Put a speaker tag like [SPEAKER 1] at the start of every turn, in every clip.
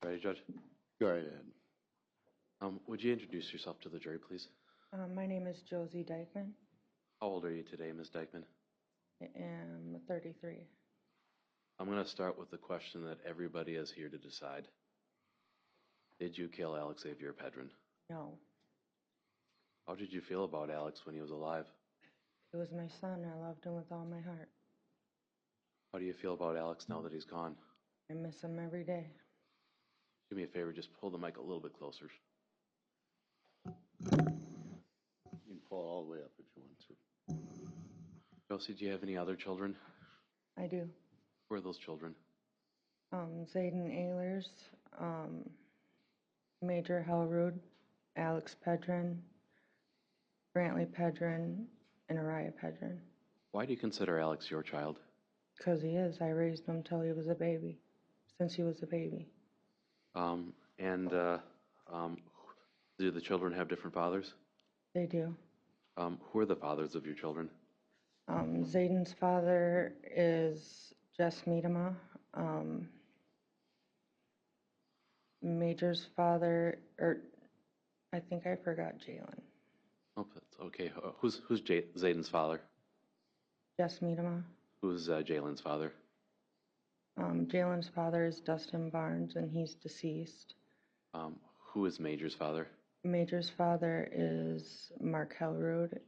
[SPEAKER 1] Ready, Judge?
[SPEAKER 2] Go right ahead.
[SPEAKER 1] Would you introduce yourself to the jury, please?
[SPEAKER 3] My name is Josie Dikeman.
[SPEAKER 1] How old are you today, Ms. Dikeman?
[SPEAKER 3] I am 33.
[SPEAKER 1] I'm going to start with the question that everybody is here to decide. Did you kill Alexavier Pedrin?
[SPEAKER 3] No,
[SPEAKER 1] How did you feel about Alex when he was alive?
[SPEAKER 3] he was my son. I loved him with all my heart.
[SPEAKER 1] How do you feel about Alex now that he's gone?
[SPEAKER 3] I miss him every day.
[SPEAKER 1] Do me a favor, just pull the mic a little bit closer.
[SPEAKER 2] You can pull all the way up if you want to.
[SPEAKER 1] Josie, do you have any other children?
[SPEAKER 3] I do.
[SPEAKER 1] Who are those children?
[SPEAKER 3] Zayden Ehlers, Major Hellrud, Alex Pedrin, Brantley Pedrin, and Araya Pedrin.
[SPEAKER 1] Why do you consider Alex your child?
[SPEAKER 3] Because he is. I raised him till he was a baby. Since he was a baby.
[SPEAKER 1] Do the children have different fathers?
[SPEAKER 3] They do.
[SPEAKER 1] Who are the fathers of your children?
[SPEAKER 3] Zayden's father is Jess Miedema. Major's father, I think I forgot Jalen.
[SPEAKER 1] Oh, that's okay. Who's Zayden's father?
[SPEAKER 3] Jess Miedema.
[SPEAKER 1] Who's Jalen's father?
[SPEAKER 3] Jalen's father is Dustin Barnes, and he's deceased.
[SPEAKER 1] Who is Major's father?
[SPEAKER 3] Major's father is Mark Hellrud.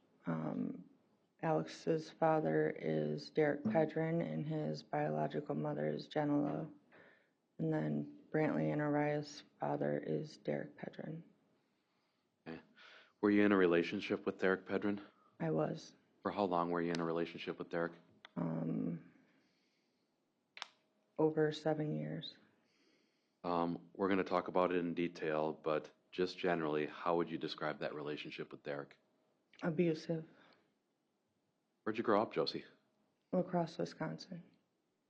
[SPEAKER 3] Alex's father is Derek Pedrin, and his biological mother is Jenna Lowe. And then Brantley and Araya's father is Derek Pedrin.
[SPEAKER 1] Okay. Were you in a relationship with Derek Pedrin?
[SPEAKER 3] I was.
[SPEAKER 1] For how long were you in a relationship with Derek?
[SPEAKER 3] Over 7 years.
[SPEAKER 1] We're going to talk about it in detail, but just generally, how would you describe that relationship with Derek?
[SPEAKER 3] Abusive.
[SPEAKER 1] Where'd you grow up, Josie?
[SPEAKER 3] La Crosse, Wisconsin.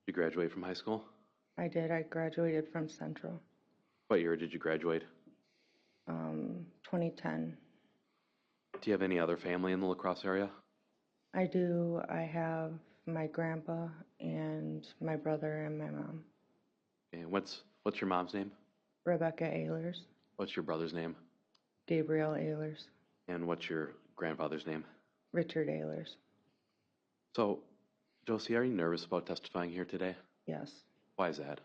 [SPEAKER 1] Did you graduate from high school?
[SPEAKER 3] I did. I graduated from Central.
[SPEAKER 1] What year did you graduate?
[SPEAKER 3] 2010.
[SPEAKER 1] Do you have any other family in the La Crosse area?
[SPEAKER 3] I do. I have my grandpa and my brother and my mom.
[SPEAKER 1] Okay. What's your mom's name?
[SPEAKER 3] Rebecca Ehlers.
[SPEAKER 1] What's your brother's name?
[SPEAKER 3] Gabriel Ehlers.
[SPEAKER 1] And what's your grandfather's name?
[SPEAKER 3] Richard Ehlers.
[SPEAKER 1] So, Josie, are you nervous about testifying here today?
[SPEAKER 3] Yes.
[SPEAKER 1] Why is that?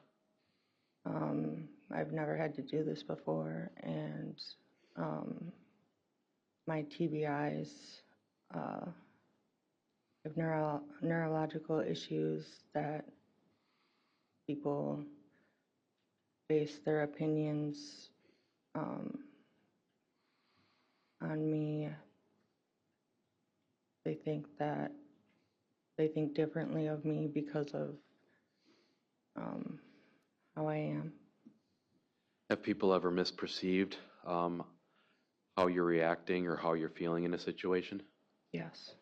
[SPEAKER 3] I've never had to do this before, and my TBIs, I have neurological issues that people base their opinions on me. They think differently of me because of how I am.
[SPEAKER 1] Have people ever misperceived how you're reacting or how you're feeling in a situation?
[SPEAKER 3] Yes.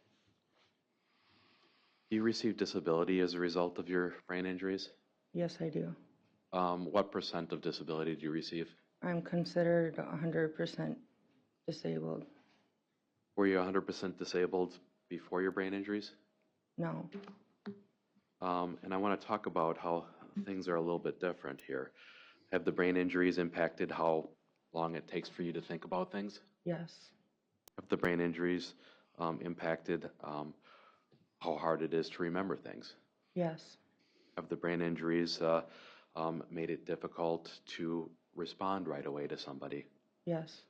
[SPEAKER 1] Do you receive disability as a result of your brain injuries?
[SPEAKER 3] Yes, I do.
[SPEAKER 1] What % of disability do you receive?
[SPEAKER 3] I'm considered 100% disabled.
[SPEAKER 1] Were you 100% disabled before your brain injuries?
[SPEAKER 3] No.
[SPEAKER 1] And I want to talk about how things are a little bit different here. Have the brain injuries impacted how long it takes for you to think about things?
[SPEAKER 3] Yes.
[SPEAKER 1] Have the brain injuries impacted how hard it is to remember things?
[SPEAKER 3] Yes.
[SPEAKER 1] Have the brain injuries made it difficult to respond right away to somebody?
[SPEAKER 3] Yes.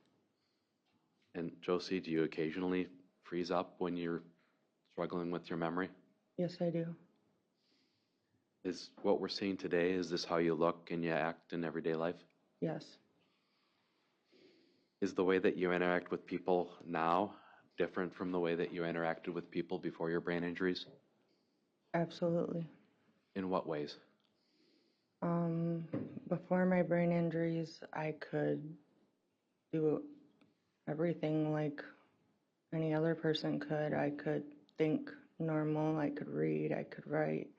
[SPEAKER 1] And Josie, do you occasionally freeze up when you're struggling with your memory?
[SPEAKER 3] Yes, I do.
[SPEAKER 1] Is what we're seeing today, is this how you look and you act in everyday life?
[SPEAKER 3] Yes.
[SPEAKER 1] Is the way that you interact with people now different from the way that you interacted with people before your brain injuries?
[SPEAKER 3] Absolutely.
[SPEAKER 1] In what ways?
[SPEAKER 3] Before my brain injuries, I could do everything like any other person could. I could think normal, I could read, I could write,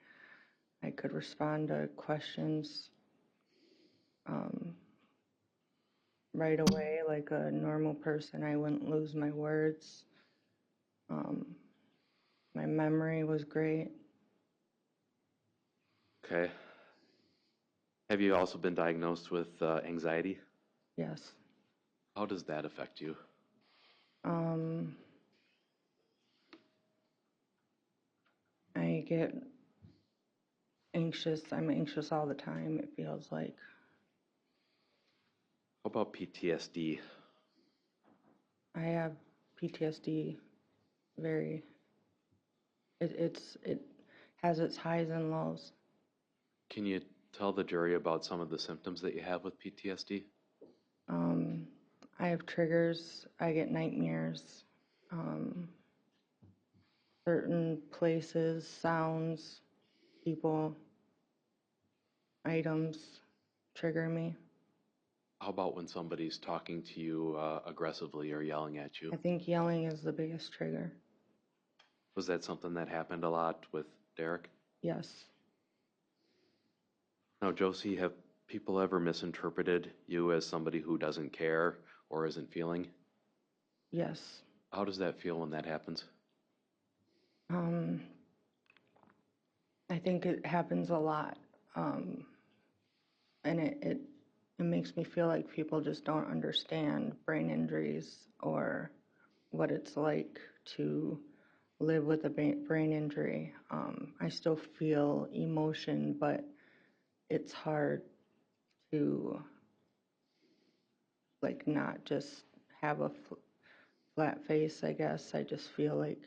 [SPEAKER 3] I could respond to questions right away like a normal person. I wouldn't lose my words. My memory was great.
[SPEAKER 1] Okay. Have you also been diagnosed with anxiety?
[SPEAKER 3] Yes.
[SPEAKER 1] How does that affect you?
[SPEAKER 3] I get anxious. I'm anxious all the time, it feels like.
[SPEAKER 1] How about PTSD?
[SPEAKER 3] I have PTSD very, it has its highs and lows.
[SPEAKER 1] Can you tell the jury about some of the symptoms that you have with PTSD?
[SPEAKER 3] I have triggers, I get nightmares, certain places, sounds, people, items trigger me.
[SPEAKER 1] How about when somebody's talking to you aggressively or yelling at you?
[SPEAKER 3] I think yelling is the biggest trigger.
[SPEAKER 1] Was that something that happened a lot with Derek?
[SPEAKER 3] Yes.
[SPEAKER 1] Now, Josie, have people ever misinterpreted you as somebody who doesn't care or isn't feeling?
[SPEAKER 3] Yes.
[SPEAKER 1] How does that feel when that happens?
[SPEAKER 3] I think it happens a lot. And it makes me feel like people just don't understand brain injuries or what it's like to live with a brain injury. I still feel emotion, but it's hard to like not just have a flat face, I guess. I just feel like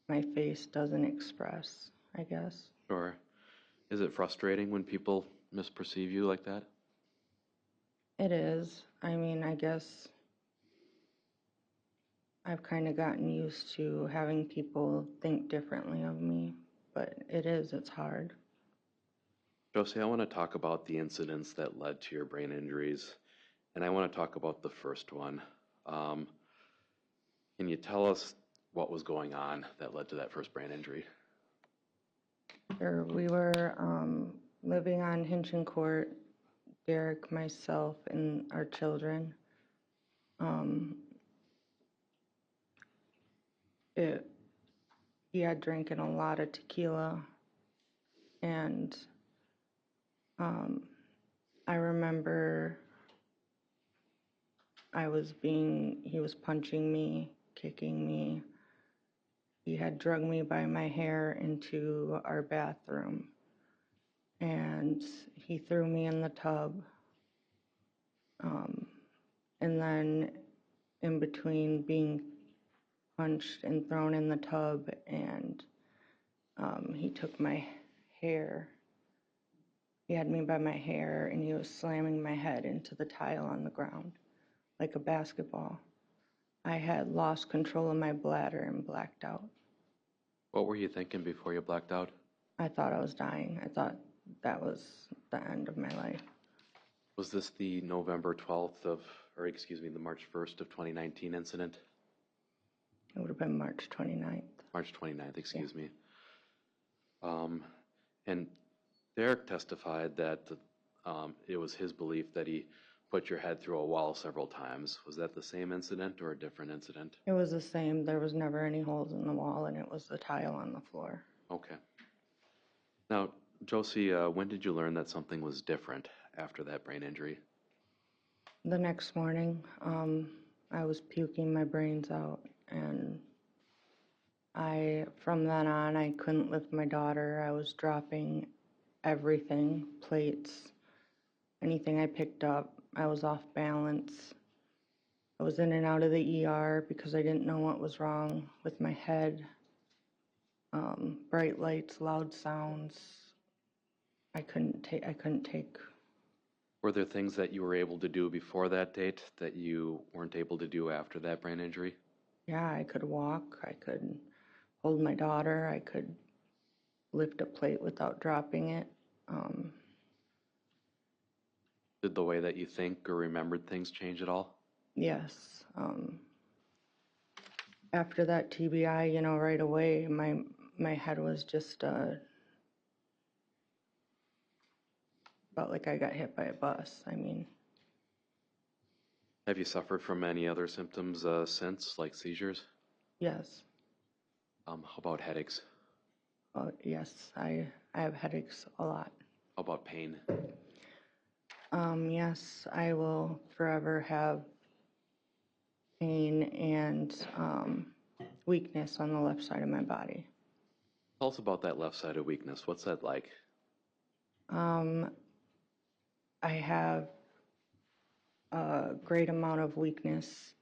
[SPEAKER 3] my face doesn't express, I guess.
[SPEAKER 1] Or is it frustrating when people misperceive you like that?
[SPEAKER 3] It is. I mean, I guess I've kind of gotten used to having people think differently of me, but it's hard.
[SPEAKER 1] Josie, I want to talk about the incidents that led to your brain injuries, and I want to talk about the first one. Can you tell us what was going on that led to that first brain injury?
[SPEAKER 3] Sure, we were living on Hinchin Court, Derek, myself, and our children. He had drinking a lot of tequila, and I remember he was punching me, kicking me. He had dragged me by my hair into our bathroom, and he threw me in the tub. And then in between being punched and thrown in the tub, and he took my hair. He had me by my hair, and he was slamming my head into the tile on the ground like a basketball. I had lost control of my bladder and blacked out.
[SPEAKER 1] What were you thinking before you blacked out?
[SPEAKER 3] I thought I was dying. I thought that was the end of my life.
[SPEAKER 1] Was this the November 12th the March 1st of 2019 incident?
[SPEAKER 3] It would have been March 29th.
[SPEAKER 1] March 29th, excuse me. And Derek testified that it was his belief that he put your head through a wall several times. Was that the same incident or a different incident?
[SPEAKER 3] It was the same. There was never any holes in the wall, and it was the tile on the floor.
[SPEAKER 1] Okay. Now, Josie, when did you learn that something was different after that brain injury?
[SPEAKER 3] The next morning, I was puking my brains out, and from then on, I couldn't lift my daughter. I was dropping everything, plates, anything I picked up. I was off balance. I was in and out of the ER because I didn't know what was wrong with my head. Bright lights, loud sounds. I couldn't take.
[SPEAKER 1] Were there things that you were able to do before that date that you weren't able to do after that brain injury?
[SPEAKER 3] Yeah, I could walk. I could hold my daughter. I could lift a plate without dropping it.
[SPEAKER 1] Did the way that you think or remembered things change at all?
[SPEAKER 3] Yes. After that TBI, right away, my head was just felt like I got hit by a bus. I mean,
[SPEAKER 1] Have you suffered from any other symptoms since, like seizures?
[SPEAKER 3] yes.
[SPEAKER 1] How about headaches?
[SPEAKER 3] Yes, I have headaches a lot.
[SPEAKER 1] How about pain?
[SPEAKER 3] Yes, I will forever have pain and weakness on the left side of my body.
[SPEAKER 1] Tell us about that left side of weakness. What's that like?
[SPEAKER 3] I have a great amount of weakness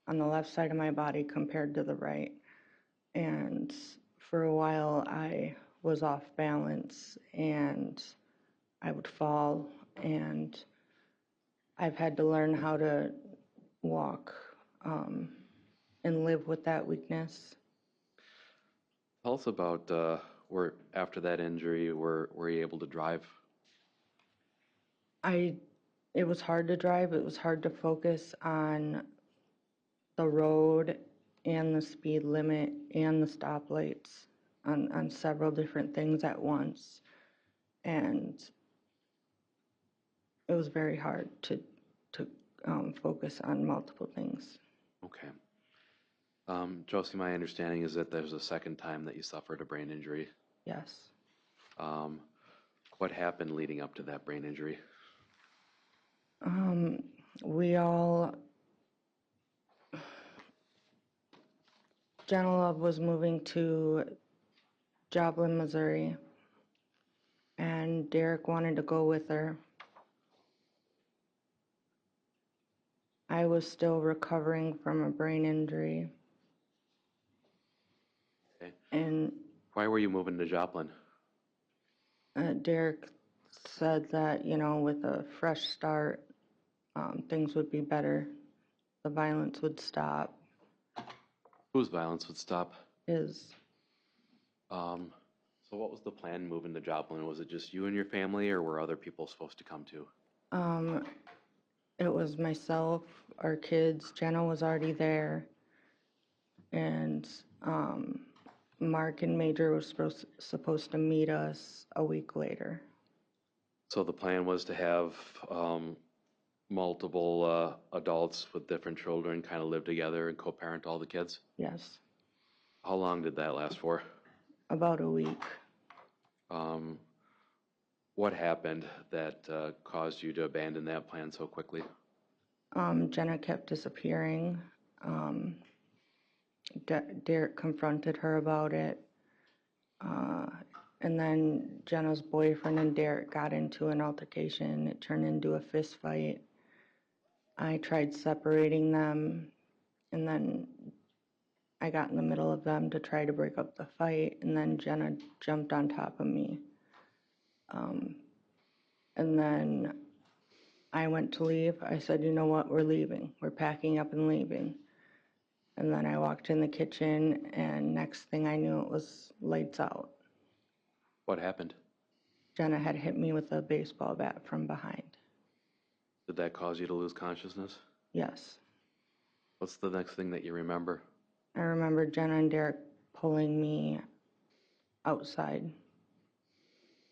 [SPEAKER 3] on the left side of my body compared to the right. And for a while, I was off balance and I would fall, and I've had to learn how to walk and live with that weakness.
[SPEAKER 1] Tell us about where after that injury, were you able to drive?
[SPEAKER 3] It was hard to drive. It was hard to focus on the road and the speed limit and the stoplights on several different things at once. And it was very hard to focus on multiple things.
[SPEAKER 1] Okay. Josie, my understanding is that there's a second time that you suffered a brain injury.
[SPEAKER 3] Yes.
[SPEAKER 1] What happened leading up to that brain injury?
[SPEAKER 3] Jenna Love was moving to Joplin, Missouri, and Derek wanted to go with her. I was still recovering from a brain injury.
[SPEAKER 1] Okay.
[SPEAKER 3] And
[SPEAKER 1] Why were you moving to Joplin?
[SPEAKER 3] Derek said that, with a fresh start, things would be better. The violence would stop.
[SPEAKER 1] Whose violence would stop?
[SPEAKER 3] His.
[SPEAKER 1] So what was the plan moving to Joplin? Was it just you and your family, or were other people supposed to come too?
[SPEAKER 3] It was myself, our kids. Jenna was already there. And Mark and Major was supposed to meet us a week later.
[SPEAKER 1] So the plan was to have multiple adults with different children kind of live together and co-parent all the kids?
[SPEAKER 3] Yes.
[SPEAKER 1] How long did that last for?
[SPEAKER 3] About a week.
[SPEAKER 1] What happened that caused you to abandon that plan so quickly?
[SPEAKER 3] Jenna kept disappearing. Derek confronted her about it. And then Jenna's boyfriend and Derek got into an altercation. It turned into a fist fight. I tried separating them, and then I got in the middle of them to try to break up the fight, and then Jenna jumped on top of me. And then I went to leave. I said, you know what, we're leaving. We're packing up and leaving. And then I walked in the kitchen, and next thing I knew, it was lights out.
[SPEAKER 1] What happened?
[SPEAKER 3] Jenna had hit me with a baseball bat from behind.
[SPEAKER 1] Did that cause you to lose consciousness?
[SPEAKER 3] Yes.
[SPEAKER 1] What's the next thing that you remember?
[SPEAKER 3] I remember Jenna and Derek pulling me outside.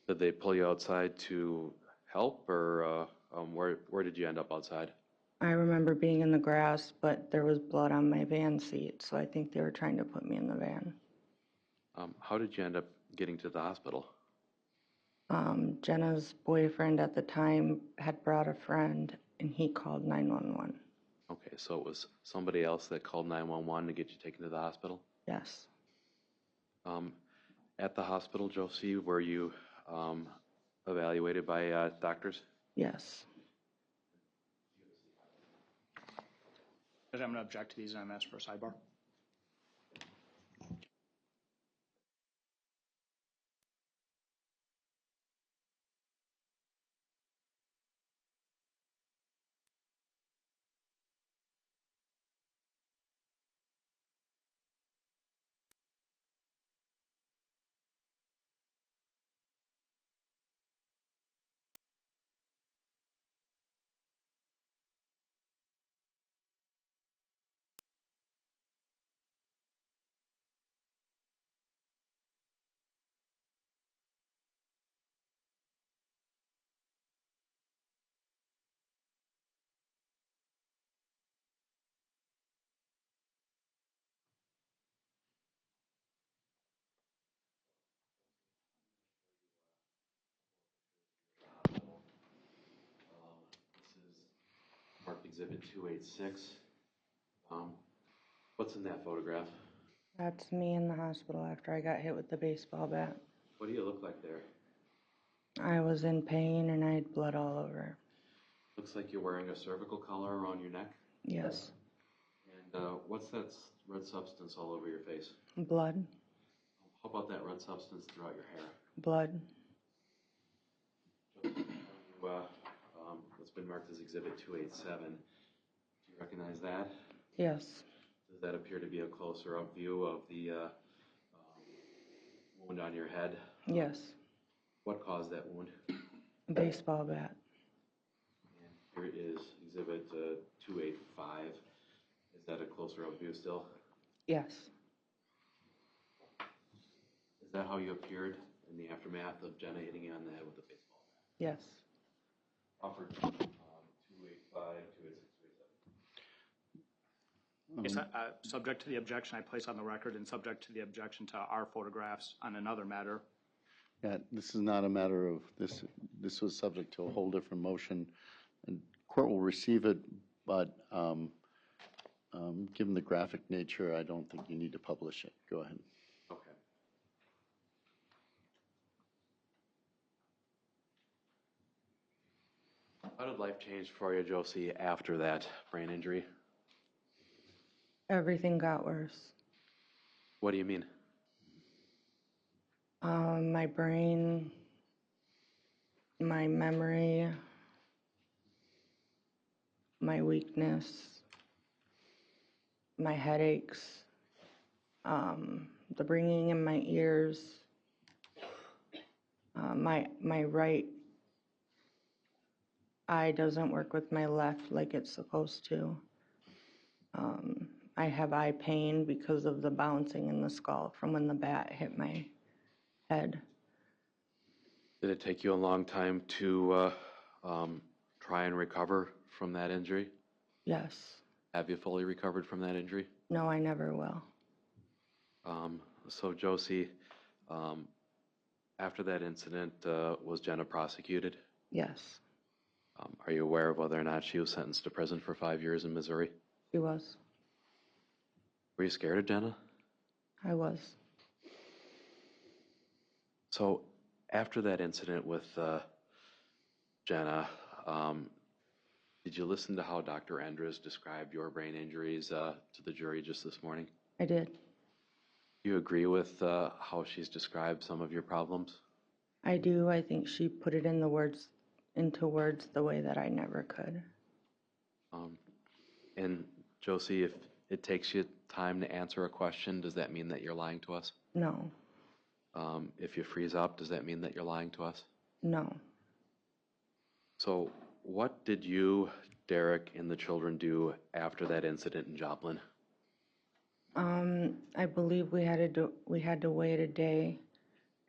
[SPEAKER 1] Did they pull you outside to help, or where did you end up outside?
[SPEAKER 3] I remember being in the grass, but there was blood on my van seat, so I think they were trying to put me in the van.
[SPEAKER 1] How did you end up getting to the hospital?
[SPEAKER 3] Jenna's boyfriend at the time had brought a friend, and he called 911.
[SPEAKER 1] Okay, so it was somebody else that called 911 to get you taken to the hospital?
[SPEAKER 3] Yes.
[SPEAKER 1] At the hospital, Josie, were you evaluated by doctors?
[SPEAKER 3] Yes.
[SPEAKER 4] Judge, I'm going to object to these and I'm asked for a sidebar.
[SPEAKER 1] Exhibit 286. What's in that photograph?
[SPEAKER 3] That's me in the hospital after I got hit with the baseball bat.
[SPEAKER 1] What do you look like there?
[SPEAKER 3] I was in pain and I had blood all over.
[SPEAKER 1] Looks like you're wearing a cervical collar around your neck.
[SPEAKER 3] Yes.
[SPEAKER 1] And what's that red substance all over your face?
[SPEAKER 3] Blood.
[SPEAKER 1] How about that red substance throughout your hair?
[SPEAKER 3] Blood.
[SPEAKER 1] What's been marked as Exhibit 287. Do you recognize that?
[SPEAKER 3] Yes.
[SPEAKER 1] Does that appear to be a closer up view of the wound on your head?
[SPEAKER 3] Yes.
[SPEAKER 1] What caused that wound?
[SPEAKER 3] A baseball bat.
[SPEAKER 1] And here is Exhibit 285. Is that a closer up view still?
[SPEAKER 3] Yes.
[SPEAKER 1] Is that how you appeared in the aftermath of Jenna hitting you on the head with a baseball bat?
[SPEAKER 3] Yes.
[SPEAKER 1] Offered 285, 286, 287.
[SPEAKER 4] Yes, subject to the objection I place on the record and subject to the objection to our photographs on another matter.
[SPEAKER 2] Yeah, this is not a matter of, this was subject to a whole different motion, and court will receive it, but given the graphic nature, I don't think you need to publish it. Go ahead.
[SPEAKER 1] Okay. How did life change for you, Josie, after that brain injury?
[SPEAKER 3] Everything got worse.
[SPEAKER 1] What do you mean?
[SPEAKER 3] My brain, my memory, my weakness, my headaches, the ringing in my ears, my right eye doesn't work with my left like it's supposed to. I have eye pain because of the bouncing in the skull from when the bat hit my head.
[SPEAKER 1] Did it take you a long time to try and recover from that injury?
[SPEAKER 3] Yes.
[SPEAKER 1] Have you fully recovered from that injury?
[SPEAKER 3] No, I never will.
[SPEAKER 1] So Josie, after that incident, was Jenna prosecuted?
[SPEAKER 3] Yes,
[SPEAKER 1] Are you aware of whether or not she was sentenced to prison for 5 years in Missouri?
[SPEAKER 3] she was.
[SPEAKER 1] Were you scared of Jenna?
[SPEAKER 3] I was.
[SPEAKER 1] So after that incident with Jenna, did you listen to how Dr. Andres described your brain injuries to the jury just this morning?
[SPEAKER 3] I did.
[SPEAKER 1] Do you agree with how she's described some of your problems?
[SPEAKER 3] I do. I think she put it into words the way that I never could.
[SPEAKER 1] And Josie, if it takes you time to answer a question, does that mean that you're lying to us?
[SPEAKER 3] No,
[SPEAKER 1] If you freeze up, does that mean that you're lying to us?
[SPEAKER 3] no.
[SPEAKER 1] So what did you, Derek, and the children do after that incident in Joplin?
[SPEAKER 3] I believe we had to wait a day,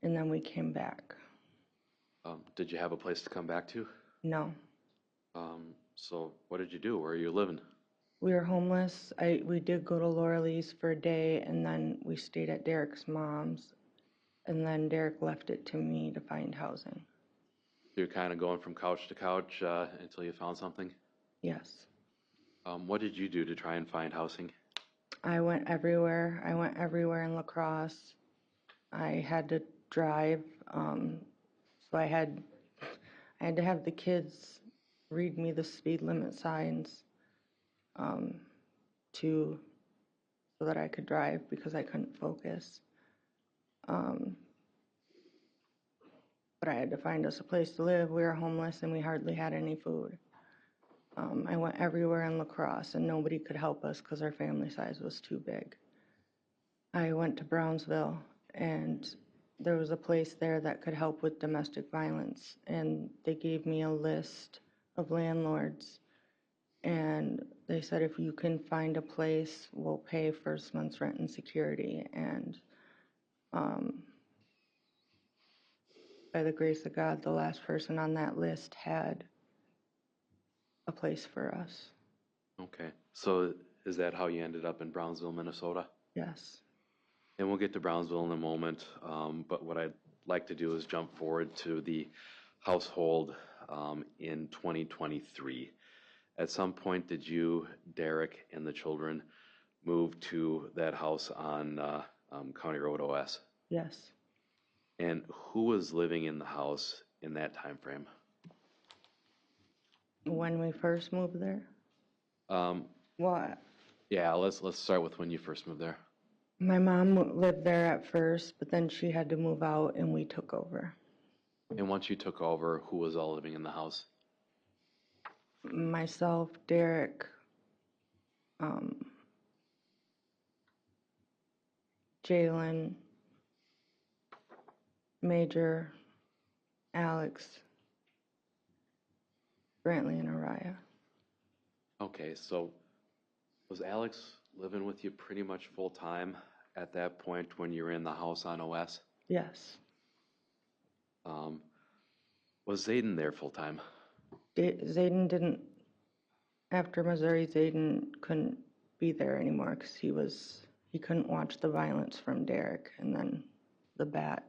[SPEAKER 3] and then we came back.
[SPEAKER 1] Did you have a place to come back to?
[SPEAKER 3] No,
[SPEAKER 1] So what did you do? Where are you living?
[SPEAKER 3] we were homeless. We did go to Laura Lee's for a day, and then we stayed at Derek's mom's, and then Derek left it to me to find housing.
[SPEAKER 1] You're kind of going from couch to couch until you found something?
[SPEAKER 3] Yes.
[SPEAKER 1] What did you do to try and find housing?
[SPEAKER 3] I went everywhere. I went everywhere in La Crosse. I had to drive, so I had to have the kids read me the speed limit signs so that I could drive because I couldn't focus. But I had to find us a place to live. We were homeless and we hardly had any food. I went everywhere in La Crosse and nobody could help us because our family size was too big. I went to Brownsville and there was a place there that could help with domestic violence, and they gave me a list of landlords, and they said if you can find a place, we'll pay first month's rent and security. And by the grace of God, the last person on that list had a place for us.
[SPEAKER 1] Okay. So is that how you ended up in Brownsville, Minnesota?
[SPEAKER 3] Yes.
[SPEAKER 1] And we'll get to Brownsville in a moment, but what I'd like to do is jump forward to the household in 2023. At some point, did you, Derek, and the children move to that house on County Road OS?
[SPEAKER 3] Yes.
[SPEAKER 1] And who was living in the house in that time frame?
[SPEAKER 3] When we first moved there? Well,
[SPEAKER 1] Yeah, let's start with when you first moved there.
[SPEAKER 3] my mom lived there at first, but then she had to move out and we took over.
[SPEAKER 1] And once you took over, who was all living in the house?
[SPEAKER 3] Myself, Derek, Jalen, Major, Alex, Brantley, and Araya.
[SPEAKER 1] Okay, so was Alex living with you pretty much full time at that point when you were in the house on OS?
[SPEAKER 3] Yes.
[SPEAKER 1] Was Zayden there full time?
[SPEAKER 3] Zayden didn't, after Missouri, Zayden couldn't be there anymore because he couldn't watch the violence from Derek and then the bat.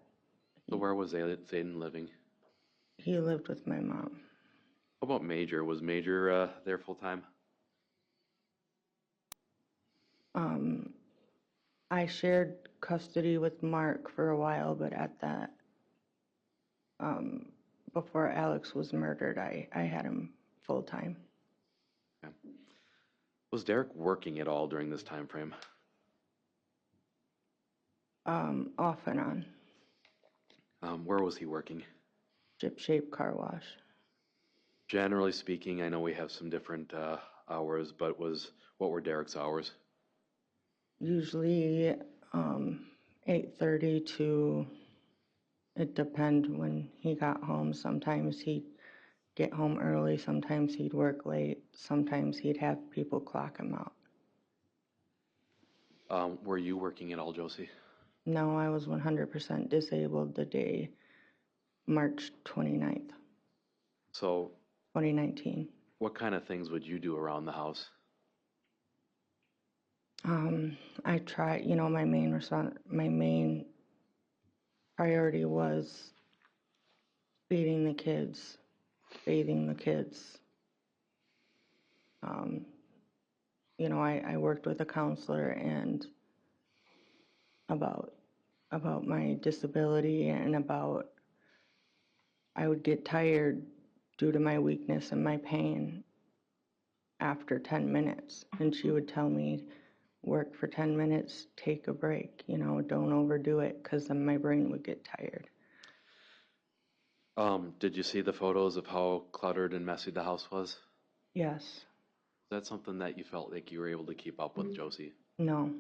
[SPEAKER 1] So where was Zayden living?
[SPEAKER 3] He lived with my mom.
[SPEAKER 1] How about Major? Was Major there full time?
[SPEAKER 3] I shared custody with Mark for a while, but at that, before Alex was murdered, I had him full time.
[SPEAKER 1] Okay. Was Derek working at all during this time frame?
[SPEAKER 3] Off and on.
[SPEAKER 1] Where was he working?
[SPEAKER 3] Chip Shape Car Wash.
[SPEAKER 1] Generally speaking, I know we have some different hours, but what were Derek's hours?
[SPEAKER 3] Usually 8:30 to, it depends when he got home. Sometimes he'd get home early, sometimes he'd work late, sometimes he'd have people clock him out.
[SPEAKER 1] Were you working at all, Josie?
[SPEAKER 3] No, I was 100% disabled the day March 29th,
[SPEAKER 1] So
[SPEAKER 3] 2019.
[SPEAKER 1] what kind of things would you do around the house?
[SPEAKER 3] I tried, my main priority was feeding the kids, bathing the kids. I worked with a counselor and about my disability and about I would get tired due to my weakness and my pain after 10 minutes. And she would tell me, work for 10 minutes, take a break, don't overdo it, because then my brain would get tired.
[SPEAKER 1] Did you see the photos of how cluttered and messy the house was?
[SPEAKER 3] Yes.
[SPEAKER 1] Is that something that you felt like you were able to keep up with, Josie?
[SPEAKER 3] No.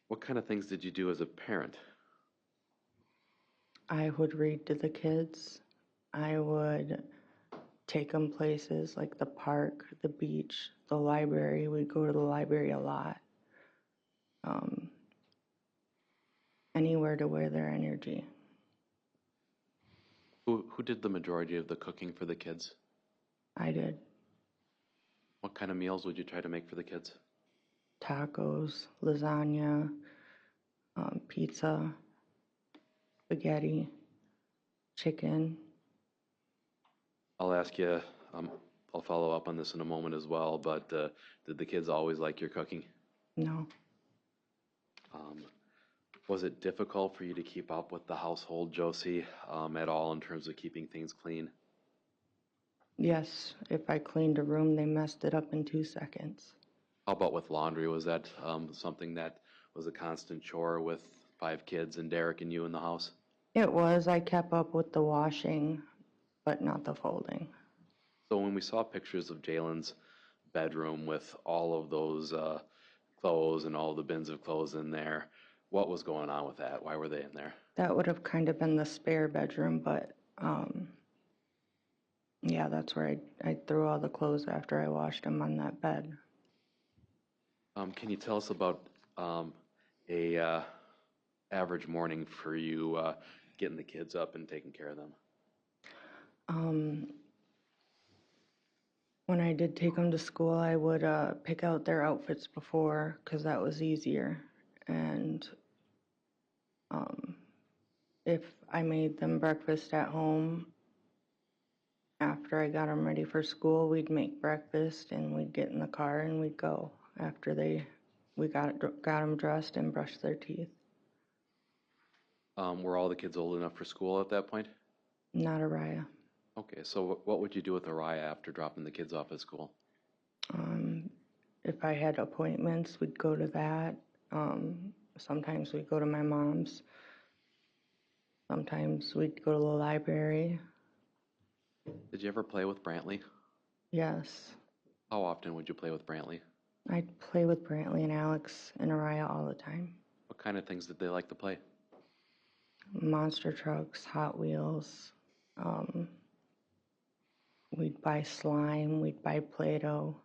[SPEAKER 1] What kind of things did you do as a parent?
[SPEAKER 3] I would read to the kids. I would take them places like the park, the beach, the library. We'd go to the library a lot. Anywhere to wear their energy.
[SPEAKER 1] Who did the majority of the cooking for the kids?
[SPEAKER 3] I did.
[SPEAKER 1] What kind of meals would you try to make for the kids?
[SPEAKER 3] Tacos, lasagna, pizza, spaghetti, chicken.
[SPEAKER 1] I'll ask you, I'll follow up on this in a moment as well, but did the kids always like your cooking?
[SPEAKER 3] No.
[SPEAKER 1] Was it difficult for you to keep up with the household, Josie, at all in terms of keeping things clean?
[SPEAKER 3] Yes, if I cleaned a room, they messed it up in 2 seconds.
[SPEAKER 1] How about with laundry? Was that something that was a constant chore with 5 kids and Derek and you in the house?
[SPEAKER 3] It was. I kept up with the washing, but not the folding.
[SPEAKER 1] So when we saw pictures of Jalen's bedroom with all of those clothes and all the bins of clothes in there, what was going on with that? Why were they in there?
[SPEAKER 3] That would have kind of been the spare bedroom, but yeah, that's where I threw all the clothes after I washed them on that bed.
[SPEAKER 1] Can you tell us about a average morning for you getting the kids up and taking care of them?
[SPEAKER 3] When I did take them to school, I would pick out their outfits before because that was easier. And if I made them breakfast at home, After I got them ready for school, we'd make breakfast and we'd get in the car and we'd go after we got them dressed and brushed their teeth.
[SPEAKER 1] Were all the kids old enough for school at that point?
[SPEAKER 3] Not Araya.
[SPEAKER 1] Okay, so what would you do with Araya after dropping the kids off at school?
[SPEAKER 3] If I had appointments, we'd go to that. Sometimes we'd go to my mom's. Sometimes we'd go to the library.
[SPEAKER 1] Did you ever play with Brantley?
[SPEAKER 3] Yes.
[SPEAKER 1] How often would you play with Brantley?
[SPEAKER 3] I'd play with Brantley and Alex and Araya all the time.
[SPEAKER 1] What kind of things did they like to play?
[SPEAKER 3] Monster trucks, Hot Wheels. We'd buy slime, we'd buy Play-Doh,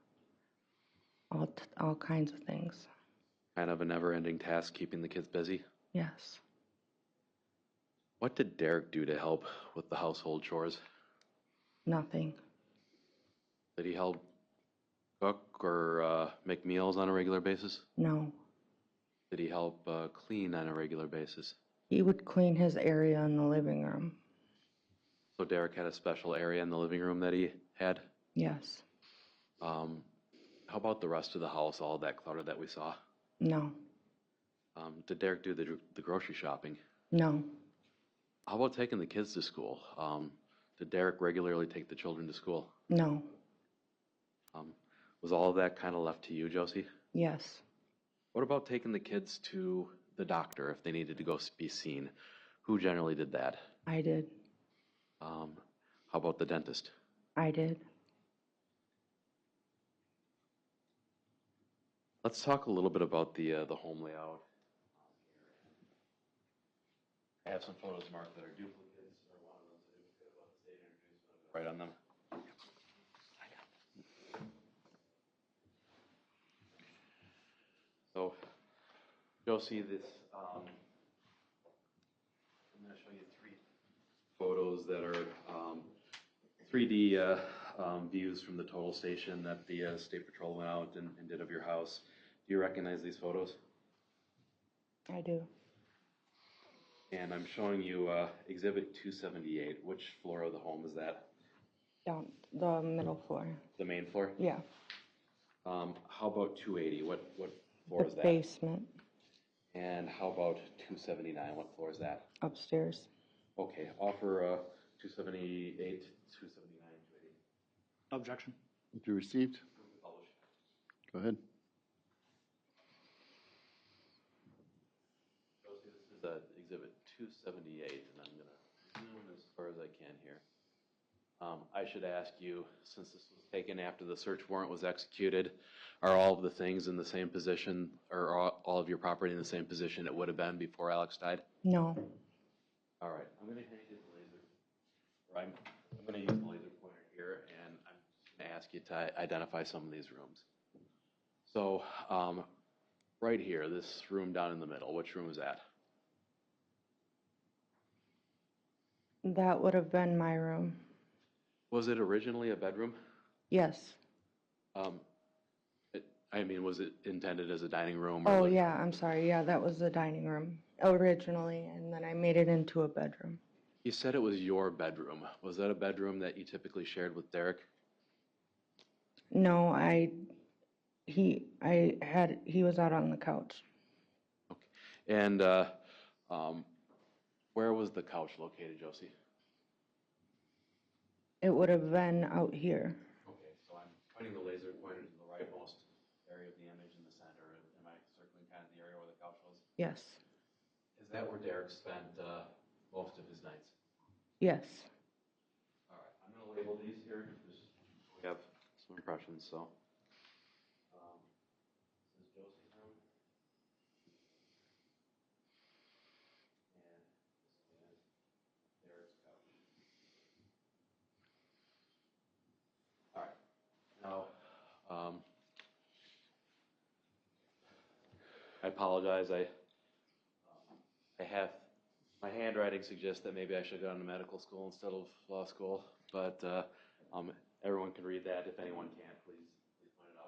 [SPEAKER 3] all kinds of things.
[SPEAKER 1] Kind of a never-ending task keeping the kids busy?
[SPEAKER 3] Yes.
[SPEAKER 1] What did Derek do to help with the household chores?
[SPEAKER 3] Nothing.
[SPEAKER 1] Did he help cook or make meals on a regular basis?
[SPEAKER 3] No.
[SPEAKER 1] Did he help clean on a regular basis?
[SPEAKER 3] He would clean his area in the living room.
[SPEAKER 1] So Derek had a special area in the living room that he had?
[SPEAKER 3] Yes.
[SPEAKER 1] How about the rest of the house, all that clutter that we saw?
[SPEAKER 3] No.
[SPEAKER 1] Did Derek do the grocery shopping?
[SPEAKER 3] No.
[SPEAKER 1] How about taking the kids to school? Did Derek regularly take the children to school?
[SPEAKER 3] No.
[SPEAKER 1] Was all of that kind of left to you, Josie?
[SPEAKER 3] Yes.
[SPEAKER 1] What about taking the kids to the doctor if they needed to go be seen? Who generally did that?
[SPEAKER 3] I did.
[SPEAKER 1] How about the dentist?
[SPEAKER 3] I did.
[SPEAKER 1] Let's talk a little bit about the home layout. I have some photos marked that are duplicates, or one of them's a duplicate of what the state introduced, right on them. So, Josie, this, I'm going to show you 3 photos that are 3D views from the total station that the State Patrol went out and did of your house. Do you recognize these photos?
[SPEAKER 3] I do.
[SPEAKER 1] And I'm showing you Exhibit 278. Which floor of the home is that?
[SPEAKER 3] Down the middle floor.
[SPEAKER 1] The main floor?
[SPEAKER 3] Yeah.
[SPEAKER 1] How about 280? What floor is
[SPEAKER 3] The
[SPEAKER 1] that?
[SPEAKER 3] basement.
[SPEAKER 1] And how about 279? What floor is that?
[SPEAKER 3] Upstairs.
[SPEAKER 1] Okay, offer 278, 279, 280.
[SPEAKER 4] Objection.
[SPEAKER 2] If you received,
[SPEAKER 1] Publish.
[SPEAKER 2] go ahead.
[SPEAKER 1] Josie, this is Exhibit 278, and I'm going to zoom as far as I can here. I should ask you, since this was taken after the search warrant was executed, are all of the things in the same position, or are all of your property in the same position it would have been before Alex died?
[SPEAKER 3] No.
[SPEAKER 1] All right, I'm going to hand you the laser, or I'm going to use the laser pointer here, and I'm just going to ask you to identify some of these rooms. So, right here, this room down in the middle, which room is that?
[SPEAKER 3] That would have been my room.
[SPEAKER 1] Was it originally a bedroom?
[SPEAKER 3] Yes.
[SPEAKER 1] Was it intended as a dining room?
[SPEAKER 3] Oh, yeah, I'm sorry. Yeah, that was the dining room originally, and then I made it into a bedroom.
[SPEAKER 1] You said it was your bedroom. Was that a bedroom that you typically shared with Derek?
[SPEAKER 3] No, he was out on the couch.
[SPEAKER 1] Okay. And where was the couch located, Josie?
[SPEAKER 3] It would have been out here.
[SPEAKER 1] Okay, so I'm pointing the laser pointer to the rightmost area of the image in the center. Am I circling kind of the area where the couch was?
[SPEAKER 3] Yes.
[SPEAKER 1] Is that where Derek spent most of his nights?
[SPEAKER 3] Yes.
[SPEAKER 1] All right, I'm going to label these here. We have some impressions, so. This is Josie's room. And this is Derek's couch. All right, now, I apologize. I have, my handwriting suggests that maybe I should have gone to medical school instead of law school, but everyone can read that. If anyone can't, please point it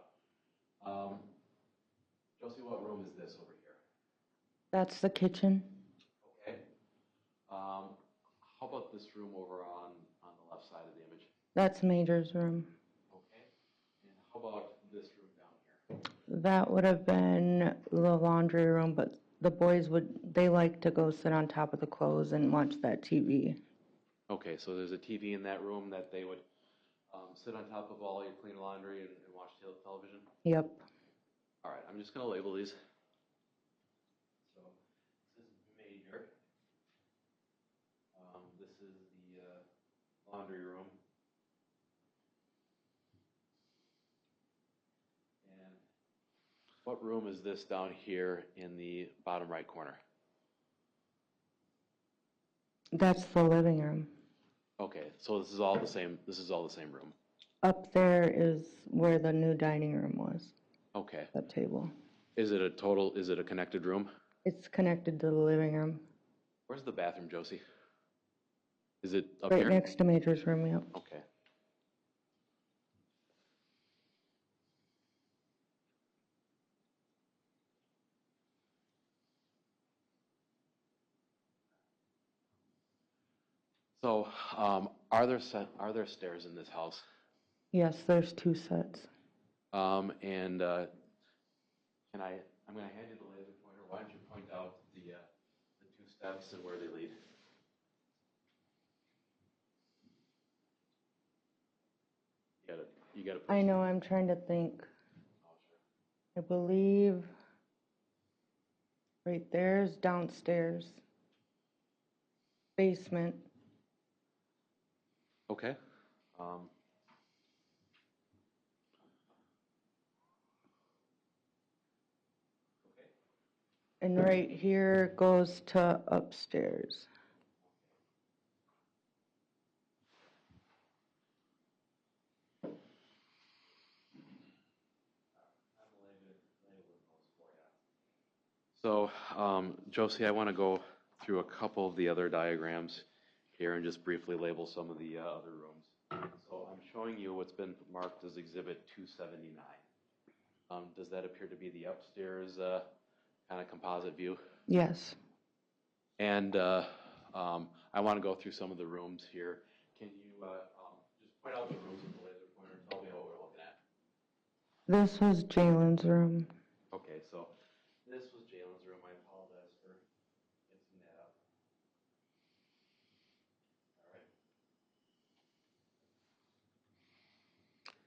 [SPEAKER 1] out. Josie, what room is this over here?
[SPEAKER 3] That's the kitchen.
[SPEAKER 1] Okay. How about this room over on the left side of the image?
[SPEAKER 3] That's Major's room.
[SPEAKER 1] Okay. And how about this room down here?
[SPEAKER 3] That would have been the laundry room, but the boys they like to go sit on top of the clothes and watch that TV.
[SPEAKER 1] Okay, so there's a TV in that room that they would sit on top of all your clean laundry and watch television?
[SPEAKER 3] Yep.
[SPEAKER 1] All right, I'm just going to label these. So this is Major. This is the laundry room. And what room is this down here in the bottom right corner?
[SPEAKER 3] That's the living room.
[SPEAKER 1] Okay, so this is all the same. This is all the same room.
[SPEAKER 3] Up there is where the new dining room was,
[SPEAKER 1] Okay.
[SPEAKER 3] that table.
[SPEAKER 1] Is it a connected room?
[SPEAKER 3] It's connected to the living room.
[SPEAKER 1] Where's the bathroom, Josie? Is it up
[SPEAKER 3] Right
[SPEAKER 1] here?
[SPEAKER 3] next to Major's room, yep.
[SPEAKER 1] Okay. So, are there stairs in this house?
[SPEAKER 3] Yes, there's 2 sets.
[SPEAKER 1] I'm going to hand you the laser pointer. Why don't you point out the 2 steps and where they lead? You got to.
[SPEAKER 3] I know, I'm trying to think.
[SPEAKER 1] Oh, sure.
[SPEAKER 3] I believe right there's downstairs. Basement.
[SPEAKER 1] Okay.
[SPEAKER 3] And right here goes to upstairs.
[SPEAKER 1] So, Josie, I want to go through a couple of the other diagrams here and just briefly label some of the other rooms. So I'm showing you what's been marked as Exhibit 279. Does that appear to be the upstairs kind of composite view?
[SPEAKER 3] Yes.
[SPEAKER 1] And I want to go through some of the rooms here. Can you just point out the rooms with the laser pointer and tell me what we're looking at?
[SPEAKER 3] This was Jalen's room.
[SPEAKER 1] Okay, so this was Jalen's room. I apologize for mixing that up. All right.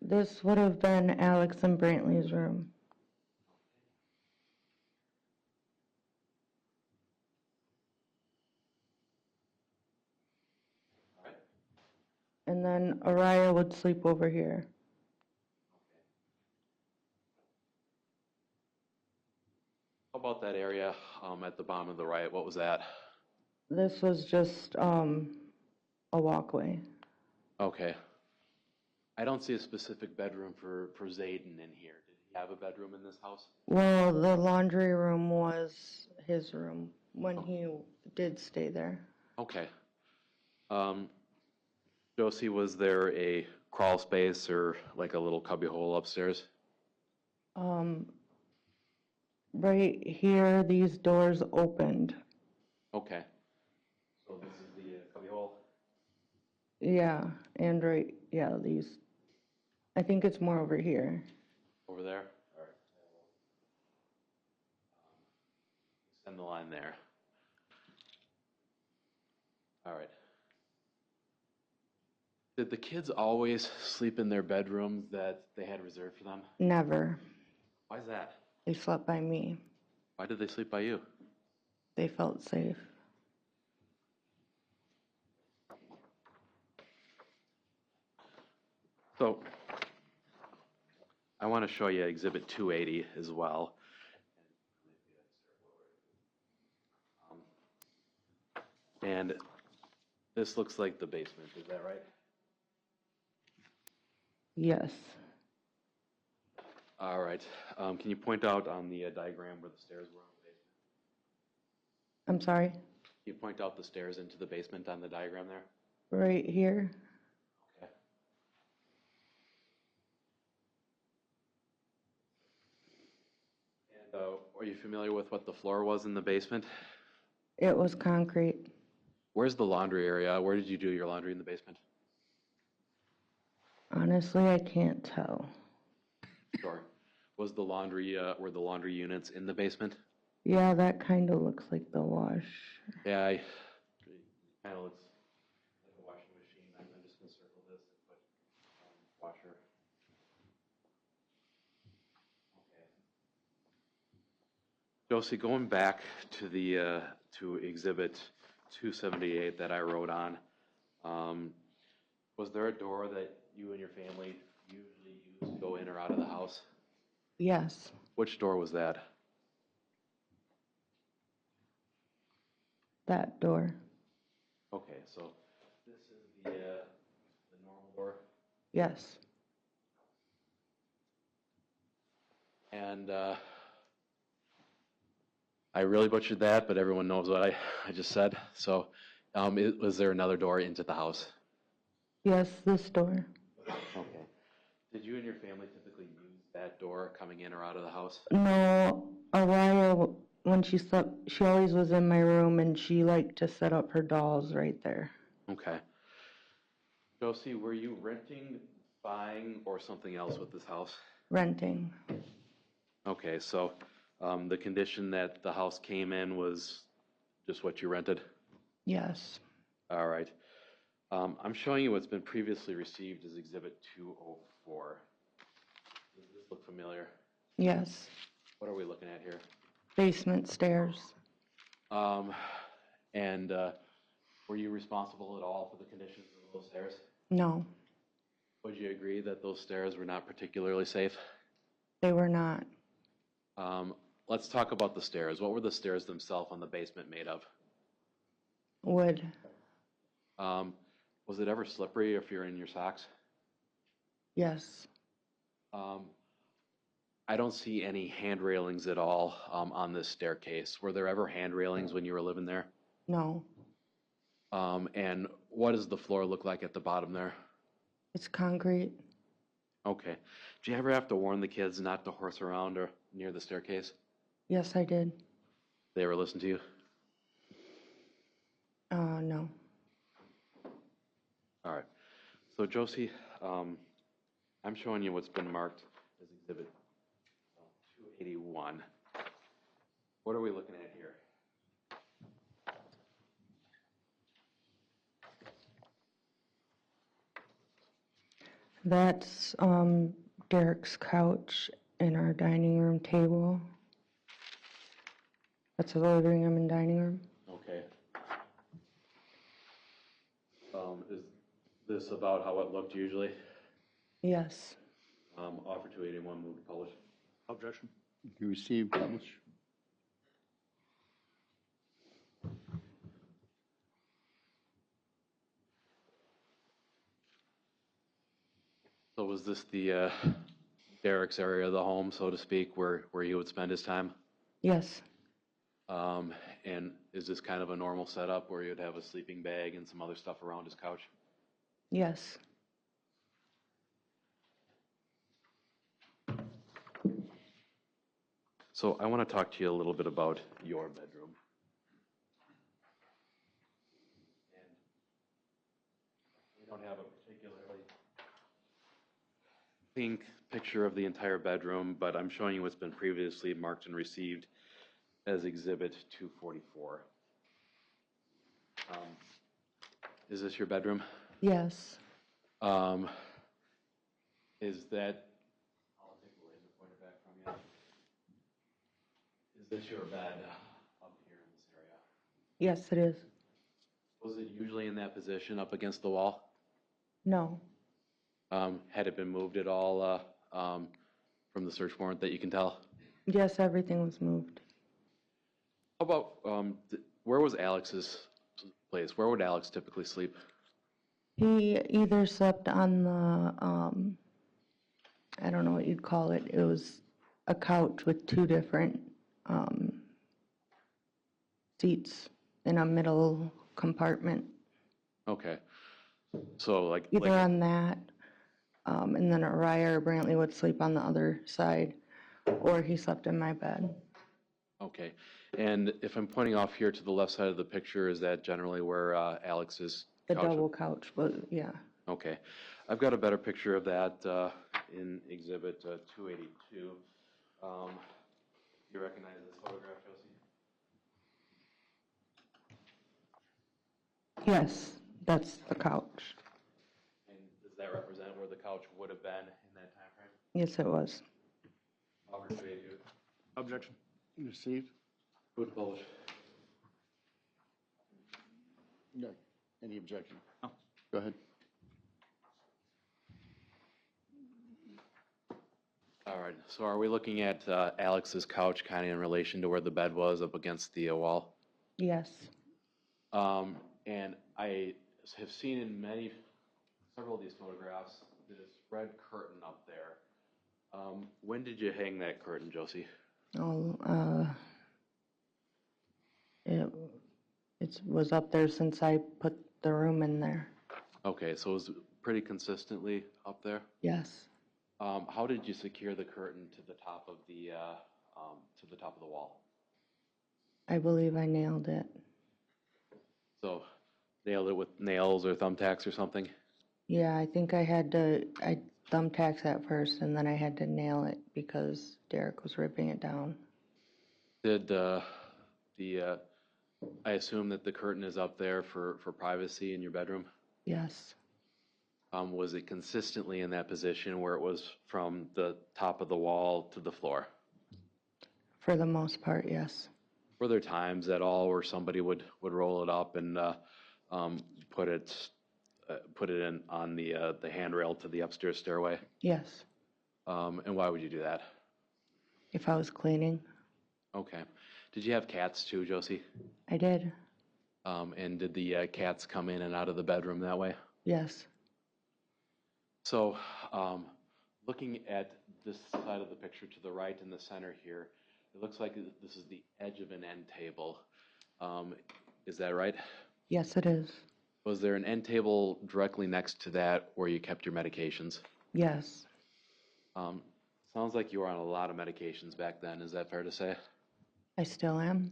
[SPEAKER 3] This would have been Alex and Brantley's room.
[SPEAKER 1] All right.
[SPEAKER 3] And then Araya would sleep over here.
[SPEAKER 1] How about that area at the bottom of the right? What was that?
[SPEAKER 3] This was just a walkway.
[SPEAKER 1] Okay. I don't see a specific bedroom for Zayden in here. Did he have a bedroom in this house?
[SPEAKER 3] Well, the laundry room was his room when he did stay there.
[SPEAKER 1] Okay. Josie, was there a crawl space or like a little cubby hole upstairs?
[SPEAKER 3] Right here, these doors opened.
[SPEAKER 1] Okay. So this is the cubby hole?
[SPEAKER 3] Yeah, and right, yeah, these. I think it's more over here.
[SPEAKER 1] Over there? All right. Extend the line there. All right. Did the kids always sleep in their bedroom that they had reserved for them?
[SPEAKER 3] Never.
[SPEAKER 1] Why is that?
[SPEAKER 3] They slept by me.
[SPEAKER 1] Why did they sleep by you?
[SPEAKER 3] They felt safe.
[SPEAKER 1] So, I want to show you Exhibit 280 as well. And this looks like the basement, is that right?
[SPEAKER 3] Yes.
[SPEAKER 1] All right. Can you point out on the diagram where the stairs were in the basement?
[SPEAKER 3] I'm sorry?
[SPEAKER 1] Can you point out the stairs into the basement on the diagram there?
[SPEAKER 3] Right here?
[SPEAKER 1] Okay. And are you familiar with what the floor was in the basement?
[SPEAKER 3] It was concrete.
[SPEAKER 1] Where's the laundry area? Where did you do your laundry in the basement?
[SPEAKER 3] Honestly, I can't tell.
[SPEAKER 1] Sure. Was the laundry, were the laundry units in the basement?
[SPEAKER 3] Yeah, that kind of looks like the wash.
[SPEAKER 1] Yeah, it kind of looks like a washing machine. I'm just gonna circle this and put washer. Okay. Josie, going back to the to Exhibit 278 that I wrote on, was there a door that you and your family usually use to go in or out of the house?
[SPEAKER 3] Yes,
[SPEAKER 1] Which door was that?
[SPEAKER 3] that door.
[SPEAKER 1] Okay, so this is the normal door,
[SPEAKER 3] Yes.
[SPEAKER 1] and I really butchered that, but everyone knows what I just said. So, was there another door into the house?
[SPEAKER 3] Yes, this door.
[SPEAKER 1] Okay. Did you and your family typically use that door coming in or out of the house?
[SPEAKER 3] No, a while when she slept, she always was in my room and she liked to set up her dolls right there.
[SPEAKER 1] Okay. Josie, were you renting, buying, or something else with this house?
[SPEAKER 3] Renting.
[SPEAKER 1] Okay, so the condition that the house came in was just what you rented?
[SPEAKER 3] Yes.
[SPEAKER 1] All right. I'm showing you what's been previously received as Exhibit 204. Does this look familiar?
[SPEAKER 3] Yes.
[SPEAKER 1] What are we looking at here?
[SPEAKER 3] Basement stairs.
[SPEAKER 1] And were you responsible at all for the conditions of those stairs?
[SPEAKER 3] No,
[SPEAKER 1] Would you agree that those stairs were not particularly safe?
[SPEAKER 3] they were not.
[SPEAKER 1] Let's talk about the stairs. What were the stairs themselves on the basement made of?
[SPEAKER 3] Wood.
[SPEAKER 1] Was it ever slippery if you're in your socks?
[SPEAKER 3] Yes.
[SPEAKER 1] I don't see any hand railings at all on this staircase. Were there ever hand railings when you were living there?
[SPEAKER 3] No.
[SPEAKER 1] And what does the floor look like at the bottom there?
[SPEAKER 3] It's concrete.
[SPEAKER 1] Okay. Do you ever have to warn the kids not to horse around or near the staircase?
[SPEAKER 3] Yes, I did.
[SPEAKER 1] They ever listen to you?
[SPEAKER 3] No.
[SPEAKER 1] All right. So Josie, I'm showing you what's been marked as Exhibit 281. What are we looking at here?
[SPEAKER 3] That's Derek's couch and our dining room table. That's the living room and dining room.
[SPEAKER 1] Okay. Is this about how it looked usually?
[SPEAKER 3] Yes.
[SPEAKER 1] Offer 281, move to publish.
[SPEAKER 4] Objection.
[SPEAKER 2] You received, publish.
[SPEAKER 1] So was this the Derek's area of the home, so to speak, where he would spend his time?
[SPEAKER 3] Yes.
[SPEAKER 1] And is this kind of a normal setup where you'd have a sleeping bag and some other stuff around his couch?
[SPEAKER 3] Yes.
[SPEAKER 1] So I want to talk to you a little bit about your bedroom. And we don't have a particularly clean picture of the entire bedroom, but I'm showing you what's been previously marked and received as Exhibit 244. Is this your bedroom?
[SPEAKER 3] Yes.
[SPEAKER 1] Is that, I'll take the laser pointer back from you. Is this your bed up here in this area?
[SPEAKER 3] Yes, it is.
[SPEAKER 1] Was it usually in that position up against the wall?
[SPEAKER 3] No.
[SPEAKER 1] Had it been moved at all from the search warrant that you can tell?
[SPEAKER 3] Yes, everything was moved.
[SPEAKER 1] How about, where was Alex's place? Where would Alex typically sleep?
[SPEAKER 3] He either slept on the, I don't know what you'd call it. It was a couch with two different seats in a middle compartment.
[SPEAKER 1] Okay. So like
[SPEAKER 3] Either on that, and then Araya or Brantley would sleep on the other side, or he slept in my bed.
[SPEAKER 1] okay. And if I'm pointing off here to the left side of the picture, is that generally where Alex's
[SPEAKER 3] The
[SPEAKER 1] couch?
[SPEAKER 3] double couch, but yeah.
[SPEAKER 1] Okay. I've got a better picture of that in Exhibit 282. You recognize this photograph, Josie?
[SPEAKER 3] Yes, that's the couch.
[SPEAKER 1] And does that represent where the couch would have been in that time frame?
[SPEAKER 3] Yes, it was.
[SPEAKER 1] Offer 282.
[SPEAKER 4] Objection.
[SPEAKER 2] Received?
[SPEAKER 1] Move to publish.
[SPEAKER 2] No. Any objection?
[SPEAKER 4] No.
[SPEAKER 2] Go ahead.
[SPEAKER 1] All right, so are we looking at Alex's couch kind of in relation to where the bed was up against the wall?
[SPEAKER 3] Yes.
[SPEAKER 1] And I have seen in several of these photographs, this red curtain up there. When did you hang that curtain, Josie?
[SPEAKER 3] Oh, it was up there since I put the room in there.
[SPEAKER 1] Okay, so it was pretty consistently up there?
[SPEAKER 3] Yes.
[SPEAKER 1] How did you secure the curtain to the top of the wall?
[SPEAKER 3] I believe I nailed it.
[SPEAKER 1] So nailed it with nails or thumbtacks or something?
[SPEAKER 3] Yeah, I think I thumbtacks at first, and then I had to nail it because Derek was ripping it down.
[SPEAKER 1] Did I assume that the curtain is up there for privacy in your bedroom?
[SPEAKER 3] Yes.
[SPEAKER 1] Was it consistently in that position where it was from the top of the wall to the floor?
[SPEAKER 3] For the most part, yes.
[SPEAKER 1] Were there times at all where somebody would roll it up and put it in on the handrail to the upstairs stairway?
[SPEAKER 3] Yes.
[SPEAKER 1] And why would you do that?
[SPEAKER 3] If I was cleaning,
[SPEAKER 1] Okay. Did you have cats too, Josie?
[SPEAKER 3] I did.
[SPEAKER 1] And did the cats come in and out of the bedroom that way?
[SPEAKER 3] Yes.
[SPEAKER 1] So, looking at this side of the picture to the right in the center here, it looks like this is the edge of an end table. Is that right?
[SPEAKER 3] Yes, it is.
[SPEAKER 1] Was there an end table directly next to that where you kept your medications?
[SPEAKER 3] Yes.
[SPEAKER 1] Sounds like you were on a lot of medications back then. Is that fair to say?
[SPEAKER 3] I still am.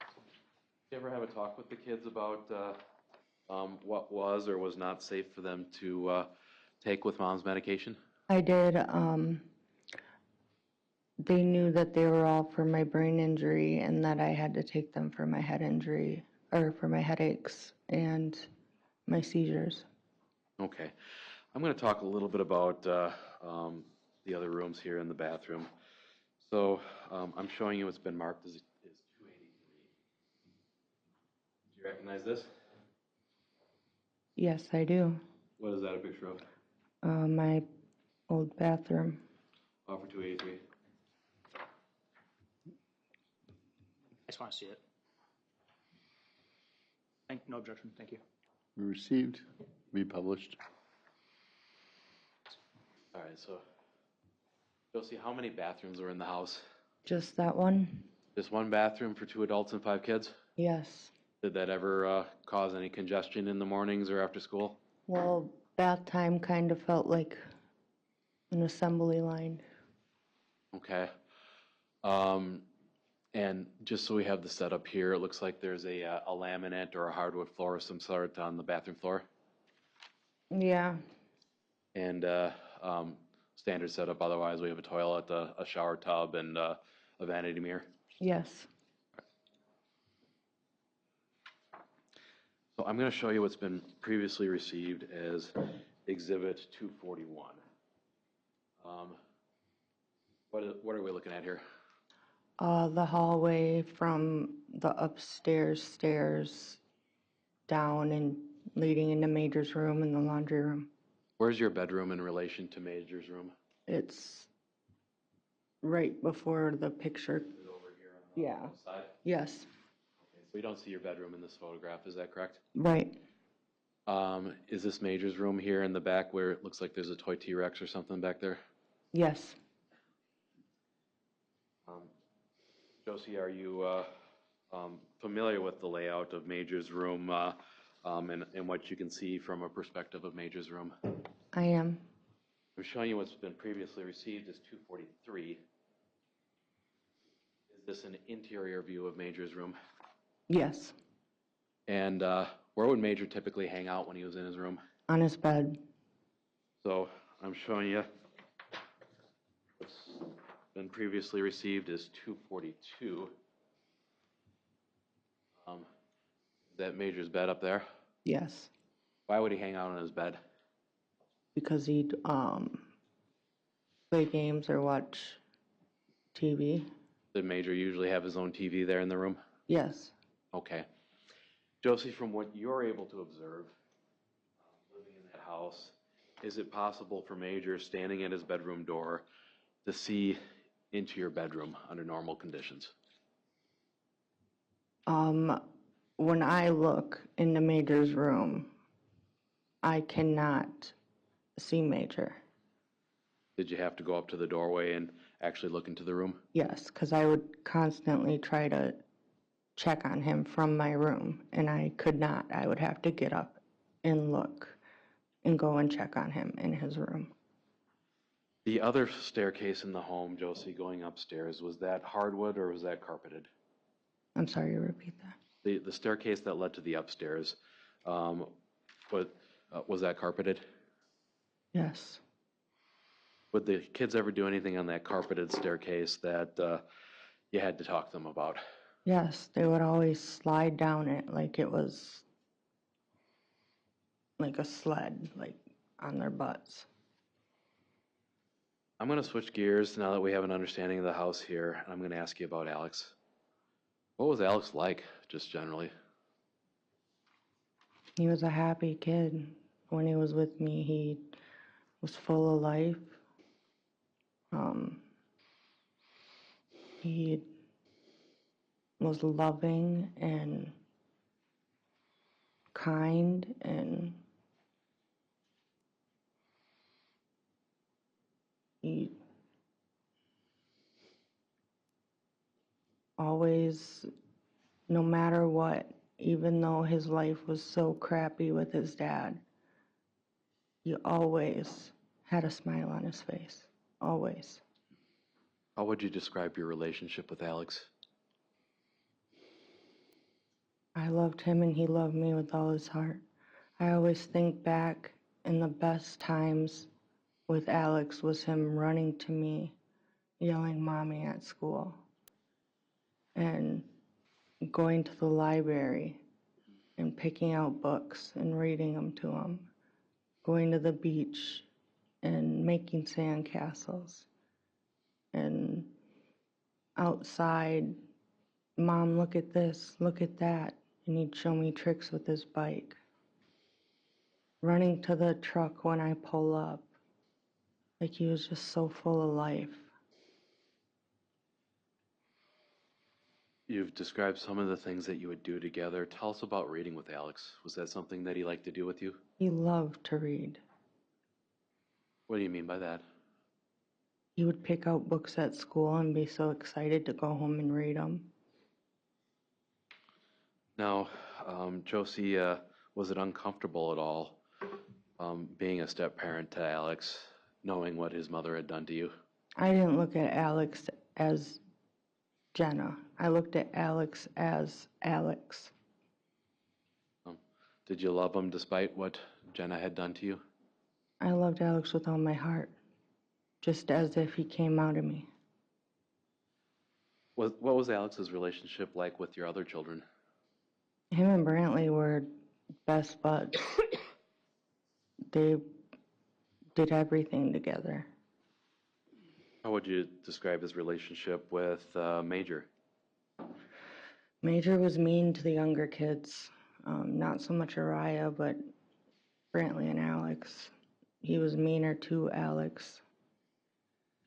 [SPEAKER 1] Did you ever have a talk with the kids about what was or was not safe for them to take with mom's medication?
[SPEAKER 3] I did. They knew that they were all for my brain injury and that I had to take them for my head injury, or for my headaches and my seizures.
[SPEAKER 1] Okay. I'm going to talk a little bit about the other rooms here in the bathroom. So I'm showing you what's been marked as 283. Do you recognize this?
[SPEAKER 3] Yes, I do.
[SPEAKER 1] What is that a picture of?
[SPEAKER 3] My old bathroom.
[SPEAKER 1] Offer 283.
[SPEAKER 4] I just want to see it. No objection, thank you.
[SPEAKER 2] Received, be published.
[SPEAKER 1] All right, so Josie, how many bathrooms are in the house?
[SPEAKER 3] Just that one?
[SPEAKER 1] Just one bathroom for 2 adults and 5 kids?
[SPEAKER 3] Yes.
[SPEAKER 1] Did that ever cause any congestion in the mornings or after school?
[SPEAKER 3] Well, bath time kind of felt like an assembly line.
[SPEAKER 1] Okay. And just so we have the setup here, it looks like there's a laminate or a hardwood floor of some sort on the bathroom floor.
[SPEAKER 3] Yeah.
[SPEAKER 1] And standard setup, otherwise we have a toilet, a shower tub, and a vanity mirror.
[SPEAKER 3] Yes.
[SPEAKER 1] So I'm going to show you what's been previously received as Exhibit 241. What are we looking at here?
[SPEAKER 3] The hallway from the upstairs stairs down and leading into Major's room and the laundry room.
[SPEAKER 1] Where's your bedroom in relation to Major's room?
[SPEAKER 3] It's right before the picture.
[SPEAKER 1] Is it over here on the
[SPEAKER 3] Yeah.
[SPEAKER 1] left side?
[SPEAKER 3] Yes.
[SPEAKER 1] Okay, so you don't see your bedroom in this photograph, is that correct?
[SPEAKER 3] Right.
[SPEAKER 1] Is this Major's room here in the back where it looks like there's a toy T-Rex or something back there?
[SPEAKER 3] Yes.
[SPEAKER 1] Josie, are you familiar with the layout of Major's room and what you can see from a perspective of Major's room?
[SPEAKER 3] I am.
[SPEAKER 1] I'm showing you what's been previously received as 243. Is this an interior view of Major's room?
[SPEAKER 3] Yes.
[SPEAKER 1] And where would Major typically hang out when he was in his room?
[SPEAKER 3] On his bed.
[SPEAKER 1] So I'm showing you what's been previously received is 242. Is that Major's bed up there?
[SPEAKER 3] Yes.
[SPEAKER 1] Why would he hang out on his bed?
[SPEAKER 3] Because he'd play games or watch TV.
[SPEAKER 1] Did Major usually have his own TV there in the room?
[SPEAKER 3] Yes.
[SPEAKER 1] Okay. Josie, from what you're able to observe, living in that house, is it possible for Major, standing at his bedroom door, to see into your bedroom under normal conditions?
[SPEAKER 3] When I look into Major's room, I cannot see Major.
[SPEAKER 1] Did you have to go up to the doorway and actually look into the room?
[SPEAKER 3] Yes, because I would constantly try to check on him from my room, and I could not. I would have to get up and look and go and check on him in his room.
[SPEAKER 1] The other staircase in the home, Josie, going upstairs, was that hardwood or was that carpeted?
[SPEAKER 3] I'm sorry, repeat that.
[SPEAKER 1] The staircase that led to the upstairs, was that carpeted?
[SPEAKER 3] Yes.
[SPEAKER 1] Would the kids ever do anything on that carpeted staircase that you had to talk to them about?
[SPEAKER 3] Yes, they would always slide down it like it was like a sled, like on their butts.
[SPEAKER 1] I'm going to switch gears now that we have an understanding of the house here, and I'm going to ask you about Alex. What was Alex like, just generally?
[SPEAKER 3] He was a happy kid. When he was with me, he was full of life. He was loving and kind, and he always, no matter what, even though his life was so crappy with his dad, he always had a smile on his face. Always.
[SPEAKER 1] How would you describe your relationship with Alex?
[SPEAKER 3] I loved him and he loved me with all his heart. I always think back, and the best times with Alex was him running to me, yelling "Mommy" at school, and going to the library and picking out books and reading them to him, going to the beach and making sandcastles, and outside, "Mom, look at this, look at that," and he'd show me tricks with his bike. Running to the truck when I pull up, like he was just so full of life.
[SPEAKER 1] You've described some of the things that you would do together. Tell us about reading with Alex. Was that something that he liked to do with you?
[SPEAKER 3] He loved to read.
[SPEAKER 1] What do you mean by that?
[SPEAKER 3] He would pick out books at school and be so excited to go home and read them.
[SPEAKER 1] Now, Josie, was it uncomfortable at all being a step-parent to Alex, knowing what his mother had done to you?
[SPEAKER 3] I didn't look at Alex as Jenna. I looked at Alex as Alex.
[SPEAKER 1] Did you love him despite what Jenna had done to you?
[SPEAKER 3] I loved Alex with all my heart, just as if he came out of me.
[SPEAKER 1] What was Alex's relationship like with your other children?
[SPEAKER 3] Him and Brantley were best buds. They did everything together.
[SPEAKER 1] How would you describe his relationship with Major?
[SPEAKER 3] Major was mean to the younger kids. Not so much Araya, but Brantley and Alex. He was meaner to Alex.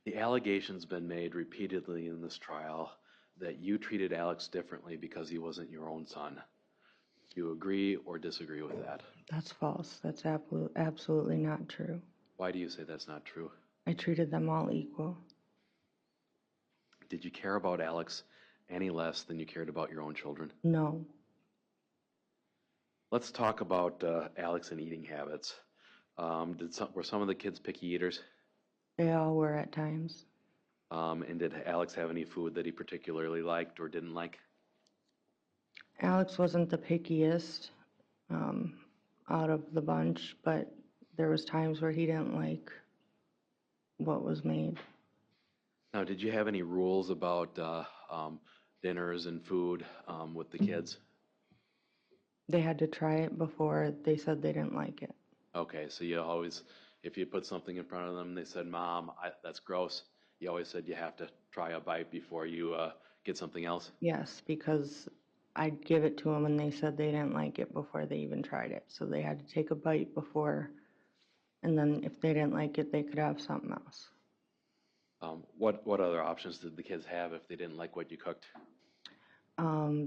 [SPEAKER 1] The allegation's been made repeatedly in this trial that you treated Alex differently because he wasn't your own son. Do you agree or disagree with that?
[SPEAKER 3] That's false. That's absolutely not true.
[SPEAKER 1] Why do you say that's not true?
[SPEAKER 3] I treated them all equal.
[SPEAKER 1] Did you care about Alex any less than you cared about your own children?
[SPEAKER 3] No.
[SPEAKER 1] Let's talk about Alex and eating habits. Were some of the kids picky eaters?
[SPEAKER 3] They all were at times.
[SPEAKER 1] And did Alex have any food that he particularly liked or didn't like?
[SPEAKER 3] Alex wasn't the pickiest. out of the bunch, but there was times where he didn't like what was made.
[SPEAKER 1] Now, did you have any rules about dinners and food with the kids?
[SPEAKER 3] They had to try it before they said they didn't like it.
[SPEAKER 1] Okay, so you always, if you put something in front of them, they said, Mom, that's gross. You always said you have to try a bite before you get something else?
[SPEAKER 3] Yes, because I'd give it to them and they said they didn't like it before they even tried it. So they had to take a bite before, and then if they didn't like it, they could have something else.
[SPEAKER 1] What other options did the kids have if they didn't like what you cooked?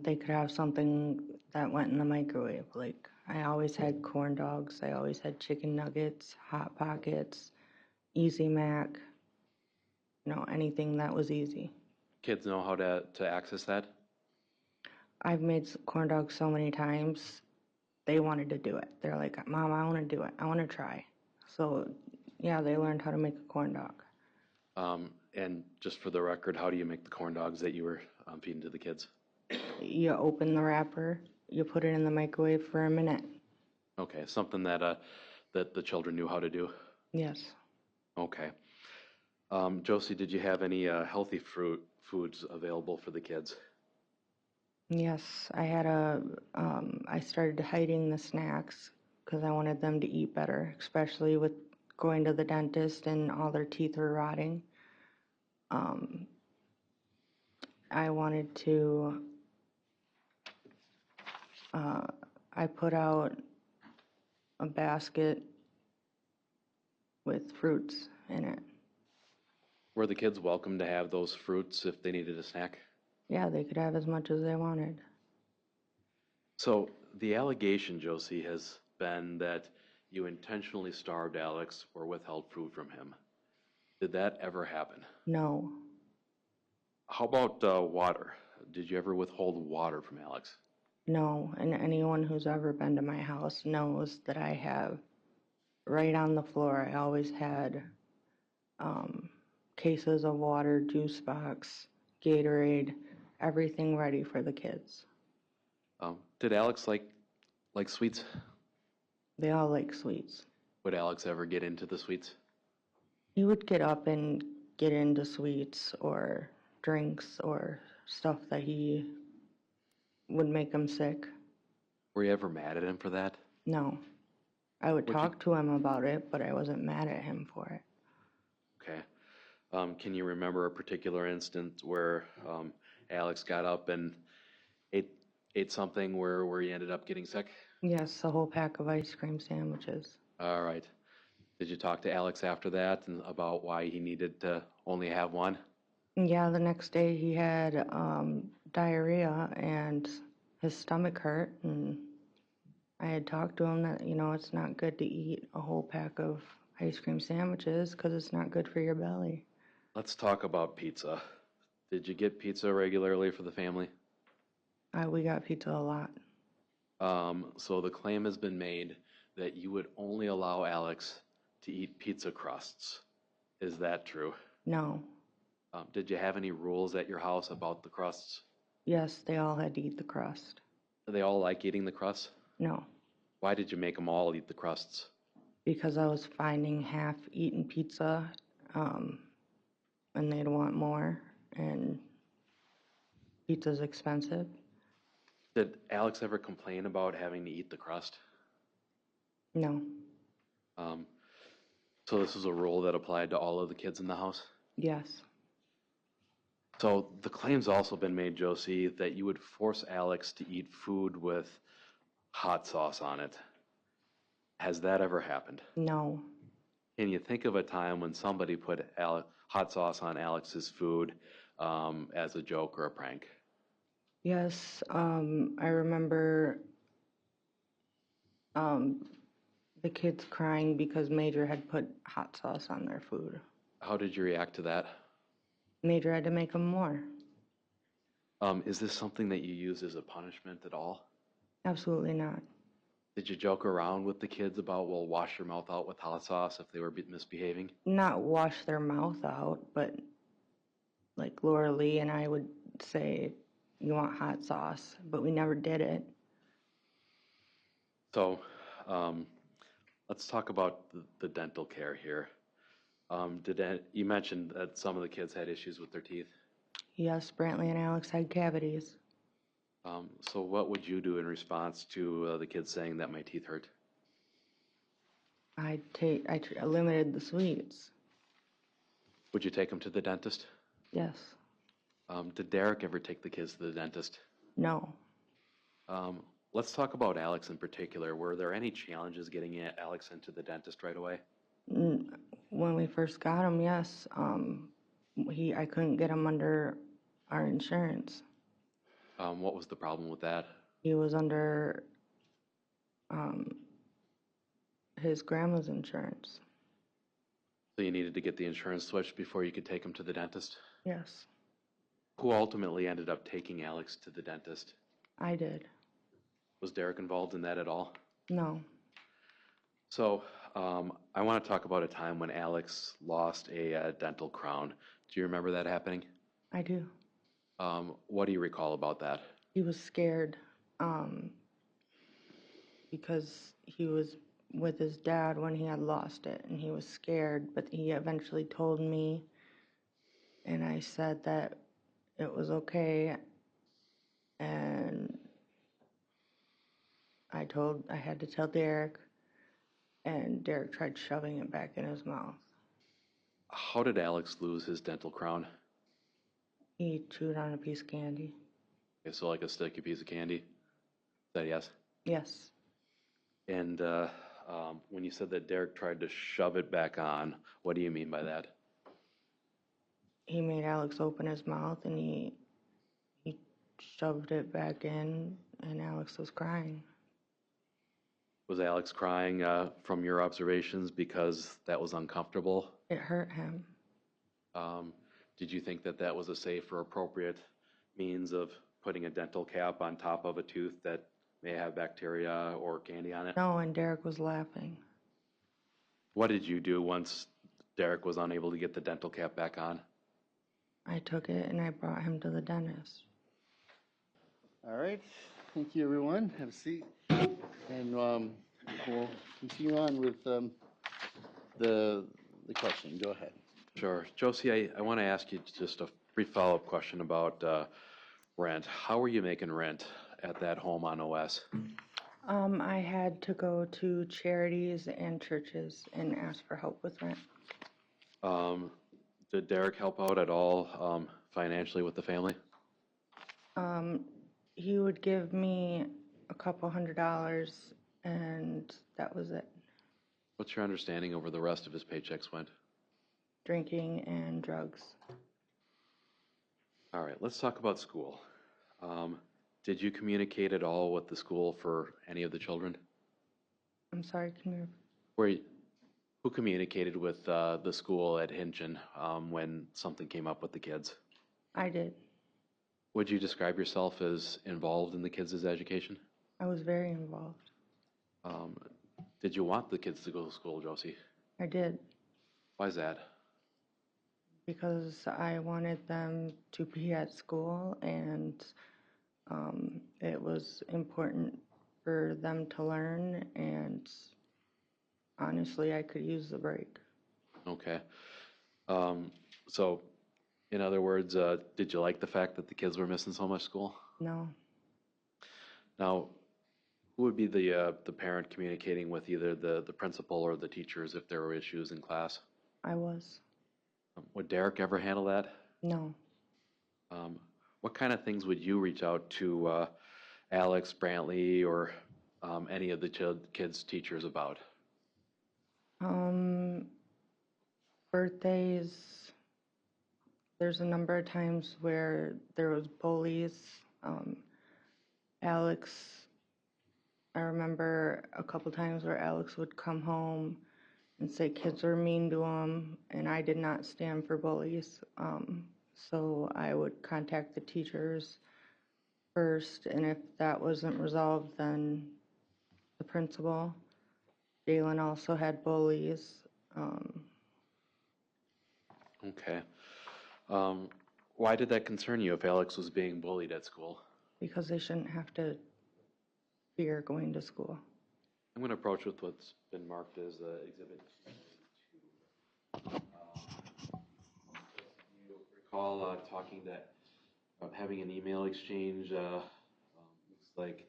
[SPEAKER 3] They could have something that went in the microwave. Like, I always had corn dogs, I always had chicken nuggets, Hot Pockets, Easy Mac, anything that was easy.
[SPEAKER 1] Kids know how to access that?
[SPEAKER 3] I've made corn dogs so many times, they wanted to do it. They're like, Mom, I want to do it. I want to try. So, yeah, they learned how to make a corn dog.
[SPEAKER 1] And just for the record, how do you make the corn dogs that you were feeding to the kids?
[SPEAKER 3] You open the wrapper, you put it in the microwave for a minute.
[SPEAKER 1] Okay, something that the children knew how to do.
[SPEAKER 3] Yes.
[SPEAKER 1] Okay. Josie, did you have any healthy foods available for the kids?
[SPEAKER 3] Yes, I started hiding the snacks because I wanted them to eat better, especially with going to the dentist and all their teeth were rotting. I wanted to, I put out a basket with fruits in it.
[SPEAKER 1] Were the kids welcome to have those fruits if they needed a snack?
[SPEAKER 3] Yeah, they could have as much as they wanted.
[SPEAKER 1] So the allegation, Josie, has been that you intentionally starved Alex or withheld food from him. Did that ever happen?
[SPEAKER 3] No,
[SPEAKER 1] How about water? Did you ever withhold water from Alex?
[SPEAKER 3] no, and anyone who's ever been to my house knows that I have, right on the floor, I always had cases of water, juice box, Gatorade, everything ready for the kids.
[SPEAKER 1] Did Alex like sweets?
[SPEAKER 3] They all like sweets.
[SPEAKER 1] Would Alex ever get into the sweets?
[SPEAKER 3] He would get up and get into sweets or drinks or stuff that he would make him sick.
[SPEAKER 1] Were you ever mad at him for that?
[SPEAKER 3] No. I would
[SPEAKER 1] Would you-
[SPEAKER 3] talk to him about it, but I wasn't mad at him for it.
[SPEAKER 1] Okay. Can you remember a particular instance where Alex got up and ate something where he ended up getting sick?
[SPEAKER 3] Yes, a whole pack of ice cream sandwiches.
[SPEAKER 1] All right. Did you talk to Alex after that and about why he needed to only have one?
[SPEAKER 3] Yeah, the next day he had diarrhea and his stomach hurt, and I had talked to him that, it's not good to eat a whole pack of ice cream sandwiches because it's not good for your belly.
[SPEAKER 1] Let's talk about pizza. Did you get pizza regularly for the family?
[SPEAKER 3] We got pizza a lot.
[SPEAKER 1] So the claim has been made that you would only allow Alex to eat pizza crusts. Is that true?
[SPEAKER 3] No.
[SPEAKER 1] Did you have any rules at your house about the crusts?
[SPEAKER 3] Yes, they all had to eat the crust.
[SPEAKER 1] Do they all like eating the crusts?
[SPEAKER 3] No,
[SPEAKER 1] Why did you make them all eat the crusts?
[SPEAKER 3] because I was finding half-eaten pizza, and they'd want more, and pizza's expensive.
[SPEAKER 1] Did Alex ever complain about having to eat the crust?
[SPEAKER 3] No.
[SPEAKER 1] So this is a rule that applied to all of the kids in the house?
[SPEAKER 3] Yes.
[SPEAKER 1] So the claim's also been made, Josie, that you would force Alex to eat food with hot sauce on it. Has that ever happened?
[SPEAKER 3] No.
[SPEAKER 1] Can you think of a time when somebody put hot sauce on Alex's food as a joke or a prank?
[SPEAKER 3] Yes, I remember the kids crying because Major had put hot sauce on their food.
[SPEAKER 1] How did you react to that?
[SPEAKER 3] Major had to make them more.
[SPEAKER 1] Is this something that you use as a punishment at all?
[SPEAKER 3] Absolutely not.
[SPEAKER 1] Did you joke around with the kids about, well, wash your mouth out with hot sauce if they were misbehaving?
[SPEAKER 3] Not wash their mouth out, but like Laura Lee and I would say, you want hot sauce, but we never did it.
[SPEAKER 1] So Let's talk about the dental care here. You mentioned that some of the kids had issues with their teeth.
[SPEAKER 3] Yes, Brantley and Alex had cavities.
[SPEAKER 1] So what would you do in response to the kids saying that my teeth hurt?
[SPEAKER 3] I limited the sweets.
[SPEAKER 1] Would you take them to the dentist?
[SPEAKER 3] Yes.
[SPEAKER 1] Did Derek ever take the kids to the dentist?
[SPEAKER 3] No.
[SPEAKER 1] Let's talk about Alex in particular. Were there any challenges getting Alex into the dentist right away?
[SPEAKER 3] When we first got him, yes. I couldn't get him under our insurance.
[SPEAKER 1] What was the problem with that?
[SPEAKER 3] He was under his grandma's insurance.
[SPEAKER 1] So you needed to get the insurance switched before you could take him to the dentist?
[SPEAKER 3] Yes,
[SPEAKER 1] Who ultimately ended up taking Alex to the dentist?
[SPEAKER 3] I did.
[SPEAKER 1] Was Derek involved in that at all?
[SPEAKER 3] No.
[SPEAKER 1] So I want to talk about a time when Alex lost a dental crown. Do you remember that happening?
[SPEAKER 3] I do.
[SPEAKER 1] What do you recall about that?
[SPEAKER 3] He was scared because he was with his dad when he had lost it, and he was scared, but he eventually told me, and I said that it was okay, and I had to tell Derek, and Derek tried shoving it back in his mouth.
[SPEAKER 1] How did Alex lose his dental crown?
[SPEAKER 3] He chewed on a piece of candy.
[SPEAKER 1] Okay, so like a sticky piece of candy? Is that yes?
[SPEAKER 3] Yes.
[SPEAKER 1] And when you said that Derek tried to shove it back on, what do you mean by that?
[SPEAKER 3] He made Alex open his mouth, and he shoved it back in, and Alex was crying.
[SPEAKER 1] Was Alex crying from your observations because that was uncomfortable?
[SPEAKER 3] It hurt him.
[SPEAKER 1] Did you think that that was a safe or appropriate means of putting a dental cap on top of a tooth that may have bacteria or candy on it?
[SPEAKER 3] No, and Derek was laughing.
[SPEAKER 1] What did you do once Derek was unable to get the dental cap back on?
[SPEAKER 3] I took it and I brought him to the dentist.
[SPEAKER 2] All right, thank you, everyone. Have a seat. And we'll continue on with the question. Go ahead.
[SPEAKER 1] Sure. Josie, I want to ask you just a brief follow-up question about rent. How were you making rent at that home on OS?
[SPEAKER 3] I had to go to charities and churches and ask for help with rent.
[SPEAKER 1] Did Derek help out at all financially with the family?
[SPEAKER 3] He would give me a couple $100, and that was it.
[SPEAKER 1] What's your understanding over the rest of his paychecks went?
[SPEAKER 3] Drinking and drugs.
[SPEAKER 1] All right, let's talk about school. Did you communicate at all with the school for any of the children?
[SPEAKER 3] I'm sorry, can you?
[SPEAKER 1] Who communicated with the school at Hinton when something came up with the kids?
[SPEAKER 3] I did.
[SPEAKER 1] Would you describe yourself as involved in the kids' education?
[SPEAKER 3] I was very involved.
[SPEAKER 1] Did you want the kids to go to school, Josie?
[SPEAKER 3] I did.
[SPEAKER 1] Why is that?
[SPEAKER 3] Because I wanted them to be at school, and it was important for them to learn, and honestly, I could use the break.
[SPEAKER 1] Okay. So, in other words, did you like the fact that the kids were missing so much school?
[SPEAKER 3] No.
[SPEAKER 1] Now, who would be the parent communicating with either the principal or the teachers if there were issues in class?
[SPEAKER 3] I was.
[SPEAKER 1] Would Derek ever handle that?
[SPEAKER 3] No.
[SPEAKER 1] What kind of things would you reach out to Alex, Brantley, or any of the kids' teachers about?
[SPEAKER 3] Birthdays. There's a number of times where there was bullies. Alex, I remember a couple times where Alex would come home and say kids were mean to him, and I did not stand for bullies. So I would contact the teachers first, and if that wasn't resolved, then the principal. Jalen also had bullies.
[SPEAKER 1] Okay. Why did that concern you if Alex was being bullied at school?
[SPEAKER 3] Because they shouldn't have to fear going to school.
[SPEAKER 1] I'm going to approach with what's been marked as Exhibit 2. You recall talking that having an email exchange, looks like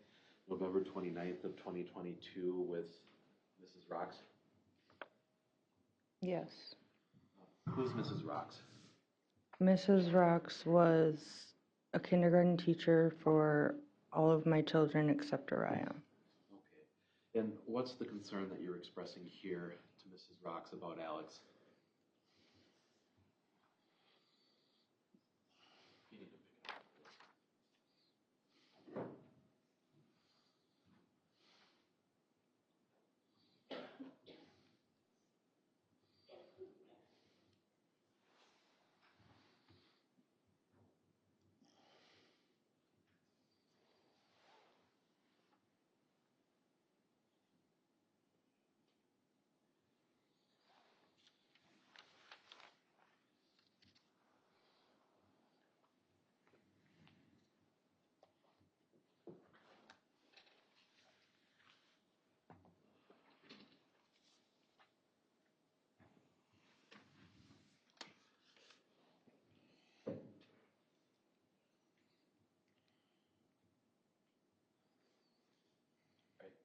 [SPEAKER 1] November 29th of 2022 with Mrs. Rocks?
[SPEAKER 3] Yes.
[SPEAKER 1] Who's Mrs. Rocks?
[SPEAKER 3] Mrs. Rocks was a kindergarten teacher for all of my children except Araya.
[SPEAKER 1] Okay. And what's the concern that you're expressing here to Mrs. Rocks about Alex? You need to pick it up.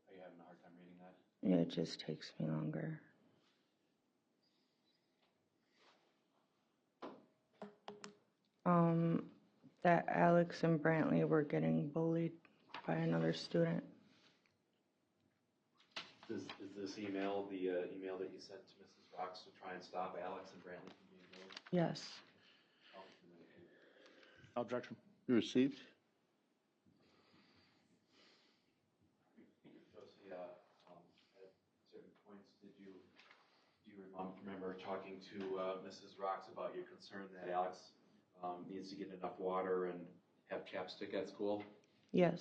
[SPEAKER 1] Are you having a hard time reading that?
[SPEAKER 3] It just takes me longer. That Alex and Brantley were getting bullied by another student.
[SPEAKER 1] Is this email the email that you sent to Mrs. Rocks to try and stop Alex and Brantley from being bullied?
[SPEAKER 3] Yes.
[SPEAKER 4] No objection.
[SPEAKER 2] Received.
[SPEAKER 1] Josie, at certain points, do you remember talking to Mrs. Rocks about your concern that Alex needs to get enough water and have chapstick at school?
[SPEAKER 3] Yes.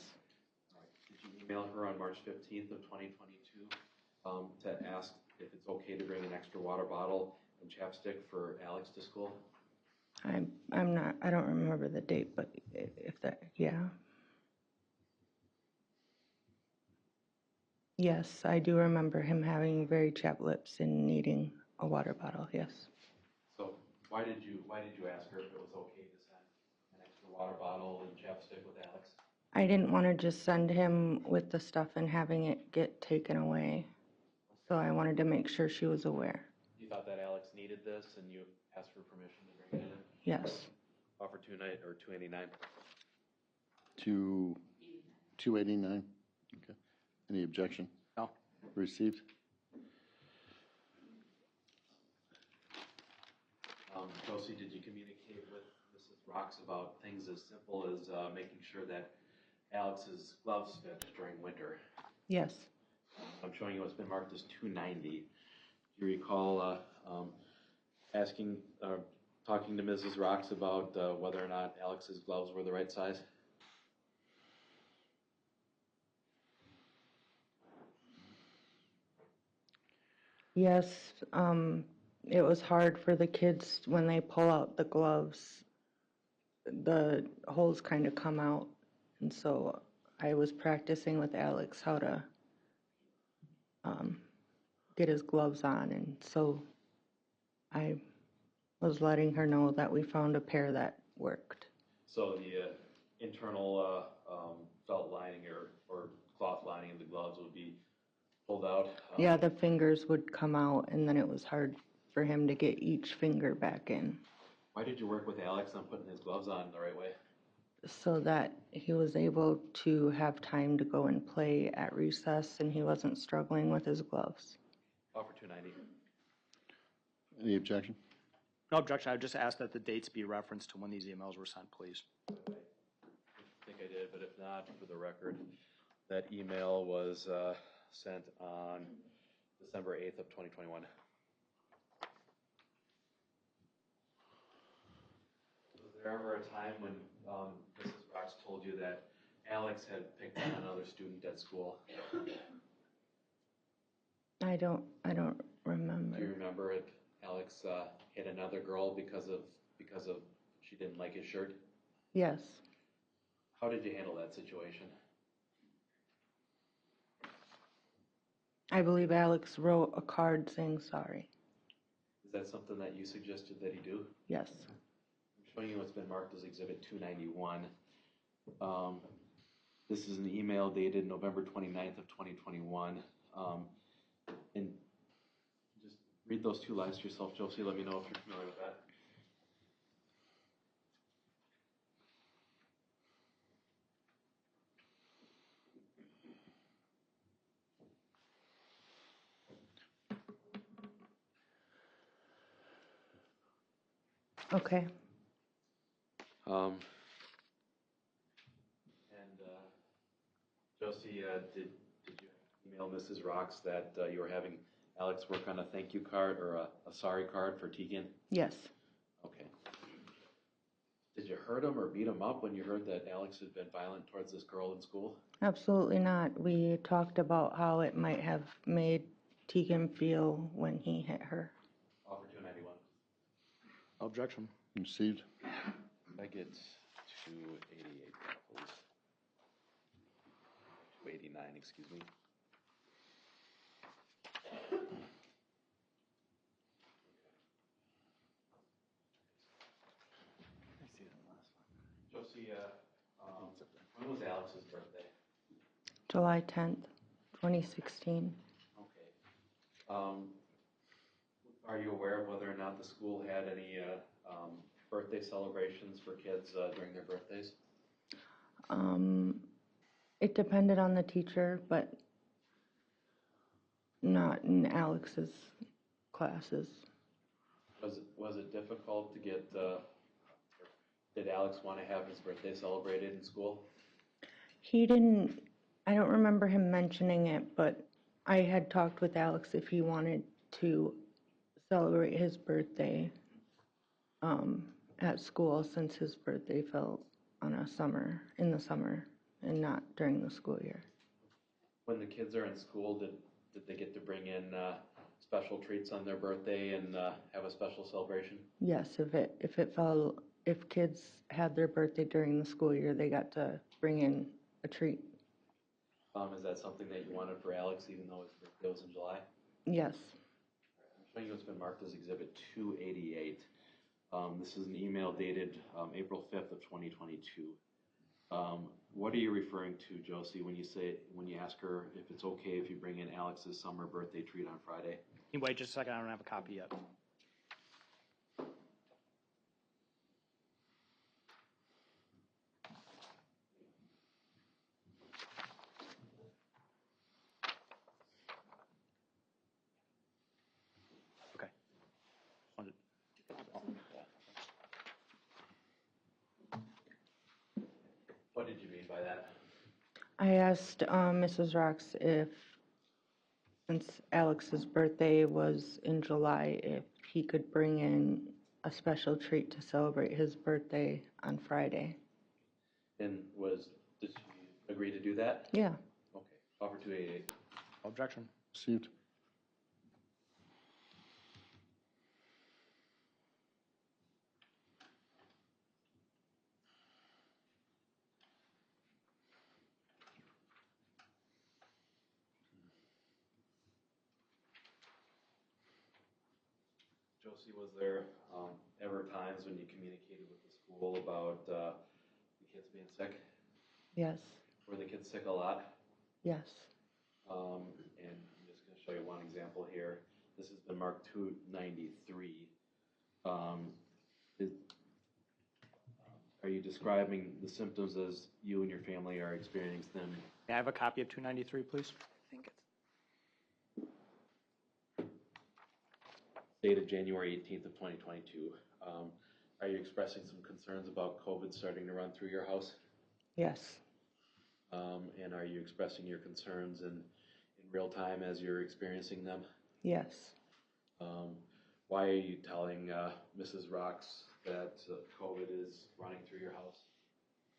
[SPEAKER 1] All right. Did you email her on March 15th of 2022 to ask if it's okay to bring an extra water bottle and chapstick for Alex to school?
[SPEAKER 3] I don't remember the date, but if that, yeah. Yes, I do remember him having very chapped lips and needing a water bottle, yes.
[SPEAKER 1] So why did you ask her if it was okay to send an extra water bottle and chapstick with Alex?
[SPEAKER 3] I didn't want to just send him with the stuff and having it get taken away. So I wanted to make sure she was aware.
[SPEAKER 1] You thought that Alex needed this and you asked for permission to bring it in?
[SPEAKER 3] Yes.
[SPEAKER 1] Offer 289.
[SPEAKER 2] To 289. Okay. Any objection?
[SPEAKER 4] No.
[SPEAKER 2] Received.
[SPEAKER 1] Josie, did you communicate with Mrs. Rocks about things as simple as making sure that Alex's gloves fit during winter?
[SPEAKER 3] Yes.
[SPEAKER 1] I'm showing you what's been marked as 290. Do you recall talking to Mrs. Rocks about whether or not Alex's gloves were the right size?
[SPEAKER 3] Yes, it was hard for the kids when they pull out the gloves. The holes kind of come out. And so I was practicing with Alex how to get his gloves on. And so I was letting her know that we found a pair that worked.
[SPEAKER 1] So the internal felt lining or cloth lining of the gloves would be pulled out?
[SPEAKER 3] Yeah, the fingers would come out, and then it was hard for him to get each finger back in.
[SPEAKER 1] Why did you work with Alex on putting his gloves on the right way?
[SPEAKER 3] So that he was able to have time to go and play at recess, and he wasn't struggling with his gloves.
[SPEAKER 1] Offer 290.
[SPEAKER 2] Any objection?
[SPEAKER 4] No objection. I would just ask that the dates be referenced to when these emails were sent, please.
[SPEAKER 1] I think I did, but if not, for the record, that email was sent on December 8th of 2021. Was there ever a time when Mrs. Rocks told you that Alex had picked on another student at school?
[SPEAKER 3] I don't remember.
[SPEAKER 1] Do you remember if Alex hit another girl because of she didn't like his shirt?
[SPEAKER 3] Yes.
[SPEAKER 1] How did you handle that situation?
[SPEAKER 3] I believe Alex wrote a card saying sorry.
[SPEAKER 1] Is that something that you suggested that he do?
[SPEAKER 3] Yes.
[SPEAKER 1] I'm showing you what's been marked as Exhibit 291. This is an email dated November 29th of 2021. And just read those two lines to yourself, Josie. Let me know if you're familiar with that.
[SPEAKER 3] Okay.
[SPEAKER 1] Josie, did you email Mrs. Rocks that you were having Alex work on a thank you card or a sorry card for Tegan?
[SPEAKER 3] Yes.
[SPEAKER 1] Okay. Did you hurt him or beat him up when you heard that Alex had been violent towards this girl in school?
[SPEAKER 3] Absolutely not. We talked about how it might have made Tegan feel when he hit her.
[SPEAKER 1] Offer 291.
[SPEAKER 4] Objection.
[SPEAKER 2] Received.
[SPEAKER 1] I get 288, please. 289, excuse me. Josie, when was Alex's birthday?
[SPEAKER 3] July 10th, 2016.
[SPEAKER 1] Okay. Are you aware of whether or not the school had any birthday celebrations for kids during their birthdays?
[SPEAKER 3] It depended on the teacher, but not in Alex's classes.
[SPEAKER 1] Was it difficult to get, did Alex want to have his birthday celebrated in school?
[SPEAKER 3] He didn't, I don't remember him mentioning it, but I had talked with Alex if he wanted to celebrate his birthday at school, since his birthday fell on in the summer and not during the school year.
[SPEAKER 1] When the kids are in school, did they get to bring in special treats on their birthday and have a special celebration?
[SPEAKER 3] Yes, if kids had their birthday during the school year, they got to bring in a treat.
[SPEAKER 1] Is that something that you wanted for Alex, even though his birthday was in July?
[SPEAKER 3] Yes.
[SPEAKER 1] I'm showing you what's been marked as Exhibit 288. This is an email dated April 5th of 2022. What are you referring to, Josie, when you ask her if it's okay if you bring in Alex's summer birthday treat on Friday?
[SPEAKER 4] Can you wait just a second? I don't have a copy yet. Okay.
[SPEAKER 1] What did you mean by that?
[SPEAKER 3] I asked Mrs. Rocks if, since Alex's birthday was in July, if he could bring in a special treat to celebrate his birthday on Friday.
[SPEAKER 1] And did she agree to do that?
[SPEAKER 3] Yeah.
[SPEAKER 1] Okay. Offer 288.
[SPEAKER 4] Objection.
[SPEAKER 2] Received.
[SPEAKER 1] Josie, was there ever times when you communicated with the school about the kids being sick?
[SPEAKER 3] Yes.
[SPEAKER 1] Were the kids sick a lot?
[SPEAKER 3] Yes.
[SPEAKER 1] And I'm just going to show you one example here. This has been marked 293. Are you describing the symptoms as you and your family are experiencing them?
[SPEAKER 4] May I have a copy of 293, please?
[SPEAKER 1] Dated January 18th of 2022. Are you expressing some concerns about COVID starting to run through your house?
[SPEAKER 3] Yes.
[SPEAKER 1] And are you expressing your concerns in real time as you're experiencing them?
[SPEAKER 3] Yes.
[SPEAKER 1] Why are you telling Mrs. Rocks that COVID is running through your house?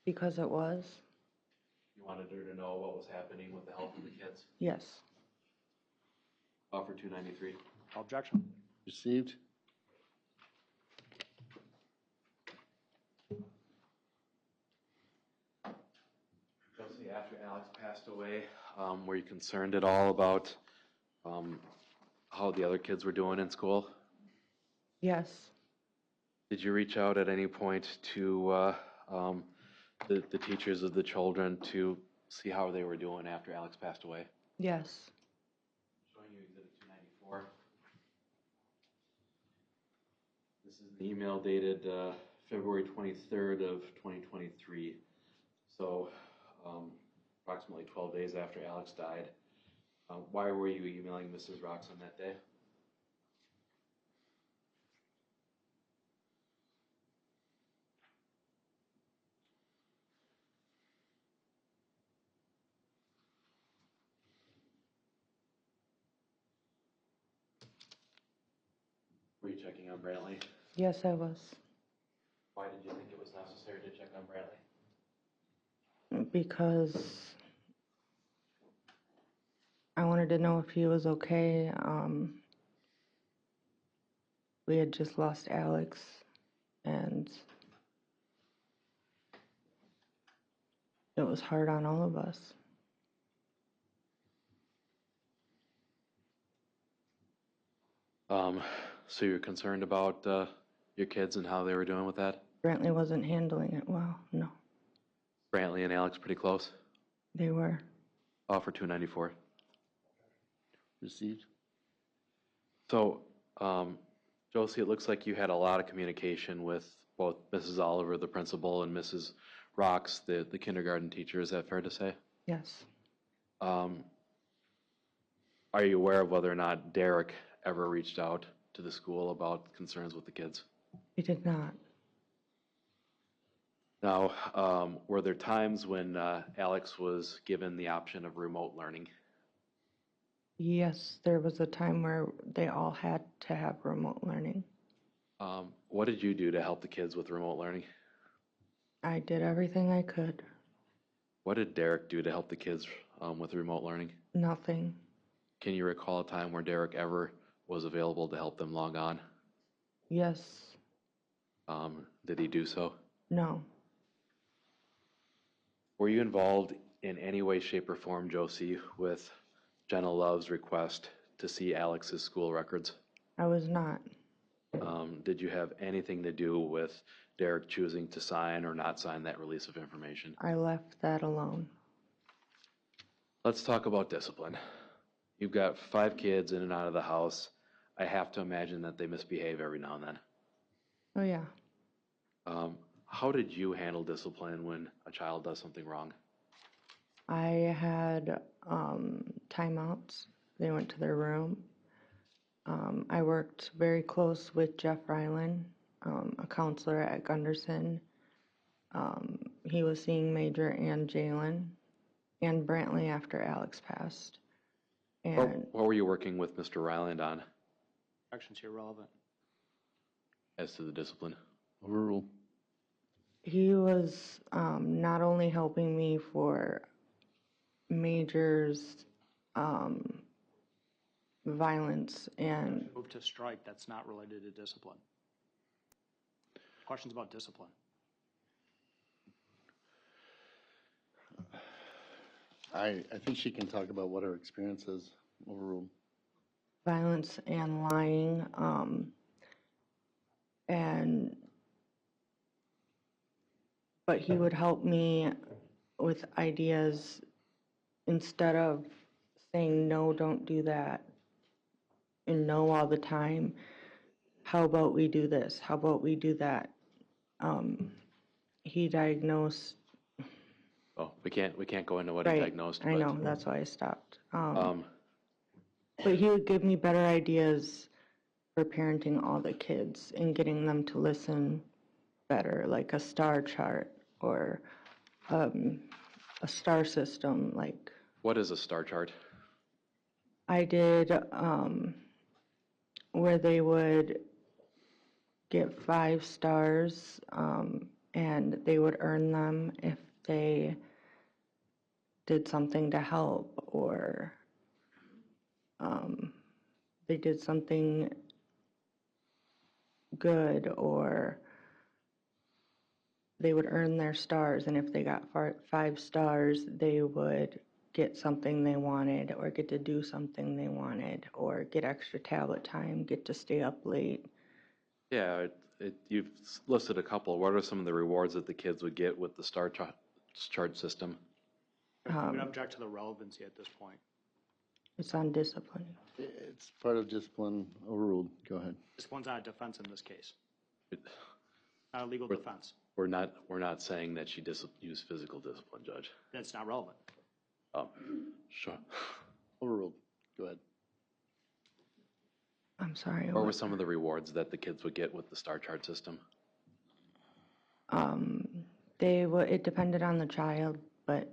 [SPEAKER 3] Because it was?
[SPEAKER 1] You wanted her to know what was happening with the health of the kids?
[SPEAKER 3] Yes.
[SPEAKER 1] Offer 293.
[SPEAKER 4] Objection.
[SPEAKER 2] Received.
[SPEAKER 1] Josie, after Alex passed away, were you concerned at all about how the other kids were doing in school?
[SPEAKER 3] Yes,
[SPEAKER 1] Did you reach out at any point to the teachers of the children to see how they were doing after Alex passed away?
[SPEAKER 3] yes,
[SPEAKER 1] Showing you Exhibit 294. This is an email dated February 23rd of 2023. So approximately 12 days after Alex died. Why were you emailing Mrs. Roxon that day? Were you checking on Brantley?
[SPEAKER 3] yes, I was.
[SPEAKER 1] Why did you think it was necessary to check on Brantley?
[SPEAKER 3] Because I wanted to know if he was okay. We had just lost Alex, and it was hard on all of us.
[SPEAKER 1] So you're concerned about your kids and how they were doing with that?
[SPEAKER 3] Brantley wasn't handling it well. No,
[SPEAKER 1] Brantley and Alex pretty close?
[SPEAKER 3] they were.
[SPEAKER 1] Offer 294.
[SPEAKER 2] Received.
[SPEAKER 1] So, Josie, it looks like you had a lot of communication with both Mrs. Oliver, the principal, and Mrs. Rocks, the kindergarten teacher. Is that fair to say?
[SPEAKER 3] Yes,
[SPEAKER 1] Are you aware of whether or not Derek ever reached out to the school about concerns with the kids?
[SPEAKER 3] he did not.
[SPEAKER 1] Now, were there times when Alex was given the option of remote learning?
[SPEAKER 3] Yes, there was a time where they all had to have remote learning.
[SPEAKER 1] What did you do to help the kids with remote learning?
[SPEAKER 3] I did everything I could.
[SPEAKER 1] What did Derek do to help the kids with remote learning?
[SPEAKER 3] Nothing.
[SPEAKER 1] Can you recall a time where Derek ever was available to help them log on?
[SPEAKER 3] Yes.
[SPEAKER 1] Did he do so?
[SPEAKER 3] No.
[SPEAKER 1] Were you involved in any way, shape, or form, Josie, with Jenna Love's request to see Alex's school records?
[SPEAKER 3] I was not.
[SPEAKER 1] Did you have anything to do with Derek choosing to sign or not sign that release of information?
[SPEAKER 3] I left that alone.
[SPEAKER 1] Let's talk about discipline. You've got 5 kids in and out of the house. I have to imagine that they misbehave every now and then.
[SPEAKER 3] Oh, yeah.
[SPEAKER 1] How did you handle discipline when a child does something wrong?
[SPEAKER 3] I had timeouts. They went to their room. I worked very close with Jeff Ryland, a counselor at Gunderson. He was seeing Major and Jalen and Brantley after Alex passed. And
[SPEAKER 1] What were you working with Mr. Ryland on
[SPEAKER 4] Actions here relevant.
[SPEAKER 1] as to the discipline?
[SPEAKER 2] Overruled.
[SPEAKER 3] he was not only helping me for Major's violence and
[SPEAKER 4] Move to strike, that's not related to discipline. Questions about discipline?
[SPEAKER 2] I think she can talk about what her experience is. Overruled.
[SPEAKER 3] violence and lying, but he would help me with ideas instead of saying no, don't do that, and no all the time. How about we do this? How about we do that? He diagnosed.
[SPEAKER 1] Oh, we can't go into what he
[SPEAKER 3] Right,
[SPEAKER 1] diagnosed.
[SPEAKER 3] I
[SPEAKER 1] but,
[SPEAKER 3] know, that's why I stopped.
[SPEAKER 1] Um,
[SPEAKER 3] But he would give me better ideas for parenting all the kids and getting them to listen better, like a star chart or a star system. Like
[SPEAKER 1] what is a star chart?
[SPEAKER 3] I did, where they would get 5 stars, and they would earn them if they did something to help, or they did something good, or they would earn their stars, and if they got 5 stars, they would get something they wanted, or get to do something they wanted, or get extra tablet time, get to stay up late.
[SPEAKER 1] Yeah, you've listed a couple. What are some of the rewards that the kids would get with the star chart system?
[SPEAKER 4] I'm going to object to the relevancy at this point.
[SPEAKER 3] It's on discipline.
[SPEAKER 2] It's part of discipline, overruled. Go ahead.
[SPEAKER 4] Discipline's not a defense in this case. Not a legal
[SPEAKER 1] We're-
[SPEAKER 4] defense.
[SPEAKER 1] We're not saying that she used physical discipline, Judge.
[SPEAKER 4] That's not relevant.
[SPEAKER 1] Sure.
[SPEAKER 2] Overruled. Go ahead.
[SPEAKER 3] I'm sorry.
[SPEAKER 1] What were some of the rewards that the kids would get with the star chart system?
[SPEAKER 3] It depended on the child, but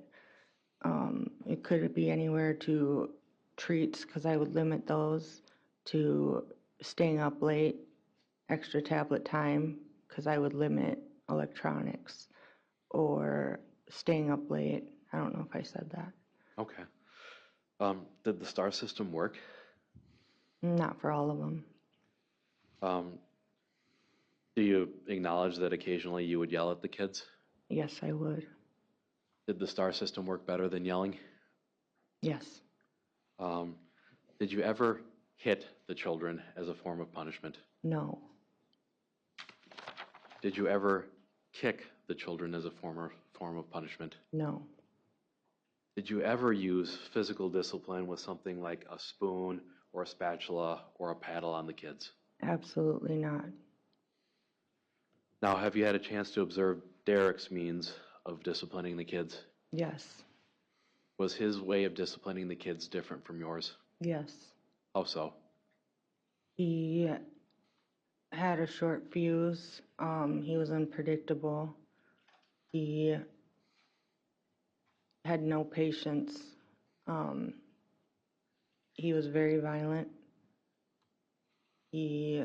[SPEAKER 3] it could be anywhere to treats, because I would limit those, to staying up late, extra tablet time, because I would limit electronics, or staying up late. I don't know if I said that.
[SPEAKER 1] Okay. Did the star system work?
[SPEAKER 3] Not for all of them.
[SPEAKER 1] Do you acknowledge that occasionally you would yell at the kids?
[SPEAKER 3] Yes, I would.
[SPEAKER 1] Did the star system work better than yelling?
[SPEAKER 3] Yes.
[SPEAKER 1] Did you ever hit the children as a form of punishment?
[SPEAKER 3] No.
[SPEAKER 1] Did you ever kick the children as a form of punishment?
[SPEAKER 3] No.
[SPEAKER 1] Did you ever use physical discipline with something like a spoon or a spatula or a paddle on the kids?
[SPEAKER 3] Absolutely not.
[SPEAKER 1] Now, have you had a chance to observe Derek's means of disciplining the kids?
[SPEAKER 3] Yes.
[SPEAKER 1] Was his way of disciplining the kids different from yours?
[SPEAKER 3] Yes.
[SPEAKER 1] How so?
[SPEAKER 3] He had a short fuse. He was unpredictable. He had no patience. He was very violent. He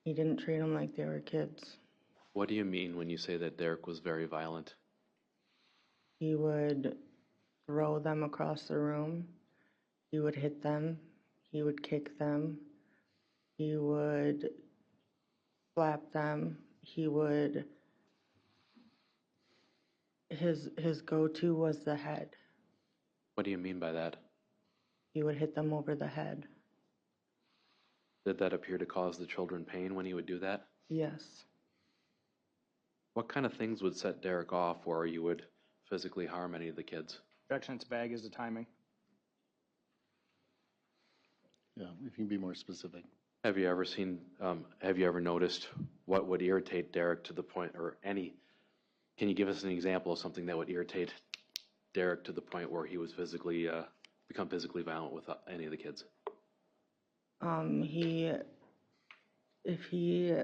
[SPEAKER 3] didn't treat them like they were kids.
[SPEAKER 1] What do you mean when you say that Derek was very violent?
[SPEAKER 3] He would throw them across the room. He would hit them. He would kick them. He would slap them. His go-to was the head.
[SPEAKER 1] What do you mean by that?
[SPEAKER 3] He would hit them over the head.
[SPEAKER 1] Did that appear to cause the children pain when he would do that?
[SPEAKER 3] Yes.
[SPEAKER 1] What kind of things would set Derek off where you would physically harm any of the kids?
[SPEAKER 4] Objection, it's vague is the timing.
[SPEAKER 2] Yeah, if you can be more specific.
[SPEAKER 1] Have you ever noticed what would irritate Derek to the point, can you give us an example of something that would irritate Derek to the point where he was become physically violent with any of the kids?
[SPEAKER 3] If he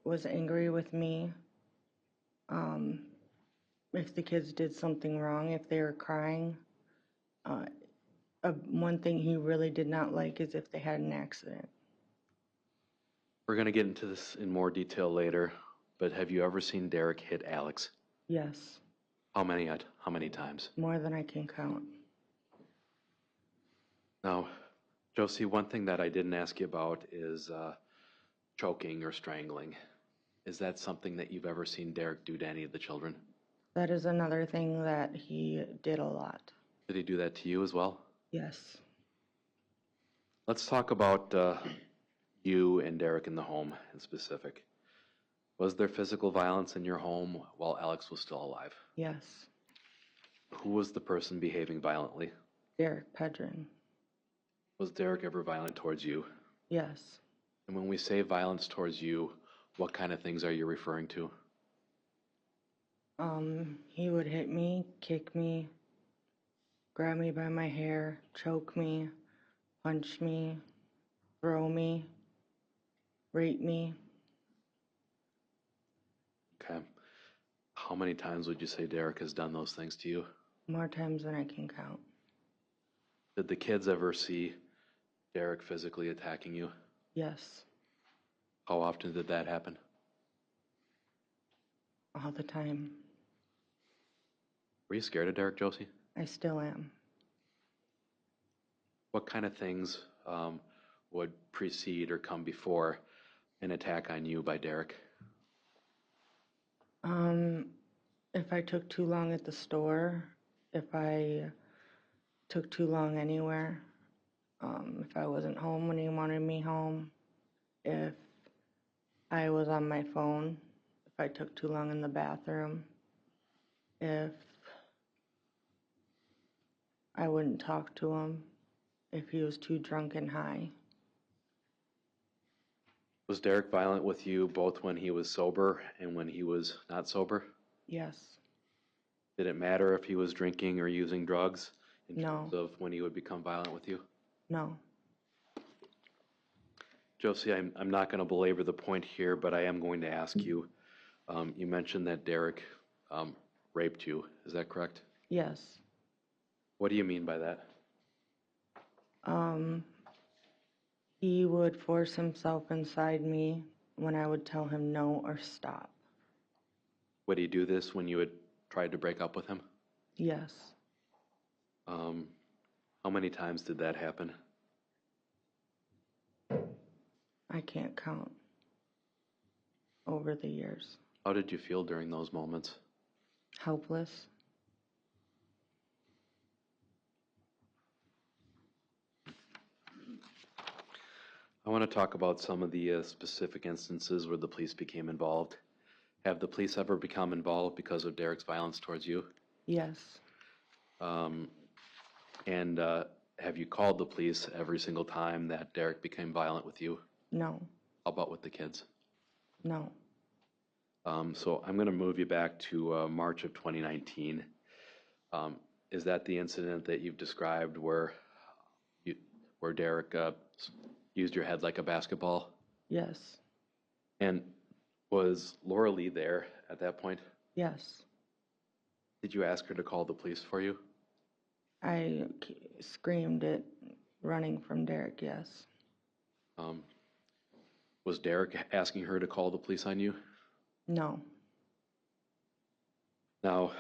[SPEAKER 3] was angry with me, if the kids did something wrong, if they were crying, one thing he really did not like is if they had an accident.
[SPEAKER 1] We're going to get into this in more detail later, but have you ever seen Derek hit Alex?
[SPEAKER 3] Yes,
[SPEAKER 1] How many times?
[SPEAKER 3] more than I can count.
[SPEAKER 1] Now, Josie, one thing that I didn't ask you about is choking or strangling. Is that something that you've ever seen Derek do to any of the children?
[SPEAKER 3] That is another thing that he did a lot.
[SPEAKER 1] Did he do that to you as well?
[SPEAKER 3] Yes.
[SPEAKER 1] Let's talk about you and Derek in the home in specific. Was there physical violence in your home while Alex was still alive?
[SPEAKER 3] Yes.
[SPEAKER 1] Who was the person behaving violently?
[SPEAKER 3] Derek Pedrin.
[SPEAKER 1] Was Derek ever violent towards you?
[SPEAKER 3] Yes.
[SPEAKER 1] And when we say violence towards you, what kind of things are you referring to?
[SPEAKER 3] He would hit me, kick me, grab me by my hair, choke me, punch me, throw me, rape me.
[SPEAKER 1] Okay. How many times would you say Derek has done those things to you?
[SPEAKER 3] More times than I can count.
[SPEAKER 1] Did the kids ever see Derek physically attacking you?
[SPEAKER 3] Yes.
[SPEAKER 1] How often did that happen?
[SPEAKER 3] All the time.
[SPEAKER 1] Were you scared of Derek, Josie?
[SPEAKER 3] I still am.
[SPEAKER 1] What kind of things would precede or come before an attack on you by Derek?
[SPEAKER 3] If I took too long at the store, if I took too long anywhere, if I wasn't home when he wanted me home, if I was on my phone, if I took too long in the bathroom, if I wouldn't talk to him, if he was too drunk and high.
[SPEAKER 1] Was Derek violent with you both when he was sober and when he was not sober?
[SPEAKER 3] Yes.
[SPEAKER 1] Did it matter if he was drinking or using drugs in
[SPEAKER 3] No.
[SPEAKER 1] terms of when he would become violent with you?
[SPEAKER 3] No.
[SPEAKER 1] Josie, I'm not going to belabor the point here, but I am going to ask you. You mentioned that Derek raped you. Is that correct?
[SPEAKER 3] Yes.
[SPEAKER 1] What do you mean by that?
[SPEAKER 3] He would force himself inside me when I would tell him no or stop.
[SPEAKER 1] Would he do this when you had tried to break up with him?
[SPEAKER 3] Yes.
[SPEAKER 1] How many times did that happen?
[SPEAKER 3] I can't count over the years.
[SPEAKER 1] How did you feel during those moments?
[SPEAKER 3] Helpless.
[SPEAKER 1] I want to talk about some of the specific instances where the police became involved. Have the police ever become involved because of Derek's violence towards you?
[SPEAKER 3] Yes.
[SPEAKER 1] And have you called the police every single time that Derek became violent with you?
[SPEAKER 3] No.
[SPEAKER 1] How about with the kids?
[SPEAKER 3] No.
[SPEAKER 1] So I'm going to move you back to March of 2019. Is that the incident that you've described where Derek used your head like a basketball?
[SPEAKER 3] Yes.
[SPEAKER 1] And was Laura Lee there at that point?
[SPEAKER 3] Yes.
[SPEAKER 1] Did you ask her to call the police for you?
[SPEAKER 3] I screamed it running from Derek, yes.
[SPEAKER 1] Was Derek asking her to call the police on you?
[SPEAKER 3] No.
[SPEAKER 1] Now,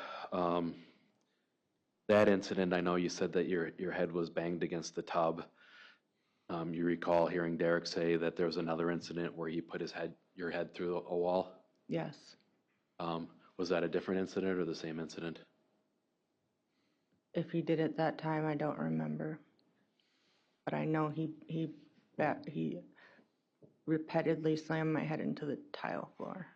[SPEAKER 1] that incident, I know you said that your head was banged against the tub. You recall hearing Derek say that there was another incident where he put your head through a wall?
[SPEAKER 3] Yes.
[SPEAKER 1] Was that a different incident or the same incident?
[SPEAKER 3] If he did it that time, I don't remember. But I know he repeatedly slammed my head into the tile floor.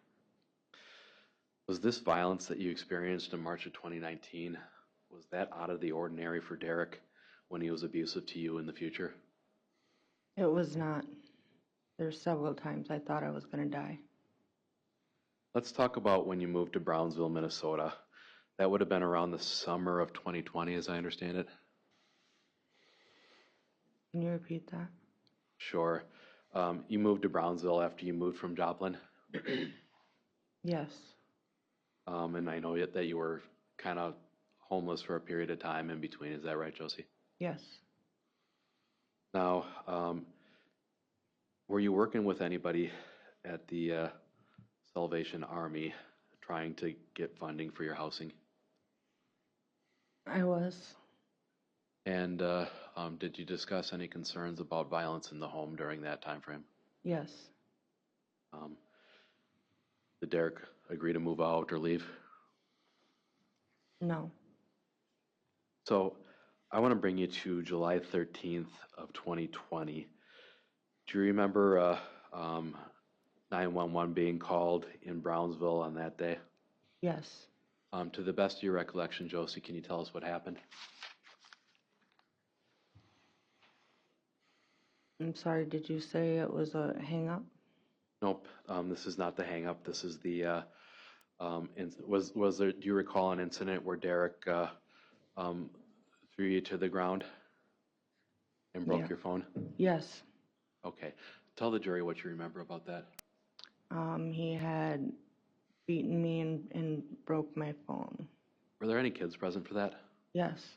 [SPEAKER 1] Was this violence that you experienced in March of 2019, was that out of the ordinary for Derek when he was abusive to you in the future?
[SPEAKER 3] It was not. There's several times I thought I was going to die.
[SPEAKER 1] Let's talk about when you moved to Brownsville, Minnesota. That would have been around the summer of 2020, as I understand it.
[SPEAKER 3] Can you repeat that?
[SPEAKER 1] Sure. You moved to Brownsville after you moved from Joplin?
[SPEAKER 3] Yes.
[SPEAKER 1] And I know that you were kind of homeless for a period of time in between. Is that right, Josie?
[SPEAKER 3] Yes.
[SPEAKER 1] Now, were you working with anybody at the Salvation Army trying to get funding for your housing?
[SPEAKER 3] I was.
[SPEAKER 1] And did you discuss any concerns about violence in the home during that time frame?
[SPEAKER 3] Yes.
[SPEAKER 1] Did Derek agree to move out or leave?
[SPEAKER 3] No.
[SPEAKER 1] So I want to bring you to July 13th of 2020. Do you remember 911 being called in Brownsville on that day?
[SPEAKER 3] Yes.
[SPEAKER 1] To the best of your recollection, Josie, can you tell us what happened?
[SPEAKER 2] I'm sorry, did you say it was a hang-up?
[SPEAKER 1] Nope, this is not the hang-up. This is the, was there, do you recall an incident where Derek threw you to the ground and broke
[SPEAKER 3] Yeah.
[SPEAKER 1] your phone?
[SPEAKER 3] Yes.
[SPEAKER 1] Okay. Tell the jury what you remember about that.
[SPEAKER 3] He had beaten me and broke my phone.
[SPEAKER 1] Were there any kids present for that?
[SPEAKER 3] Yes,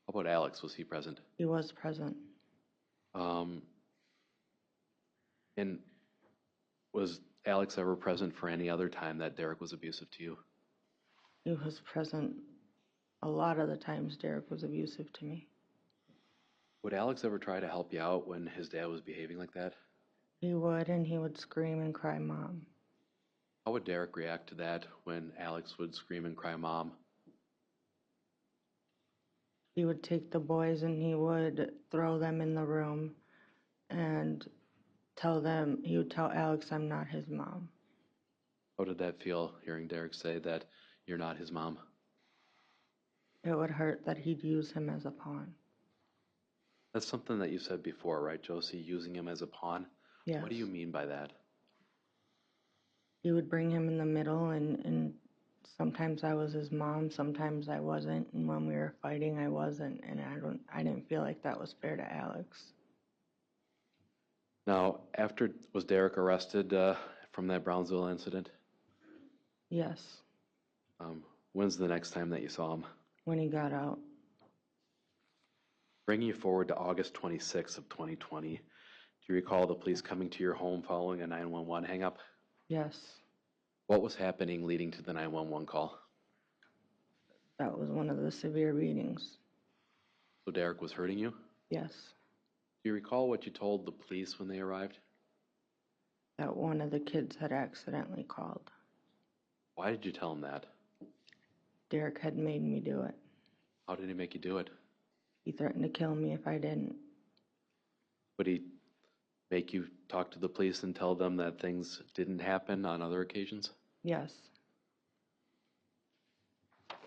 [SPEAKER 1] How about Alex? Was he present?
[SPEAKER 3] he was present.
[SPEAKER 1] And was Alex ever present for any other time that Derek was abusive to you?
[SPEAKER 3] He was present a lot of the times Derek was abusive to me.
[SPEAKER 1] Would Alex ever try to help you out when his dad was behaving like that?
[SPEAKER 3] He would, and he would scream and cry, "Mom."
[SPEAKER 1] How would Derek react to that when Alex would scream and cry, "Mom"?
[SPEAKER 3] He would take the boys and he would throw them in the room and he would tell Alex I'm not his mom.
[SPEAKER 1] How did that feel, hearing Derek say that you're not his mom?
[SPEAKER 3] It would hurt that he'd use him as a pawn.
[SPEAKER 1] That's something that you said before, right, Josie? Using him as a pawn?
[SPEAKER 3] Yes.
[SPEAKER 1] What do you mean by that?
[SPEAKER 3] He would bring him in the middle, and sometimes I was his mom, sometimes I wasn't, and when we were fighting, I wasn't, and I didn't feel like that was fair to Alex.
[SPEAKER 1] Now, was Derek arrested from that Brownsville incident?
[SPEAKER 3] Yes,
[SPEAKER 1] When's the next time that you saw him?
[SPEAKER 3] when he got out.
[SPEAKER 1] Bringing you forward to August 26th of 2020, do you recall the police coming to your home following a 911 hang-up?
[SPEAKER 3] Yes,
[SPEAKER 1] What was happening leading to the 911 call?
[SPEAKER 3] that was one of the severe beatings.
[SPEAKER 1] So Derek was hurting you?
[SPEAKER 3] Yes,
[SPEAKER 1] Do you recall what you told the police when they arrived?
[SPEAKER 3] that one of the kids had accidentally called.
[SPEAKER 1] Why did you tell them that?
[SPEAKER 3] Derek had made me do it.
[SPEAKER 1] How did he make you do it?
[SPEAKER 3] He threatened to kill me if I didn't.
[SPEAKER 1] Would he make you talk to the police and tell them that things didn't happen on other occasions?
[SPEAKER 3] Yes,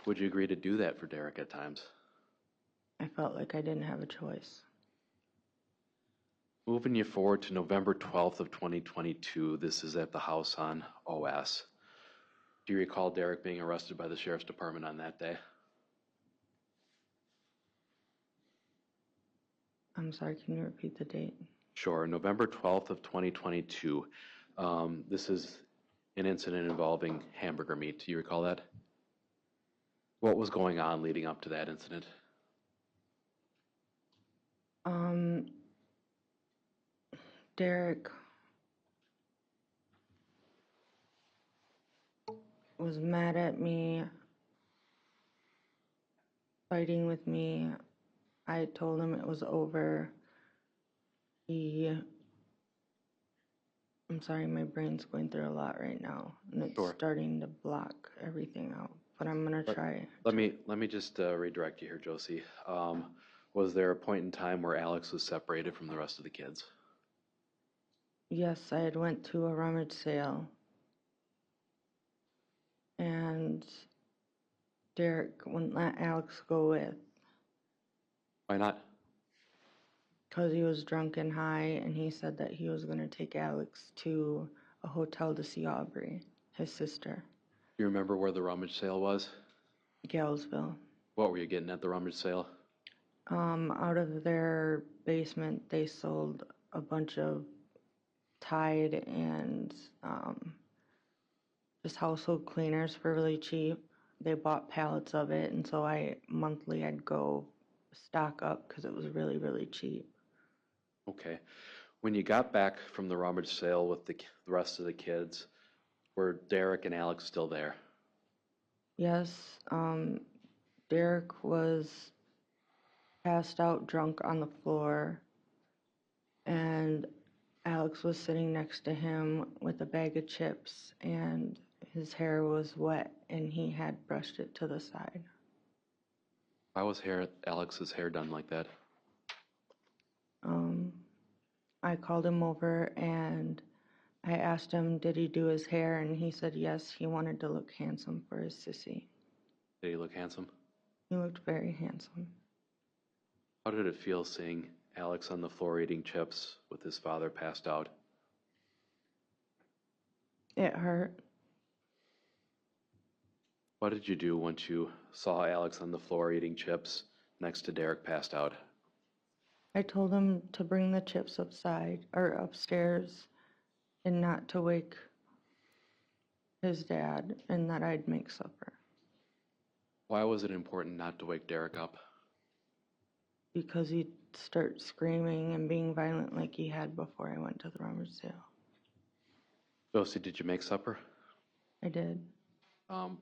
[SPEAKER 1] Would you agree to do that for Derek at times?
[SPEAKER 3] I felt like I didn't have a choice.
[SPEAKER 1] Moving you forward to November 12th of 2022, this is at the house on OS. Do you recall Derek being arrested by the Sheriff's Department on that day?
[SPEAKER 3] I'm sorry, can you repeat the date?
[SPEAKER 1] Sure, November 12th of 2022. This is an incident involving hamburger meat. Do you recall that? What was going on leading up to that incident?
[SPEAKER 3] Derek was mad at me, fighting with me. I told him it was over. I'm sorry, my brain's going through a lot right now, and it's
[SPEAKER 1] Sure.
[SPEAKER 3] starting to block everything out, but I'm gonna try.
[SPEAKER 1] Let me just redirect you here, Josie. Was there a point in time where Alex was separated from the rest of the kids?
[SPEAKER 3] Yes, I had went to a rummage sale, and Derek wouldn't let Alex go with,
[SPEAKER 1] Why not?
[SPEAKER 3] because he was drunk and high, and he said that he was going to take Alex to a hotel to see Aubrey, his sister,
[SPEAKER 1] Do you remember where the rummage sale was?
[SPEAKER 3] Galesville.
[SPEAKER 1] What were you getting at the rummage sale?
[SPEAKER 3] Out of their basement, they sold a bunch of Tide and just household cleaners for really cheap. They bought pallets of it, and so monthly I'd go stock up because it was really, really cheap.
[SPEAKER 1] Okay. When you got back from the rummage sale with the rest of the kids, were Derek and Alex still there?
[SPEAKER 3] Yes, Derek was passed out drunk on the floor, and Alex was sitting next to him with a bag of chips, and his hair was wet, and he had brushed it to the side.
[SPEAKER 1] Why was Alex's hair done like that?
[SPEAKER 3] I called him over, and I asked him, did he do his hair, and he said yes, he wanted to look handsome for his sissy.
[SPEAKER 1] Did he look handsome?
[SPEAKER 3] He looked very handsome.
[SPEAKER 1] How did it feel seeing Alex on the floor eating chips with his father passed out?
[SPEAKER 3] It hurt.
[SPEAKER 1] What did you do once you saw Alex on the floor eating chips next to Derek passed out?
[SPEAKER 3] I told him to bring the chips upstairs and not to wake his dad, and that I'd make supper.
[SPEAKER 1] Why was it important not to wake Derek up?
[SPEAKER 3] Because he'd start screaming and being violent like he had before I went to the rummage sale.
[SPEAKER 1] Josie, did you make supper?
[SPEAKER 3] I did.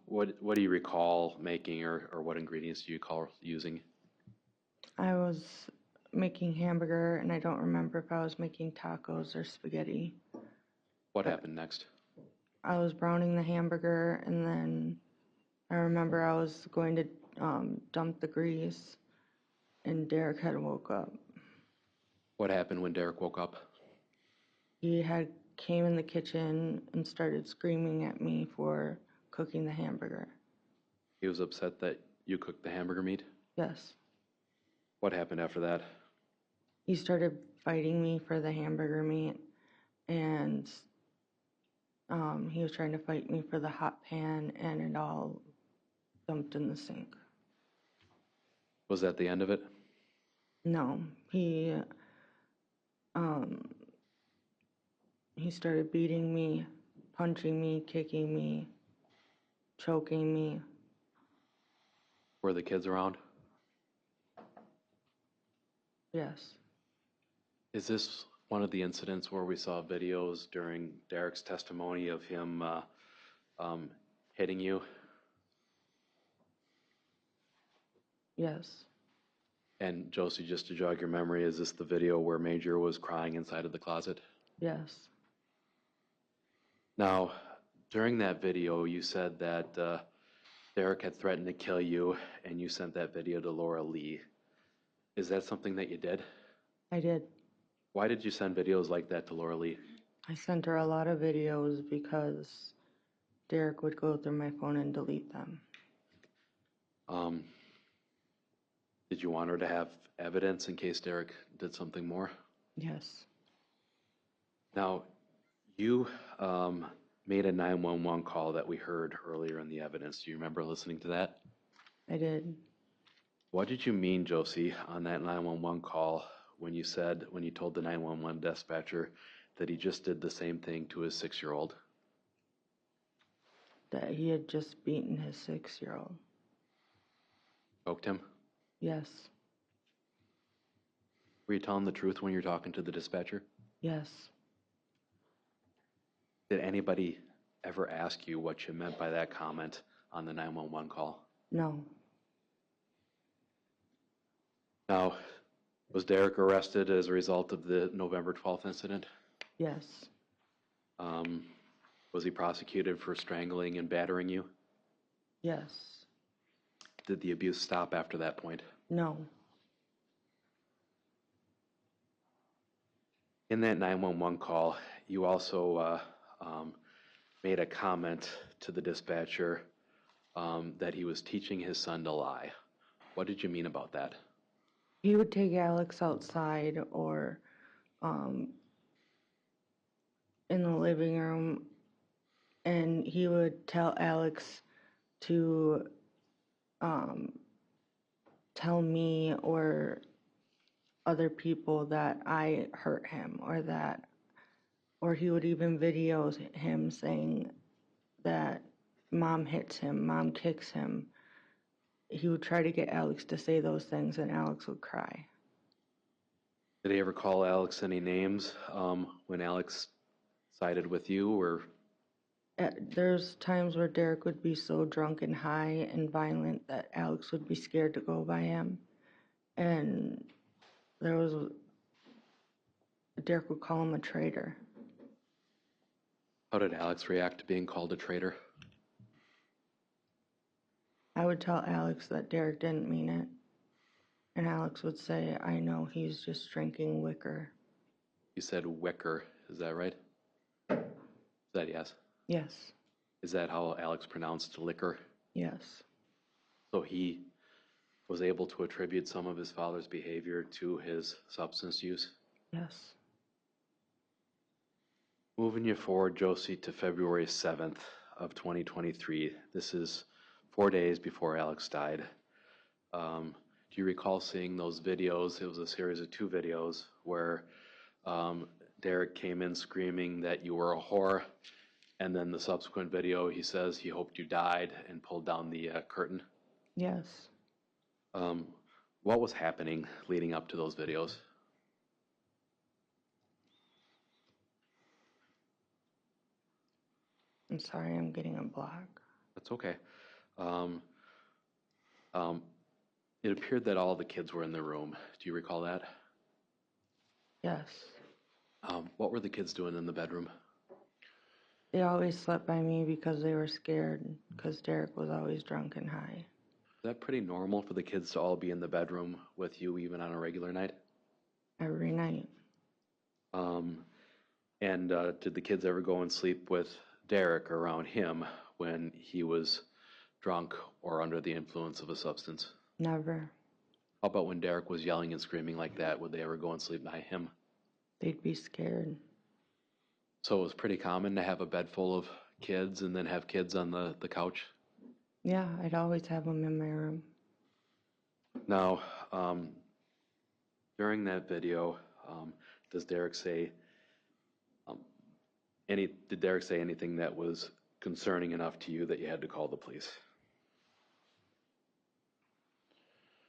[SPEAKER 1] What do you recall making, or what ingredients do you recall using?
[SPEAKER 3] I was making hamburger, and I don't remember if I was making tacos or spaghetti.
[SPEAKER 1] What happened next?
[SPEAKER 3] I was browning the hamburger, and then I remember I was going to dump the grease, and Derek had woke up.
[SPEAKER 1] What happened when Derek woke up?
[SPEAKER 3] He had came in the kitchen and started screaming at me for cooking the hamburger.
[SPEAKER 1] He was upset that you cooked the hamburger meat?
[SPEAKER 3] Yes.
[SPEAKER 1] What happened after that?
[SPEAKER 3] He started fighting me for the hamburger meat, and he was trying to fight me for the hot pan, and it all dumped in the sink.
[SPEAKER 1] Was that the end of it?
[SPEAKER 3] No, he started beating me, punching me, kicking me, choking me.
[SPEAKER 1] Were the kids around?
[SPEAKER 3] Yes,
[SPEAKER 1] Is this one of the incidents where we saw videos during Derek's testimony of him hitting you?
[SPEAKER 3] yes,
[SPEAKER 1] And Josie, just to jog your memory, is this the video where Major was crying inside of the closet?
[SPEAKER 3] yes,
[SPEAKER 1] Now, during that video, you said that Derek had threatened to kill you, and you sent that video to Laura Lee. Is that something that you did?
[SPEAKER 3] I did.
[SPEAKER 1] Why did you send videos like that to Laura Lee?
[SPEAKER 3] I sent her a lot of videos because Derek would go through my phone and delete them.
[SPEAKER 1] Did you want her to have evidence in case Derek did something more?
[SPEAKER 3] Yes,
[SPEAKER 1] Now, you made a 911 call that we heard earlier in the evidence. Do you remember listening to that?
[SPEAKER 3] I did.
[SPEAKER 1] What did you mean, Josie, on that 911 call when you told the 911 dispatcher that he just did the same thing to his 6-year-old?
[SPEAKER 3] That he had just beaten his 6-year-old.
[SPEAKER 1] Choked him?
[SPEAKER 3] Yes,
[SPEAKER 1] Were you telling the truth when you were talking to the dispatcher?
[SPEAKER 3] yes,
[SPEAKER 1] Did anybody ever ask you what you meant by that comment on the 911 call?
[SPEAKER 3] no,
[SPEAKER 1] Now, was Derek arrested as a result of the November 12th incident?
[SPEAKER 3] yes,
[SPEAKER 1] Was he prosecuted for strangling and battering you?
[SPEAKER 3] yes,
[SPEAKER 1] Did the abuse stop after that point?
[SPEAKER 3] no,
[SPEAKER 1] In that 911 call, you also made a comment to the dispatcher that he was teaching his son to lie. What did you mean about that?
[SPEAKER 3] he would take Alex outside or in the living room, and he would tell Alex to tell me or other people that I hurt him, or he would even video him saying that mom hits him, mom kicks him. He would try to get Alex to say those things, and Alex would cry.
[SPEAKER 1] Did he ever call Alex any names when Alex sided with you, or?
[SPEAKER 3] There's times where Derek would be so drunk and high and violent that Alex would be scared to go by him. And Derek would call him a traitor.
[SPEAKER 1] How did Alex react to being called a traitor?
[SPEAKER 3] I would tell Alex that Derek didn't mean it. And Alex would say, I know, he's just drinking liquor.
[SPEAKER 1] You said wicker, is that right? Is that yes?
[SPEAKER 3] Yes,
[SPEAKER 1] Is that how Alex pronounced liquor?
[SPEAKER 3] yes,
[SPEAKER 1] So he was able to attribute some of his father's behavior to his substance use?
[SPEAKER 3] yes,
[SPEAKER 1] Moving you forward, Josie, to February 7th of 2023. This is 4 days before Alex died. Do you recall seeing those videos? It was a series of 2 videos where Derek came in screaming that you were a whore, and then the subsequent video, he says he hoped you died and pulled down the curtain.
[SPEAKER 3] yes.
[SPEAKER 1] What was happening leading up to those videos?
[SPEAKER 3] I'm sorry, I'm getting a block.
[SPEAKER 1] That's okay. It appeared that all the kids were in the room. Do you recall that?
[SPEAKER 3] Yes.
[SPEAKER 1] What were the kids doing in the bedroom?
[SPEAKER 3] They always slept by me because they were scared, because Derek was always drunk and high.
[SPEAKER 1] Is that pretty normal for the kids to all be in the bedroom with you even on a regular night?
[SPEAKER 3] Every night.
[SPEAKER 1] And did the kids ever go and sleep with Derek or around him when he was drunk or under the influence of a substance?
[SPEAKER 3] Never.
[SPEAKER 1] How about when Derek was yelling and screaming like that? Would they ever go and sleep by him?
[SPEAKER 3] They'd be scared.
[SPEAKER 1] So it was pretty common to have a bed full of kids and then have kids on the couch?
[SPEAKER 3] Yeah, I'd always have them in my room.
[SPEAKER 1] Now, during that video, does Derek say did Derek say anything that was concerning enough to you that you had to call the police?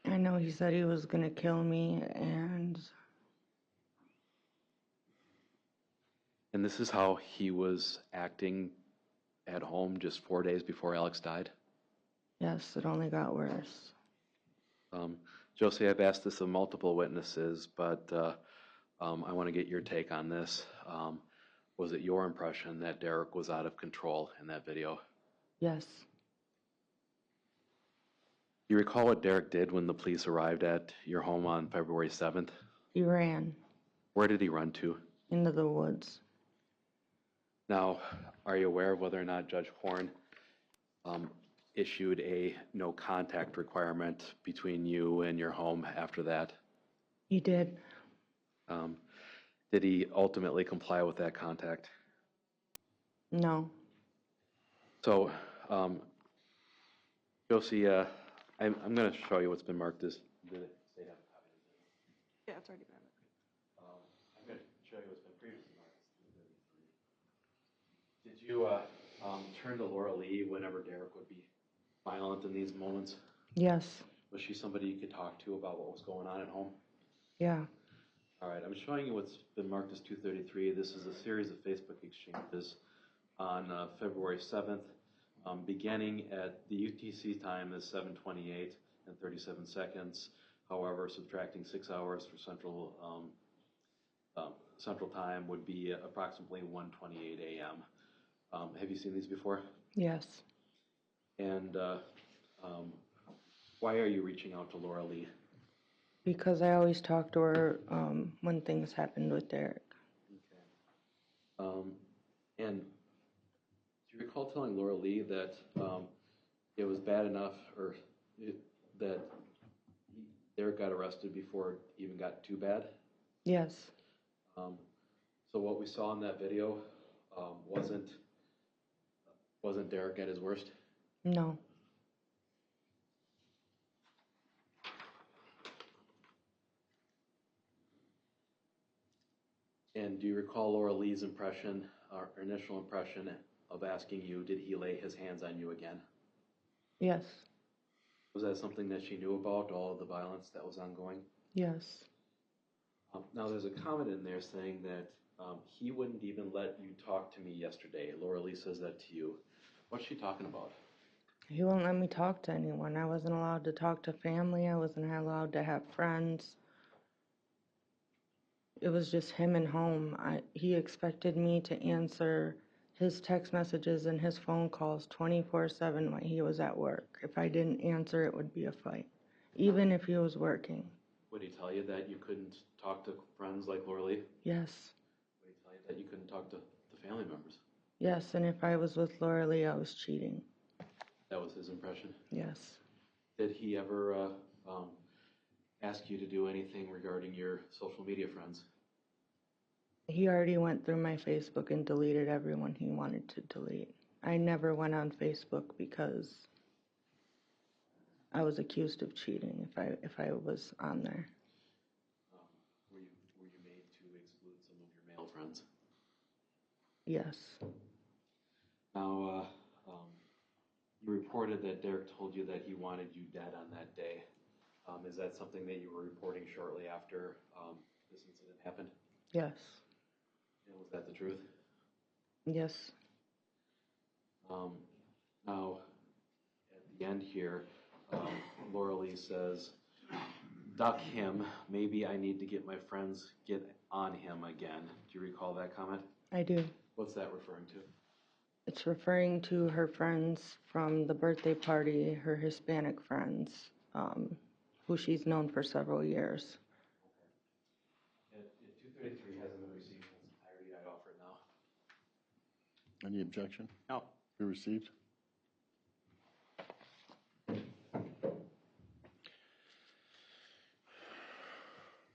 [SPEAKER 3] I know he said he was going to kill me, and
[SPEAKER 1] this is how he was acting at home just 4 days before Alex died?
[SPEAKER 3] yes, it only got worse.
[SPEAKER 1] Josie, I've asked this of multiple witnesses, but I want to get your take on this. Was it your impression that Derek was out of control in that video?
[SPEAKER 3] Yes,
[SPEAKER 1] Do you recall what Derek did when the police arrived at your home on February 7th?
[SPEAKER 3] he ran
[SPEAKER 1] Where did he run to?
[SPEAKER 3] into the woods.
[SPEAKER 1] Now, are you aware of whether or not Judge Horn issued a no contact requirement between you and your home after that?
[SPEAKER 3] He did.
[SPEAKER 1] Did he ultimately comply with that contact?
[SPEAKER 3] No.
[SPEAKER 1] So, Josie, I'm going to show you what's been marked as. Did it say have a copy?
[SPEAKER 3] Yeah, it's already been.
[SPEAKER 1] I'm going to show you what's been previously marked as 333. Did you turn to Laura Lee whenever Derek would be violent in these moments?
[SPEAKER 3] Yes.
[SPEAKER 1] Was she somebody you could talk to about what was going on at home?
[SPEAKER 3] Yeah.
[SPEAKER 1] All right, I'm showing you what's been marked as 233. This is a series of Facebook exchanges on February 7th, beginning at the UTC time is 7:28 and 37 seconds. However, subtracting 6 hours for Central Time would be approximately 1:28 a.m. Have you seen these before?
[SPEAKER 3] Yes.
[SPEAKER 1] And why are you reaching out to Laura Lee?
[SPEAKER 3] Because I always talk to her when things happened with Derek.
[SPEAKER 1] Okay. And do you recall telling Laura Lee that it was bad enough, that Derek got arrested before it even got too bad?
[SPEAKER 3] Yes.
[SPEAKER 1] So what we saw in that video wasn't Derek at his worst?
[SPEAKER 3] No.
[SPEAKER 1] And do you recall Laura Lee's impression, or initial impression of asking you, did he lay his hands on you again?
[SPEAKER 3] Yes.
[SPEAKER 1] Was that something that she knew about, all of the violence that was ongoing?
[SPEAKER 3] Yes.
[SPEAKER 1] Now, there's a comment in there saying that he wouldn't even let you talk to me yesterday. Laura Lee says that to you. What's she talking about?
[SPEAKER 3] He wouldn't let me talk to anyone. I wasn't allowed to talk to family. I wasn't allowed to have friends. It was just him and home. He expected me to answer his text messages and his phone calls 24/7 when he was at work. If I didn't answer, it would be a fight, even if he was working.
[SPEAKER 1] Would he tell you that you couldn't talk to friends like Laura Lee?
[SPEAKER 3] Yes.
[SPEAKER 1] Would he tell you that you couldn't talk to family members?
[SPEAKER 3] Yes, and if I was with Laura Lee, I was cheating.
[SPEAKER 1] That was his impression?
[SPEAKER 3] Yes.
[SPEAKER 1] Did he ever ask you to do anything regarding your social media friends?
[SPEAKER 3] He already went through my Facebook and deleted everyone he wanted to delete. I never went on Facebook because I was accused of cheating if I was on there.
[SPEAKER 1] Were you made to exclude some of your male friends?
[SPEAKER 3] Yes.
[SPEAKER 1] Now, you reported that Derek told you that he wanted you dead on that day. Is that something that you were reporting shortly after this incident happened?
[SPEAKER 3] Yes.
[SPEAKER 1] And was that the truth?
[SPEAKER 3] Yes.
[SPEAKER 1] Now, at the end here, Laura Lee says, duck him, maybe I need to get my friends get on him again. Do you recall that comment?
[SPEAKER 3] I do.
[SPEAKER 1] What's that referring to?
[SPEAKER 3] It's referring to her friends from the birthday party, her Hispanic friends, who she's known for several years.
[SPEAKER 1] If 233 hasn't been received in its entirety, I'd offer it now.
[SPEAKER 2] Any objection?
[SPEAKER 4] No.
[SPEAKER 2] Be received?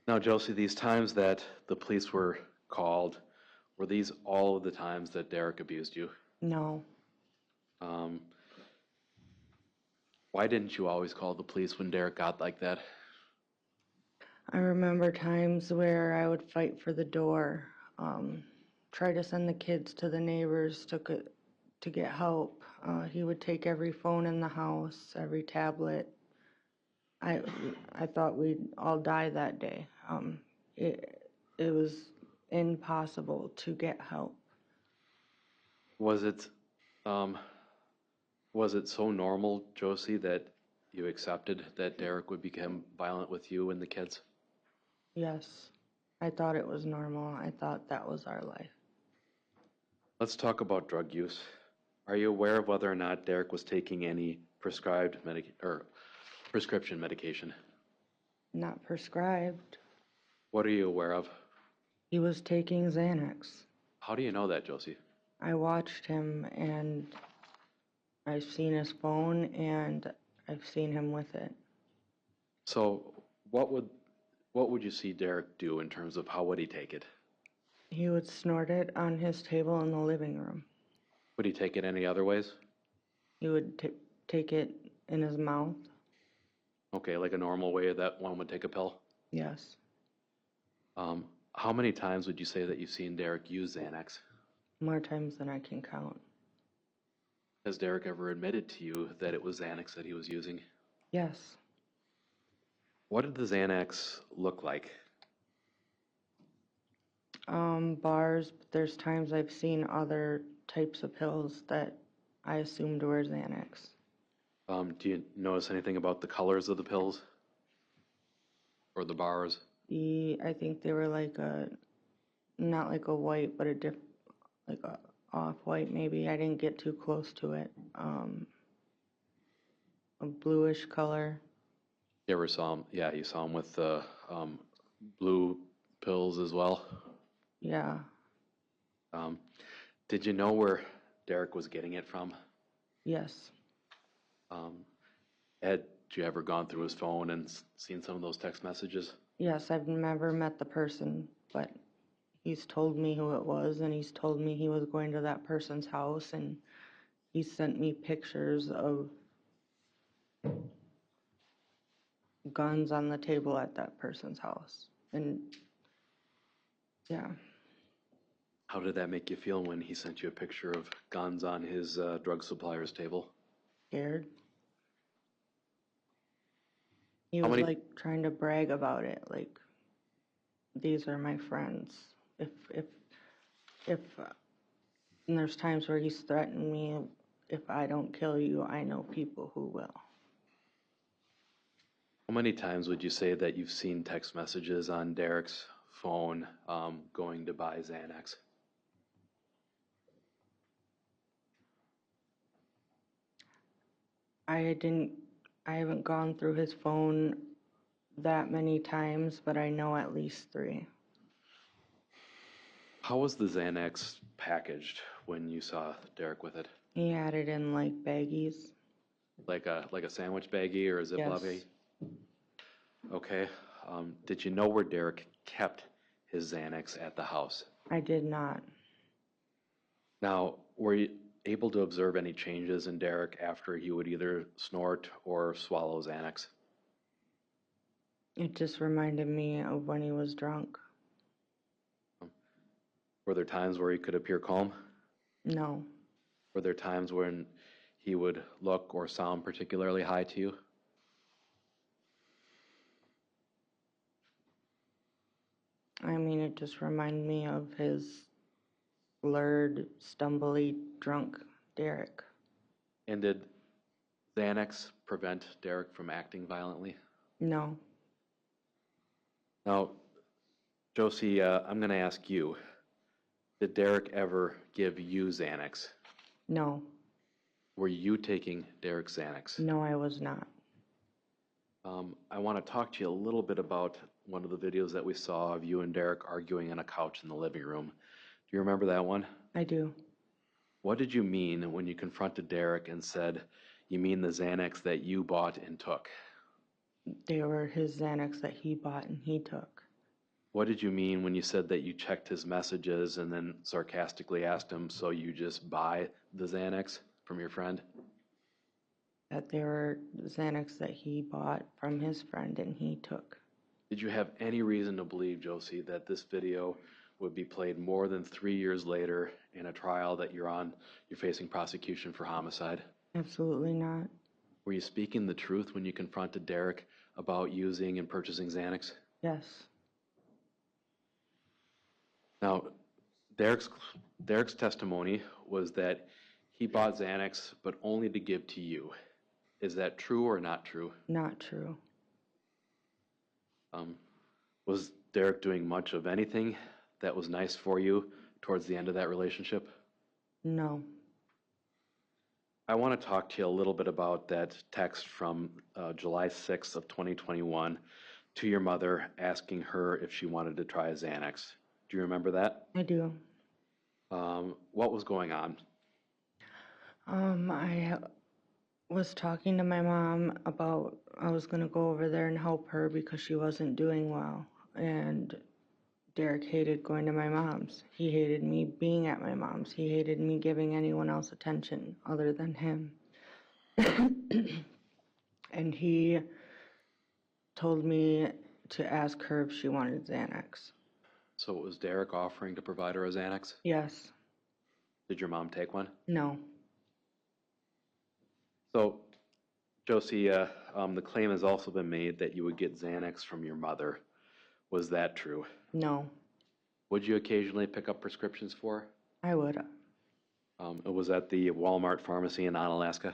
[SPEAKER 1] Now, Josie, these times that the police were called, were these all of the times that Derek abused you?
[SPEAKER 3] No,
[SPEAKER 1] Why didn't you always call the police when Derek got like that?
[SPEAKER 3] I remember times where I would fight for the door, try to send the kids to the neighbors to get help. He would take every phone in the house, every tablet. I thought we'd all die that day. It was impossible to get help.
[SPEAKER 1] Was it so normal, Josie, that you accepted that Derek would become violent with you and the kids?
[SPEAKER 3] Yes, I thought it was normal. I thought that was our life.
[SPEAKER 1] Let's talk about drug use. Are you aware of whether or not Derek was taking any prescription medication?
[SPEAKER 3] Not prescribed.
[SPEAKER 1] What are you aware of?
[SPEAKER 3] He was taking Xanax.
[SPEAKER 1] How do you know that, Josie?
[SPEAKER 3] I watched him, and I've seen his phone, and I've seen him with it.
[SPEAKER 1] So what would you see Derek do in terms of how would he take it?
[SPEAKER 3] He would snort it on his table in the living room.
[SPEAKER 1] Would he take it any other ways?
[SPEAKER 3] He would take it in his mouth.
[SPEAKER 1] Okay, like a normal way that one would take a pill?
[SPEAKER 3] Yes.
[SPEAKER 1] How many times would you say that you've seen Derek use Xanax?
[SPEAKER 3] More times than I can count.
[SPEAKER 1] Has Derek ever admitted to you that it was Xanax that he was using?
[SPEAKER 3] Yes.
[SPEAKER 1] What did the Xanax look like?
[SPEAKER 3] Bars, but there's times I've seen other types of pills that I assumed were Xanax.
[SPEAKER 1] Do you notice anything about the colors of the pills? Or the bars?
[SPEAKER 3] I think they were not like a white, but like a off-white maybe. I didn't get too close to it. A bluish color.
[SPEAKER 1] You ever saw him? Yeah, you saw him with the blue pills as well.
[SPEAKER 3] Yeah.
[SPEAKER 1] Did you know where Derek was getting it from?
[SPEAKER 3] Yes.
[SPEAKER 1] Had you ever gone through his phone and seen some of those text messages?
[SPEAKER 3] Yes, I've never met the person, but he's told me who it was, and he's told me he was going to that person's house, and he sent me pictures of guns on the table at that person's house. And yeah,
[SPEAKER 1] How did that make you feel when he sent you a picture of guns on his drug supplier's table?
[SPEAKER 3] scared. He
[SPEAKER 1] How
[SPEAKER 3] was
[SPEAKER 1] many-
[SPEAKER 3] like trying to brag about it, like, these are my friends. And there's times where he's threatened me, if I don't kill you, I know people who will.
[SPEAKER 1] How many times would you say that you've seen text messages on Derek's phone going to buy Xanax?
[SPEAKER 3] I haven't gone through his phone that many times, but I know at least 3.
[SPEAKER 1] How was the Xanax packaged when you saw Derek with it?
[SPEAKER 3] He had it in like baggies.
[SPEAKER 1] Like a sandwich baggie or a Ziploc
[SPEAKER 3] Yes.
[SPEAKER 1] baggie? Okay. Did you know where Derek kept his Xanax at the house?
[SPEAKER 3] I did not.
[SPEAKER 1] Now, were you able to observe any changes in Derek after he would either snort or swallow Xanax?
[SPEAKER 3] It just reminded me of when he was drunk.
[SPEAKER 1] Were there times where he could appear calm?
[SPEAKER 3] No.
[SPEAKER 1] Were there times when he would look or sound particularly high to you?
[SPEAKER 3] I mean, it just reminded me of his blurred, stumbly, drunk Derek.
[SPEAKER 1] And did Xanax prevent Derek from acting violently?
[SPEAKER 3] No.
[SPEAKER 1] Now, Josie, I'm going to ask you, did Derek ever give you Xanax?
[SPEAKER 3] No,
[SPEAKER 1] Were you taking Derek's Xanax?
[SPEAKER 3] no, I was not.
[SPEAKER 1] I want to talk to you a little bit about one of the videos that we saw of you and Derek arguing on a couch in the living room. Do you remember that one?
[SPEAKER 3] I do.
[SPEAKER 1] What did you mean when you confronted Derek and said, "You mean the Xanax that you bought and took"?
[SPEAKER 3] They were his Xanax that he bought and he took.
[SPEAKER 1] What did you mean when you said that you checked his messages and then sarcastically asked him, "So you just buy the Xanax from your friend"?
[SPEAKER 3] That they were Xanax that he bought from his friend and he took.
[SPEAKER 1] Did you have any reason to believe, Josie, that this video would be played more than 3 years later in a trial that you're facing prosecution for homicide?
[SPEAKER 3] Absolutely not.
[SPEAKER 1] Were you speaking the truth when you confronted Derek about using and purchasing Xanax?
[SPEAKER 3] Yes.
[SPEAKER 1] Now, Derek's testimony was that he bought Xanax, but only to give to you. Is that true or not true?
[SPEAKER 3] Not true.
[SPEAKER 1] Was Derek doing much of anything that was nice for you towards the end of that relationship?
[SPEAKER 3] No.
[SPEAKER 1] I want to talk to you a little bit about that text from July 6th of 2021 to your mother asking her if she wanted to try a Xanax. Do you remember that?
[SPEAKER 3] I do.
[SPEAKER 1] What was going on?
[SPEAKER 3] I was talking to my mom about I was going to go over there and help her because she wasn't doing well. And Derek hated going to my mom's. He hated me being at my mom's. He hated me giving anyone else attention other than him. And he told me to ask her if she wanted Xanax.
[SPEAKER 1] So it was Derek offering to provide her a Xanax?
[SPEAKER 3] Yes.
[SPEAKER 1] Did your mom take one?
[SPEAKER 3] No.
[SPEAKER 1] So, Josie, the claim has also been made that you would get Xanax from your mother. Was that true?
[SPEAKER 3] No.
[SPEAKER 1] Would you occasionally pick up prescriptions for her?
[SPEAKER 3] I would.
[SPEAKER 1] It was at the Walmart pharmacy in Onalaska?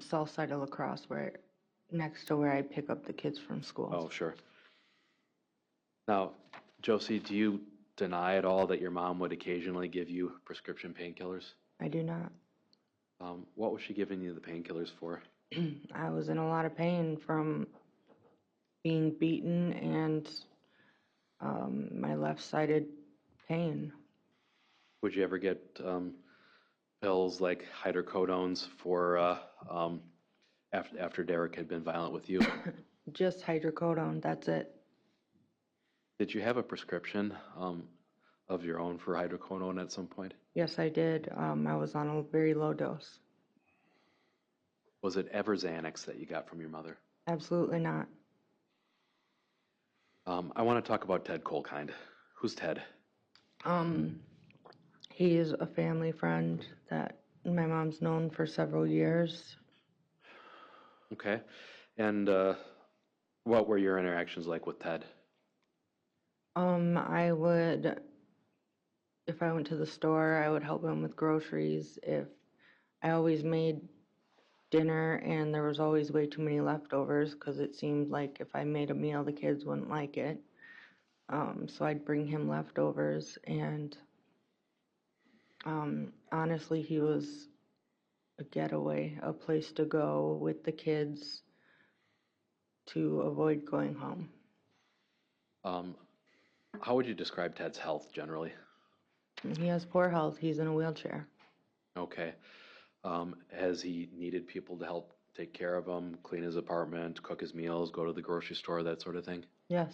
[SPEAKER 3] South side of La Crosse, next to where I pick up the kids from school.
[SPEAKER 1] Oh, sure. Now, Josie, do you deny at all that your mom would occasionally give you prescription painkillers?
[SPEAKER 3] I do not.
[SPEAKER 1] What was she giving you the painkillers for?
[SPEAKER 3] I was in a lot of pain from being beaten and my left-sided pain.
[SPEAKER 1] Would you ever get pills like hydrocodones for after Derek had been violent with you?
[SPEAKER 3] Just hydrocodone, that's it.
[SPEAKER 1] Did you have a prescription of your own for hydrocodone at some point?
[SPEAKER 3] Yes, I did. I was on a very low dose.
[SPEAKER 1] Was it ever Xanax that you got from your mother?
[SPEAKER 3] Absolutely not.
[SPEAKER 1] I want to talk about Ted Kolkind. Who's Ted?
[SPEAKER 3] He is a family friend that my mom's known for several years.
[SPEAKER 1] Okay. And what were your interactions like with Ted?
[SPEAKER 3] I would, if I went to the store, I would help him with groceries. If I always made dinner and there was always way too many leftovers because it seemed like if I made a meal, the kids wouldn't like it. So I'd bring him leftovers and honestly, he was a getaway, a place to go with the kids to avoid going home.
[SPEAKER 1] How would you describe Ted's health generally?
[SPEAKER 3] He has poor health. He's in a wheelchair.
[SPEAKER 1] Okay. Has he needed people to help take care of him, clean his apartment, cook his meals, go to the grocery store, that sort of thing?
[SPEAKER 3] Yes.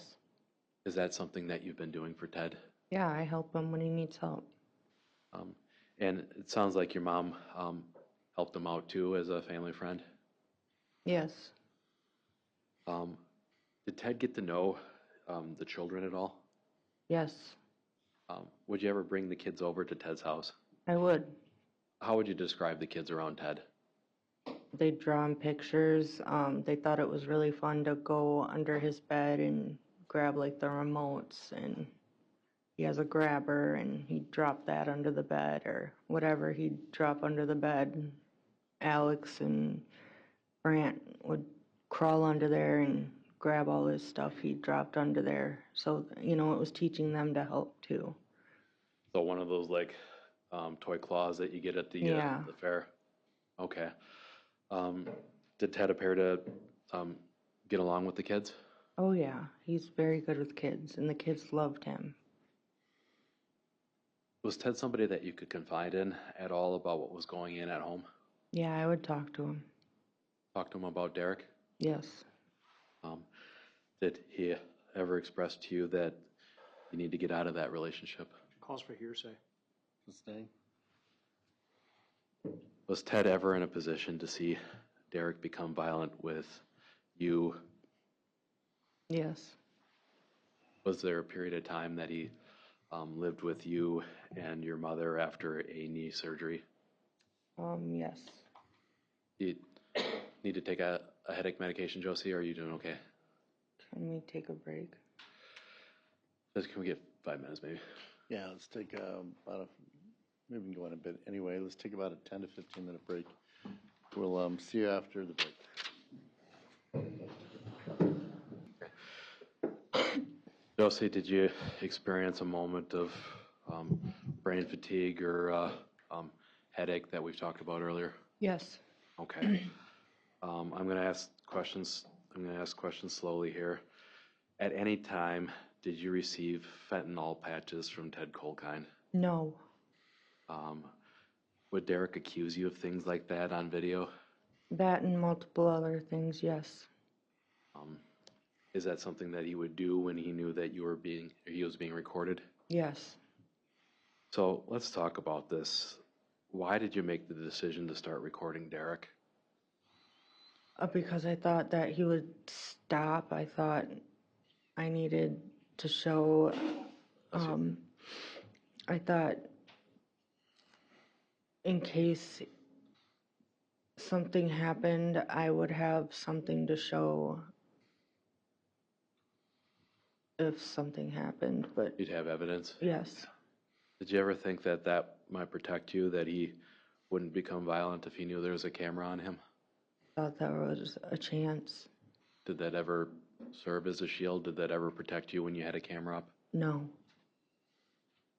[SPEAKER 1] Is that something that you've been doing for Ted?
[SPEAKER 3] Yeah, I help him when he needs help.
[SPEAKER 1] And it sounds like your mom helped him out too as a family friend.
[SPEAKER 3] Yes.
[SPEAKER 1] Did Ted get to know the children at all?
[SPEAKER 3] Yes,
[SPEAKER 1] Would you ever bring the kids over to Ted's house?
[SPEAKER 3] I would.
[SPEAKER 1] How would you describe the kids around Ted?
[SPEAKER 3] They'd draw him pictures. They thought it was really fun to go under his bed and grab like the remotes, and he has a grabber and he'd drop that under the bed or whatever he'd drop under the bed. Alex and Brant would crawl under there and grab all his stuff he dropped under there. So, it was teaching them to help too.
[SPEAKER 1] So one of those like toy claws that you get at the,
[SPEAKER 3] Yeah.
[SPEAKER 1] the fair? Okay. Did Ted appear to get along with the kids?
[SPEAKER 3] Oh, yeah. He's very good with kids, and the kids loved him.
[SPEAKER 1] Was Ted somebody that you could confide in at all about what was going in at home?
[SPEAKER 3] Yeah, I would talk to him.
[SPEAKER 1] Talk to him about Derek?
[SPEAKER 3] Yes.
[SPEAKER 1] Did he ever express to you that you need to get out of that relationship?
[SPEAKER 4] Calls for hearsay.
[SPEAKER 2] Sustain.
[SPEAKER 1] Was Ted ever in a position to see Derek become violent with you?
[SPEAKER 3] Yes.
[SPEAKER 1] Was there a period of time that he lived with you and your mother after a knee surgery?
[SPEAKER 3] Yes.
[SPEAKER 1] You need to take a headache medication, Josie, or are you doing okay?
[SPEAKER 3] Can we take a break?
[SPEAKER 1] Can we get 5 minutes maybe?
[SPEAKER 2] Yeah, let's take maybe we can go in a bit anyway. Let's take about a 10 to 15 minute break. We'll see you after the break.
[SPEAKER 1] Josie, did you experience a moment of brain fatigue or headache that we've talked about earlier?
[SPEAKER 3] Yes.
[SPEAKER 1] Okay. I'm going to ask questions. I'm going to ask questions slowly here. At any time, did you receive fentanyl patches from Ted Kolkind?
[SPEAKER 3] No.
[SPEAKER 1] Would Derek accuse you of things like that on video?
[SPEAKER 3] That and multiple other things, yes.
[SPEAKER 1] Is that something that he would do when he knew that he was being recorded?
[SPEAKER 3] Yes.
[SPEAKER 1] So let's talk about this. Why did you make the decision to start recording Derek?
[SPEAKER 3] Because I thought that he would stop. I thought I needed to show, I thought in case something happened, I would have something to show if something happened, but
[SPEAKER 1] You'd have evidence?
[SPEAKER 3] yes.
[SPEAKER 1] Did you ever think that that might protect you, that he wouldn't become violent if he knew there was a camera on him?
[SPEAKER 3] Thought there was a chance.
[SPEAKER 1] Did that ever serve as a shield? Did that ever protect you when you had a camera up?
[SPEAKER 3] No.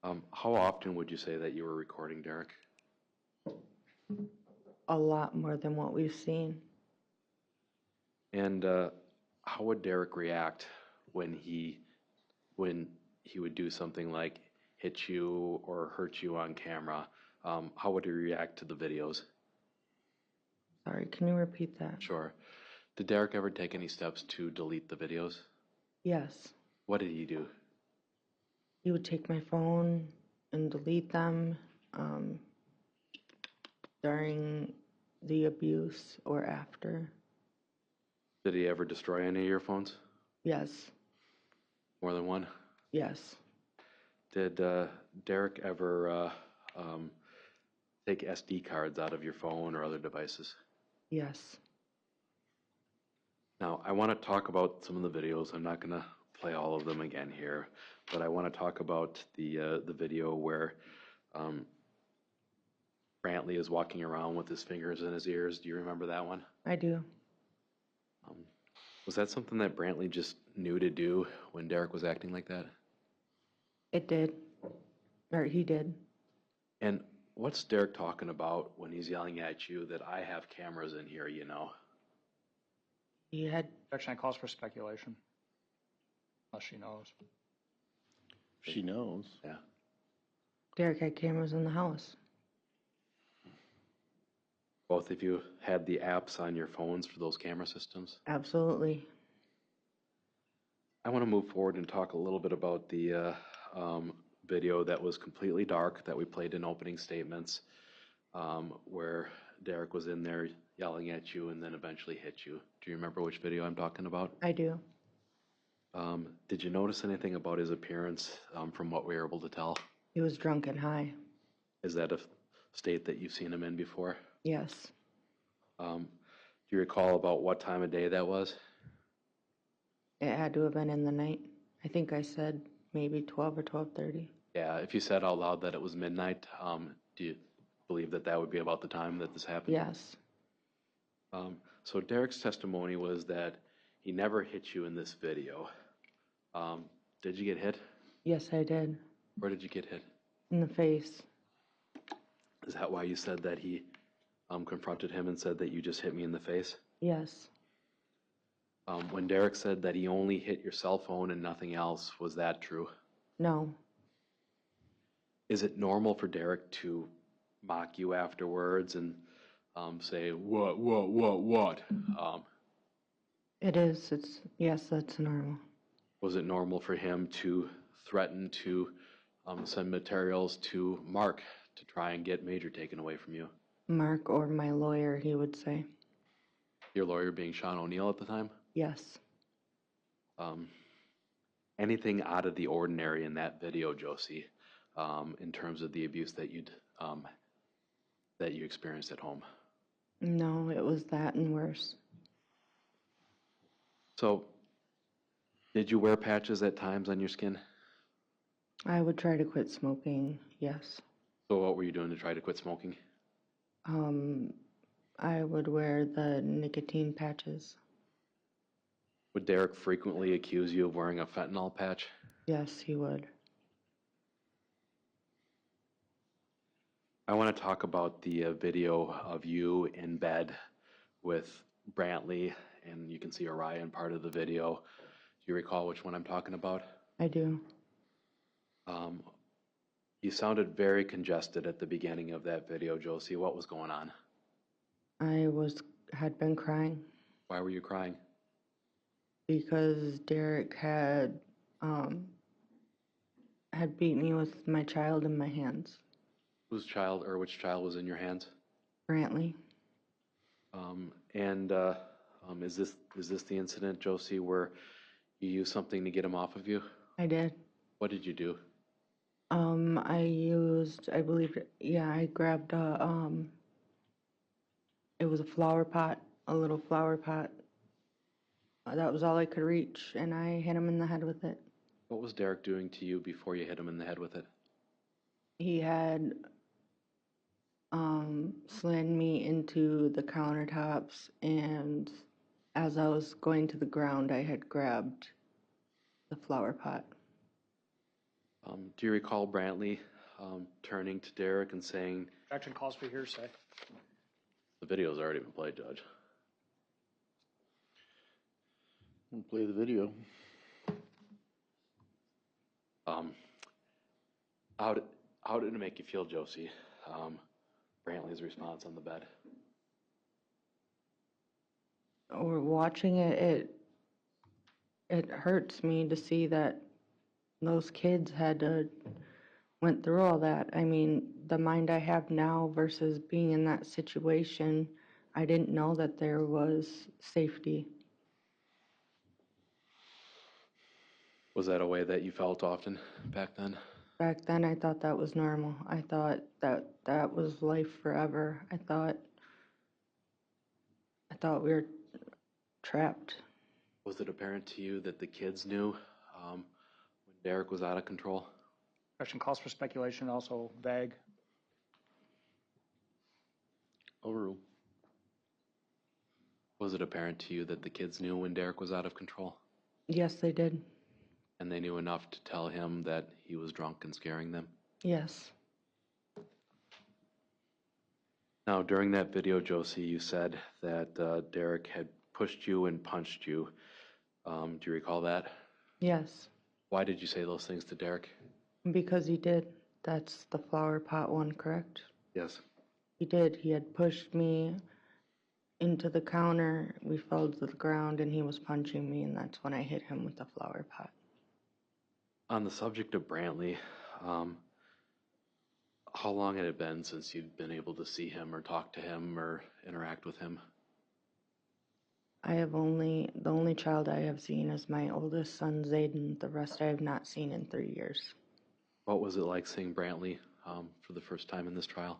[SPEAKER 1] How often would you say that you were recording Derek?
[SPEAKER 3] A lot more than what we've seen.
[SPEAKER 1] And how would Derek react when he would do something like hit you or hurt you on camera? How would he react to the videos?
[SPEAKER 3] Sorry, can you repeat that?
[SPEAKER 1] Sure. Did Derek ever take any steps to delete the videos?
[SPEAKER 3] Yes.
[SPEAKER 1] What did he do?
[SPEAKER 3] He would take my phone and delete them during the abuse or after.
[SPEAKER 1] Did he ever destroy any of your phones?
[SPEAKER 3] Yes.
[SPEAKER 1] More than one?
[SPEAKER 3] Yes.
[SPEAKER 1] Did Derek ever take SD cards out of your phone or other devices?
[SPEAKER 3] Yes.
[SPEAKER 1] Now, I want to talk about some of the videos. I'm not going to play all of them again here, but I want to talk about the video where Brantley is walking around with his fingers in his ears. Do you remember that one?
[SPEAKER 3] I do.
[SPEAKER 1] Was that something that Brantley just knew to do when Derek was acting like that?
[SPEAKER 3] It did. Or he did.
[SPEAKER 1] And what's Derek talking about when he's yelling at you that I have cameras in here, you know?
[SPEAKER 3] He had,
[SPEAKER 4] Objection, that calls for speculation. Unless she knows.
[SPEAKER 2] She knows.
[SPEAKER 1] Yeah.
[SPEAKER 3] Derek had cameras in the house.
[SPEAKER 1] Both of you had the apps on your phones for those camera systems?
[SPEAKER 3] Absolutely.
[SPEAKER 1] I want to move forward and talk a little bit about the video that was completely dark that we played in opening statements, where Derek was in there yelling at you and then eventually hit you. Do you remember which video I'm talking about?
[SPEAKER 3] I do.
[SPEAKER 1] Did you notice anything about his appearance from what we were able to tell?
[SPEAKER 3] He was drunk and high.
[SPEAKER 1] Is that a state that you've seen him in before?
[SPEAKER 3] Yes.
[SPEAKER 1] Do you recall about what time of day that was?
[SPEAKER 3] It had to have been in the night. I think I said maybe 12 or 12:30.
[SPEAKER 1] Yeah, if you said out loud that it was midnight, do you believe that that would be about the time that this happened?
[SPEAKER 3] Yes.
[SPEAKER 1] So Derek's testimony was that he never hit you in this video. Did you get hit?
[SPEAKER 3] Yes, I did.
[SPEAKER 1] Where did you get hit?
[SPEAKER 3] In the face.
[SPEAKER 1] Is that why you said that he confronted him and said that you just hit me in the face?
[SPEAKER 3] Yes.
[SPEAKER 1] When Derek said that he only hit your cell phone and nothing else, was that true?
[SPEAKER 3] No.
[SPEAKER 1] Is it normal for Derek to mock you afterwards and say, what?
[SPEAKER 3] It is. Yes, that's normal.
[SPEAKER 1] Was it normal for him to threaten to send materials to Mark to try and get Major taken away from you?
[SPEAKER 3] Mark or my lawyer, he would say.
[SPEAKER 1] Your lawyer being Sean O'Neill at the time?
[SPEAKER 3] Yes.
[SPEAKER 1] Anything out of the ordinary in that video, Josie, in terms of the abuse that you experienced at home?
[SPEAKER 3] No, it was that and worse.
[SPEAKER 1] So, did you wear patches at times on your skin?
[SPEAKER 3] I would try to quit smoking, yes.
[SPEAKER 1] So what were you doing to try to quit smoking?
[SPEAKER 3] I would wear the nicotine patches.
[SPEAKER 1] Would Derek frequently accuse you of wearing a fentanyl patch?
[SPEAKER 3] Yes, he would.
[SPEAKER 1] I want to talk about the video of you in bed with Brantley, and you can see Orion part of the video. Do you recall which one I'm talking about?
[SPEAKER 3] I do.
[SPEAKER 1] You sounded very congested at the beginning of that video, Josie. What was going on?
[SPEAKER 3] I had been crying
[SPEAKER 1] Why were you crying?
[SPEAKER 3] because Derek had beat me with my child in my hands.
[SPEAKER 1] Which child was in your hands?
[SPEAKER 3] Brantley.
[SPEAKER 1] Is this the incident, Josie, where you used something to get him off of you?
[SPEAKER 3] I did.
[SPEAKER 1] What did you do?
[SPEAKER 3] I grabbed it was a flower pot, a little flower pot. That was all I could reach, and I hit him in the head with it.
[SPEAKER 1] What was Derek doing to you before you hit him in the head with it?
[SPEAKER 3] He had slammed me into the countertops, and as I was going to the ground, I had grabbed the flower pot.
[SPEAKER 1] Do you recall Brantley turning to Derek and saying,
[SPEAKER 4] Objection calls for hearsay.
[SPEAKER 1] the video's already been played, Judge.
[SPEAKER 2] We'll play the video.
[SPEAKER 1] How did it make you feel, Josie? Brantley's response on the bed.
[SPEAKER 3] Or watching it hurts me to see that those kids went through all that. I mean, the mind I have now versus being in that situation, I didn't know that there was safety.
[SPEAKER 1] Was that a way that you felt often back then?
[SPEAKER 3] Back then, I thought that was normal. I thought that was life forever. I thought we were trapped.
[SPEAKER 1] Was it apparent to you that the kids knew when Derek was out of control?
[SPEAKER 4] Objection calls for speculation, also vague.
[SPEAKER 2] Overruled.
[SPEAKER 1] Was it apparent to you that the kids knew when Derek was out of control?
[SPEAKER 3] Yes, they did.
[SPEAKER 1] And they knew enough to tell him that he was drunk and scaring them?
[SPEAKER 3] Yes.
[SPEAKER 1] Now, during that video, Josie, you said that Derek had pushed you and punched you. Do you recall that?
[SPEAKER 3] Yes.
[SPEAKER 1] Why did you say those things to Derek?
[SPEAKER 3] Because he did. That's the flower pot one, correct?
[SPEAKER 1] Yes.
[SPEAKER 3] He did. He had pushed me into the counter. We fell to the ground, and he was punching me, and that's when I hit him with the flower pot.
[SPEAKER 1] On the subject of Brantley, how long had it been since you'd been able to see him or talk to him or interact with him?
[SPEAKER 3] The only child I have seen is my oldest son, Zayden. The rest I have not seen in 3 years.
[SPEAKER 1] What was it like seeing Brantley for the first time in this trial?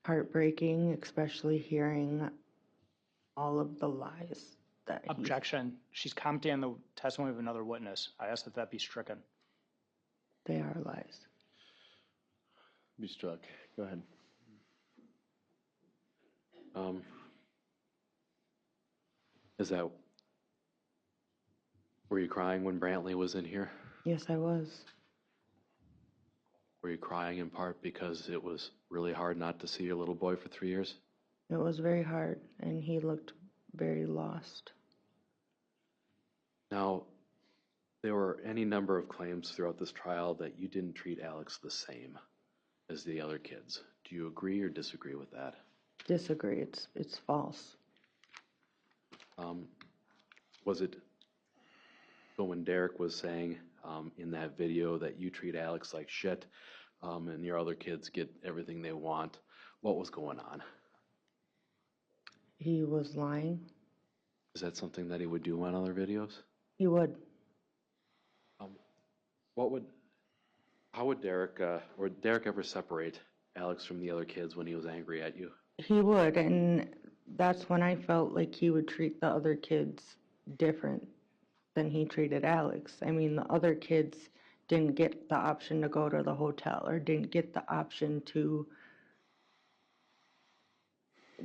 [SPEAKER 3] Heartbreaking, especially hearing all of the lies that
[SPEAKER 4] Objection. She's commenting on the testimony of another witness. I ask that that be stricken.
[SPEAKER 3] they are lies.
[SPEAKER 2] Be struck. Go ahead.
[SPEAKER 1] Were you crying when Brantley was in here?
[SPEAKER 3] Yes, I was.
[SPEAKER 1] Were you crying in part because it was really hard not to see your little boy for 3 years?
[SPEAKER 3] It was very hard, and he looked very lost.
[SPEAKER 1] Now, there were any number of claims throughout this trial that you didn't treat Alex the same as the other kids. Do you agree or disagree with that?
[SPEAKER 3] Disagree. It's false.
[SPEAKER 1] Was it so when Derek was saying in that video that you treat Alex like shit and your other kids get everything they want, what was going on?
[SPEAKER 3] He was lying.
[SPEAKER 1] Is that something that he would do on other videos?
[SPEAKER 3] He would.
[SPEAKER 1] How would Derek, or did Derek ever separate Alex from the other kids when he was angry at you?
[SPEAKER 3] He would, and that's when I felt like he would treat the other kids different than he treated Alex. I mean, the other kids didn't get the option to go to the hotel or didn't get the option to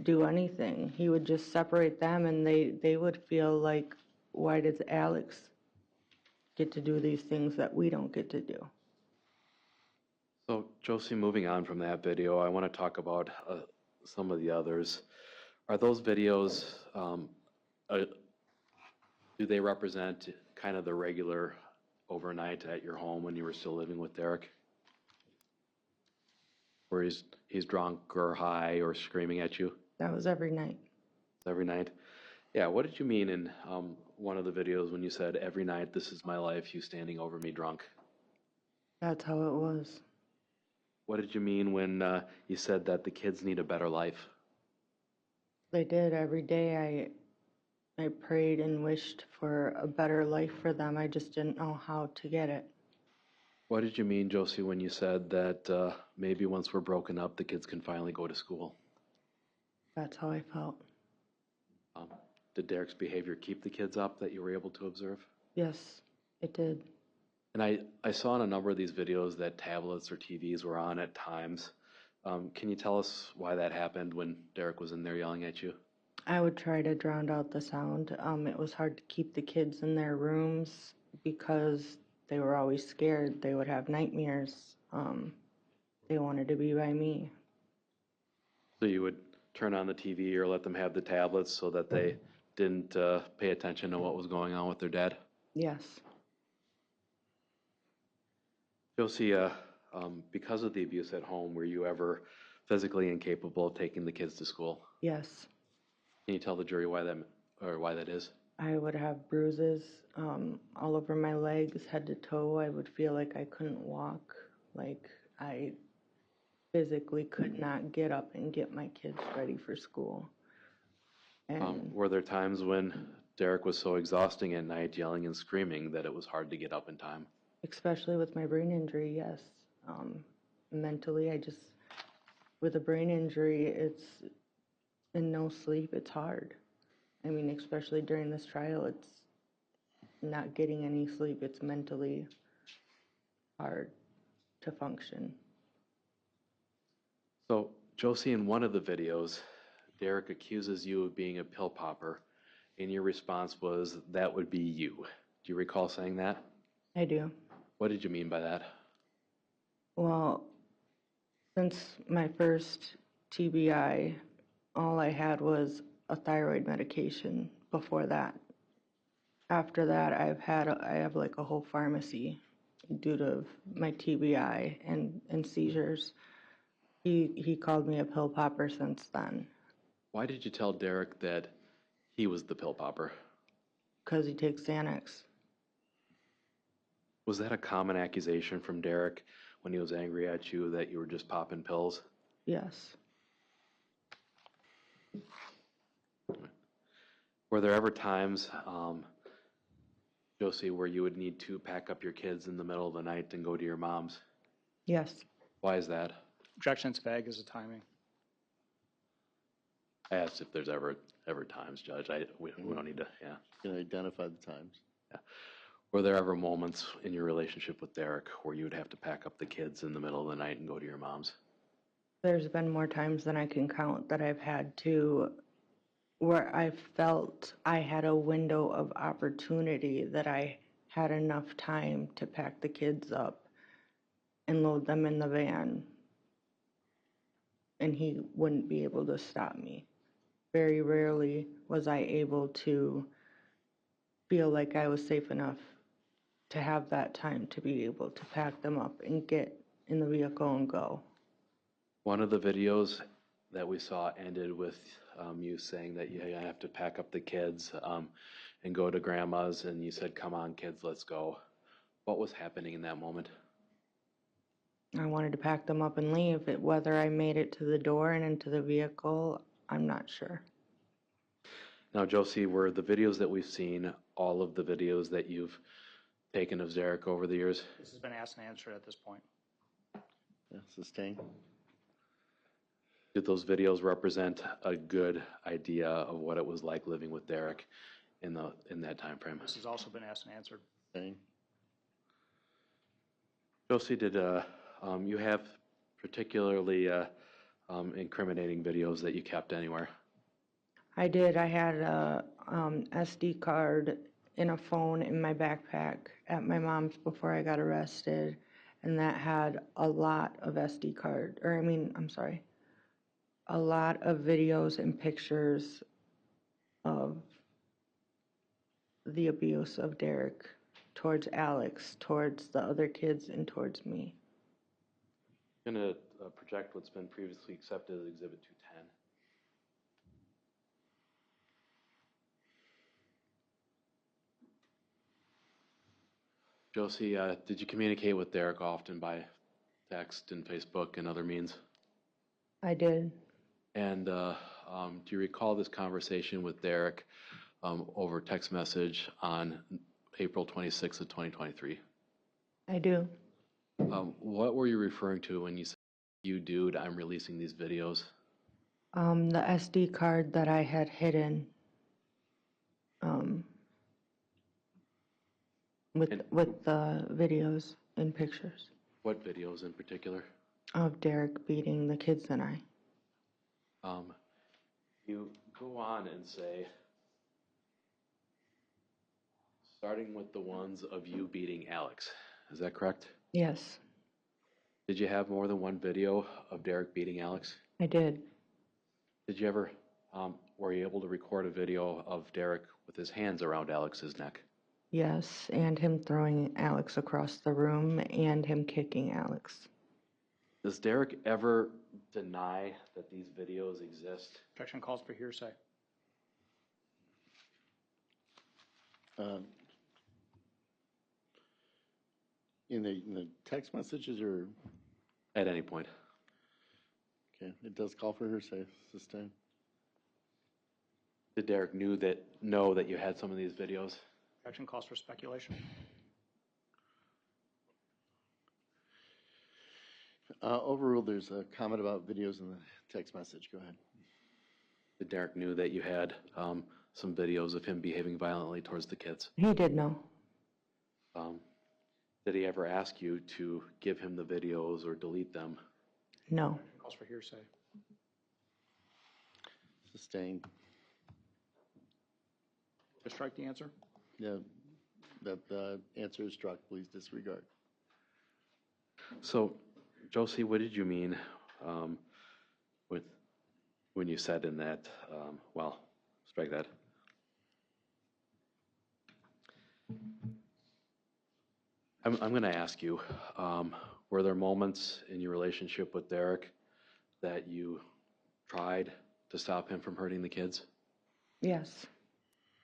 [SPEAKER 3] do anything. He would just separate them, and they would feel like, why does Alex get to do these things that we don't get to do?
[SPEAKER 1] So, Josie, moving on from that video, I want to talk about some of the others. Are those videos, do they represent kind of the regular overnight at your home when you were still living with Derek? Where he's drunk or high or screaming at you?
[SPEAKER 3] That was every night.
[SPEAKER 1] Every night? Yeah, what did you mean in one of the videos when you said, every night, this is my life, you standing over me drunk?
[SPEAKER 3] That's how it was.
[SPEAKER 1] What did you mean when you said that the kids need a better life?
[SPEAKER 3] They did. Every day I prayed and wished for a better life for them. I just didn't know how to get it.
[SPEAKER 1] What did you mean, Josie, when you said that maybe once we're broken up, the kids can finally go to school?
[SPEAKER 3] That's how I felt.
[SPEAKER 1] Did Derek's behavior keep the kids up that you were able to observe?
[SPEAKER 3] Yes, it did.
[SPEAKER 1] And I saw in a number of these videos that tablets or TVs were on at times. Can you tell us why that happened when Derek was in there yelling at you?
[SPEAKER 3] I would try to drown out the sound. It was hard to keep the kids in their rooms because they were always scared. They would have nightmares. They wanted to be by me.
[SPEAKER 1] So you would turn on the TV or let them have the tablets so that they didn't pay attention to what was going on with their dad?
[SPEAKER 3] Yes.
[SPEAKER 1] Josie, because of the abuse at home, were you ever physically incapable of taking the kids to school?
[SPEAKER 3] Yes.
[SPEAKER 1] Can you tell the jury why that is?
[SPEAKER 3] I would have bruises all over my legs, head to toe. I would feel like I couldn't walk, like I physically could not get up and get my kids ready for school. And
[SPEAKER 1] Were there times when Derek was so exhausting at night, yelling and screaming, that it was hard to get up in time?
[SPEAKER 3] especially with my brain injury, yes. Mentally, with a brain injury, it's in no sleep, it's hard. I mean, especially during this trial, it's not getting any sleep. It's mentally hard to function.
[SPEAKER 1] So, Josie, in one of the videos, Derek accuses you of being a pill popper, and your response was, that would be you. Do you recall saying that?
[SPEAKER 3] I do.
[SPEAKER 1] What did you mean by that?
[SPEAKER 3] Well, since my first TBI, all I had was a thyroid medication before that. After that, I have like a whole pharmacy due to my TBI and seizures. He called me a pill popper since then.
[SPEAKER 1] Why did you tell Derek that he was the pill popper?
[SPEAKER 3] Because he takes Xanax.
[SPEAKER 1] Was that a common accusation from Derek when he was angry at you, that you were just popping pills?
[SPEAKER 3] Yes.
[SPEAKER 1] Were there ever times, Josie, where you would need to pack up your kids in the middle of the night and go to your mom's?
[SPEAKER 3] Yes.
[SPEAKER 1] Why is that?
[SPEAKER 4] Objection's vague as a timing.
[SPEAKER 1] I asked if there's ever times, Judge. We don't need to, yeah.
[SPEAKER 2] You can identify the times.
[SPEAKER 1] Yeah. Were there ever moments in your relationship with Derek where you would have to pack up the kids in the middle of the night and go to your mom's?
[SPEAKER 3] There's been more times than I can count that I've had to, where I felt I had a window of opportunity, that I had enough time to pack the kids up and load them in the van, and he wouldn't be able to stop me. Very rarely was I able to feel like I was safe enough to have that time to be able to pack them up and get in the vehicle and go.
[SPEAKER 1] One of the videos that we saw ended with you saying that you have to pack up the kids and go to grandma's, and you said, "Come on, kids, let's go." What was happening in that moment?
[SPEAKER 3] I wanted to pack them up and leave. Whether I made it to the door and into the vehicle, I'm not sure.
[SPEAKER 1] Now, Josie, were the videos that we've seen all of the videos that you've taken of Zarek over the years?
[SPEAKER 4] This has been asked and answered at this point.
[SPEAKER 2] Yeah, sustain.
[SPEAKER 1] Did those videos represent a good idea of what it was like living with Derek in that time frame?
[SPEAKER 4] This has also been asked and answered.
[SPEAKER 2] Sustain.
[SPEAKER 1] Josie, did you have particularly incriminating videos that you kept anywhere?
[SPEAKER 3] I did. I had a SD card in a phone in my backpack at my mom's before I got arrested, and that had a lot of a lot of videos and pictures of the abuse of Derek towards Alex, towards the other kids, and towards me.
[SPEAKER 1] I'm going to project what's been previously accepted as Exhibit 210. Josie, did you communicate with Derek often by text and Facebook and other means?
[SPEAKER 3] I did.
[SPEAKER 1] And do you recall this conversation with Derek over text message on April 26th of 2023?
[SPEAKER 3] I do.
[SPEAKER 1] What were you referring to when you said, "You dude, I'm releasing these videos"?
[SPEAKER 3] The SD card that I had hidden with the videos and pictures
[SPEAKER 1] What videos in particular?
[SPEAKER 3] of Derek beating the kids and I.
[SPEAKER 1] You go on and say, starting with the ones of you beating Alex. Is that correct?
[SPEAKER 3] Yes,
[SPEAKER 1] Did you have more than one video of Derek beating Alex?
[SPEAKER 3] I did.
[SPEAKER 1] Did you ever, were you able to record a video of Derek with his hands around Alex's neck?
[SPEAKER 3] Yes, and him throwing Alex across the room and him kicking Alex.
[SPEAKER 1] Does Derek ever deny that these videos exist?
[SPEAKER 4] Objection calls for hearsay.
[SPEAKER 2] In the text messages, or
[SPEAKER 1] At any point.
[SPEAKER 2] okay, it does call for hearsay. Sustain.
[SPEAKER 1] Did Derek know that you had some of these videos?
[SPEAKER 4] Objection calls for speculation.
[SPEAKER 2] Overruled. There's a comment about videos in the text message. Go ahead.
[SPEAKER 1] Did Derek knew that you had some videos of him behaving violently towards the kids?
[SPEAKER 3] He did know.
[SPEAKER 1] Did he ever ask you to give him the videos or delete them?
[SPEAKER 3] No.
[SPEAKER 4] Objection calls for hearsay.
[SPEAKER 2] Sustain.
[SPEAKER 4] To strike the answer.
[SPEAKER 2] Yeah, that the answer is struck. Please disregard.
[SPEAKER 1] So, Josie, what did you mean with when you said in that, well, strike that. I'm going to ask you, were there moments in your relationship with Derek that you tried to stop him from hurting the kids?
[SPEAKER 3] Yes.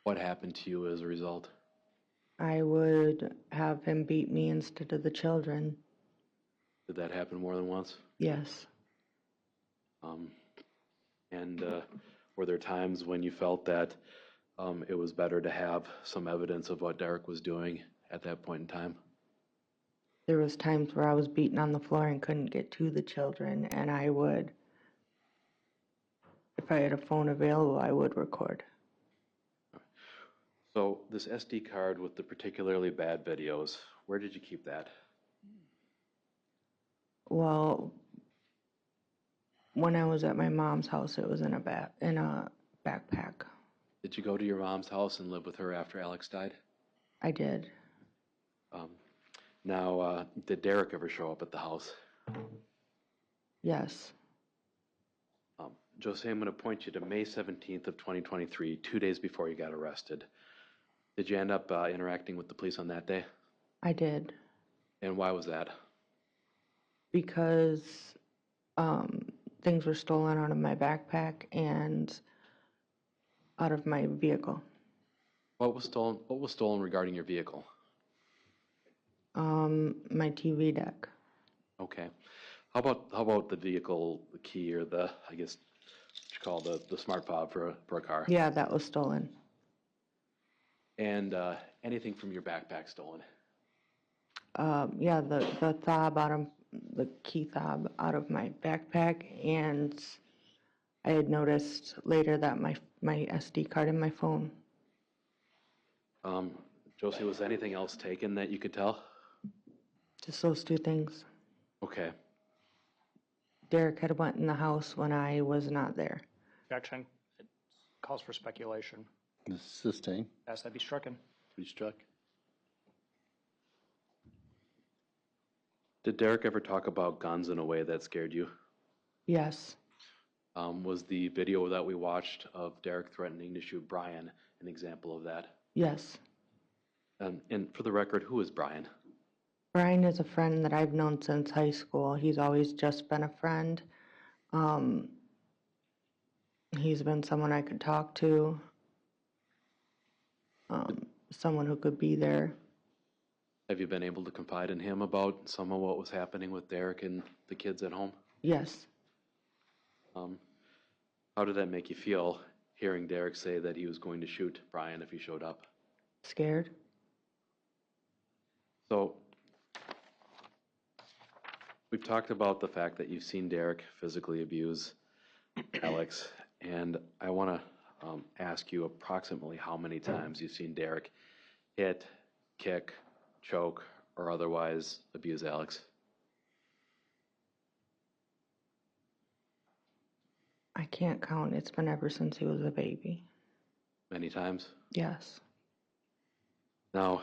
[SPEAKER 1] What happened to you as a result?
[SPEAKER 3] I would have him beat me instead of the children.
[SPEAKER 1] Did that happen more than once?
[SPEAKER 3] Yes.
[SPEAKER 1] And were there times when you felt that it was better to have some evidence of what Derek was doing at that point in time?
[SPEAKER 3] There was times where I was beaten on the floor and couldn't get to the children, and I would, if I had a phone available, I would record.
[SPEAKER 1] So this SD card with the particularly bad videos, where did you keep that?
[SPEAKER 3] Well, when I was at my mom's house, it was in a backpack.
[SPEAKER 1] Did you go to your mom's house and live with her after Alex died?
[SPEAKER 3] I did.
[SPEAKER 1] Now, did Derek ever show up at the house?
[SPEAKER 3] Yes.
[SPEAKER 1] Josie, I'm going to point you to May 17th of 2023, 2 days before you got arrested. Did you end up interacting with the police on that day?
[SPEAKER 3] I did.
[SPEAKER 1] And why was that?
[SPEAKER 3] Because things were stolen out of my backpack and out of my vehicle.
[SPEAKER 1] What was stolen? What was stolen regarding your vehicle?
[SPEAKER 3] My TV deck.
[SPEAKER 1] Okay. How about the vehicle, the key, or the, I guess what you call the smart fob for a car?
[SPEAKER 3] Yeah, that was stolen.
[SPEAKER 1] And anything from your backpack stolen?
[SPEAKER 3] Yeah, the fob out of the key fob out of my backpack, and I had noticed later that my SD card in my phone.
[SPEAKER 1] Josie, was anything else taken that you could tell?
[SPEAKER 3] Just those two things.
[SPEAKER 1] Okay.
[SPEAKER 3] Derek had went in the house when I was not there.
[SPEAKER 4] Objection. It calls for speculation.
[SPEAKER 2] Sustain.
[SPEAKER 4] Ask that be stricken.
[SPEAKER 2] Be struck.
[SPEAKER 1] Did Derek ever talk about guns in a way that scared you?
[SPEAKER 3] Yes.
[SPEAKER 1] Was the video that we watched of Derek threatening to shoot Brian an example of that?
[SPEAKER 3] Yes.
[SPEAKER 1] And for the record, who is Brian?
[SPEAKER 3] Brian is a friend that I've known since high school. He's always just been a friend. He's been someone I could talk to, someone who could be there.
[SPEAKER 1] Have you been able to confide in him about some of what was happening with Derek and the kids at home?
[SPEAKER 3] Yes.
[SPEAKER 1] How did that make you feel, hearing Derek say that he was going to shoot Brian if he showed up?
[SPEAKER 3] Scared.
[SPEAKER 1] So, we've talked about the fact that you've seen Derek physically abuse Alex, and I want to ask you approximately how many times you've seen Derek hit, kick, choke, or otherwise abuse Alex.
[SPEAKER 3] I can't count. It's been ever since he was a baby.
[SPEAKER 1] Many times?
[SPEAKER 3] Yes.
[SPEAKER 1] Now,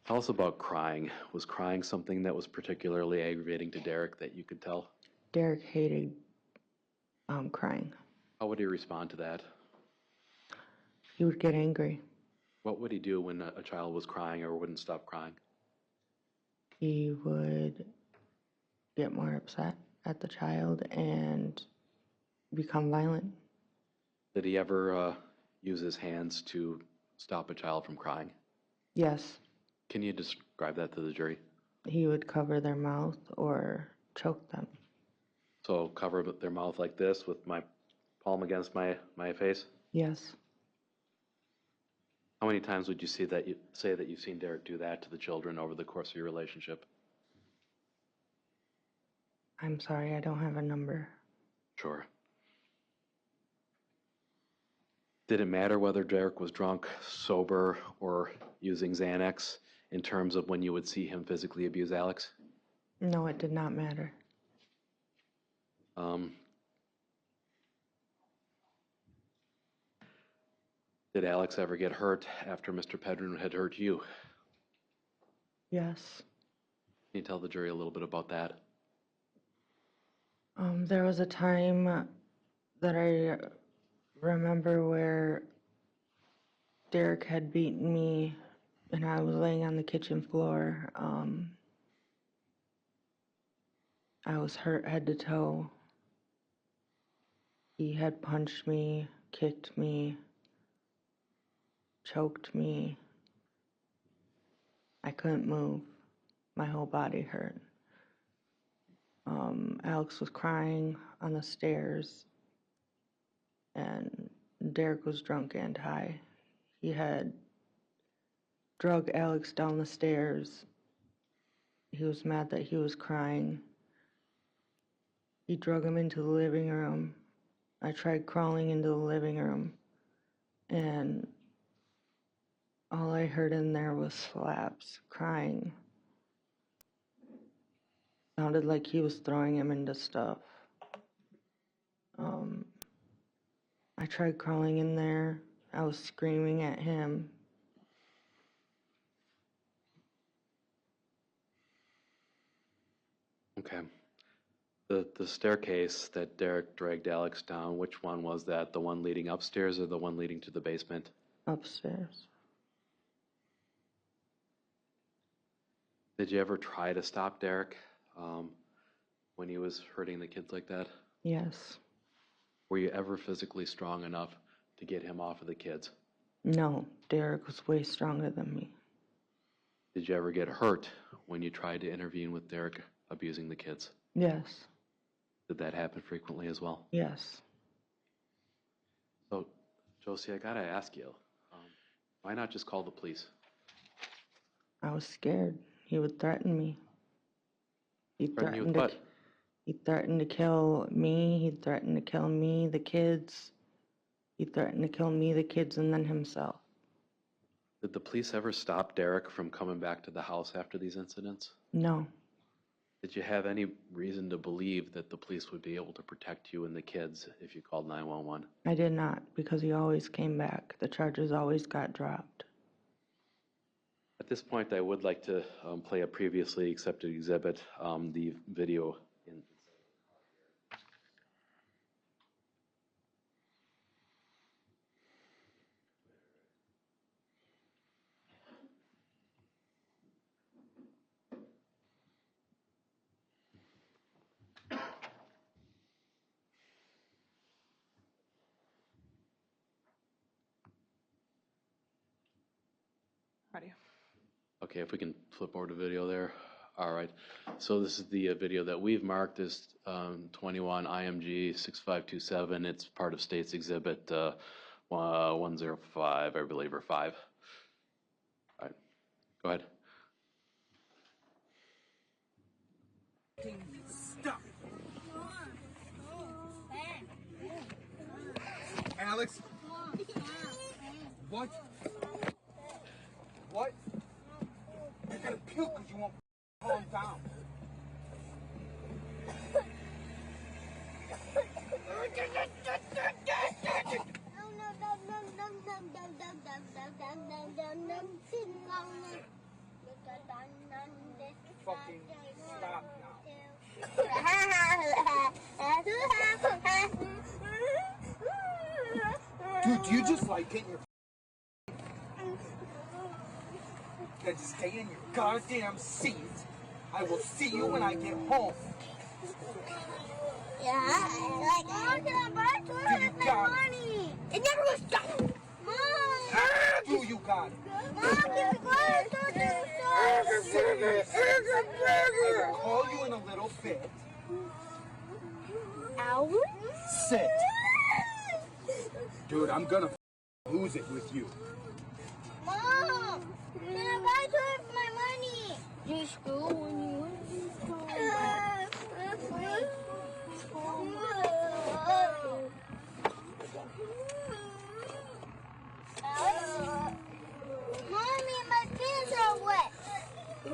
[SPEAKER 1] tell us about crying. Was crying something that was particularly aggravating to Derek that you could tell?
[SPEAKER 3] Derek hated crying.
[SPEAKER 1] How would he respond to that?
[SPEAKER 3] He would get angry.
[SPEAKER 1] What would he do when a child was crying or wouldn't stop crying?
[SPEAKER 3] He would get more upset at the child and become violent.
[SPEAKER 1] Did he ever use his hands to stop a child from crying?
[SPEAKER 3] Yes.
[SPEAKER 1] Can you describe that to the jury?
[SPEAKER 3] He would cover their mouth or choke them.
[SPEAKER 1] So cover their mouth like this with my palm against my face?
[SPEAKER 3] Yes.
[SPEAKER 1] How many times would you say that you've seen Derek do that to the children over the course of your relationship?
[SPEAKER 3] I'm sorry, I don't have a number.
[SPEAKER 1] Sure. Did it matter whether Derek was drunk, sober, or using Xanax in terms of when you would see him physically abuse Alex?
[SPEAKER 3] No, it did not matter.
[SPEAKER 1] Did Alex ever get hurt after Mr. Pedrin had hurt you?
[SPEAKER 3] Yes.
[SPEAKER 1] Can you tell the jury a little bit about that?
[SPEAKER 3] There was a time that I remember where Derek had beaten me and I was laying on the kitchen floor. I was hurt head to toe. He had punched me, kicked me, choked me. I couldn't move. My whole body hurt. Alex was crying on the stairs, and Derek was drunk and high. He had drug Alex down the stairs. He was mad that he was crying. He drug him into the living room. I tried crawling into the living room, and all I heard in there was slaps, crying. Sounded like he was throwing him into stuff. I tried crawling in there. I was screaming at him.
[SPEAKER 1] Okay. The staircase that Derek dragged Alex down, which one was that? The one leading upstairs or the one leading to the basement?
[SPEAKER 3] Upstairs.
[SPEAKER 1] Did you ever try to stop Derek when he was hurting the kids like that?
[SPEAKER 3] Yes.
[SPEAKER 1] Were you ever physically strong enough to get him off of the kids?
[SPEAKER 3] No, Derek was way stronger than me.
[SPEAKER 1] Did you ever get hurt when you tried to intervene with Derek abusing the kids?
[SPEAKER 3] Yes.
[SPEAKER 1] Did that happen frequently as well?
[SPEAKER 3] Yes.
[SPEAKER 1] So, Josie, I gotta ask you, why not just call the police?
[SPEAKER 3] I was scared. He would threaten me. He
[SPEAKER 1] Threaten you with
[SPEAKER 3] threatened
[SPEAKER 1] what?
[SPEAKER 3] he threatened to kill me. He threatened to kill me, the kids. He threatened to kill me, the kids, and then himself.
[SPEAKER 1] Did the police ever stop Derek from coming back to the house after these incidents?
[SPEAKER 3] No.
[SPEAKER 1] Did you have any reason to believe that the police would be able to protect you and the kids if you called 911?
[SPEAKER 3] I did not, because he always came back. The charges always got dropped.
[SPEAKER 1] At this point, I would like to play a previously accepted exhibit, the video.
[SPEAKER 5] Ready.
[SPEAKER 1] Okay, if we can flip over to video there. All right. So this is the video that we've marked as 21 IMG 6527. It's part of State's Exhibit 105, I believe, or 5. All right. Go ahead.
[SPEAKER 6] Stop! Alex? What? What? You're gonna puke because you won't calm down. Fucking stop now. Dude, do you just like getting your then just stay in your goddamn seat. I will see you when I get home.
[SPEAKER 7] Yeah, like I'm gonna buy toilet with my money. It never was done. Mom.
[SPEAKER 6] Do you got it?
[SPEAKER 7] Mom, give me water to do
[SPEAKER 6] Serious. I will call you in a little bit.
[SPEAKER 7] Hours?
[SPEAKER 6] Sit. Dude, I'm gonna lose it with you.
[SPEAKER 7] Mom, can I buy toilet with my money? Just go when you want Mommy, my pants are wet.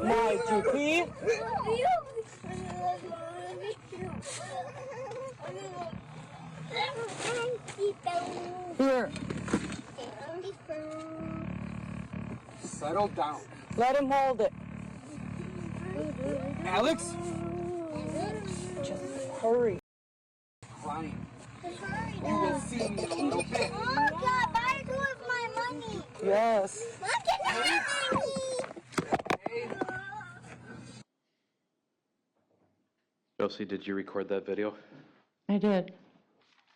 [SPEAKER 5] My GP. Here,
[SPEAKER 6] Settle down.
[SPEAKER 5] let him hold it.
[SPEAKER 6] Alex?
[SPEAKER 5] Just hurry.
[SPEAKER 6] Crying. You will see me in a little bit.
[SPEAKER 7] Mom, can I buy toilet with my money?
[SPEAKER 5] Yes.
[SPEAKER 7] Mom, can I have money?
[SPEAKER 1] Josie, did you record that video?
[SPEAKER 3] I did.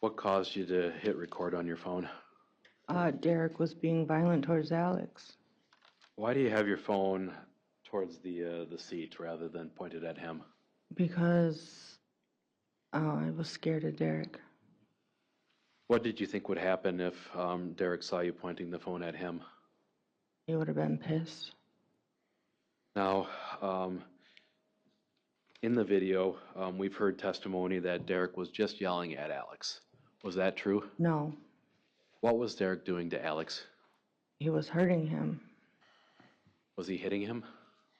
[SPEAKER 1] What caused you to hit record on your phone?
[SPEAKER 3] Derek was being violent towards Alex.
[SPEAKER 1] Why do you have your phone towards the seat rather than pointed at him?
[SPEAKER 3] Because I was scared of Derek.
[SPEAKER 1] What did you think would happen if Derek saw you pointing the phone at him?
[SPEAKER 3] He would have been pissed.
[SPEAKER 1] Now, in the video, we've heard testimony that Derek was just yelling at Alex. Was that true?
[SPEAKER 3] No,
[SPEAKER 1] What was Derek doing to Alex?
[SPEAKER 3] he was hurting him.
[SPEAKER 1] Was he hitting him?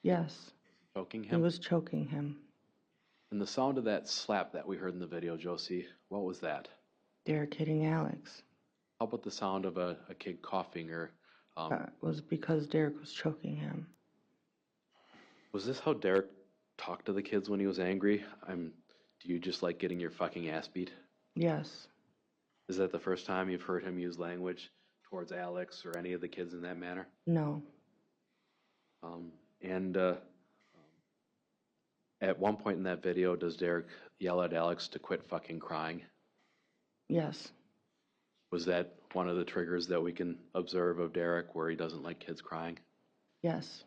[SPEAKER 3] Yes,
[SPEAKER 1] Choking
[SPEAKER 3] he
[SPEAKER 1] him?
[SPEAKER 3] was choking him.
[SPEAKER 1] And the sound of that slap that we heard in the video, Josie, what was that?
[SPEAKER 3] Derek hitting Alex.
[SPEAKER 1] How about the sound of a kid coughing or
[SPEAKER 3] That was because Derek was choking him.
[SPEAKER 1] was this how Derek talk to the kids when he was angry? Do you just like getting your fucking ass beat?
[SPEAKER 3] Yes.
[SPEAKER 1] Is that the first time you've heard him use language towards Alex or any of the kids in that manner?
[SPEAKER 3] No.
[SPEAKER 1] And at one point in that video, does Derek yell at Alex to quit fucking crying?
[SPEAKER 3] Yes.
[SPEAKER 1] Was that one of the triggers that we can observe of Derek where he doesn't like kids crying?
[SPEAKER 3] Yes.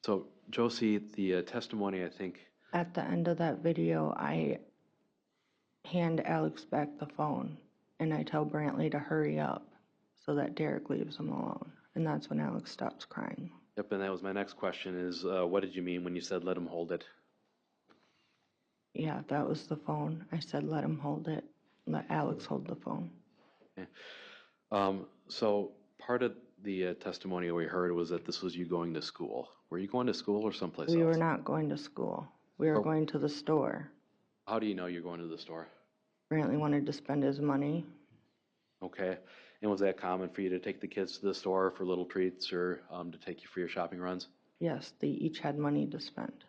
[SPEAKER 1] So, Josie, the testimony, I think,
[SPEAKER 3] At the end of that video, I hand Alex back the phone and I tell Brantley to hurry up so that Derek leaves him alone. And that's when Alex stops crying.
[SPEAKER 1] yep, and that was my next question is, what did you mean when you said let him hold it?
[SPEAKER 3] Yeah, that was the phone. I said let him hold it. Let Alex hold the phone.
[SPEAKER 1] Okay. So part of the testimony we heard was that this was you going to school. Were you going to school or someplace
[SPEAKER 3] We
[SPEAKER 1] else?
[SPEAKER 3] were not going to school. We were
[SPEAKER 1] Oh.
[SPEAKER 3] going to the store.
[SPEAKER 1] How do you know you're going to the store?
[SPEAKER 3] Brantley wanted to spend his money.
[SPEAKER 1] Okay. And was that common for you to take the kids to the store for little treats or to take you for your shopping runs?
[SPEAKER 3] Yes, they each had money to spend.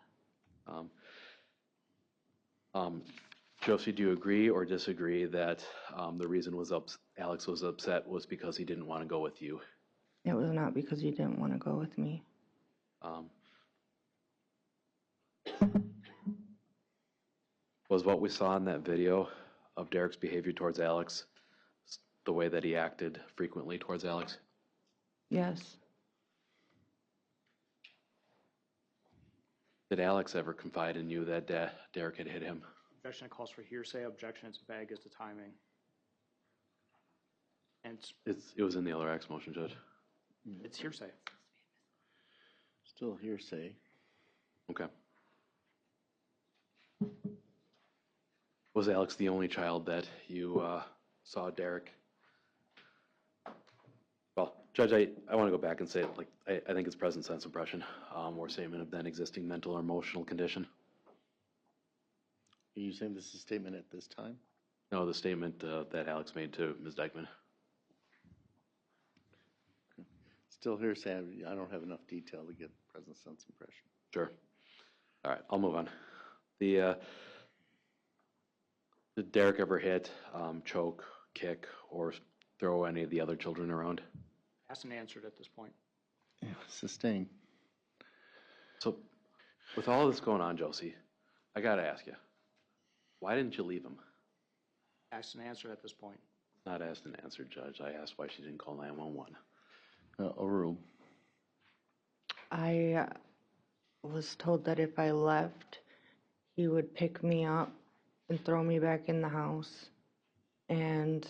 [SPEAKER 1] Josie, do you agree or disagree that the reason Alex was upset was because he didn't want to go with you?
[SPEAKER 3] It was not because he didn't want to go with me.
[SPEAKER 1] Was what we saw in that video of Derek's behavior towards Alex the way that he acted frequently towards Alex?
[SPEAKER 3] Yes.
[SPEAKER 1] Did Alex ever confide in you that Derek had hit him?
[SPEAKER 4] Objection calls for hearsay. Objection, it's vague as to timing. And
[SPEAKER 1] It was in the other X motion, Judge.
[SPEAKER 4] it's hearsay.
[SPEAKER 2] Still hearsay.
[SPEAKER 1] Okay. Was Alex the only child that you saw Derek? Well, Judge, I want to go back and say, like, I think it's present sense impression or statement of then existing mental or emotional condition.
[SPEAKER 2] Are you saying this is a statement at this time?
[SPEAKER 1] No, the statement that Alex made to Ms. Dikeman.
[SPEAKER 2] Still hearsay. I don't have enough detail to get present sense impression.
[SPEAKER 1] Sure. All right, I'll move on. Did Derek ever hit, choke, kick, or throw any of the other children around?
[SPEAKER 4] Asked and answered at this point.
[SPEAKER 2] Yeah, sustain.
[SPEAKER 1] So, with all this going on, Josie, I got to ask you, why didn't you leave him?
[SPEAKER 4] Asked and answered at this point.
[SPEAKER 1] Not asked and answered, Judge. I asked why she didn't call 911.
[SPEAKER 2] Overruled.
[SPEAKER 3] I was told that if I left, he would pick me up and throw me back in the house. And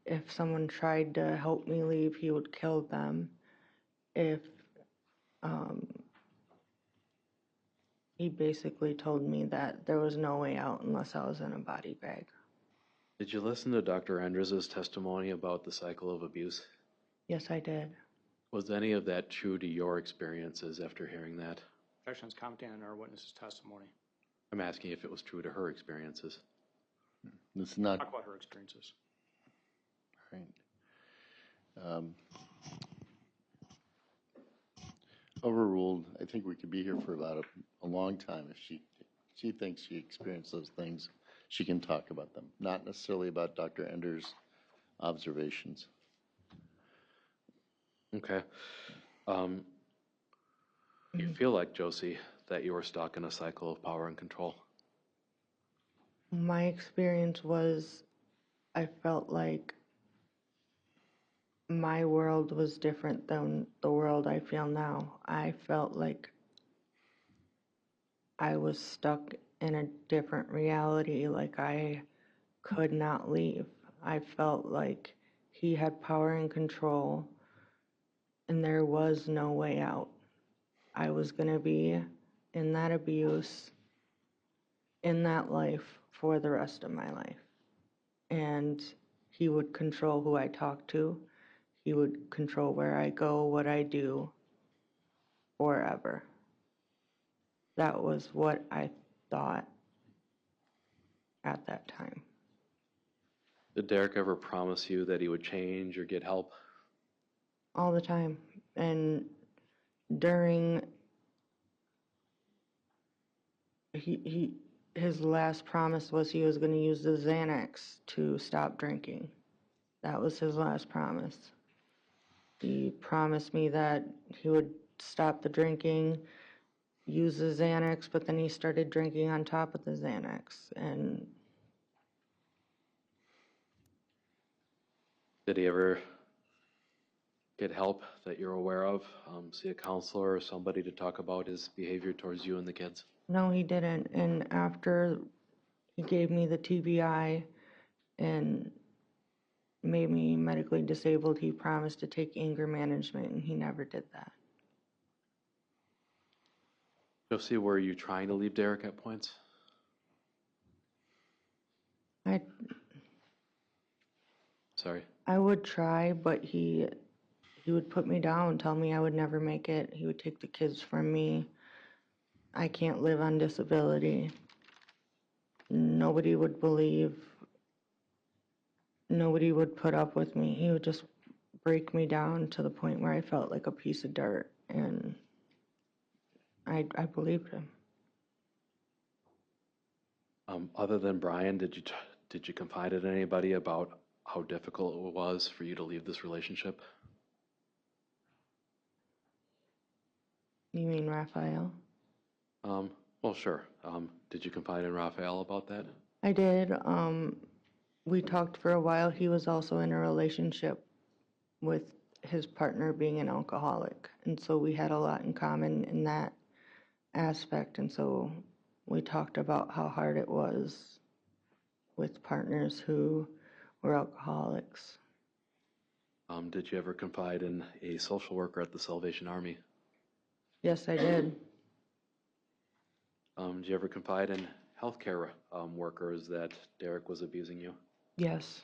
[SPEAKER 3] if someone tried to help me leave, he would kill them. He basically told me that there was no way out unless I was in a body bag.
[SPEAKER 1] Did you listen to Dr. Andres' testimony about the cycle of abuse?
[SPEAKER 3] Yes, I did.
[SPEAKER 1] Was any of that true to your experiences after hearing that?
[SPEAKER 4] Objection is commenting on our witness's testimony.
[SPEAKER 1] I'm asking if it was true to her experiences.
[SPEAKER 2] This is not
[SPEAKER 4] Talk about her experiences.
[SPEAKER 2] right. Overruled. I think we could be here for about a long time. If she thinks she experienced those things, she can talk about them. Not necessarily about Dr. Ender's observations.
[SPEAKER 1] Okay. You feel like, Josie, that you were stuck in a cycle of power and control?
[SPEAKER 3] My experience was I felt like my world was different than the world I feel now. I felt like I was stuck in a different reality, like I could not leave. I felt like he had power and control, and there was no way out. I was going to be in that abuse, in that life for the rest of my life. And he would control who I talked to. He would control where I go, what I do, forever. That was what I thought at that time.
[SPEAKER 1] Did Derek ever promise you that he would change or get help?
[SPEAKER 3] All the time. And during his last promise was he was gonna use the Xanax to stop drinking. That was his last promise. He promised me that he would stop the drinking, use the Xanax, but then he started drinking on top of the Xanax. And
[SPEAKER 1] Did he ever get help that you're aware of? See a counselor or somebody to talk about his behavior towards you and the kids?
[SPEAKER 3] no, he didn't. And after he gave me the TBI and made me medically disabled, he promised to take anger management, and he never did that.
[SPEAKER 1] Josie, were you trying to leave Derek at points? Sorry.
[SPEAKER 3] I would try, but he would put me down, tell me I would never make it. He would take the kids from me. I can't live on disability. Nobody would believe. Nobody would put up with me. He would just break me down to the point where I felt like a piece of dirt, and I believed him.
[SPEAKER 1] Other than Brian, did you confide in anybody about how difficult it was for you to leave this relationship?
[SPEAKER 3] You mean Raphael?
[SPEAKER 1] Well, sure. Did you confide in Raphael about that?
[SPEAKER 3] I did. We talked for a while. He was also in a relationship with his partner being an alcoholic, and so we had a lot in common in that aspect, and so we talked about how hard it was with partners who were alcoholics.
[SPEAKER 1] Did you ever confide in a social worker at the Salvation Army?
[SPEAKER 3] Yes, I did.
[SPEAKER 1] Did you ever confide in healthcare workers that Derek was abusing you?
[SPEAKER 3] Yes.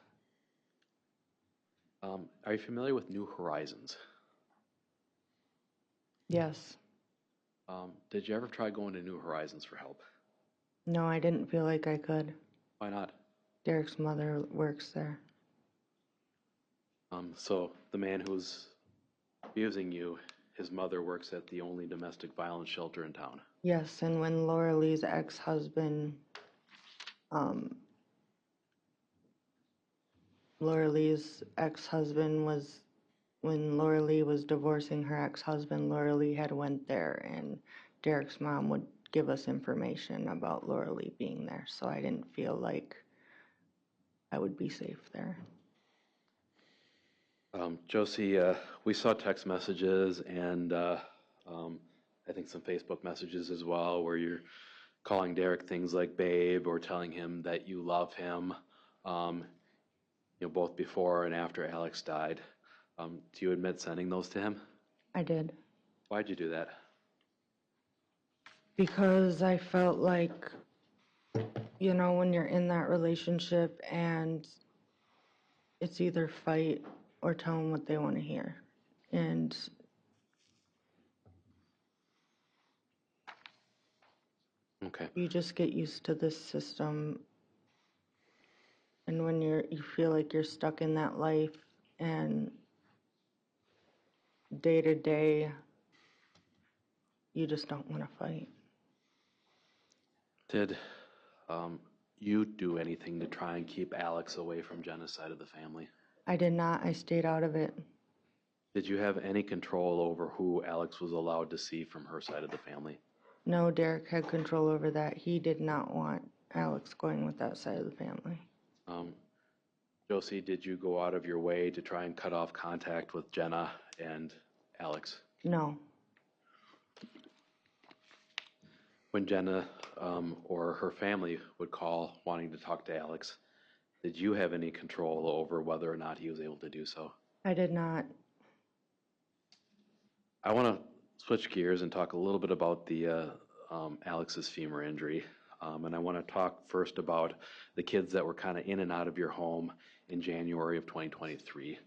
[SPEAKER 1] Are you familiar with New Horizons?
[SPEAKER 3] Yes.
[SPEAKER 1] Did you ever try going to New Horizons for help?
[SPEAKER 3] No, I didn't feel like I could.
[SPEAKER 1] Why not?
[SPEAKER 3] Derek's mother works there.
[SPEAKER 1] So the man who's abusing you, his mother works at the only domestic violence shelter in town.
[SPEAKER 3] Yes, and when Laura Lee's ex-husband, when Laura Lee was divorcing her ex-husband, Laura Lee had went there, and Derek's mom would give us information about Laura Lee being there, so I didn't feel like I would be safe there.
[SPEAKER 1] Josie, we saw text messages and I think some Facebook messages as well where you're calling Derek things like babe or telling him that you love him, both before and after Alex died. Do you admit sending those to him?
[SPEAKER 3] I did.
[SPEAKER 1] Why'd you do that?
[SPEAKER 3] Because I felt like, when you're in that relationship and it's either fight or tell them what they want to hear. And
[SPEAKER 1] Okay.
[SPEAKER 3] you just get used to this system. And when you feel like you're stuck in that life and day to day, you just don't want to fight.
[SPEAKER 1] Did you do anything to try and keep Alex away from genocide of the family?
[SPEAKER 3] I did not. I stayed out of it.
[SPEAKER 1] Did you have any control over who Alex was allowed to see from her side of the family?
[SPEAKER 3] No, Derek had control over that. He did not want Alex going with that side of the family.
[SPEAKER 1] Josie, did you go out of your way to try and cut off contact with Jenna and Alex?
[SPEAKER 3] No.
[SPEAKER 1] When Jenna or her family would call wanting to talk to Alex, did you have any control over whether or not he was able to do so?
[SPEAKER 3] I did not.
[SPEAKER 1] I want to switch gears and talk a little bit about the Alex's femur injury. And I want to talk first about the kids that were kind of in and out of your home in January of 2023.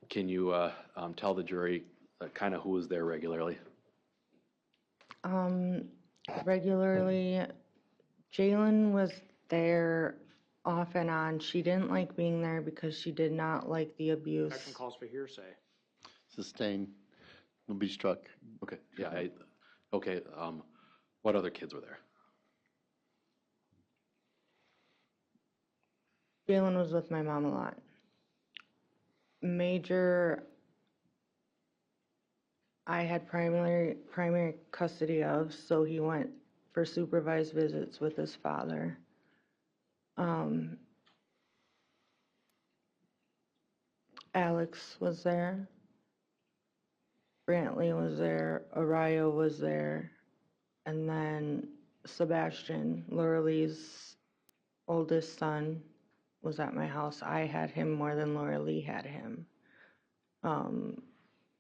[SPEAKER 1] Can you tell the jury kind of who was there regularly?
[SPEAKER 3] Regularly, Jalen was there off and on. She didn't like being there because she did not like the abuse.
[SPEAKER 4] Objection calls for hearsay.
[SPEAKER 2] Sustained, will be struck.
[SPEAKER 1] Okay, yeah, okay, what other kids were there?
[SPEAKER 3] Jalen was with my mom a lot. Major, I had primary custody of, so he went for supervised visits with his father. Alex was there. Brantley was there. Araya was there. And then Sebastian, Laura Lee's oldest son, was at my house. I had him more than Laura Lee had him.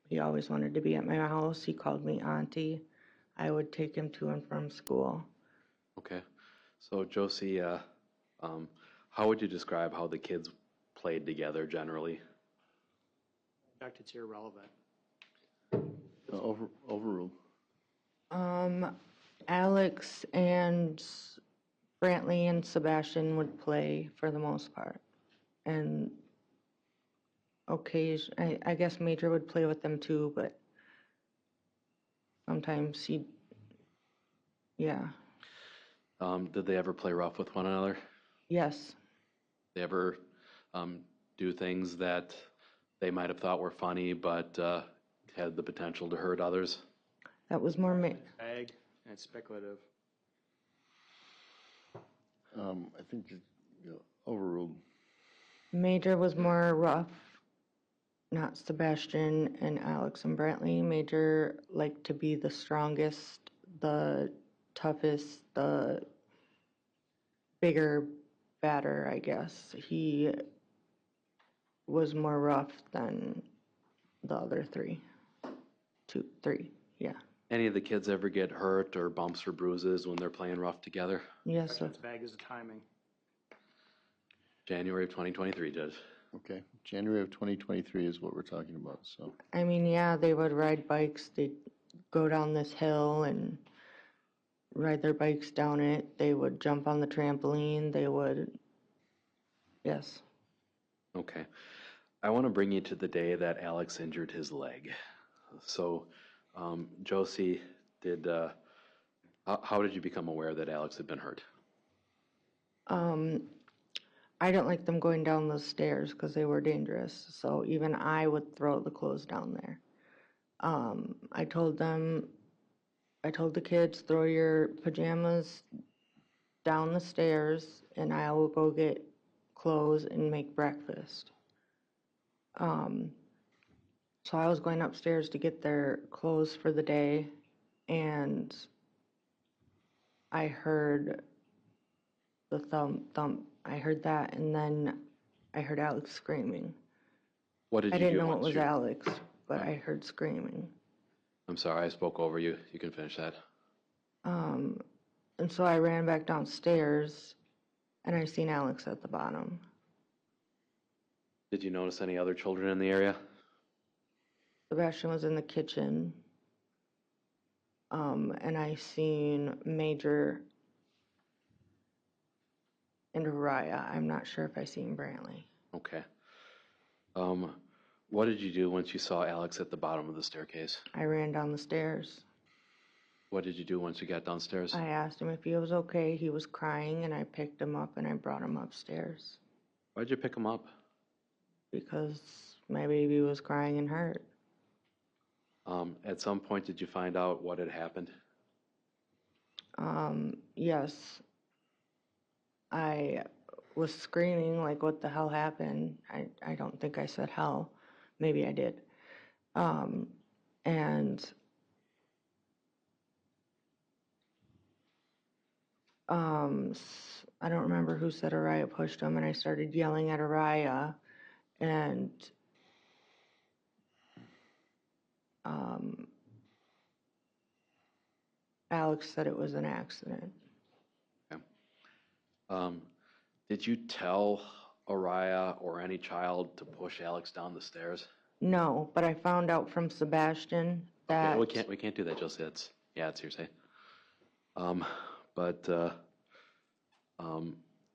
[SPEAKER 3] He always wanted to be at my house. He called me auntie. I would take him to and from school.
[SPEAKER 1] Okay. So Josie, how would you describe how the kids played together generally?
[SPEAKER 4] In fact, it's irrelevant.
[SPEAKER 2] Overruled.
[SPEAKER 3] Alex and Brantley and Sebastian would play for the most part. And I guess Major would play with them too, but sometimes yeah.
[SPEAKER 1] Did they ever play rough with one another?
[SPEAKER 3] Yes.
[SPEAKER 1] They ever do things that they might have thought were funny, but had the potential to hurt others?
[SPEAKER 3] That was more
[SPEAKER 4] It's vague and it's speculative.
[SPEAKER 2] I think overruled.
[SPEAKER 3] Major was more rough, not Sebastian and Alex and Brantley. Major liked to be the strongest, the toughest, the bigger, badder, I guess. He was more rough than the other three. Three, yeah.
[SPEAKER 1] Any of the kids ever get hurt or bumps or bruises when they're playing rough together?
[SPEAKER 3] Yes, sir.
[SPEAKER 4] It's vague as the timing.
[SPEAKER 1] January of 2023, Judge.
[SPEAKER 2] Okay, January of 2023 is what we're talking about, so.
[SPEAKER 3] I mean, yeah, they would ride bikes. They'd go down this hill and ride their bikes down it. They would jump on the trampoline. They would, yes.
[SPEAKER 1] Okay. I want to bring you to the day that Alex injured his leg. So, Josie, how did you become aware that Alex had been hurt?
[SPEAKER 3] I didn't like them going down those stairs because they were dangerous. So even I would throw the clothes down there. I told the kids, throw your pajamas down the stairs and I will go get clothes and make breakfast. So I was going upstairs to get their clothes for the day and I heard the thump. I heard that and then I heard Alex screaming.
[SPEAKER 1] What did
[SPEAKER 3] I
[SPEAKER 1] you
[SPEAKER 3] didn't
[SPEAKER 1] do
[SPEAKER 3] know it
[SPEAKER 1] once
[SPEAKER 3] was
[SPEAKER 1] you...
[SPEAKER 3] Alex, but I heard screaming.
[SPEAKER 1] I'm sorry, I spoke over you. You can finish that.
[SPEAKER 3] And so I ran back downstairs and I seen Alex at the bottom.
[SPEAKER 1] Did you notice any other children in the area?
[SPEAKER 3] Sebastian was in the kitchen. And I seen Major and Araya. I'm not sure if I seen Brantley.
[SPEAKER 1] Okay. What did you do once you saw Alex at the bottom of the staircase?
[SPEAKER 3] I ran down the stairs.
[SPEAKER 1] What did you do once you got downstairs?
[SPEAKER 3] I asked him if he was okay. He was crying and I picked him up and I brought him upstairs
[SPEAKER 1] Why'd you pick him up?
[SPEAKER 3] because my baby was crying and hurt.
[SPEAKER 1] At some point, did you find out what had happened?
[SPEAKER 3] Yes. I was screaming like, what the hell happened? I don't think I said hell. Maybe I did. And I don't remember who said Araya pushed him, and I started yelling at Araya, and Alex said it was an accident.
[SPEAKER 1] Okay. Did you tell Araya or any child to push Alex down the stairs?
[SPEAKER 3] No, but I found out from Sebastian that
[SPEAKER 1] Okay, we can't do that, Josie. It's hearsay. But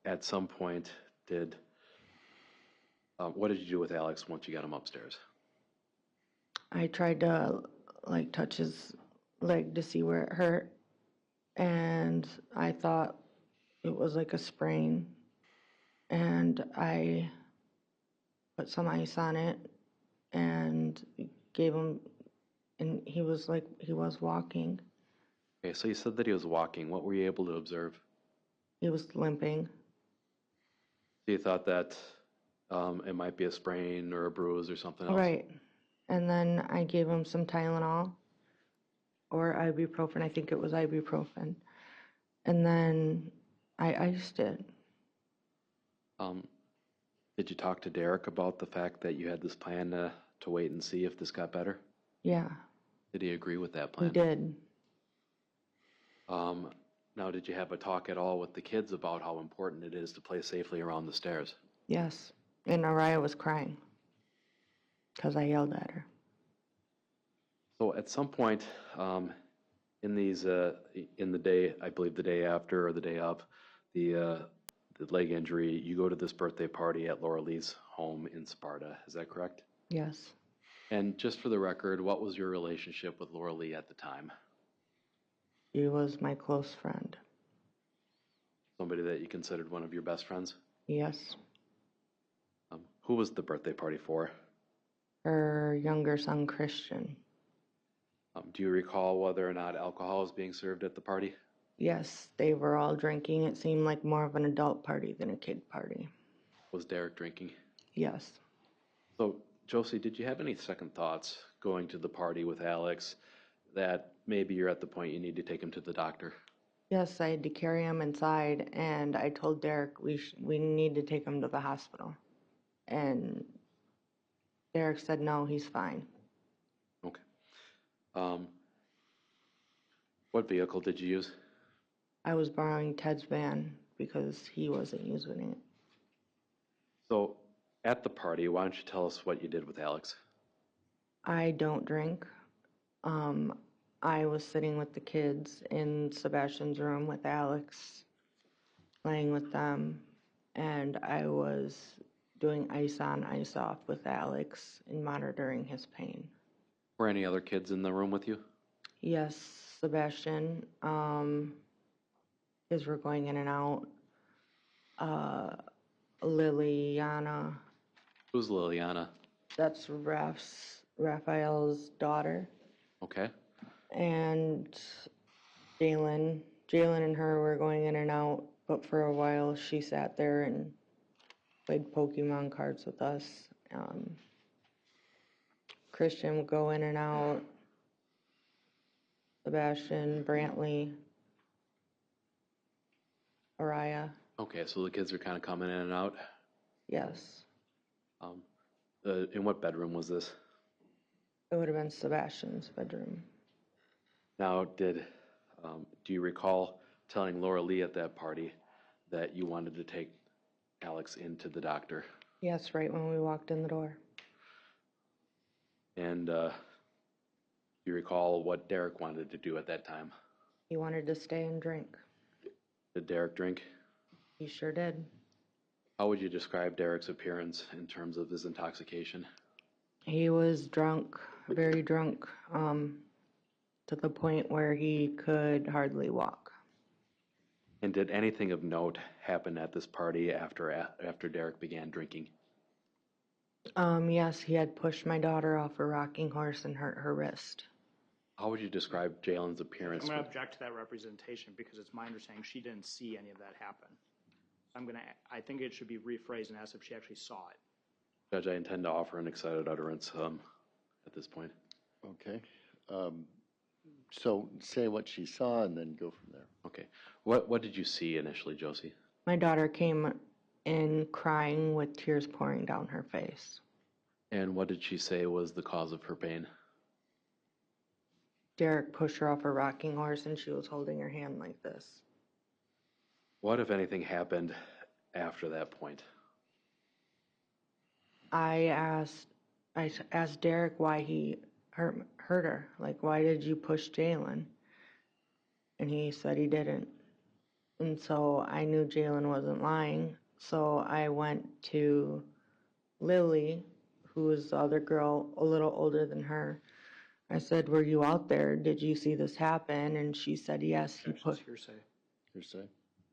[SPEAKER 1] at some point, what did you do with Alex once you got him upstairs?
[SPEAKER 3] I tried to like touch his leg to see where it hurt, and I thought it was like a sprain, and I put some ice on it and gave him, and he was walking.
[SPEAKER 1] Okay, so you said that he was walking. What were you able to observe?
[SPEAKER 3] He was limping.
[SPEAKER 1] So you thought that it might be a sprain or a bruise or something else?
[SPEAKER 3] Right. And then I gave him some Tylenol or ibuprofen. I think it was ibuprofen. And then I iced it.
[SPEAKER 1] Did you talk to Derek about the fact that you had this plan to wait and see if this got better?
[SPEAKER 3] Yeah,
[SPEAKER 1] Did he agree with that
[SPEAKER 3] he
[SPEAKER 1] plan?
[SPEAKER 3] did.
[SPEAKER 1] Now, did you have a talk at all with the kids about how important it is to play safely around the stairs?
[SPEAKER 3] Yes. And Araya was crying because I yelled at her.
[SPEAKER 1] So at some point in the day, I believe the day after or the day of the leg injury, you go to this birthday party at Laura Lee's home in Sparta. Is that correct?
[SPEAKER 3] Yes.
[SPEAKER 1] And just for the record, what was your relationship with Laura Lee at the time?
[SPEAKER 3] She was my close friend.
[SPEAKER 1] Somebody that you considered one of your best friends?
[SPEAKER 3] Yes.
[SPEAKER 1] Who was the birthday party for?
[SPEAKER 3] Her younger son, Christian.
[SPEAKER 1] Do you recall whether or not alcohol was being served at the party?
[SPEAKER 3] Yes, they were all drinking. It seemed like more of an adult party than a kid party.
[SPEAKER 1] Was Derek drinking?
[SPEAKER 3] Yes.
[SPEAKER 1] So, Josie, did you have any second thoughts going to the party with Alex that maybe you're at the point you need to take him to the doctor?
[SPEAKER 3] Yes, I had to carry him inside, and I told Derek we need to take him to the hospital. And Derek said, no, he's fine.
[SPEAKER 1] Okay. What vehicle did you use?
[SPEAKER 3] I was borrowing Ted's van because he wasn't using it.
[SPEAKER 1] So, at the party, why don't you tell us what you did with Alex?
[SPEAKER 3] I don't drink. I was sitting with the kids in Sebastian's room with Alex, playing with them, and I was doing ice on, ice off with Alex and monitoring his pain.
[SPEAKER 1] Were any other kids in the room with you?
[SPEAKER 3] Yes, Sebastian. Kids were going in and out. Liliana,
[SPEAKER 1] Who's Liliana?
[SPEAKER 3] that's Raphael's daughter.
[SPEAKER 1] Okay.
[SPEAKER 3] And Jalen and her were going in and out, but for a while she sat there and played Pokemon cards with us. Christian would go in and out. Sebastian, Brantley, Araya.
[SPEAKER 1] Okay, so the kids are kind of coming in and out.
[SPEAKER 3] Yes,
[SPEAKER 1] In what bedroom was this?
[SPEAKER 3] it would have been Sebastian's bedroom.
[SPEAKER 1] Now, do you recall telling Laura Lee at that party that you wanted to take Alex into the doctor?
[SPEAKER 3] Yes, right when we walked in the door.
[SPEAKER 1] And do you recall what Derek wanted to do at that time?
[SPEAKER 3] He wanted to stay and drink.
[SPEAKER 1] Did Derek drink?
[SPEAKER 3] He sure did.
[SPEAKER 1] How would you describe Derek's appearance in terms of his intoxication?
[SPEAKER 3] He was drunk, very drunk, to the point where he could hardly walk.
[SPEAKER 1] And did anything of note happen at this party after Derek began drinking?
[SPEAKER 3] Yes, he had pushed my daughter off a rocking horse and hurt her wrist.
[SPEAKER 1] How would you describe Jalen's appearance?
[SPEAKER 4] I'm going to object to that representation because it's my understanding she didn't see any of that happen. I think it should be rephrased and asked if she actually saw it.
[SPEAKER 1] Judge, I intend to offer an excited utterance at this point.
[SPEAKER 2] Okay. So say what she saw and then go from there.
[SPEAKER 1] Okay. What did you see initially, Josie?
[SPEAKER 3] My daughter came in crying with tears pouring down her face.
[SPEAKER 1] And what did she say was the cause of her pain?
[SPEAKER 3] Derek pushed her off a rocking horse and she was holding her hand like this.
[SPEAKER 1] What, if anything, happened after that point?
[SPEAKER 3] I asked Derek why he hurt her. Like, why did you push Jalen? And he said he didn't. And so I knew Jalen wasn't lying. So I went to Lily, who was the other girl, a little older than her. I said, were you out there? Did you see this happen? And she said, yes, he pushed.
[SPEAKER 4] Hearsay.
[SPEAKER 2] Hearsay.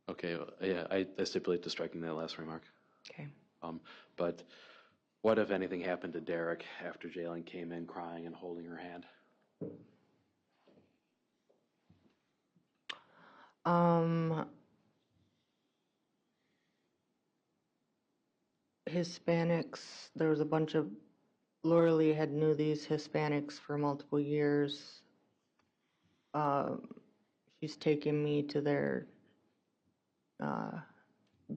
[SPEAKER 1] Okay, yeah, I stipulate to striking that last remark.
[SPEAKER 3] Okay.
[SPEAKER 1] But what, if anything, happened to Derek after Jalen came in crying and holding her hand?
[SPEAKER 3] Hispanics, there was a bunch of, Laura Lee had knew these Hispanics for multiple years. She's taken me to their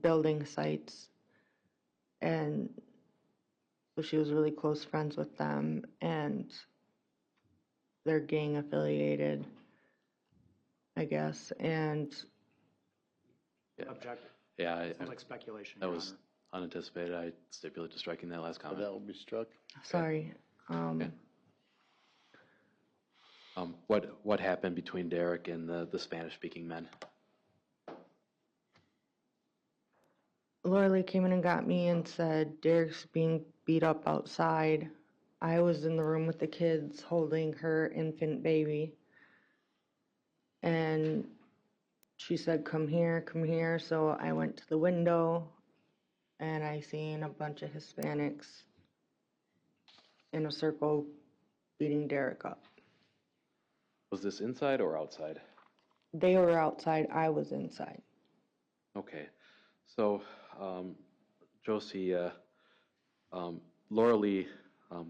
[SPEAKER 3] building sites, and so she was really close friends with them, and they're gang affiliated, I guess, and
[SPEAKER 4] Objective.
[SPEAKER 1] Yeah,
[SPEAKER 4] Sounds like speculation,
[SPEAKER 1] that
[SPEAKER 4] Your
[SPEAKER 1] was
[SPEAKER 4] Honor.
[SPEAKER 1] unanticipated. I stipulate to striking that last comment.
[SPEAKER 2] That will be struck.
[SPEAKER 3] sorry.
[SPEAKER 1] What happened between Derek and the Spanish-speaking men?
[SPEAKER 3] Laura Lee came in and got me and said, Derek's being beat up outside. I was in the room with the kids holding her infant baby. And she said, come here, come here. So I went to the window and I seen a bunch of Hispanics in a circle beating Derek up.
[SPEAKER 1] Was this inside or outside?
[SPEAKER 3] They were outside, I was inside.
[SPEAKER 1] Okay. So, Josie, Laura Lee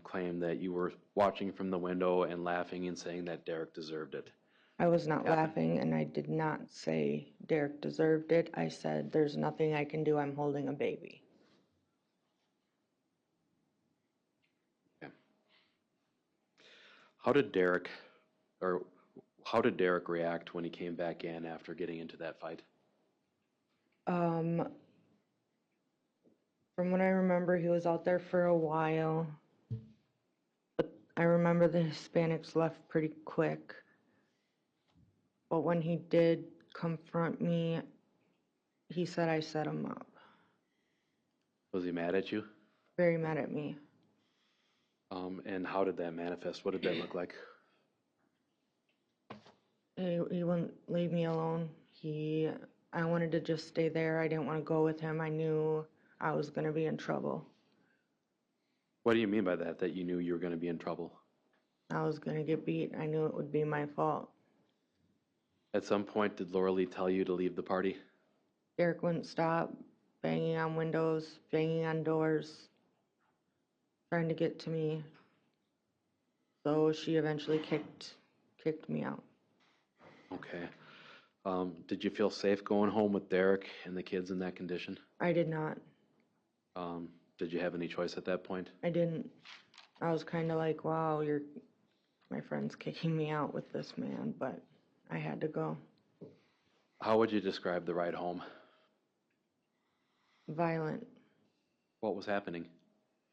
[SPEAKER 1] claimed that you were watching from the window and laughing and saying that Derek deserved it.
[SPEAKER 3] I was not laughing, and I did not say Derek deserved it. I said, there's nothing I can do, I'm holding a baby.
[SPEAKER 1] Okay. How did Derek react when he came back in after getting into that fight?
[SPEAKER 3] From what I remember, he was out there for a while, but I remember the Hispanics left pretty quick. But when he did confront me, he said I set him up.
[SPEAKER 1] Was he mad at you?
[SPEAKER 3] Very mad at me.
[SPEAKER 1] And how did that manifest? What did that look like?
[SPEAKER 3] He wouldn't leave me alone. I wanted to just stay there. I didn't want to go with him. I knew I was going to be in trouble.
[SPEAKER 1] What do you mean by that, that you knew you were going to be in trouble?
[SPEAKER 3] I was going to get beat. I knew it would be my fault.
[SPEAKER 1] At some point, did Laura Lee tell you to leave the party?
[SPEAKER 3] Derek wouldn't stop banging on windows, banging on doors, trying to get to me. So she eventually kicked me out.
[SPEAKER 1] Okay. Did you feel safe going home with Derek and the kids in that condition?
[SPEAKER 3] I did not.
[SPEAKER 1] Did you have any choice at that point?
[SPEAKER 3] I didn't. I was kind of like, wow, my friend's kicking me out with this man, but I had to go.
[SPEAKER 1] How would you describe the ride home?
[SPEAKER 3] Violent.
[SPEAKER 1] What was happening?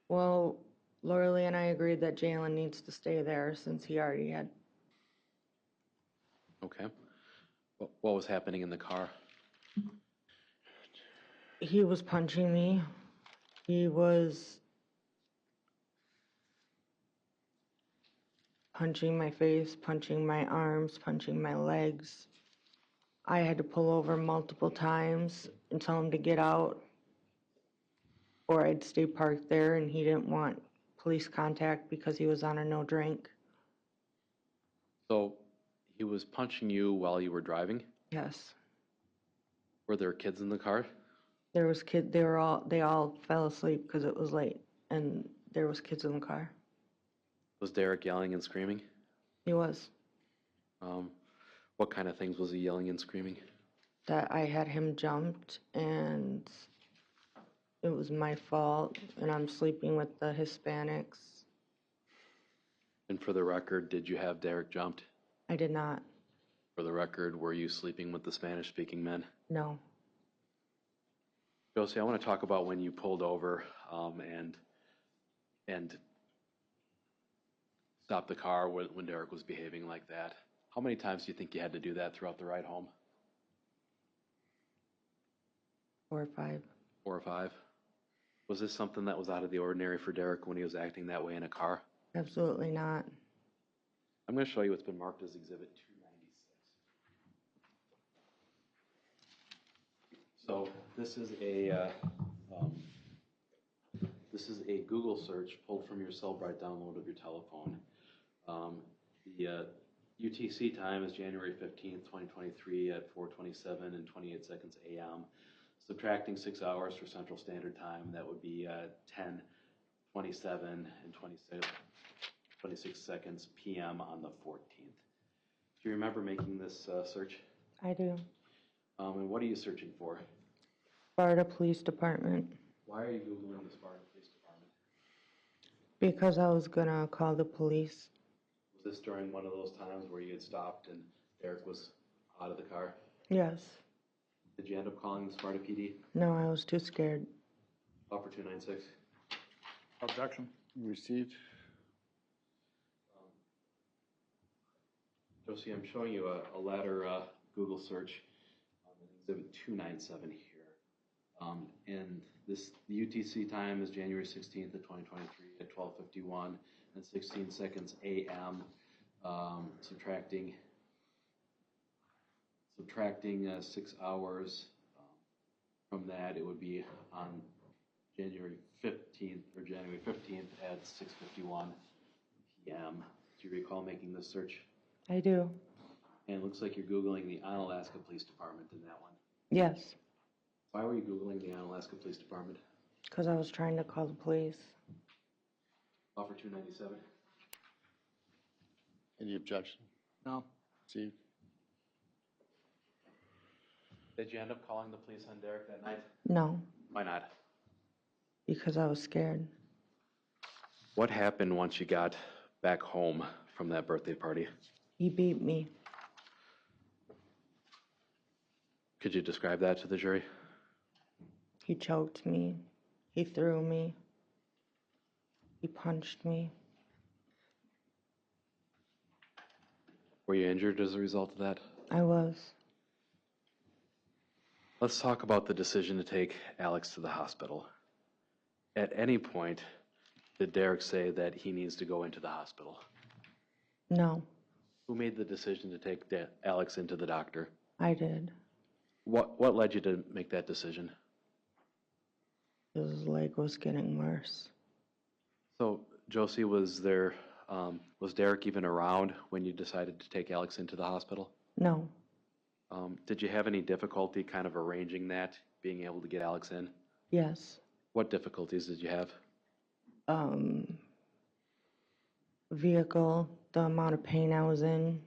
[SPEAKER 3] Well, Laura Lee and I agreed that Jalen needs to stay there since he already had.
[SPEAKER 1] Okay. What was happening in the car?
[SPEAKER 3] He was punching me. He was punching my face, punching my arms, punching my legs. I had to pull over multiple times and tell him to get out, or I'd stay parked there, and he didn't want police contact because he was on a no drink.
[SPEAKER 1] So he was punching you while you were driving?
[SPEAKER 3] Yes.
[SPEAKER 1] Were there kids in the car?
[SPEAKER 3] There was they all fell asleep because it was late, and there was kids in the car.
[SPEAKER 1] Was Derek yelling and screaming?
[SPEAKER 3] He was.
[SPEAKER 1] What kind of things was he yelling and screaming?
[SPEAKER 3] That I had him jumped, and it was my fault, and I'm sleeping with the Hispanics.
[SPEAKER 1] And for the record, did you have Derek jumped?
[SPEAKER 3] I did not.
[SPEAKER 1] For the record, were you sleeping with the Spanish-speaking men?
[SPEAKER 3] No.
[SPEAKER 1] Josie, I want to talk about when you pulled over and stopped the car when Derek was behaving like that. How many times do you think you had to do that throughout the ride home?
[SPEAKER 3] 4 or 5.
[SPEAKER 1] 4 or 5? Was this something that was out of the ordinary for Derek when he was acting that way in a car?
[SPEAKER 3] Absolutely not.
[SPEAKER 1] I'm going to show you what's been marked as Exhibit 296. So this is a This is a Google search pulled from your Cellbrite download of your telephone. The UTC time is January 15th, 2023 at 4:27 and 28 seconds a.m. Subtracting 6 hours for Central Standard Time, that would be 10:27 and 26 seconds p.m. on the 14th. Do you remember making this search?
[SPEAKER 3] I do.
[SPEAKER 1] And what are you searching for?
[SPEAKER 3] Sparta Police Department.
[SPEAKER 1] Why are you Googling the Sparta Police Department?
[SPEAKER 3] Because I was gonna call the police.
[SPEAKER 1] Was this during one of those times where you had stopped and Derek was out of the car?
[SPEAKER 3] Yes.
[SPEAKER 1] Did you end up calling the Sparta PD?
[SPEAKER 3] No, I was too scared.
[SPEAKER 1] Offer 296.
[SPEAKER 4] Objection.
[SPEAKER 2] Received.
[SPEAKER 1] Josie, I'm showing you a latter Google search on Exhibit 297 here. And the UTC time is January 16th of 2023 at 12:51 and 16 seconds a.m. Subtracting 6 hours from that, it would be on January 15th at 6:51 p.m. Do you recall making this search?
[SPEAKER 3] I do.
[SPEAKER 1] And it looks like you're Googling the Onalaska Police Department in that one.
[SPEAKER 3] Yes.
[SPEAKER 1] Why were you Googling the Onalaska Police Department?
[SPEAKER 3] Because I was trying to call the police.
[SPEAKER 1] Offer 297.
[SPEAKER 2] Any objection?
[SPEAKER 4] No.
[SPEAKER 2] Received.
[SPEAKER 1] Did you end up calling the police on Derek that night?
[SPEAKER 3] No,
[SPEAKER 1] Why not?
[SPEAKER 3] because I was scared.
[SPEAKER 1] What happened once you got back home from that birthday party?
[SPEAKER 3] He beat me.
[SPEAKER 1] Could you describe that to the jury?
[SPEAKER 3] He choked me. He threw me. He punched me.
[SPEAKER 1] Were you injured as a result of that?
[SPEAKER 3] I was.
[SPEAKER 1] Let's talk about the decision to take Alex to the hospital. At any point, did Derek say that he needs to go into the hospital?
[SPEAKER 3] No,
[SPEAKER 1] Who made the decision to take Alex into the doctor?
[SPEAKER 3] I did.
[SPEAKER 1] What led you to make that decision?
[SPEAKER 3] His leg was getting worse.
[SPEAKER 1] So, Josie, was Derek even around when you decided to take Alex into the hospital?
[SPEAKER 3] No,
[SPEAKER 1] Did you have any difficulty kind of arranging that, being able to get Alex in?
[SPEAKER 3] yes.
[SPEAKER 1] What difficulties did you have?
[SPEAKER 3] Vehicle, the amount of pain I was in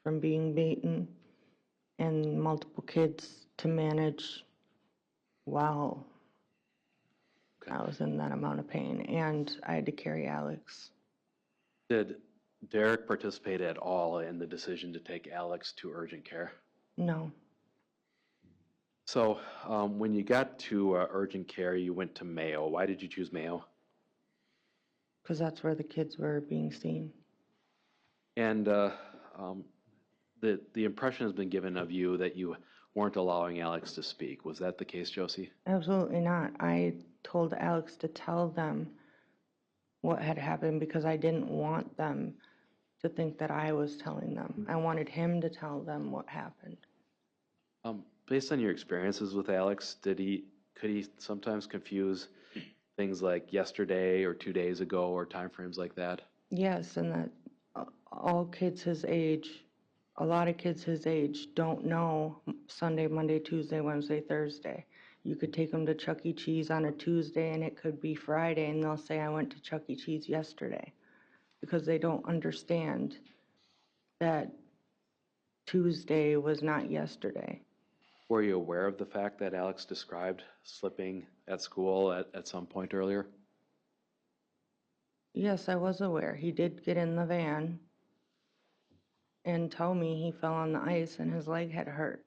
[SPEAKER 3] from being beaten, and multiple kids to manage while
[SPEAKER 1] Okay.
[SPEAKER 3] I was in that amount of pain, and I had to carry Alex.
[SPEAKER 1] Did Derek participate at all in the decision to take Alex to urgent care?
[SPEAKER 3] No,
[SPEAKER 1] So, when you got to urgent care, you went to Mayo. Why did you choose Mayo?
[SPEAKER 3] because that's where the kids were being seen.
[SPEAKER 1] And the impression has been given of you that you weren't allowing Alex to speak. Was that the case, Josie?
[SPEAKER 3] Absolutely not. I told Alex to tell them what had happened because I didn't want them to think that I was telling them. I wanted him to tell them what happened.
[SPEAKER 1] Based on your experiences with Alex, could he sometimes confuse things like yesterday or 2 days ago or timeframes like that?
[SPEAKER 3] Yes, and that all kids his age, a lot of kids his age don't know Sunday, Monday, Tuesday, Wednesday, Thursday. You could take them to Chuck E. Cheese on a Tuesday and it could be Friday and they'll say, I went to Chuck E. Cheese yesterday, because they don't understand that Tuesday was not yesterday.
[SPEAKER 1] Were you aware of the fact that Alex described slipping at school at some point earlier?
[SPEAKER 3] Yes, I was aware. He did get in the van and tell me he fell on the ice and his leg had hurt.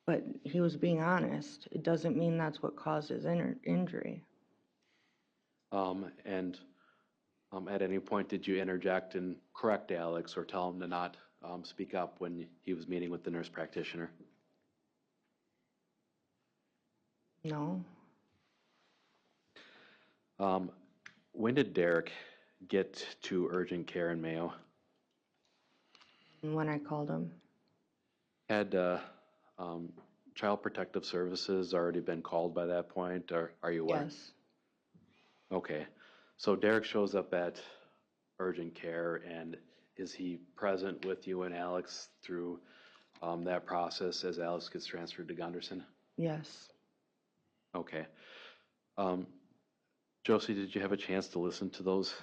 [SPEAKER 3] But he was being honest. It doesn't mean that's what caused his injury.
[SPEAKER 1] At any point, did you interject and correct Alex or tell him to not speak up when he was meeting with the nurse practitioner?
[SPEAKER 3] No.
[SPEAKER 1] When did Derek get to urgent care in Mayo?
[SPEAKER 3] And when I called him,
[SPEAKER 1] Had Child Protective Services already been called by that point, or are you aware?
[SPEAKER 3] yes.
[SPEAKER 1] Okay. So Derek shows up at urgent care, and is he present with you and Alex through that process as Alex gets transferred to Gunderson?
[SPEAKER 3] Yes.
[SPEAKER 1] Okay. Josie, did you have a chance to listen to those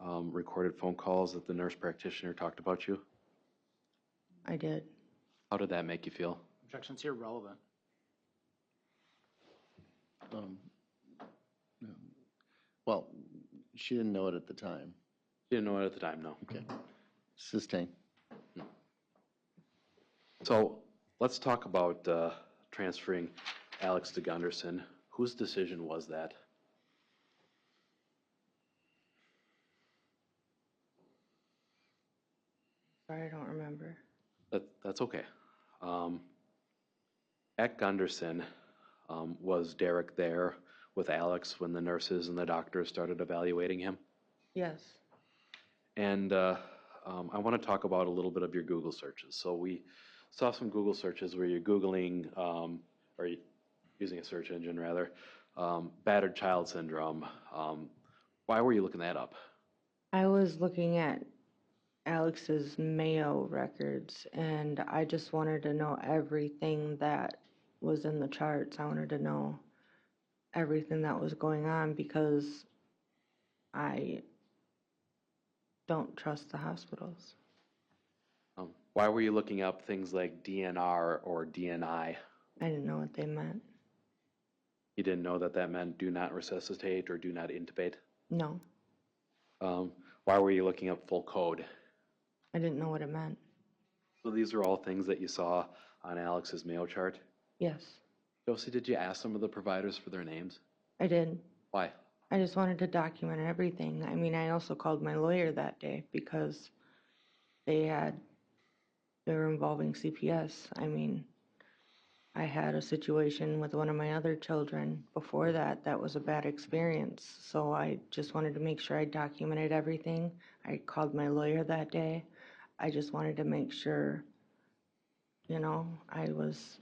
[SPEAKER 1] recorded phone calls that the nurse practitioner talked about you?
[SPEAKER 3] I did.
[SPEAKER 1] How did that make you feel?
[SPEAKER 4] Objection's irrelevant.
[SPEAKER 2] No. Well, she didn't know it at the time.
[SPEAKER 1] You didn't know it at the time, no.
[SPEAKER 2] Okay. Sustain.
[SPEAKER 1] So let's talk about transferring Alex to Gunderson. Whose decision was that?
[SPEAKER 3] Sorry, I don't remember.
[SPEAKER 1] That's okay. At Gunderson, was Derek there with Alex when the nurses and the doctors started evaluating him?
[SPEAKER 3] Yes.
[SPEAKER 1] And I want to talk about a little bit of your Google searches. So we saw some Google searches where you're Googling, or using a search engine rather, battered child syndrome. Why were you looking that up?
[SPEAKER 3] I was looking at Alex's Mayo records, and I just wanted to know everything that was in the charts. I wanted to know everything that was going on because I don't trust the hospitals.
[SPEAKER 1] Why were you looking up things like DNR or DNI?
[SPEAKER 3] I didn't know what they meant.
[SPEAKER 1] You didn't know that that meant do not resuscitate or do not intubate?
[SPEAKER 3] No,
[SPEAKER 1] Why were you looking up full code?
[SPEAKER 3] I didn't know what it meant.
[SPEAKER 1] So these are all things that you saw on Alex's Mayo chart?
[SPEAKER 3] Yes,
[SPEAKER 1] Josie, did you ask some of the providers for their names?
[SPEAKER 3] I did.
[SPEAKER 1] Why?
[SPEAKER 3] I just wanted to document everything. I mean, I also called my lawyer that day because they were involving CPS. I mean, I had a situation with one of my other children before that was a bad experience. So I just wanted to make sure I documented everything. I called my lawyer that day. I just wanted to make sure, I was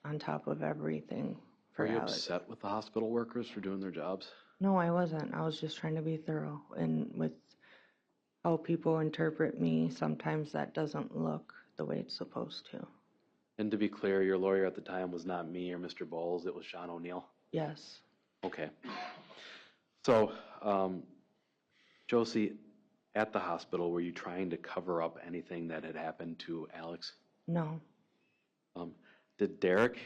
[SPEAKER 3] on top of everything for
[SPEAKER 1] Were you
[SPEAKER 3] Alex.
[SPEAKER 1] upset with the hospital workers for doing their jobs?
[SPEAKER 3] No, I wasn't. I was just trying to be thorough. And with how people interpret me, sometimes that doesn't look the way it's supposed to.
[SPEAKER 1] And to be clear, your lawyer at the time was not me or Mr. Bowles, it was Sean O'Neill?
[SPEAKER 3] Yes.
[SPEAKER 1] Okay. So, Josie, at the hospital, were you trying to cover up anything that had happened to Alex?
[SPEAKER 3] No.
[SPEAKER 1] Did Derek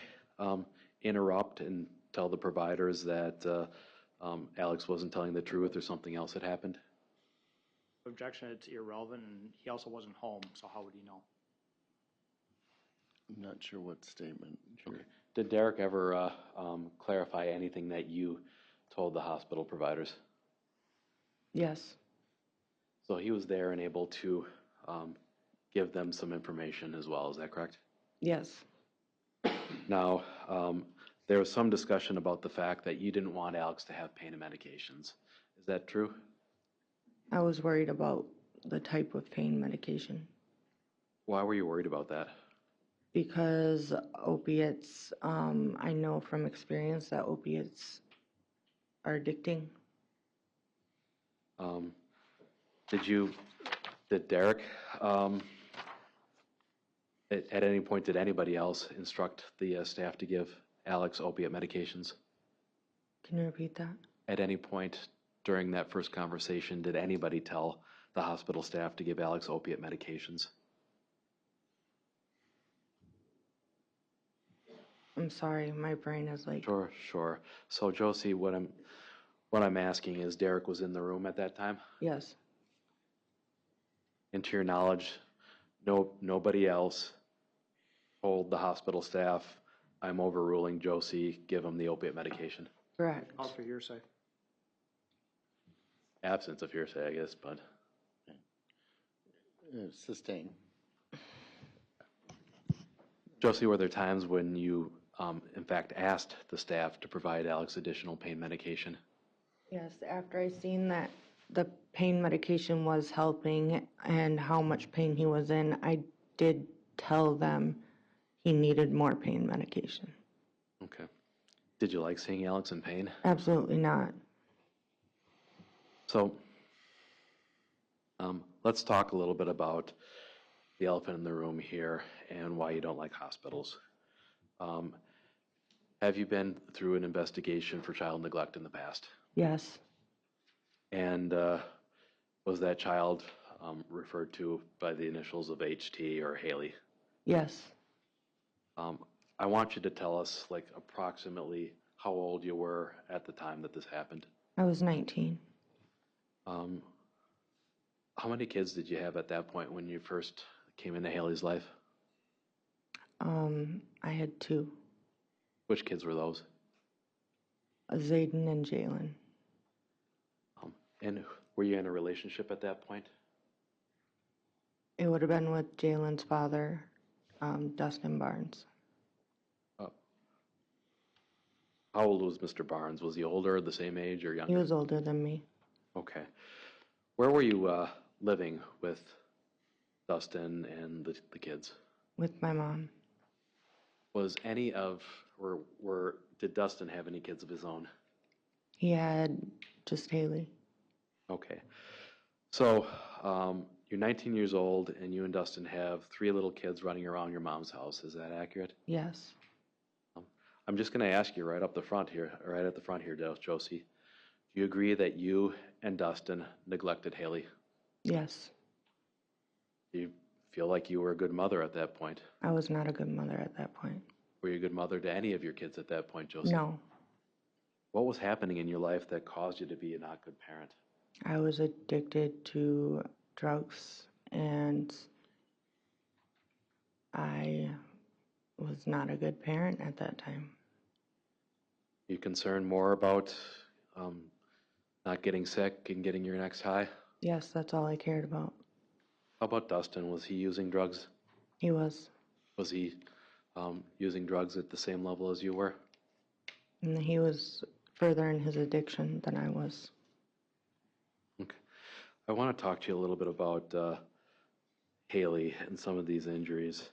[SPEAKER 1] interrupt and tell the providers that Alex wasn't telling the truth or something else had happened?
[SPEAKER 4] Objection, it's irrelevant, and he also wasn't home, so how would he know?
[SPEAKER 2] I'm not sure what statement.
[SPEAKER 1] Okay. Did Derek ever clarify anything that you told the hospital providers?
[SPEAKER 3] Yes.
[SPEAKER 1] So he was there and able to give them some information as well, is that correct?
[SPEAKER 3] Yes.
[SPEAKER 1] Now, there was some discussion about the fact that you didn't want Alex to have pain and medications. Is that true?
[SPEAKER 3] I was worried about the type of pain medication
[SPEAKER 1] Why were you worried about that?
[SPEAKER 3] because opiates, I know from experience that opiates are addicting.
[SPEAKER 1] Did Derek, at any point, did anybody else instruct the staff to give Alex opiate medications?
[SPEAKER 3] Can you repeat that?
[SPEAKER 1] At any point during that first conversation, did anybody tell the hospital staff to give Alex opiate medications?
[SPEAKER 3] I'm sorry, my brain is like,
[SPEAKER 1] Sure. So Josie, what I'm asking is, Derek was in the room at that time?
[SPEAKER 3] yes,
[SPEAKER 1] And to your knowledge, nobody else told the hospital staff, I'm overruling Josie, give him the opiate medication?
[SPEAKER 3] correct.
[SPEAKER 4] Calls for hearsay.
[SPEAKER 1] Absence of hearsay, I guess, but.
[SPEAKER 2] Sustain.
[SPEAKER 1] Josie, were there times when you, in fact, asked the staff to provide Alex additional pain medication?
[SPEAKER 3] Yes, after I seen that the pain medication was helping and how much pain he was in, I did tell them he needed more pain medication.
[SPEAKER 1] Okay. Did you like seeing Alex in pain?
[SPEAKER 3] Absolutely not.
[SPEAKER 1] So, let's talk a little bit about the elephant in the room here and why you don't like hospitals. Have you been through an investigation for child neglect in the past?
[SPEAKER 3] Yes.
[SPEAKER 1] And was that child referred to by the initials of HT or Haley?
[SPEAKER 3] Yes.
[SPEAKER 1] I want you to tell us, like, approximately how old you were at the time that this happened.
[SPEAKER 3] I was 19.
[SPEAKER 1] How many kids did you have at that point when you first came into Haley's life?
[SPEAKER 3] I had 2,
[SPEAKER 1] Which kids were those?
[SPEAKER 3] Zayden and Jalen.
[SPEAKER 1] And were you in a relationship at that point?
[SPEAKER 3] It would have been with Jalen's father, Dustin Barnes.
[SPEAKER 1] How old was Mr. Barnes? Was he older, the same age, or younger?
[SPEAKER 3] He was older than me.
[SPEAKER 1] Okay. Where were you living with Dustin and the kids?
[SPEAKER 3] With my mom.
[SPEAKER 1] Was any of, or did Dustin have any kids of his own?
[SPEAKER 3] He had just Haley.
[SPEAKER 1] Okay. So, you're 19 years old, and you and Dustin have 3 little kids running around your mom's house. Is that accurate?
[SPEAKER 3] Yes.
[SPEAKER 1] I'm just going to ask you right at the front here, Josie. Do you agree that you and Dustin neglected Haley?
[SPEAKER 3] Yes.
[SPEAKER 1] Do you feel like you were a good mother at that point?
[SPEAKER 3] I was not a good mother at that point.
[SPEAKER 1] Were you a good mother to any of your kids at that point, Josie?
[SPEAKER 3] No.
[SPEAKER 1] What was happening in your life that caused you to be a not good parent?
[SPEAKER 3] I was addicted to drugs, and I was not a good parent at that time.
[SPEAKER 1] You concerned more about not getting sick and getting your next high?
[SPEAKER 3] Yes, that's all I cared about.
[SPEAKER 1] How about Dustin? Was he using drugs?
[SPEAKER 3] He was.
[SPEAKER 1] Was he using drugs at the same level as you were?
[SPEAKER 3] And he was further in his addiction than I was.
[SPEAKER 1] Okay. I want to talk to you a little bit about Haley and some of these injuries.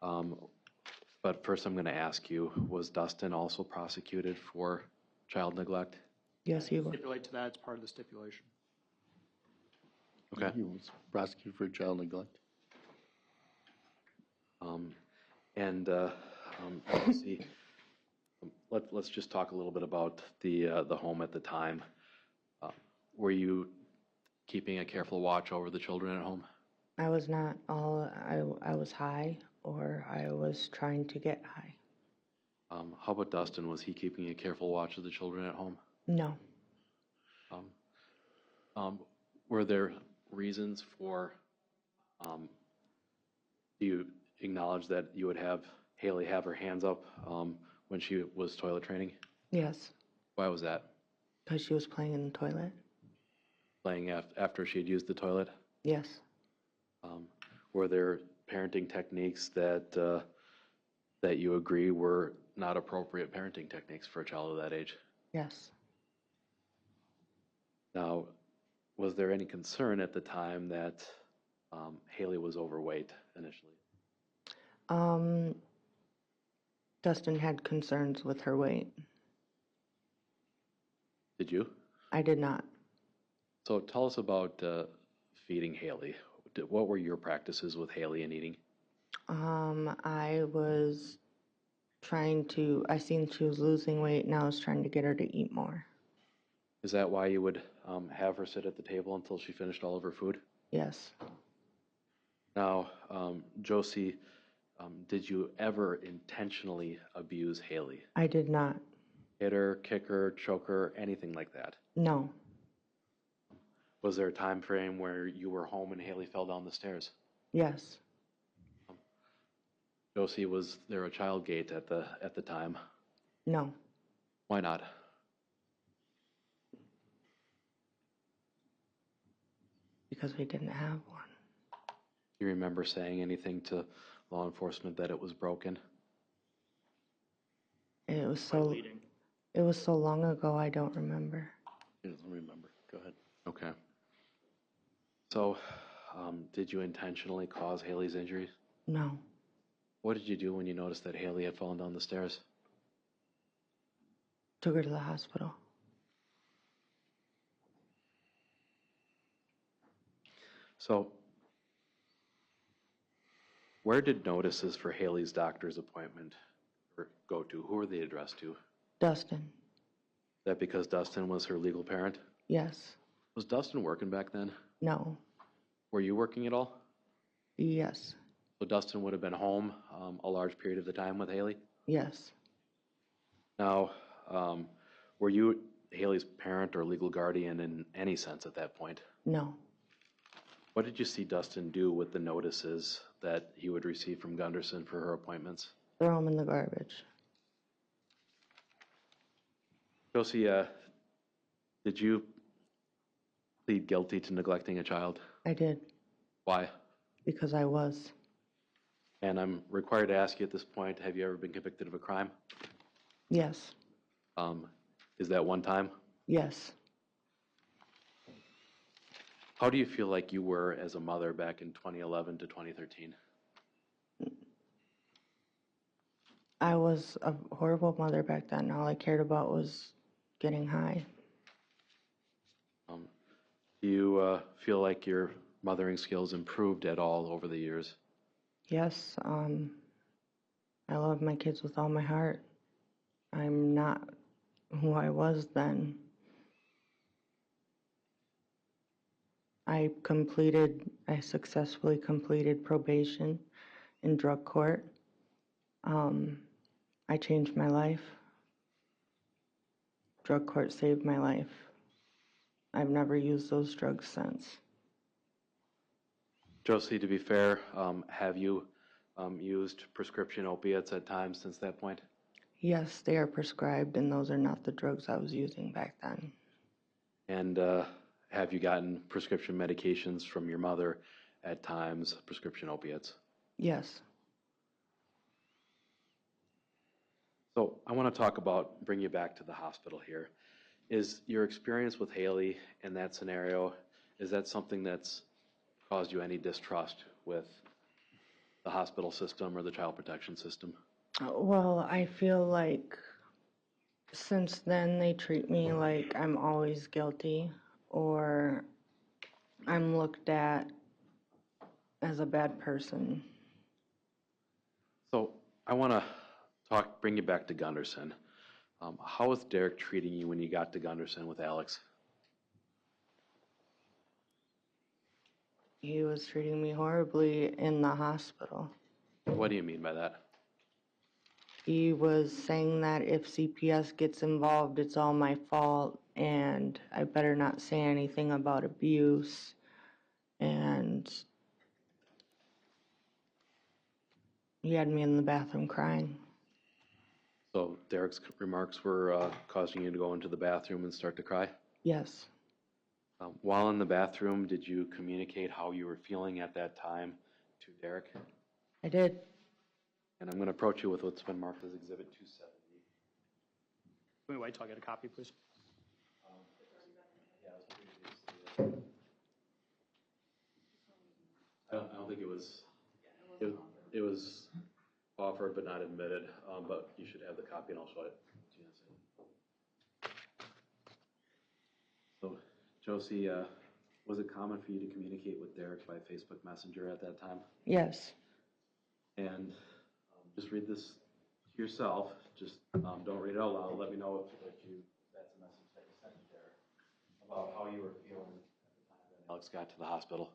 [SPEAKER 1] But first I'm going to ask you, was Dustin also prosecuted for child neglect?
[SPEAKER 3] Yes, he was.
[SPEAKER 4] Stipulate to that, it's part of the stipulation.
[SPEAKER 1] Okay.
[SPEAKER 2] He was prosecuted for child neglect.
[SPEAKER 1] Let's see. Let's just talk a little bit about the home at the time. Were you keeping a careful watch over the children at home?
[SPEAKER 3] I was not all, I was high, or I was trying to get high.
[SPEAKER 1] How about Dustin? Was he keeping a careful watch of the children at home?
[SPEAKER 3] No.
[SPEAKER 1] Were there reasons for, do you acknowledge that you would have Haley have her hands up when she was toilet training?
[SPEAKER 3] Yes,
[SPEAKER 1] Why was that?
[SPEAKER 3] because she was playing in the toilet.
[SPEAKER 1] Playing after she had used the toilet?
[SPEAKER 3] Yes.
[SPEAKER 1] Were there parenting techniques that that you agree were not appropriate parenting techniques for a child of that age?
[SPEAKER 3] Yes.
[SPEAKER 1] Now, was there any concern at the time that Haley was overweight initially?
[SPEAKER 3] Dustin had concerns with her weight.
[SPEAKER 1] Did you?
[SPEAKER 3] I did not.
[SPEAKER 1] So tell us about feeding Haley. What were your practices with Haley and eating?
[SPEAKER 3] I was I seen she was losing weight, and I was trying to get her to eat more.
[SPEAKER 1] Is that why you would have her sit at the table until she finished all of her food?
[SPEAKER 3] Yes.
[SPEAKER 1] Now, Josie, did you ever intentionally abuse Haley?
[SPEAKER 3] I did not.
[SPEAKER 1] Hit her, kick her, choke her, anything like that?
[SPEAKER 3] No.
[SPEAKER 1] Was there a time frame where you were home and Haley fell down the stairs?
[SPEAKER 3] Yes.
[SPEAKER 1] Josie, was there a child gate at the time?
[SPEAKER 3] No.
[SPEAKER 1] Why not?
[SPEAKER 3] Because we didn't have one.
[SPEAKER 1] Do you remember saying anything to law enforcement that it was broken?
[SPEAKER 3] It was
[SPEAKER 4] By
[SPEAKER 3] so
[SPEAKER 4] bleeding.
[SPEAKER 3] it was so long ago, I don't remember.
[SPEAKER 2] He doesn't remember. Go ahead.
[SPEAKER 1] Okay. So, did you intentionally cause Haley's injuries?
[SPEAKER 3] No.
[SPEAKER 1] What did you do when you noticed that Haley had fallen down the stairs?
[SPEAKER 3] Took her to the hospital.
[SPEAKER 1] So, where did notices for Haley's doctor's appointment go to? Who were they addressed to? Is
[SPEAKER 3] Dustin.
[SPEAKER 1] that because Dustin was her legal parent?
[SPEAKER 3] Yes.
[SPEAKER 1] Was Dustin working back then?
[SPEAKER 3] No.
[SPEAKER 1] Were you working at all?
[SPEAKER 3] Yes.
[SPEAKER 1] So Dustin would have been home a large period of the time with Haley?
[SPEAKER 3] Yes.
[SPEAKER 1] Now, were you Haley's parent or legal guardian in any sense at that point?
[SPEAKER 3] No.
[SPEAKER 1] What did you see Dustin do with the notices that he would receive from Gunderson for her appointments?
[SPEAKER 3] Throw them in the garbage.
[SPEAKER 1] Josie, did you plead guilty to neglecting a child?
[SPEAKER 3] I did,
[SPEAKER 1] Why?
[SPEAKER 3] because I was.
[SPEAKER 1] And I'm required to ask you at this point, have you ever been convicted of a crime?
[SPEAKER 3] Yes.
[SPEAKER 1] Is that one time?
[SPEAKER 3] Yes.
[SPEAKER 1] How do you feel like you were as a mother back in 2011 to 2013?
[SPEAKER 3] I was a horrible mother back then. All I cared about was getting high.
[SPEAKER 1] Do you feel like your mothering skills improved at all over the years?
[SPEAKER 3] Yes, I love my kids with all my heart. I'm not who I was then. I successfully completed probation in drug court. I changed my life. Drug court saved my life. I've never used those drugs since.
[SPEAKER 1] Josie, to be fair, have you used prescription opiates at times since that point?
[SPEAKER 3] Yes, they are prescribed, and those are not the drugs I was using back then.
[SPEAKER 1] And have you gotten prescription medications from your mother at times, prescription opiates?
[SPEAKER 3] Yes.
[SPEAKER 1] So I want to bring you back to the hospital here. Is your experience with Haley in that scenario, is that something that's caused you any distrust with the hospital system or the child protection system?
[SPEAKER 3] Well, I feel like since then they treat me like I'm always guilty or I'm looked at as a bad person.
[SPEAKER 1] So I want to bring you back to Gunderson. How was Derek treating you when you got to Gunderson with Alex?
[SPEAKER 3] He was treating me horribly in the hospital.
[SPEAKER 1] What do you mean by that?
[SPEAKER 3] He was saying that if CPS gets involved, it's all my fault, and I better not say anything about abuse. And he had me in the bathroom crying.
[SPEAKER 1] So Derek's remarks were causing you to go into the bathroom and start to cry?
[SPEAKER 3] Yes.
[SPEAKER 1] While in the bathroom, did you communicate how you were feeling at that time to Derek?
[SPEAKER 3] I did.
[SPEAKER 1] And I'm going to approach you with what's been marked as Exhibit 270.
[SPEAKER 4] Can we wait till I get a copy, please?
[SPEAKER 1] I don't think it was, it was offered but not admitted, but you should have the copy and I'll show it to you in a second. So, Josie, was it common for you to communicate with Derek by Facebook Messenger at that time?
[SPEAKER 3] Yes.
[SPEAKER 1] And just read this to yourself. Just don't read it out loud. Let me know if that's a message that you sent to Derek about how you were feeling at the time that Alex got to the hospital.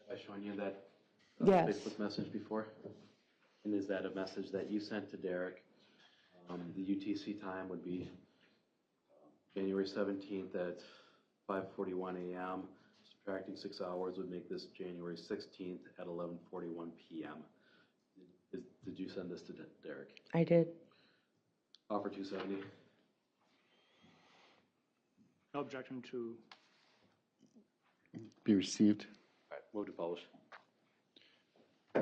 [SPEAKER 1] Have I shown you that
[SPEAKER 3] Yes.
[SPEAKER 1] Facebook message before? And is that a message that you sent to Derek? The UTC time would be January 17th at 5:41 a.m. Subtracting 6 hours would make this January 16th at 11:41 p.m. Did you send this to Derek?
[SPEAKER 3] I did.
[SPEAKER 1] Offer 270.
[SPEAKER 4] No objection to,
[SPEAKER 2] Be received.
[SPEAKER 1] Move to publish.
[SPEAKER 4] I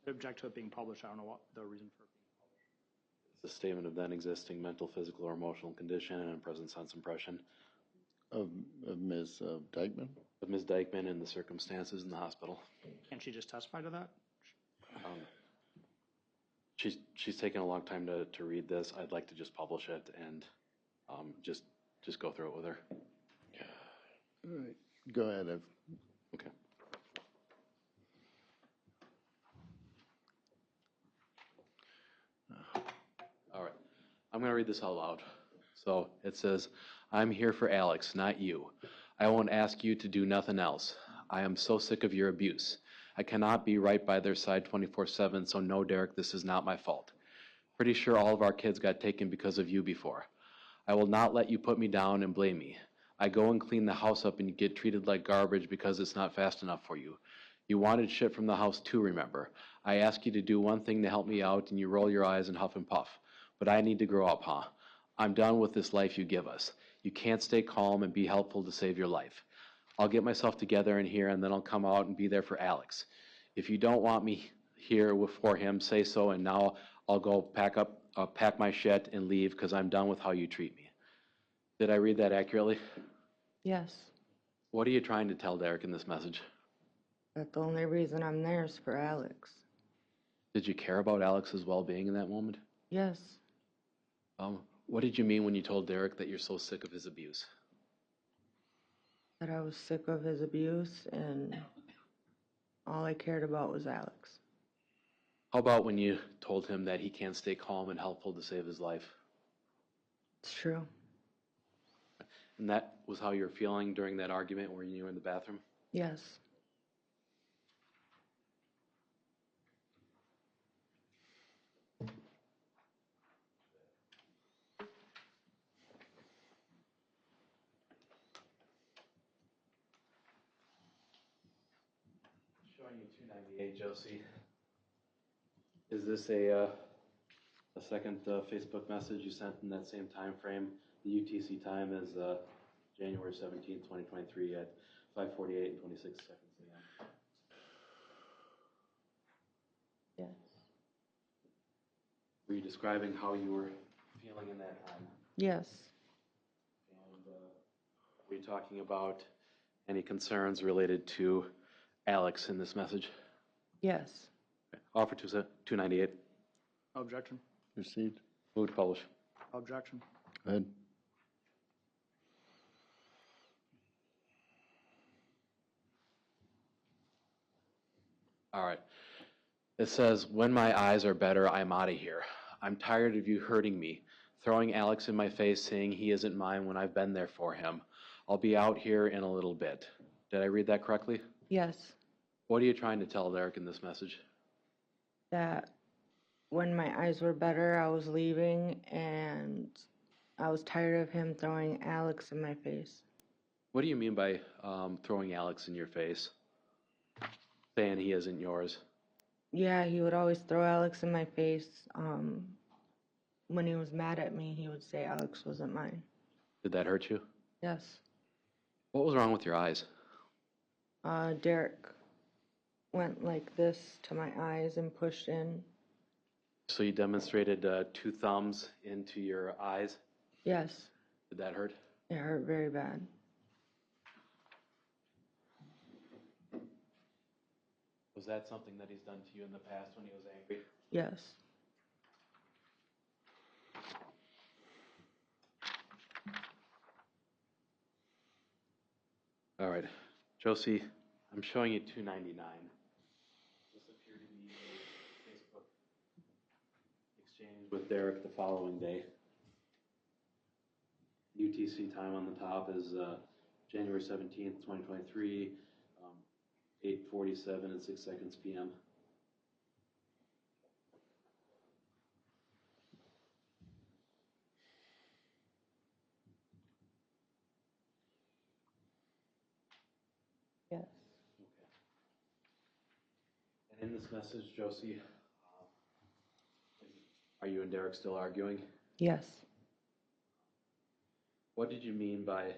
[SPEAKER 4] object to it being published. I don't know what the reason for it being published.
[SPEAKER 1] It's a statement of then existing mental, physical, or emotional condition and present sense impression
[SPEAKER 2] Of Ms. Dikeman?
[SPEAKER 1] of Ms. Dikeman and the circumstances in the hospital.
[SPEAKER 4] Can't she just testify to that?
[SPEAKER 1] She's taken a long time to read this. I'd like to just publish it and just go through it with her.
[SPEAKER 2] All right, go ahead.
[SPEAKER 1] Okay. All right. I'm going to read this out loud. So it says, I'm here for Alex, not you. I won't ask you to do nothing else. I am so sick of your abuse. I cannot be right by their side 24/7, so no, Derek, this is not my fault. Pretty sure all of our kids got taken because of you before. I will not let you put me down and blame me. I go and clean the house up and you get treated like garbage because it's not fast enough for you. You wanted shit from the house too, remember. I ask you to do one thing to help me out and you roll your eyes and huff and puff. But I need to grow up, huh? I'm done with this life you give us. You can't stay calm and be helpful to save your life. I'll get myself together in here and then I'll come out and be there for Alex. If you don't want me here for him, say so, and now I'll go pack my shit and leave because I'm done with how you treat me. Did I read that accurately?
[SPEAKER 3] Yes.
[SPEAKER 1] What are you trying to tell Derek in this message?
[SPEAKER 3] That the only reason I'm there is for Alex.
[SPEAKER 1] Did you care about Alex's well-being in that moment?
[SPEAKER 3] Yes.
[SPEAKER 1] What did you mean when you told Derek that you're so sick of his abuse?
[SPEAKER 3] That I was sick of his abuse and all I cared about was Alex.
[SPEAKER 1] How about when you told him that he can't stay calm and helpful to save his life?
[SPEAKER 3] It's true.
[SPEAKER 1] And that was how you were feeling during that argument when you were in the bathroom?
[SPEAKER 3] Yes.
[SPEAKER 1] Showing you 298, Josie. Is this a second Facebook message you sent in that same time frame? The UTC time is January 17th, 2023 at 5:48 and 26 seconds a.m.
[SPEAKER 3] Yes.
[SPEAKER 1] Were you describing how you were feeling in that time?
[SPEAKER 3] Yes.
[SPEAKER 1] And were you talking about any concerns related to Alex in this message?
[SPEAKER 3] Yes.
[SPEAKER 1] Okay. Offer 298.
[SPEAKER 4] Objection.
[SPEAKER 2] Received.
[SPEAKER 1] Move to publish.
[SPEAKER 4] Objection.
[SPEAKER 2] Go ahead.
[SPEAKER 1] All right. It says, when my eyes are better, I'm out of here. I'm tired of you hurting me, throwing Alex in my face, saying he isn't mine when I've been there for him. I'll be out here in a little bit. Did I read that correctly?
[SPEAKER 3] Yes.
[SPEAKER 1] What are you trying to tell Derek in this message?
[SPEAKER 3] That when my eyes were better, I was leaving and I was tired of him throwing Alex in my face.
[SPEAKER 1] What do you mean by throwing Alex in your face? Saying he isn't yours?
[SPEAKER 3] Yeah, he would always throw Alex in my face. When he was mad at me, he would say Alex wasn't mine.
[SPEAKER 1] Did that hurt you?
[SPEAKER 3] Yes.
[SPEAKER 1] What was wrong with your eyes?
[SPEAKER 3] Derek went like this to my eyes and pushed in.
[SPEAKER 1] So you demonstrated 2 thumbs into your eyes?
[SPEAKER 3] Yes.
[SPEAKER 1] Did that hurt?
[SPEAKER 3] It hurt very bad.
[SPEAKER 1] Was that something that he's done to you in the past when he was angry?
[SPEAKER 3] Yes.
[SPEAKER 1] All right. Josie, I'm showing you 299. This appeared to be a Facebook exchange with Derek the following day. UTC time on the top is January 17th, 2023, 8:47 and 6 seconds p.m.
[SPEAKER 3] Yes.
[SPEAKER 1] Okay. And in this message, Josie, are you and Derek still arguing?
[SPEAKER 3] Yes.
[SPEAKER 1] What did you mean by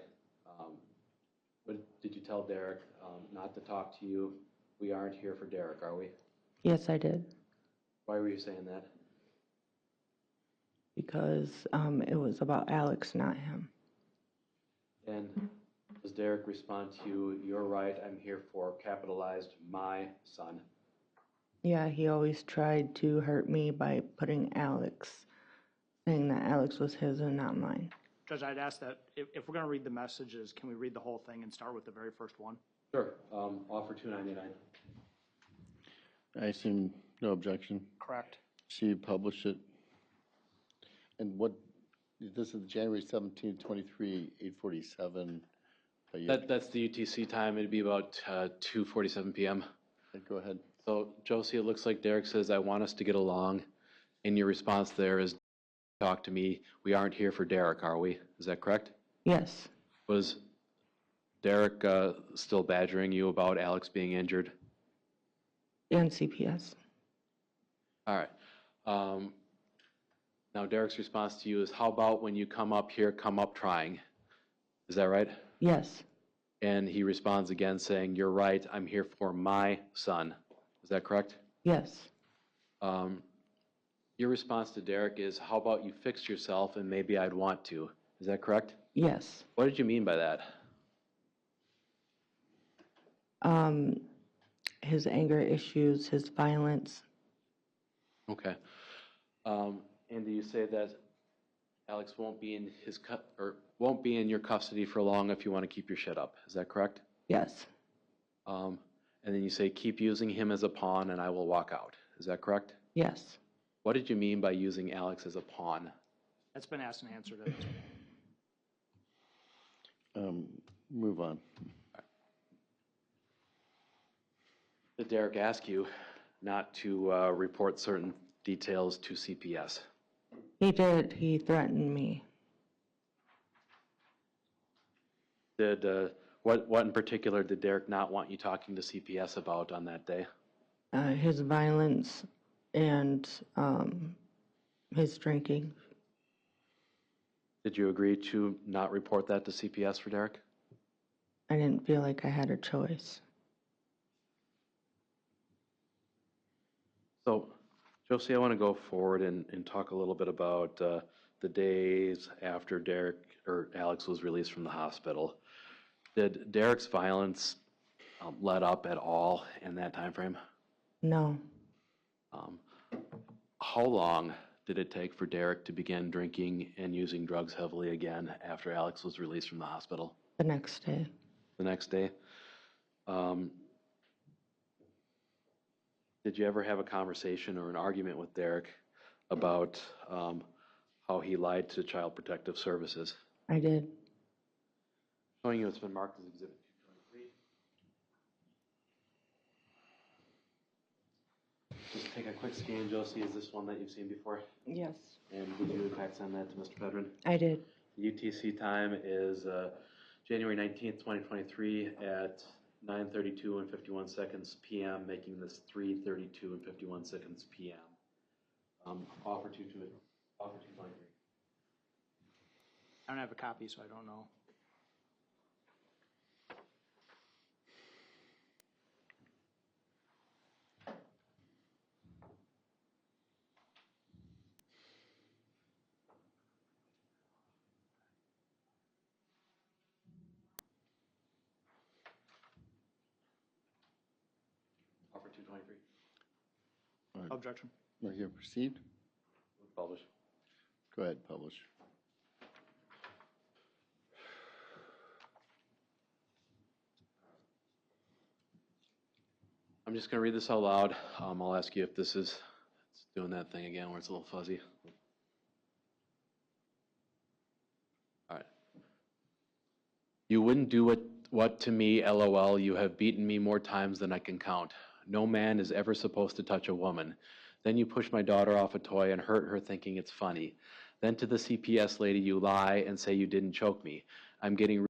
[SPEAKER 1] But did you tell Derek not to talk to you? We aren't here for Derek, are we?
[SPEAKER 3] Yes, I did.
[SPEAKER 1] Why were you saying that?
[SPEAKER 3] Because it was about Alex, not him.
[SPEAKER 1] And does Derek respond to you, you're right, I'm here for capitalized my son?
[SPEAKER 3] Yeah, he always tried to hurt me by putting Alex, saying that Alex was his and not mine.
[SPEAKER 4] Judge, I'd ask that if we're going to read the messages, can we read the whole thing and start with the very first one?
[SPEAKER 1] Sure. Offer $2.99.
[SPEAKER 2] I assume no objection.
[SPEAKER 4] Correct.
[SPEAKER 2] She published it. And what, this is January 17th, 23, 8:47.
[SPEAKER 1] That's the UTC time. It'd be about 2:47 p.m.
[SPEAKER 2] Go ahead.
[SPEAKER 1] So, Josie, it looks like Derek says, I want us to get along. And your response there is, talk to me. We aren't here for Derek, are we? Is that correct?
[SPEAKER 3] Yes,
[SPEAKER 1] Was Derek still badgering you about Alex being injured?
[SPEAKER 3] and CPS.
[SPEAKER 1] All right. Now, Derek's response to you is, how about when you come up here, come up trying? Is that right?
[SPEAKER 3] Yes,
[SPEAKER 1] And he responds again saying, you're right, I'm here for my son. Is that correct?
[SPEAKER 3] yes,
[SPEAKER 1] Your response to Derek is, how about you fix yourself and maybe I'd want to. Is that correct?
[SPEAKER 3] yes.
[SPEAKER 1] What did you mean by that?
[SPEAKER 3] His anger issues, his violence.
[SPEAKER 1] Okay. And do you say that Alex won't be in won't be in your custody for long if you want to keep your shit up? Is that correct?
[SPEAKER 3] Yes,
[SPEAKER 1] And then you say, keep using him as a pawn and I will walk out. Is that correct?
[SPEAKER 3] yes.
[SPEAKER 1] What did you mean by using Alex as a pawn?
[SPEAKER 4] That's been asked and answered.
[SPEAKER 2] Move on.
[SPEAKER 1] Did Derek ask you not to report certain details to CPS?
[SPEAKER 3] He did. He threatened me.
[SPEAKER 1] Did what in particular did Derek not want you talking to CPS about on that day?
[SPEAKER 3] His violence and his drinking.
[SPEAKER 1] Did you agree to not report that to CPS for Derek?
[SPEAKER 3] I didn't feel like I had a choice.
[SPEAKER 1] So, Josie, I want to go forward and talk a little bit about the days after Derek or Alex was released from the hospital. Did Derek's violence let up at all in that time frame?
[SPEAKER 3] No,
[SPEAKER 1] How long did it take for Derek to begin drinking and using drugs heavily again after Alex was released from the hospital?
[SPEAKER 3] the next day.
[SPEAKER 1] The next day? Did you ever have a conversation or an argument with Derek about how he lied to Child Protective Services?
[SPEAKER 3] I did.
[SPEAKER 1] Showing you it's been marked as Exhibit 223. Just take a quick scan, Josie. Is this one that you've seen before?
[SPEAKER 3] Yes,
[SPEAKER 1] And did you in fact send that to Mr. Pedrin?
[SPEAKER 3] I did.
[SPEAKER 1] The UTC time is January 19th, 2023 at 9:32 and 51 seconds p.m., making this 3:32 and 51 seconds p.m. Offer 223.
[SPEAKER 4] I don't have a copy, so I don't know.
[SPEAKER 1] Offer 223.
[SPEAKER 4] Objection.
[SPEAKER 2] We're here, proceed.
[SPEAKER 1] Publish.
[SPEAKER 2] Go ahead, publish.
[SPEAKER 1] I'm just going to read this out loud. I'll ask you if this is it's doing that thing again where it's a little fuzzy. All right. You wouldn't do what to me, LOL. You have beaten me more times than I can count. No man is ever supposed to touch a woman. Then you push my daughter off a toy and hurt her thinking it's funny. Then to the CPS lady you lie and say you didn't choke me. I'm getting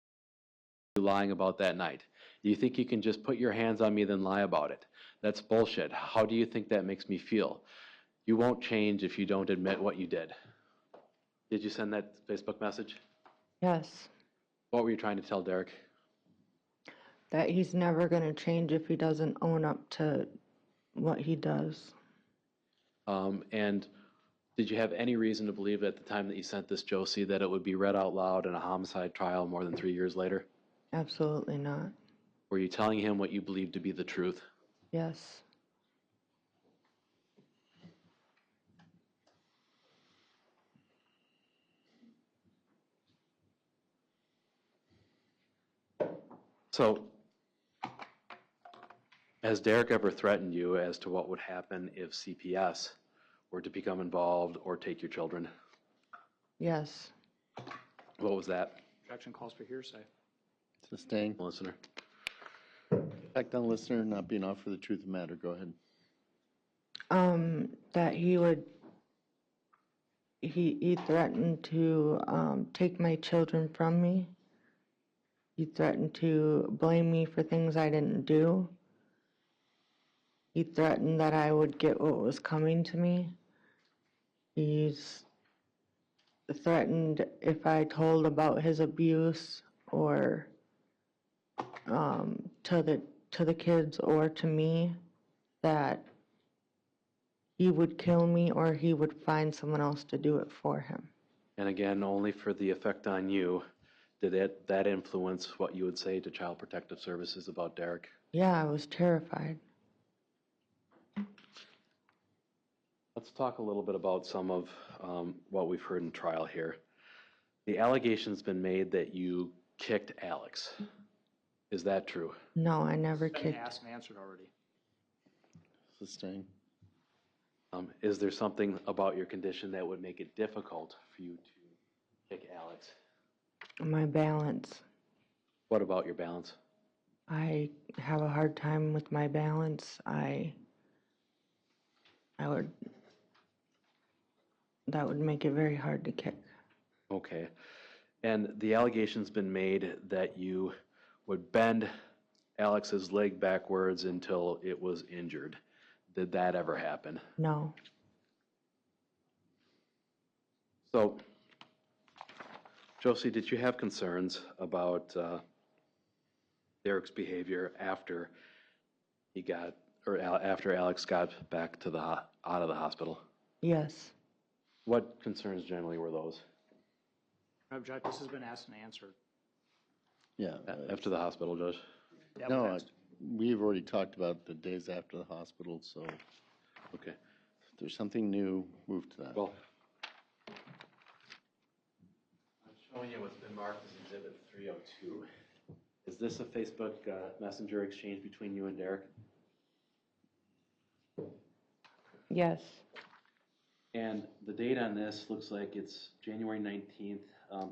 [SPEAKER 1] you lying about that night. Do you think you can just put your hands on me then lie about it? That's bullshit. How do you think that makes me feel? You won't change if you don't admit what you did. Did you send that Facebook message?
[SPEAKER 3] Yes,
[SPEAKER 1] What were you trying to tell Derek?
[SPEAKER 3] That he's never going to change if he doesn't own up to what he does.
[SPEAKER 1] And did you have any reason to believe at the time that you sent this Josie that it would be read out loud in a homicide trial more than 3 years later?
[SPEAKER 3] Absolutely not.
[SPEAKER 1] Were you telling him what you believed to be the truth?
[SPEAKER 3] Yes.
[SPEAKER 1] So, has Derek ever threatened you as to what would happen if CPS were to become involved or take your children?
[SPEAKER 3] Yes.
[SPEAKER 1] What was that?
[SPEAKER 4] Objection calls for hearsay.
[SPEAKER 2] Sustained.
[SPEAKER 1] Listener.
[SPEAKER 2] Effect on listener not being off for the truth of the matter. Go ahead.
[SPEAKER 3] That he threatened to take my children from me. He threatened to blame me for things I didn't do. He threatened that I would get what was coming to me. He's threatened if I told about his abuse or to the kids or to me, that he would kill me or he would find someone else to do it for him.
[SPEAKER 1] And again, only for the effect on you, did that influence what you would say to Child Protective Services about Derek?
[SPEAKER 3] Yeah, I was terrified.
[SPEAKER 1] Let's talk a little bit about some of what we've heard in trial here. The allegation's been made that you kicked Alex. Is that true?
[SPEAKER 3] No, I never
[SPEAKER 4] It's been
[SPEAKER 3] kicked.
[SPEAKER 4] asked and answered already.
[SPEAKER 2] Sustained.
[SPEAKER 1] Is there something about your condition that would make it difficult for you to kick Alex?
[SPEAKER 3] My balance.
[SPEAKER 1] What about your balance?
[SPEAKER 3] I have a hard time with my balance. That would make it very hard to kick.
[SPEAKER 1] Okay. And the allegation's been made that you would bend Alex's leg backwards until it was injured. Did that ever happen?
[SPEAKER 3] No.
[SPEAKER 1] So, Josie, did you have concerns about Derek's behavior after after Alex got back to out of the hospital?
[SPEAKER 3] Yes.
[SPEAKER 1] What concerns generally were those?
[SPEAKER 4] Object, this has been asked and answered.
[SPEAKER 2] Yeah.
[SPEAKER 1] After the hospital, Judge?
[SPEAKER 4] Yeah,
[SPEAKER 2] No,
[SPEAKER 4] we've asked.
[SPEAKER 2] we've already talked about the days after the hospital, so
[SPEAKER 1] Okay.
[SPEAKER 2] if there's something new, move to that.
[SPEAKER 1] Well, I'm showing you what's been marked as Exhibit 302. Is this a Facebook Messenger exchange between you and Derek?
[SPEAKER 3] Yes.
[SPEAKER 1] And the date on this looks like it's January 19th.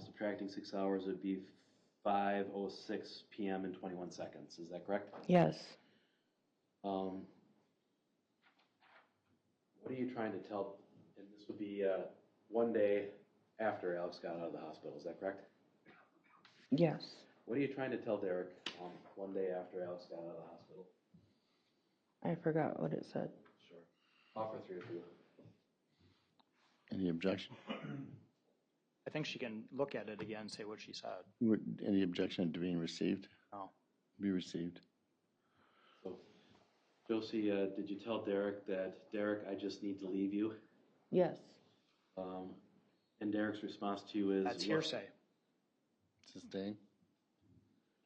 [SPEAKER 1] Subtracting 6 hours would be 5:06 p.m. and 21 seconds. Is that correct?
[SPEAKER 3] Yes.
[SPEAKER 1] What are you trying to tell? And this would be one day after Alex got out of the hospital. Is that correct?
[SPEAKER 3] Yes.
[SPEAKER 1] What are you trying to tell Derek one day after Alex got out of the hospital?
[SPEAKER 3] I forgot what it said.
[SPEAKER 1] Sure. Offer 3 of you.
[SPEAKER 2] Any objection?
[SPEAKER 4] I think she can look at it again and say what she said.
[SPEAKER 2] Any objection to being received?
[SPEAKER 4] No.
[SPEAKER 2] Be received.
[SPEAKER 1] So, Josie, did you tell Derek that, Derek, I just need to leave you?
[SPEAKER 3] Yes.
[SPEAKER 1] And Derek's response to you is?
[SPEAKER 4] That's hearsay.
[SPEAKER 2] Sustained.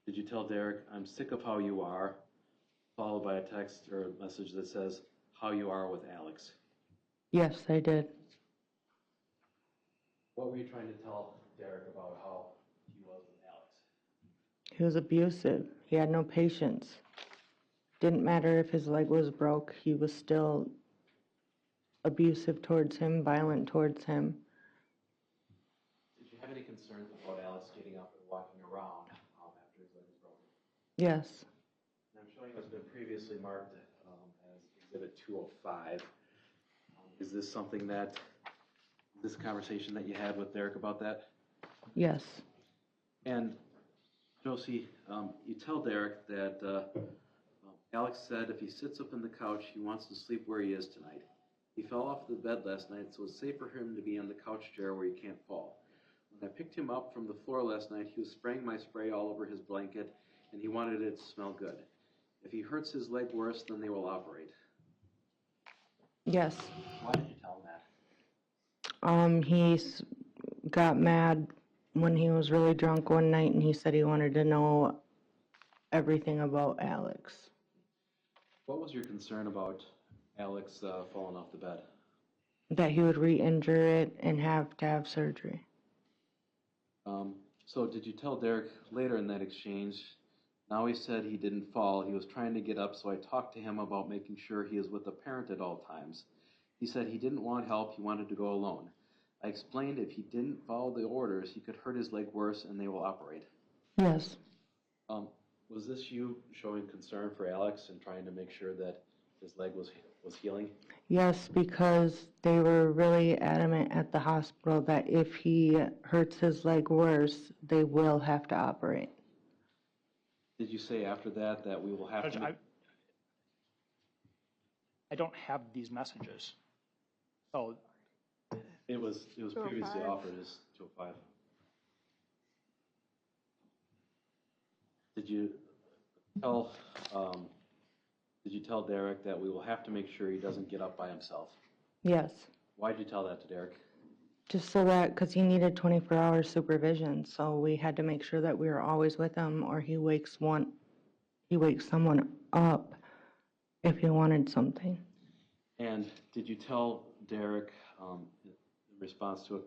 [SPEAKER 1] Did you tell Derek, I'm sick of how you are, followed by a text or a message that says, how you are with Alex?
[SPEAKER 3] Yes, I did.
[SPEAKER 1] What were you trying to tell Derek about how he was with Alex?
[SPEAKER 3] He was abusive. He had no patience. Didn't matter if his leg was broke, he was still abusive towards him, violent towards him.
[SPEAKER 1] Did you have any concerns about Alex getting up and walking around after his leg was broken?
[SPEAKER 3] Yes.
[SPEAKER 1] And I'm showing what's been previously marked as Exhibit 205. Is this something that, this conversation that you had with Derek about that?
[SPEAKER 3] Yes.
[SPEAKER 1] And Josie, you tell Derek that Alex said if he sits up in the couch, he wants to sleep where he is tonight. He fell off the bed last night, so it's safe for him to be on the couch chair where he can't fall. When I picked him up from the floor last night, he was spraying my spray all over his blanket, and he wanted it to smell good. If he hurts his leg worse, then they will operate.
[SPEAKER 3] Yes.
[SPEAKER 1] Why did you tell him that?
[SPEAKER 3] Got mad when he was really drunk one night, and he said he wanted to know everything about Alex.
[SPEAKER 1] What was your concern about Alex falling off the bed?
[SPEAKER 3] That he would re-injure it and have to have surgery.
[SPEAKER 1] So did you tell Derek later in that exchange, now he said he didn't fall, he was trying to get up, so I talked to him about making sure he is with a parent at all times. He said he didn't want help, he wanted to go alone. I explained if he didn't follow the orders, he could hurt his leg worse and they will operate.
[SPEAKER 3] Yes.
[SPEAKER 1] Was this you showing concern for Alex and trying to make sure that his leg was healing?
[SPEAKER 3] Yes, because they were really adamant at the hospital that if he hurts his leg worse, they will have to operate.
[SPEAKER 1] Did you say after that we will have
[SPEAKER 4] Judge,
[SPEAKER 1] to...
[SPEAKER 4] I don't have these messages. So
[SPEAKER 1] It was previously offered as 205. Did you tell Derek that we will have to make sure he doesn't get up by himself?
[SPEAKER 3] Yes.
[SPEAKER 1] Why did you tell that to Derek?
[SPEAKER 3] Just so that, because he needed 24-hour supervision, so we had to make sure that we were always with him, or he wakes someone up if he wanted something.
[SPEAKER 1] And did you tell Derek, in response to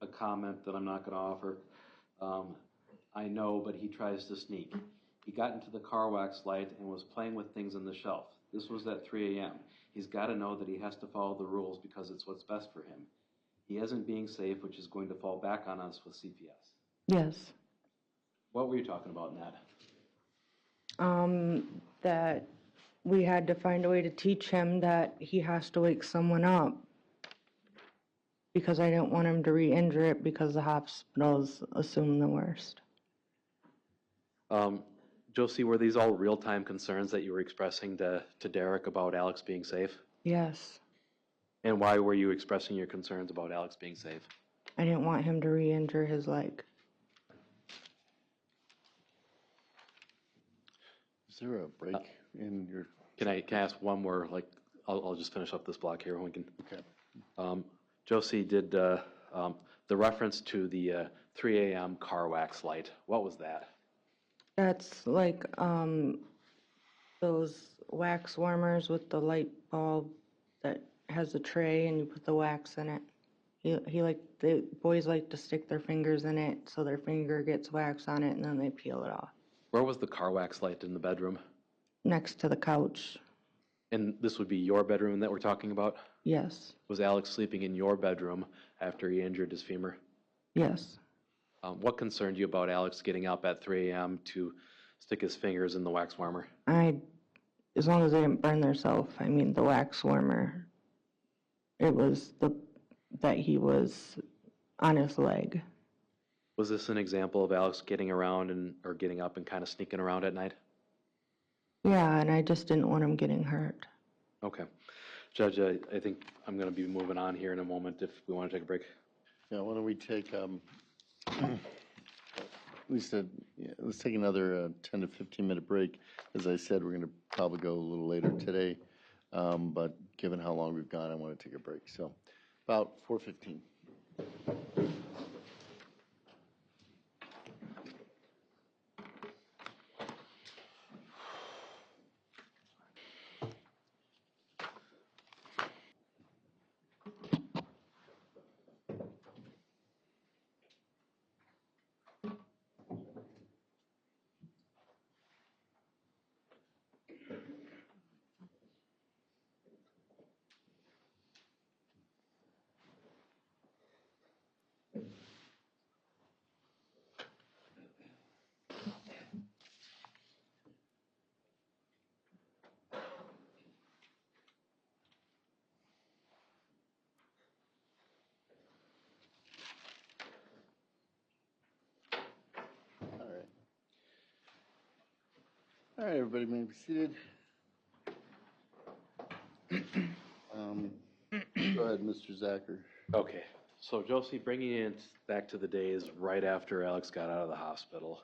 [SPEAKER 1] a comment that I'm not going to offer, I know, but he tries to sneak. He got into the car wax light and was playing with things on the shelf. This was at 3 a.m. He's got to know that he has to follow the rules because it's what's best for him. He isn't being safe, which is going to fall back on us with CPS.
[SPEAKER 3] Yes.
[SPEAKER 1] What were you talking about in that?
[SPEAKER 3] That we had to find a way to teach him that he has to wake someone up, because I didn't want him to re-injure it because the hospitals assume the worst.
[SPEAKER 1] Josie, were these all real-time concerns that you were expressing to Derek about Alex being safe?
[SPEAKER 3] Yes.
[SPEAKER 1] And why were you expressing your concerns about Alex being safe?
[SPEAKER 3] I didn't want him to re-injure his leg.
[SPEAKER 2] Is there a break in your?
[SPEAKER 1] Can I ask one more? I'll just finish up this block here. We can.
[SPEAKER 2] Okay.
[SPEAKER 1] Josie, did the reference to the 3 a.m. car wax light? What was that?
[SPEAKER 3] That's like those wax warmers with the light bulb that has a tray and you put the wax in it. The boys like to stick their fingers in it so their finger gets wax on it and then they peel it off.
[SPEAKER 1] Where was the car wax light in the bedroom?
[SPEAKER 3] Next to the couch.
[SPEAKER 1] And this would be your bedroom that we're talking about?
[SPEAKER 3] Yes.
[SPEAKER 1] Was Alex sleeping in your bedroom after he injured his femur?
[SPEAKER 3] Yes.
[SPEAKER 1] What concerned you about Alex getting up at 3 a.m. to stick his fingers in the wax warmer?
[SPEAKER 3] As long as they didn't burn themselves, the wax warmer, it was that he was on his leg.
[SPEAKER 1] Was this an example of Alex getting around or getting up and kind of sneaking around at night?
[SPEAKER 3] Yeah, and I just didn't want him getting hurt.
[SPEAKER 1] Okay. Judge, I think I'm going to be moving on here in a moment if we want to take a break.
[SPEAKER 2] Yeah, why don't we take, let's take another 10 to 15-minute break. As I said, we're going to probably go a little later today, but given how long we've gone, I want to take a break. So about 4:15. All right, everybody may be seated. Go ahead, Mr. Zacher.
[SPEAKER 1] Okay. So, Josie, bringing it back to the days right after Alex got out of the hospital,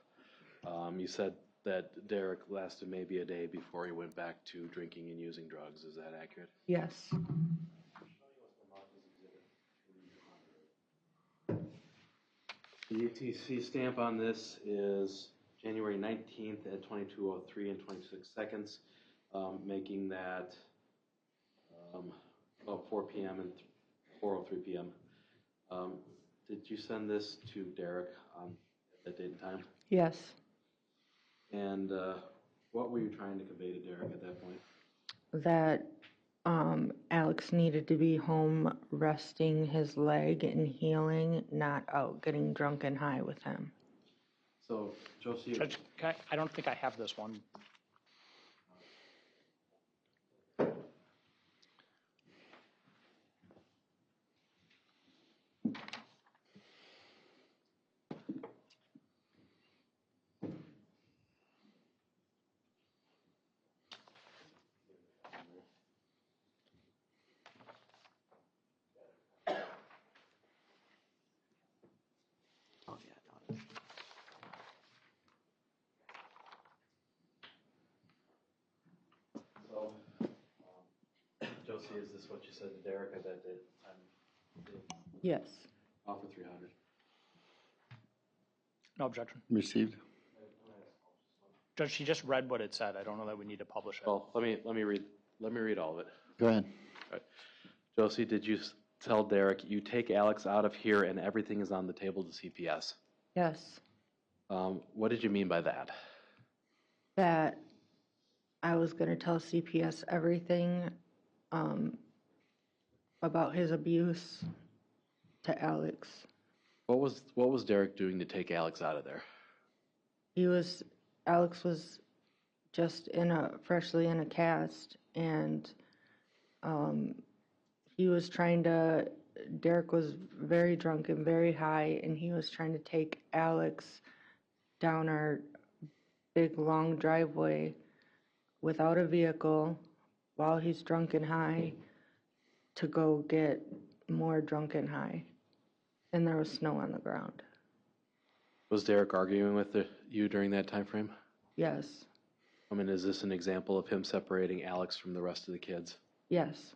[SPEAKER 1] You said that Derek lasted maybe a day before he went back to drinking and using drugs. Is that accurate?
[SPEAKER 3] Yes.
[SPEAKER 1] The UTC stamp on this is January 19th at 22:03 and 26 seconds, making that 4 p.m. and 4:03 p.m. Did you send this to Derek on that date and time?
[SPEAKER 3] Yes.
[SPEAKER 1] And what were you trying to convey to Derek at that point?
[SPEAKER 3] That Alex needed to be home resting his leg and healing, not out getting drunk and high with him.
[SPEAKER 1] So, Josie,
[SPEAKER 4] Judge, I don't think I have this one.
[SPEAKER 1] so Josie, is this what you said to Derek at that date time?
[SPEAKER 3] Yes.
[SPEAKER 1] Offer 300.
[SPEAKER 4] No objection.
[SPEAKER 2] Received.
[SPEAKER 4] Judge, she just read what it said. I don't know that we need to publish it.
[SPEAKER 1] Well, let me read all of it.
[SPEAKER 2] Go ahead.
[SPEAKER 1] Josie, did you tell Derek you take Alex out of here and everything is on the table to CPS?
[SPEAKER 3] Yes.
[SPEAKER 1] What did you mean by that?
[SPEAKER 3] That I was going to tell CPS everything about his abuse to Alex.
[SPEAKER 1] What was Derek doing to take Alex out of there?
[SPEAKER 3] Alex was just freshly in a cast, and Derek was very drunk and very high, and he was trying to take Alex down our big long driveway without a vehicle while he's drunk and high to go get more drunk and high. And there was snow on the ground.
[SPEAKER 1] Was Derek arguing with you during that time frame?
[SPEAKER 3] Yes.
[SPEAKER 1] I mean, is this an example of him separating Alex from the rest of the kids?
[SPEAKER 3] Yes.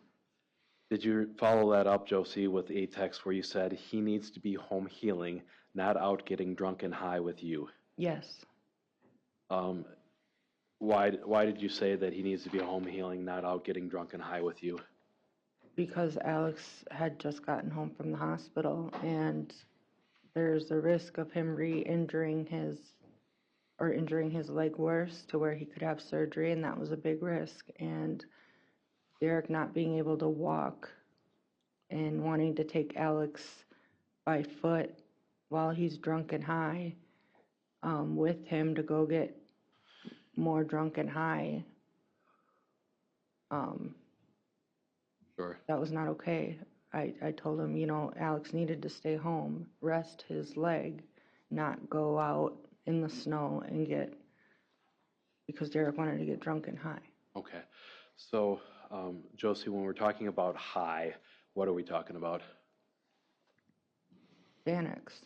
[SPEAKER 1] Did you follow that up, Josie, with a text where you said he needs to be home healing, not out getting drunk and high with you?
[SPEAKER 3] Yes.
[SPEAKER 1] Why did you say that he needs to be home healing, not out getting drunk and high with you?
[SPEAKER 3] Because Alex had just gotten home from the hospital, and there's a risk of him injuring his leg worse to where he could have surgery, and that was a big risk. And Derek not being able to walk and wanting to take Alex by foot while he's drunk and high with him to go get more drunk and high,
[SPEAKER 1] Sure.
[SPEAKER 3] that was not okay. I told him, Alex needed to stay home, rest his leg, not go out in the snow because Derek wanted to get drunk and high.
[SPEAKER 1] Okay. So, Josie, when we're talking about high, what are we talking about?
[SPEAKER 3] Xanax.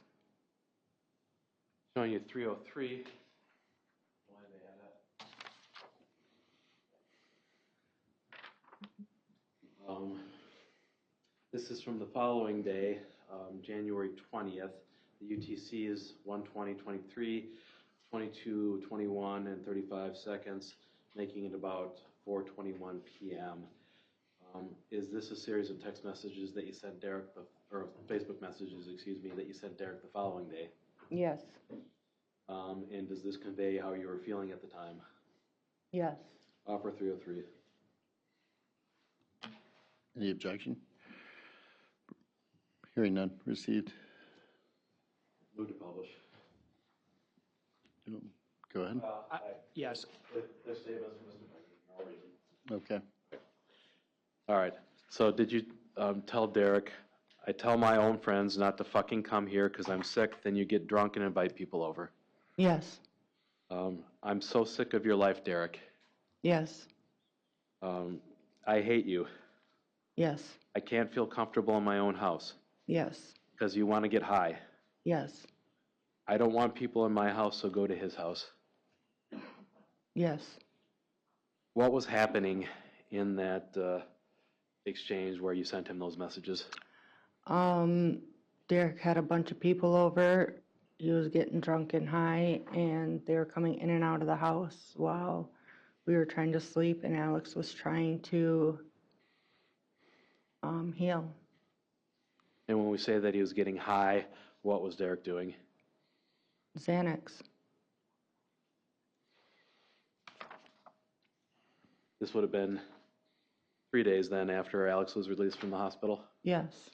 [SPEAKER 1] Showing you 303. Why they had that? This is from the following day, January 20th. The UTC is 1:20:23, 22:21 and 35 seconds, making it about 4:21 p.m. Is this a series of text messages that you sent Derek, or Facebook messages, excuse me, that you sent Derek the following day?
[SPEAKER 3] Yes.
[SPEAKER 1] And does this convey how you were feeling at the time?
[SPEAKER 3] Yes.
[SPEAKER 1] Offer 303.
[SPEAKER 2] Any objection? Hearing none. Received.
[SPEAKER 1] Move to publish.
[SPEAKER 2] Go ahead.
[SPEAKER 4] Yes.
[SPEAKER 1] Their statements from Mr. Pedrin, no reason.
[SPEAKER 2] Okay.
[SPEAKER 1] All right. So did you tell Derek, I tell my own friends not to fucking come here because I'm sick, then you get drunk and invite people over?
[SPEAKER 3] Yes.
[SPEAKER 1] I'm so sick of your life, Derek.
[SPEAKER 3] Yes.
[SPEAKER 1] I hate you.
[SPEAKER 3] Yes.
[SPEAKER 1] I can't feel comfortable in my own house
[SPEAKER 3] Yes.
[SPEAKER 1] because you want to get high.
[SPEAKER 3] Yes.
[SPEAKER 1] I don't want people in my house, so go to his house.
[SPEAKER 3] Yes.
[SPEAKER 1] What was happening in that exchange where you sent him those messages?
[SPEAKER 3] Derek had a bunch of people over. He was getting drunk and high, and they were coming in and out of the house while we were trying to sleep, and Alex was trying to heal.
[SPEAKER 1] And when we say that he was getting high, what was Derek doing?
[SPEAKER 3] Xanax.
[SPEAKER 1] This would have been 3 days then after Alex was released from the hospital.
[SPEAKER 3] Yes.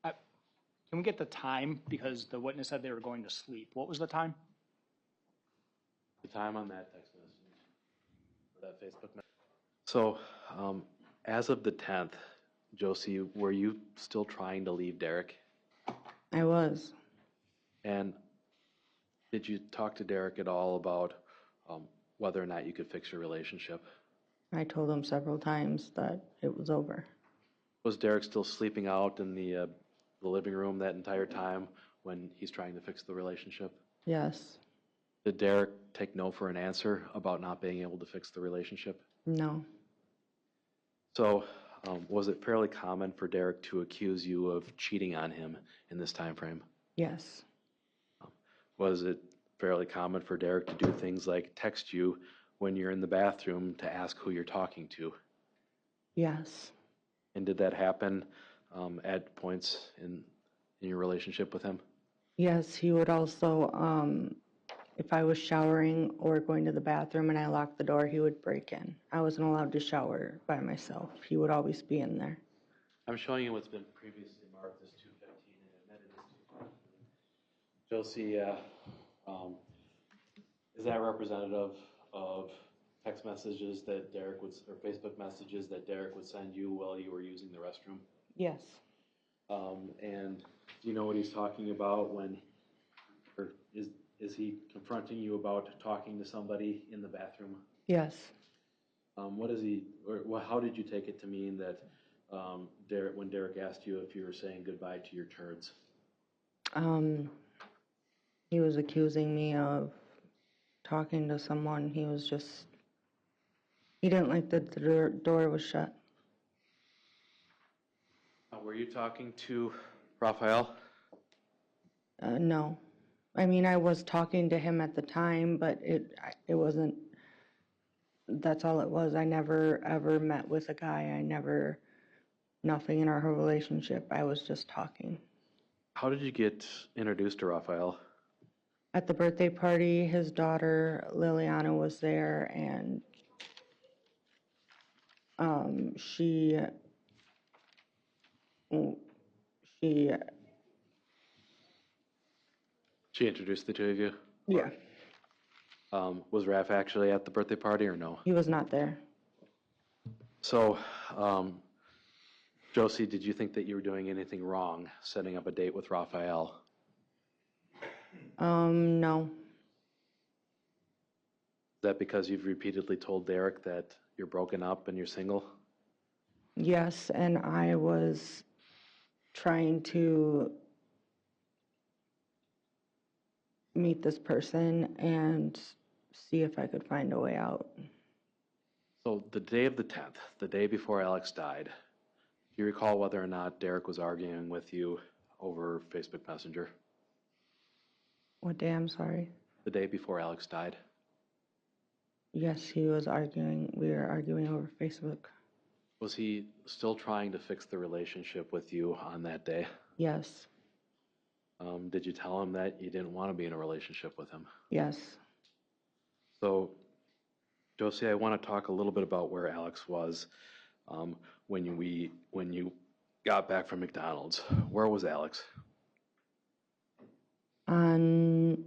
[SPEAKER 4] Can we get the time? Because the witness said they were going to sleep. What was the time?
[SPEAKER 1] The time on that text message, or that Facebook message. So, as of the 10th, Josie, were you still trying to leave Derek?
[SPEAKER 3] I was.
[SPEAKER 1] And did you talk to Derek at all about whether or not you could fix your relationship?
[SPEAKER 3] I told him several times that it was over.
[SPEAKER 1] Was Derek still sleeping out in the living room that entire time when he's trying to fix the relationship?
[SPEAKER 3] Yes.
[SPEAKER 1] Did Derek take no for an answer about not being able to fix the relationship?
[SPEAKER 3] No.
[SPEAKER 1] So, was it fairly common for Derek to accuse you of cheating on him in this time frame?
[SPEAKER 3] Yes.
[SPEAKER 1] Was it fairly common for Derek to do things like text you when you're in the bathroom to ask who you're talking to?
[SPEAKER 3] Yes.
[SPEAKER 1] And did that happen at points in your relationship with him?
[SPEAKER 3] Yes, he would also, if I was showering or going to the bathroom and I locked the door, he would break in. I wasn't allowed to shower by myself. He would always be in there.
[SPEAKER 1] I'm showing you what's been previously marked as 215 and admitted as 215. Josie, is that representative of text messages that Derek would, or Facebook messages that Derek would send you while you were using the restroom?
[SPEAKER 3] Yes.
[SPEAKER 1] And do you know what he's talking about when, or is he confronting you about talking to somebody in the bathroom?
[SPEAKER 3] Yes.
[SPEAKER 1] What is he, or how did you take it to mean that when Derek asked you if you were saying goodbye to your turds?
[SPEAKER 3] He was accusing me of talking to someone. He didn't like that the door was shut.
[SPEAKER 1] Were you talking to Raphael?
[SPEAKER 3] No. I mean, I was talking to him at the time, but it wasn't, that's all it was. I never ever met with a guy. Nothing in our whole relationship. I was just talking.
[SPEAKER 1] How did you get introduced to Raphael?
[SPEAKER 3] At the birthday party, his daughter Liliana was there, and she
[SPEAKER 1] She introduced the two of you?
[SPEAKER 3] yeah,
[SPEAKER 1] Was Raph actually at the birthday party or no?
[SPEAKER 3] he was not there.
[SPEAKER 1] So, Josie, did you think that you were doing anything wrong setting up a date with Raphael?
[SPEAKER 3] No.
[SPEAKER 1] Is that because you've repeatedly told Derek that you're broken up and you're single?
[SPEAKER 3] Yes, and I was trying to meet this person and see if I could find a way out.
[SPEAKER 1] So the day of the 10th, the day before Alex died, do you recall whether or not Derek was arguing with you over Facebook Messenger?
[SPEAKER 3] What day? I'm sorry.
[SPEAKER 1] The day before Alex died?
[SPEAKER 3] Yes, he was arguing. We were arguing over Facebook.
[SPEAKER 1] Was he still trying to fix the relationship with you on that day?
[SPEAKER 3] Yes.
[SPEAKER 1] Did you tell him that you didn't want to be in a relationship with him?
[SPEAKER 3] Yes.
[SPEAKER 1] So, Josie, I want to talk a little bit about where Alex was when you got back from McDonald's. Where was Alex?
[SPEAKER 3] On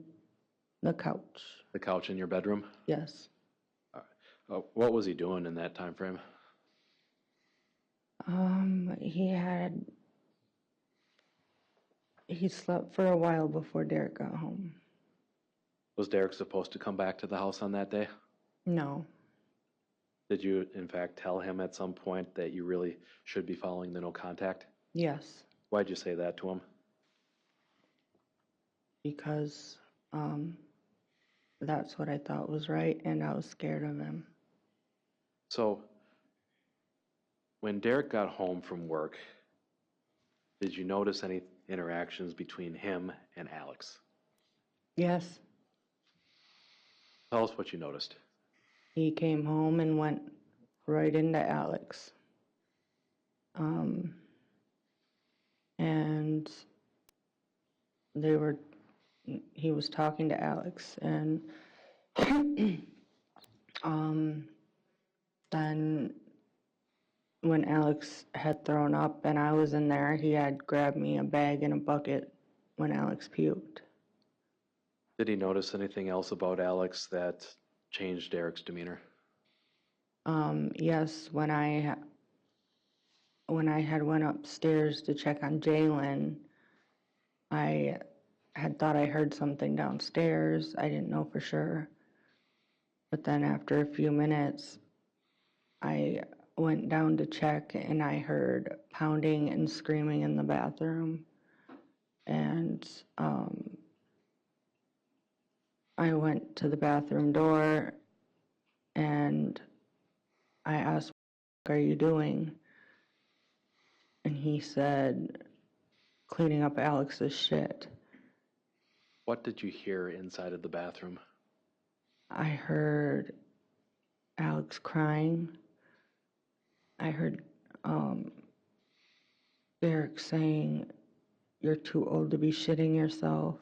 [SPEAKER 3] the couch.
[SPEAKER 1] The couch in your bedroom?
[SPEAKER 3] Yes.
[SPEAKER 1] What was he doing in that time frame?
[SPEAKER 3] He slept for a while before Derek got home.
[SPEAKER 1] Was Derek supposed to come back to the house on that day?
[SPEAKER 3] No.
[SPEAKER 1] Did you, in fact, tell him at some point that you really should be following the no contact?
[SPEAKER 3] Yes.
[SPEAKER 1] Why'd you say that to him?
[SPEAKER 3] because that's what I thought was right, and I was scared of him.
[SPEAKER 1] So, when Derek got home from work, did you notice any interactions between him and Alex?
[SPEAKER 3] Yes,
[SPEAKER 1] Tell us what you noticed.
[SPEAKER 3] he came home and went right into Alex. And he was talking to Alex, and then when Alex had thrown up and I was in there, he had grabbed me a bag and a bucket when Alex puked.
[SPEAKER 1] Did he notice anything else about Alex that changed Derek's demeanor?
[SPEAKER 3] Yes, when I had went upstairs to check on Jalen, I had thought I heard something downstairs. I didn't know for sure. But then after a few minutes, I went down to check and I heard pounding and screaming in the bathroom. And I went to the bathroom door and I asked, "What are you doing?" And he said, "Cleaning up Alex's shit."
[SPEAKER 1] What did you hear inside of the bathroom?
[SPEAKER 3] I heard Alex crying. I heard Derek saying, "You're too old to be shitting yourself."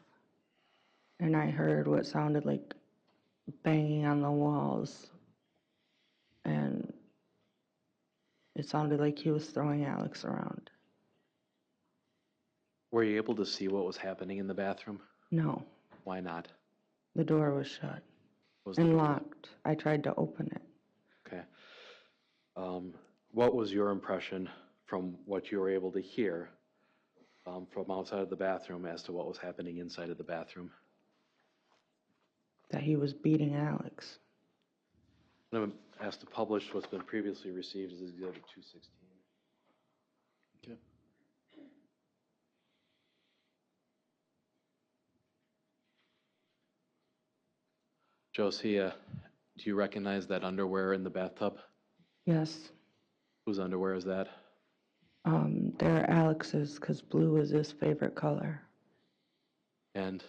[SPEAKER 3] And I heard what sounded like banging on the walls. And it sounded like he was throwing Alex around.
[SPEAKER 1] Were you able to see what was happening in the bathroom?
[SPEAKER 3] No,
[SPEAKER 1] Why not?
[SPEAKER 3] the door was shut
[SPEAKER 1] Was the
[SPEAKER 3] and
[SPEAKER 1] door-
[SPEAKER 3] locked. I tried to open it.
[SPEAKER 1] Okay. What was your impression from what you were able to hear from outside of the bathroom as to what was happening inside of the bathroom?
[SPEAKER 3] That he was beating Alex.
[SPEAKER 1] I'm going to ask to publish what's been previously received as Exhibit 216.
[SPEAKER 2] Okay.
[SPEAKER 1] Josie, do you recognize that underwear in the bathtub?
[SPEAKER 3] Yes,
[SPEAKER 1] Whose underwear is that?
[SPEAKER 3] they're Alex's because blue is his favorite color.
[SPEAKER 1] And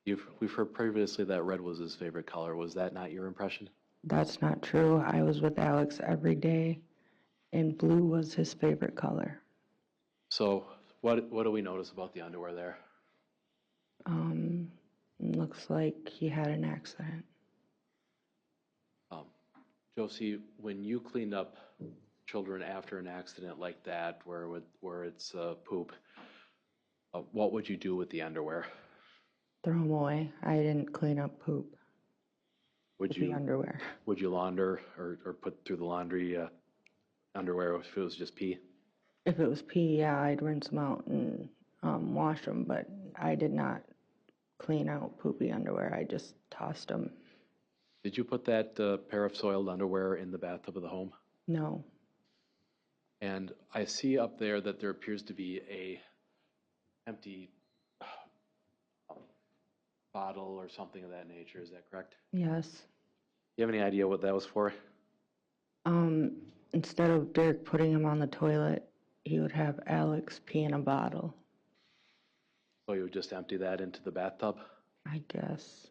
[SPEAKER 1] we've heard previously that red was his favorite color. Was that not your impression?
[SPEAKER 3] That's not true. I was with Alex every day, and blue was his favorite color.
[SPEAKER 1] So what do we notice about the underwear there?
[SPEAKER 3] Looks like he had an accident.
[SPEAKER 1] Josie, when you cleaned up children after an accident like that, where it's poop, what would you do with the underwear?
[SPEAKER 3] Throw them away. I didn't clean up poop
[SPEAKER 1] Would
[SPEAKER 3] with the
[SPEAKER 1] you
[SPEAKER 3] underwear.
[SPEAKER 1] would you launder or put through the laundry underwear if it was just pee?
[SPEAKER 3] If it was pee, yeah, I'd rinse them out and wash them, but I did not clean out poopy underwear. I just tossed them.
[SPEAKER 1] Did you put that pair of soiled underwear in the bathtub of the home?
[SPEAKER 3] No,
[SPEAKER 1] And I see up there that there appears to be a empty bottle or something of that nature. Is that correct?
[SPEAKER 3] yes.
[SPEAKER 1] You have any idea what that was for?
[SPEAKER 3] Instead of Dirk putting him on the toilet, he would have Alex pee in a bottle,
[SPEAKER 1] So you would just empty that into the bathtub?
[SPEAKER 3] I guess.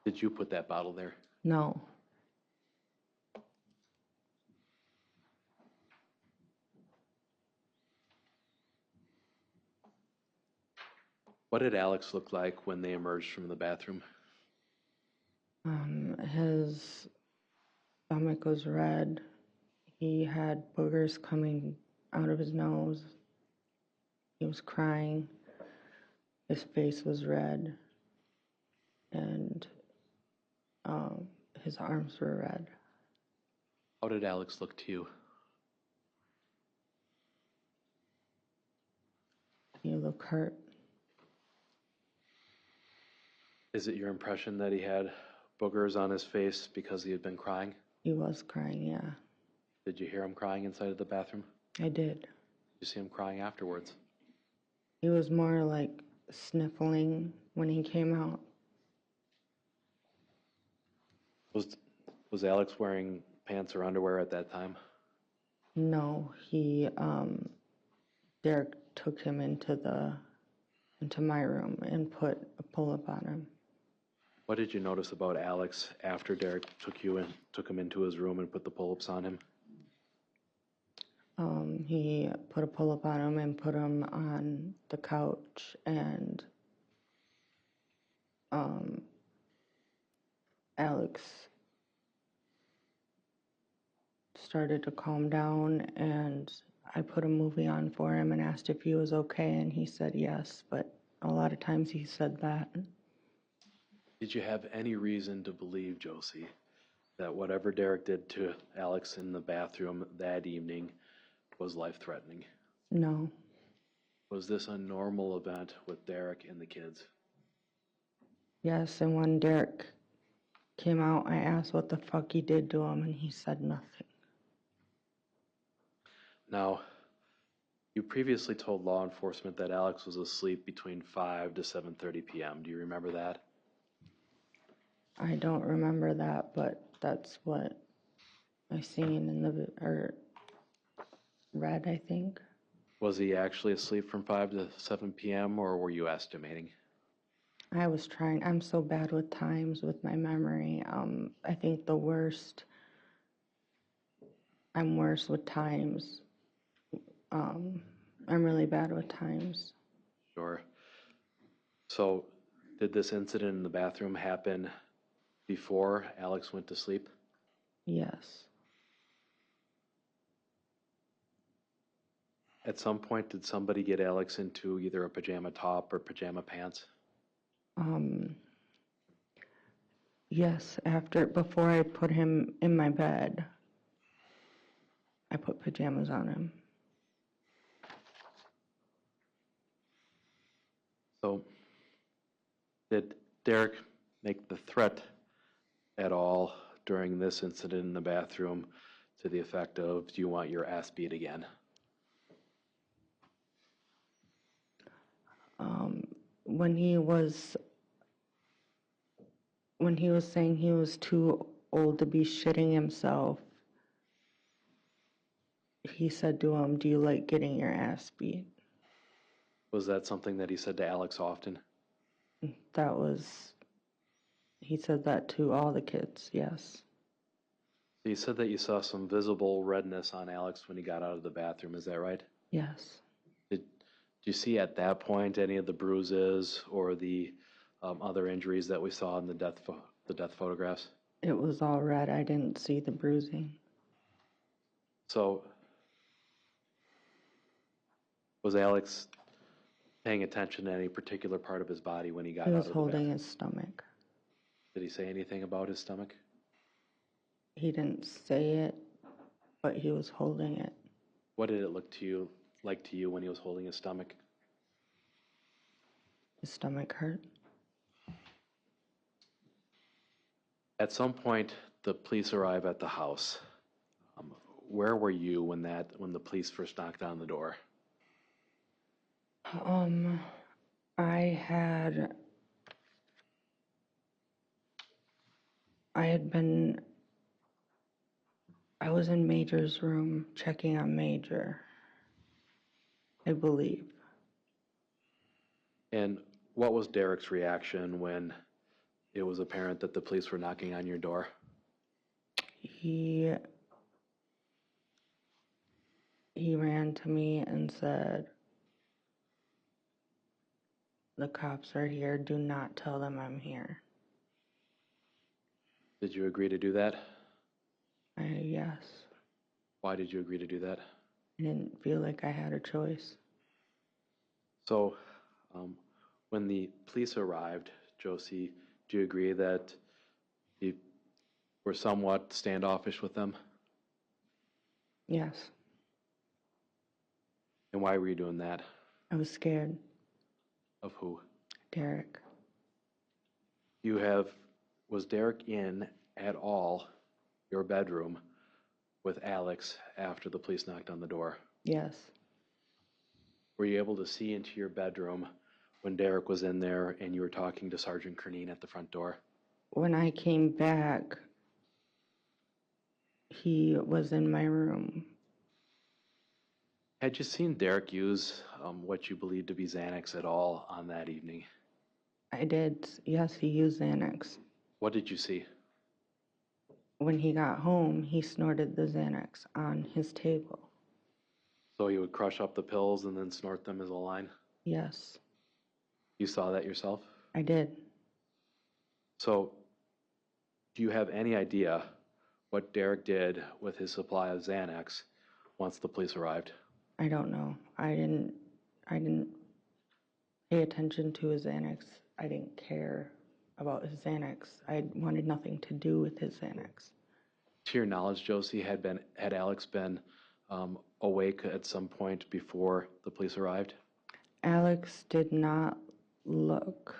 [SPEAKER 1] Did you put that bottle there?
[SPEAKER 3] No,
[SPEAKER 1] What did Alex look like when they emerged from the bathroom?
[SPEAKER 3] his stomach was red. He had boogers coming out of his nose. He was crying. His face was red. And his arms were red.
[SPEAKER 1] How did Alex look to you?
[SPEAKER 3] He looked hurt.
[SPEAKER 1] Is it your impression that he had boogers on his face because he had been crying?
[SPEAKER 3] He was crying, yeah.
[SPEAKER 1] Did you hear him crying inside of the bathroom?
[SPEAKER 3] I did.
[SPEAKER 1] Did you see him crying afterwards?
[SPEAKER 3] He was more like sniffling when he came out.
[SPEAKER 1] Was Alex wearing pants or underwear at that time?
[SPEAKER 3] No, Derek took him into my room and put a pull-up on him.
[SPEAKER 1] What did you notice about Alex after Derek took him into his room and put the pull-ups on him?
[SPEAKER 3] He put a pull-up on him and put him on the couch, and Alex started to calm down, and I put a movie on for him and asked if he was okay, and he said yes, but a lot of times he said that.
[SPEAKER 1] Did you have any reason to believe, Josie, that whatever Derek did to Alex in the bathroom that evening was life-threatening?
[SPEAKER 3] No.
[SPEAKER 1] Was this a normal event with Derek and the kids?
[SPEAKER 3] Yes, and when Derek came out, I asked what the fuck he did to him, and he said nothing.
[SPEAKER 1] Now, you previously told law enforcement that Alex was asleep between 5 to 7:30 p.m. Do you remember that?
[SPEAKER 3] I don't remember that, but that's what I seen or read, I think.
[SPEAKER 1] Was he actually asleep from 5 to 7 p.m., or were you estimating?
[SPEAKER 3] I'm so bad with times with my memory. I think I'm worse with times. I'm really bad with times.
[SPEAKER 1] Sure. So, did this incident in the bathroom happen before Alex went to sleep?
[SPEAKER 3] Yes.
[SPEAKER 1] At some point, did somebody get Alex into either a pajama top or pajama pants?
[SPEAKER 3] Yes, before I put him in my bed, I put pajamas on him.
[SPEAKER 1] So, did Derek make the threat at all during this incident in the bathroom to the effect of, do you want your ass beat again?
[SPEAKER 3] When he was saying he was too old to be shitting himself, he said to him, "Do you like getting your ass beat?"
[SPEAKER 1] Was that something that he said to Alex often?
[SPEAKER 3] He said that to all the kids, yes.
[SPEAKER 1] You said that you saw some visible redness on Alex when he got out of the bathroom, is that right?
[SPEAKER 3] Yes.
[SPEAKER 1] Did you see at that point any of the bruises or the other injuries that we saw in the death photographs?
[SPEAKER 3] It was all red. I didn't see the bruising.
[SPEAKER 1] So, was Alex paying attention to any particular part of his body when he got
[SPEAKER 3] He
[SPEAKER 1] out
[SPEAKER 3] was
[SPEAKER 1] of the bathroom?
[SPEAKER 3] holding his stomach.
[SPEAKER 1] Did he say anything about his stomach?
[SPEAKER 3] He didn't say it, but he was holding it.
[SPEAKER 1] What did it look like to you when he was holding his stomach?
[SPEAKER 3] His stomach hurt.
[SPEAKER 1] At some point, the police arrive at the house. Where were you when the police first knocked on the door?
[SPEAKER 3] I was in Major's room checking on Major, I believe.
[SPEAKER 1] And what was Derek's reaction when it was apparent that the police were knocking on your door?
[SPEAKER 3] He ran to me and said, "The cops are here. Do not tell them I'm here."
[SPEAKER 1] Did you agree to do that?
[SPEAKER 3] Yes.
[SPEAKER 1] Why did you agree to do that?
[SPEAKER 3] I didn't feel like I had a choice.
[SPEAKER 1] So, when the police arrived, Josie, do you agree that you were somewhat standoffish with them?
[SPEAKER 3] Yes.
[SPEAKER 1] And why were you doing that?
[SPEAKER 3] I was scared.
[SPEAKER 1] Of who?
[SPEAKER 3] Derek.
[SPEAKER 1] Was Derek in at all your bedroom with Alex after the police knocked on the door?
[SPEAKER 3] Yes.
[SPEAKER 1] Were you able to see into your bedroom when Derek was in there and you were talking to Sergeant Cernine at the front door?
[SPEAKER 3] When I came back, he was in my room.
[SPEAKER 1] Had you seen Derek use what you believed to be Xanax at all on that evening?
[SPEAKER 3] I did, yes, he used Xanax.
[SPEAKER 1] What did you see?
[SPEAKER 3] When he got home, he snorted the Xanax on his table.
[SPEAKER 1] So he would crush up the pills and then snort them as a line?
[SPEAKER 3] Yes,
[SPEAKER 1] You saw that yourself?
[SPEAKER 3] I did.
[SPEAKER 1] So, do you have any idea what Derek did with his supply of Xanax once the police arrived?
[SPEAKER 3] I don't know. I didn't pay attention to his Xanax. I didn't care about his Xanax. I wanted nothing to do with his Xanax.
[SPEAKER 1] To your knowledge, Josie, had Alex been awake at some point before the police arrived?
[SPEAKER 3] Alex did not look.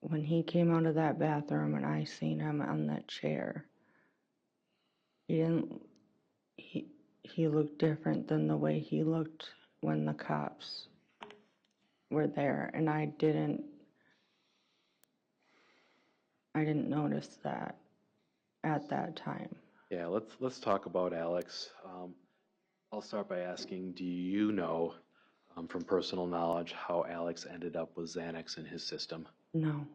[SPEAKER 3] When he came out of that bathroom and I seen him on that chair, he looked different than the way he looked when the cops were there, and I didn't notice that at that time.
[SPEAKER 1] Yeah, let's talk about Alex. I'll start by asking, do you know from personal knowledge how Alex ended up with Xanax in his system?
[SPEAKER 3] No,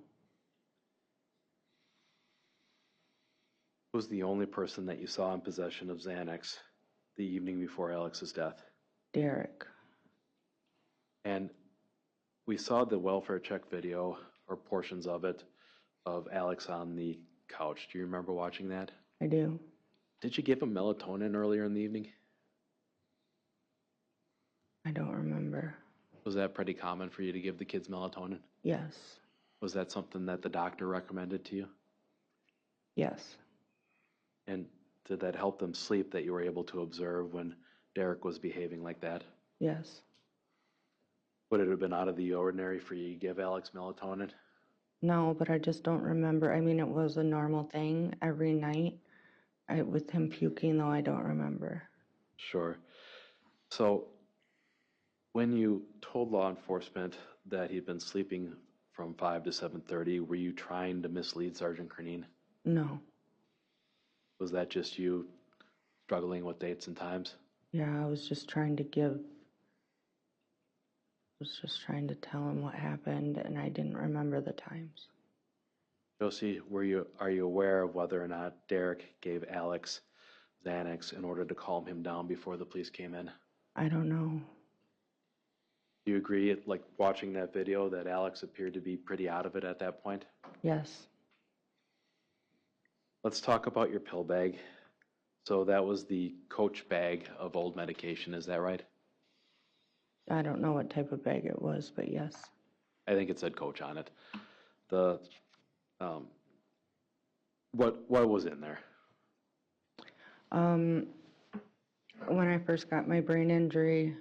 [SPEAKER 1] Who was the only person that you saw in possession of Xanax the evening before Alex's death?
[SPEAKER 3] Derek.
[SPEAKER 1] And we saw the welfare check video, or portions of it, of Alex on the couch. Do you remember watching that?
[SPEAKER 3] I do.
[SPEAKER 1] Did you give him melatonin earlier in the evening?
[SPEAKER 3] I don't remember.
[SPEAKER 1] Was that pretty common for you to give the kids melatonin?
[SPEAKER 3] Yes.
[SPEAKER 1] Was that something that the doctor recommended to you?
[SPEAKER 3] Yes.
[SPEAKER 1] And did that help them sleep, that you were able to observe when Derek was behaving like that?
[SPEAKER 3] Yes.
[SPEAKER 1] Would it have been out of the ordinary for you to give Alex melatonin?
[SPEAKER 3] No, but I just don't remember. I mean, it was a normal thing every night. With him puking, though, I don't remember.
[SPEAKER 1] Sure. So, when you told law enforcement that he'd been sleeping from 5 to 7:30, were you trying to mislead Sergeant Cernine?
[SPEAKER 3] No.
[SPEAKER 1] Was that just you struggling with dates and times?
[SPEAKER 3] Yeah, I was just trying to tell him what happened, and I didn't remember the times.
[SPEAKER 1] Josie, are you aware of whether or not Derek gave Alex Xanax in order to calm him down before the police came in?
[SPEAKER 3] I don't know.
[SPEAKER 1] Do you agree, like watching that video, that Alex appeared to be pretty out of it at that point?
[SPEAKER 3] Yes.
[SPEAKER 1] Let's talk about your pill bag. So that was the Coach bag of old medication, is that right?
[SPEAKER 3] I don't know what type of bag it was, but yes.
[SPEAKER 1] I think it said Coach on it. What was in there?
[SPEAKER 3] When I first got my brain injury,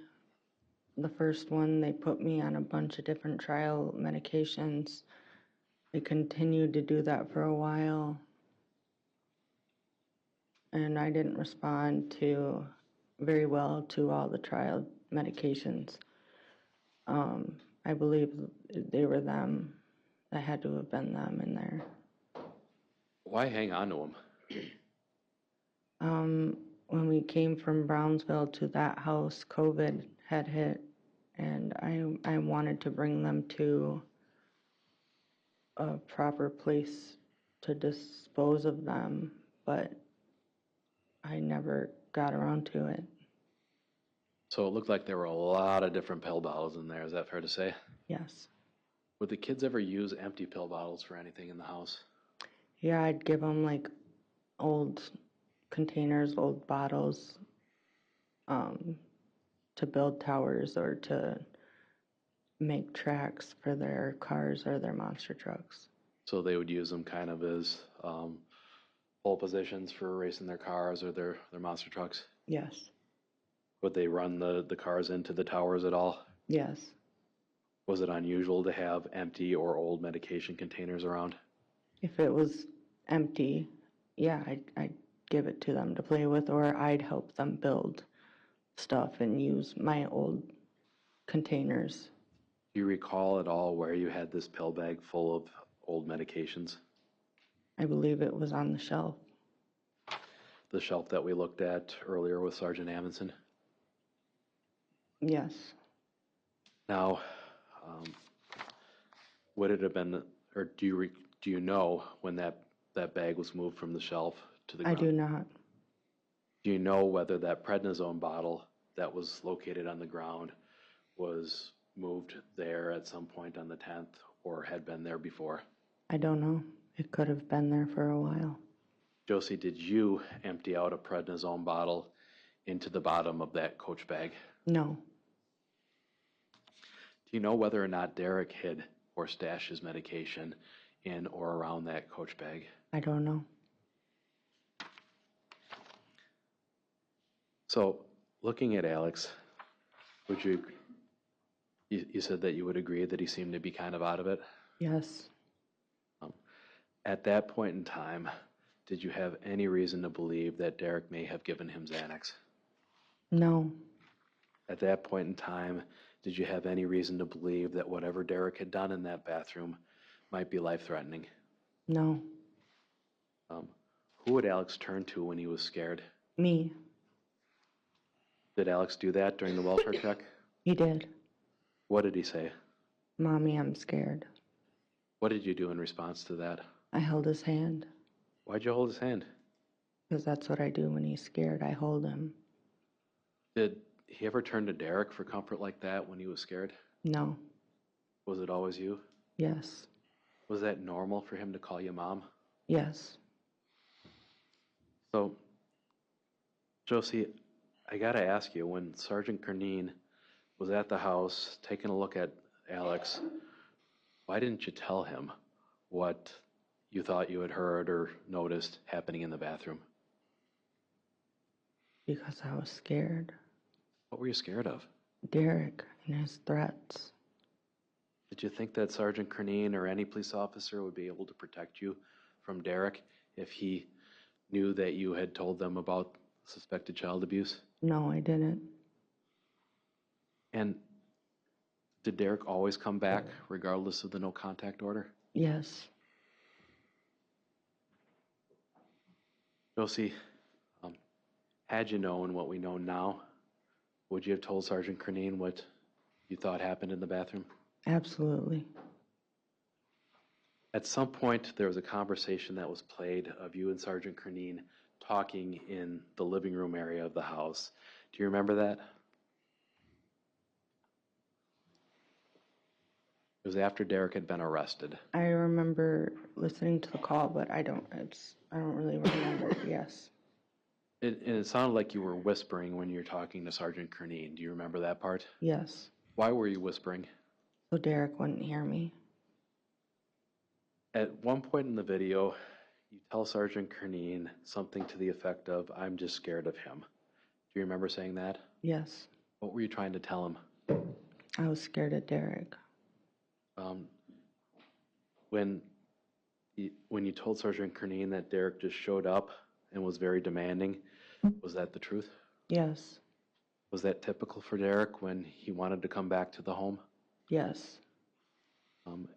[SPEAKER 3] the first one, they put me on a bunch of different trial medications. They continued to do that for a while, and I didn't respond very well to all the trial medications. I believe they were them. That had to have been them in there.
[SPEAKER 1] Why hang on to them?
[SPEAKER 3] When we came from Brownsville to that house, COVID had hit, and I wanted to bring them to a proper place to dispose of them, but I never got around to it.
[SPEAKER 1] So it looked like there were a lot of different pill bottles in there, is that fair to say?
[SPEAKER 3] Yes.
[SPEAKER 1] Would the kids ever use empty pill bottles for anything in the house?
[SPEAKER 3] Yeah, I'd give them like old containers, old bottles, to build towers or to make tracks for their cars or their monster trucks.
[SPEAKER 1] So they would use them kind of as pole positions for racing their cars or their monster trucks?
[SPEAKER 3] Yes.
[SPEAKER 1] Would they run the cars into the towers at all?
[SPEAKER 3] Yes.
[SPEAKER 1] Was it unusual to have empty or old medication containers around?
[SPEAKER 3] If it was empty, yeah, I'd give it to them to play with, or I'd help them build stuff and use my old containers
[SPEAKER 1] Do you recall at all where you had this pill bag full of old medications?
[SPEAKER 3] I believe it was on the shelf.
[SPEAKER 1] The shelf that we looked at earlier with Sergeant Amundsen?
[SPEAKER 3] Yes.
[SPEAKER 1] Now, would it have been, or do you know when that bag was moved from the shelf to the
[SPEAKER 3] I
[SPEAKER 1] ground?
[SPEAKER 3] do not.
[SPEAKER 1] Do you know whether that prednisone bottle that was located on the ground was moved there at some point on the 10th or had been there before?
[SPEAKER 3] I don't know. It could have been there for a while.
[SPEAKER 1] Josie, did you empty out a prednisone bottle into the bottom of that coach bag?
[SPEAKER 3] No.
[SPEAKER 1] Do you know whether or not Derek hid or stashed his medication in or around that coach bag?
[SPEAKER 3] I don't know.
[SPEAKER 1] So, looking at Alex, would you said that you would agree that he seemed to be kind of out of it?
[SPEAKER 3] Yes.
[SPEAKER 1] At that point in time, did you have any reason to believe that Derek may have given him Xanax?
[SPEAKER 3] No.
[SPEAKER 1] At that point in time, did you have any reason to believe that whatever Derek had done in that bathroom might be life-threatening?
[SPEAKER 3] No.
[SPEAKER 1] Who would Alex turn to when he was scared?
[SPEAKER 3] Me.
[SPEAKER 1] Did Alex do that during the welfare check?
[SPEAKER 3] He did.
[SPEAKER 1] What did he say?
[SPEAKER 3] Mommy, I'm scared.
[SPEAKER 1] What did you do in response to that?
[SPEAKER 3] I held his hand.
[SPEAKER 1] Why'd you hold his hand?
[SPEAKER 3] Because that's what I do when he's scared. I hold him.
[SPEAKER 1] Did he ever turn to Derek for comfort like that when he was scared?
[SPEAKER 3] No.
[SPEAKER 1] Was it always you?
[SPEAKER 3] Yes.
[SPEAKER 1] Was that normal for him to call you mom?
[SPEAKER 3] Yes.
[SPEAKER 1] So, Josie, I gotta ask you, when Sergeant Cernine was at the house taking a look at Alex, why didn't you tell him what you thought you had heard or noticed happening in the bathroom?
[SPEAKER 3] Because I was scared.
[SPEAKER 1] What were you scared of?
[SPEAKER 3] Derek and his threats.
[SPEAKER 1] Did you think that Sergeant Cernine or any police officer would be able to protect you from Derek if he knew that you had told them about suspected child abuse?
[SPEAKER 3] No, I didn't.
[SPEAKER 1] And did Derek always come back regardless of the no contact order?
[SPEAKER 3] Yes.
[SPEAKER 1] Josie, had you known what we know now, would you have told Sergeant Cernine what you thought happened in the bathroom?
[SPEAKER 3] Absolutely.
[SPEAKER 1] At some point, there was a conversation that was played of you and Sergeant Cernine talking in the living room area of the house. Do you remember that? It was after Derek had been arrested.
[SPEAKER 3] I remember listening to the call, but I don't really remember. Yes.
[SPEAKER 1] It sounded like you were whispering when you were talking to Sergeant Cernine. Do you remember that part?
[SPEAKER 3] Yes.
[SPEAKER 1] Why were you whispering?
[SPEAKER 3] So Derek wouldn't hear me.
[SPEAKER 1] At one point in the video, you tell Sergeant Cernine something to the effect of, "I'm just scared of him." Do you remember saying that?
[SPEAKER 3] Yes.
[SPEAKER 1] What were you trying to tell him?
[SPEAKER 3] I was scared of Derek.
[SPEAKER 1] When you told Sergeant Cernine that Derek just showed up and was very demanding, was that the truth?
[SPEAKER 3] Yes.
[SPEAKER 1] Was that typical for Derek when he wanted to come back to the home?
[SPEAKER 3] Yes.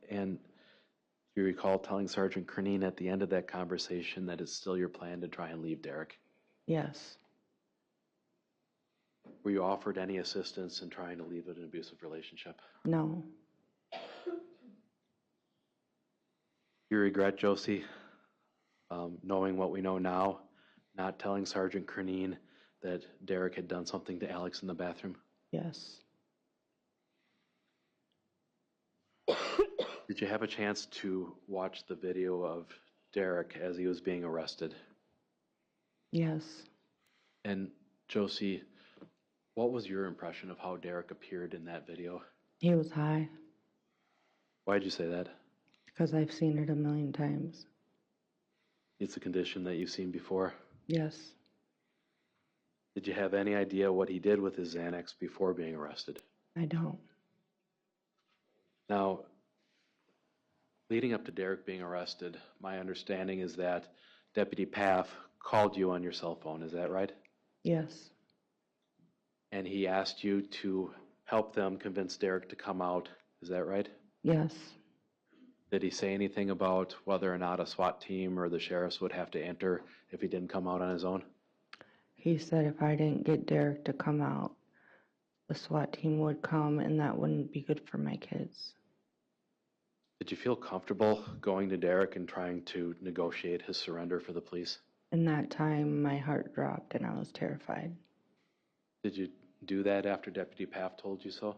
[SPEAKER 1] And do you recall telling Sergeant Cernine at the end of that conversation that it's still your plan to try and leave Derek?
[SPEAKER 3] Yes.
[SPEAKER 1] Were you offered any assistance in trying to leave an abusive relationship?
[SPEAKER 3] No.
[SPEAKER 1] You regret, Josie, knowing what we know now, not telling Sergeant Cernine that Derek had done something to Alex in the bathroom?
[SPEAKER 3] Yes.
[SPEAKER 1] Did you have a chance to watch the video of Derek as he was being arrested?
[SPEAKER 3] Yes.
[SPEAKER 1] And Josie, what was your impression of how Derek appeared in that video?
[SPEAKER 3] He was high.
[SPEAKER 1] Why'd you say that?
[SPEAKER 3] Because I've seen it a million times.
[SPEAKER 1] It's a condition that you've seen before.
[SPEAKER 3] Yes.
[SPEAKER 1] Did you have any idea what he did with his Xanax before being arrested?
[SPEAKER 3] I don't.
[SPEAKER 1] Now, leading up to Derek being arrested, my understanding is that Deputy Paff called you on your cell phone. Is that right?
[SPEAKER 3] Yes.
[SPEAKER 1] And he asked you to help them convince Derek to come out Is that right?
[SPEAKER 3] Yes.
[SPEAKER 1] Did he say anything about whether or not a SWAT team or the sheriffs would have to enter if he didn't come out on his own?
[SPEAKER 3] He said if I didn't get Derek to come out, the SWAT team would come, and that wouldn't be good for my kids.
[SPEAKER 1] Did you feel comfortable going to Derek and trying to negotiate his surrender for the police?
[SPEAKER 3] In that time, my heart dropped and I was terrified.
[SPEAKER 1] Did you do that after Deputy Paff told you so?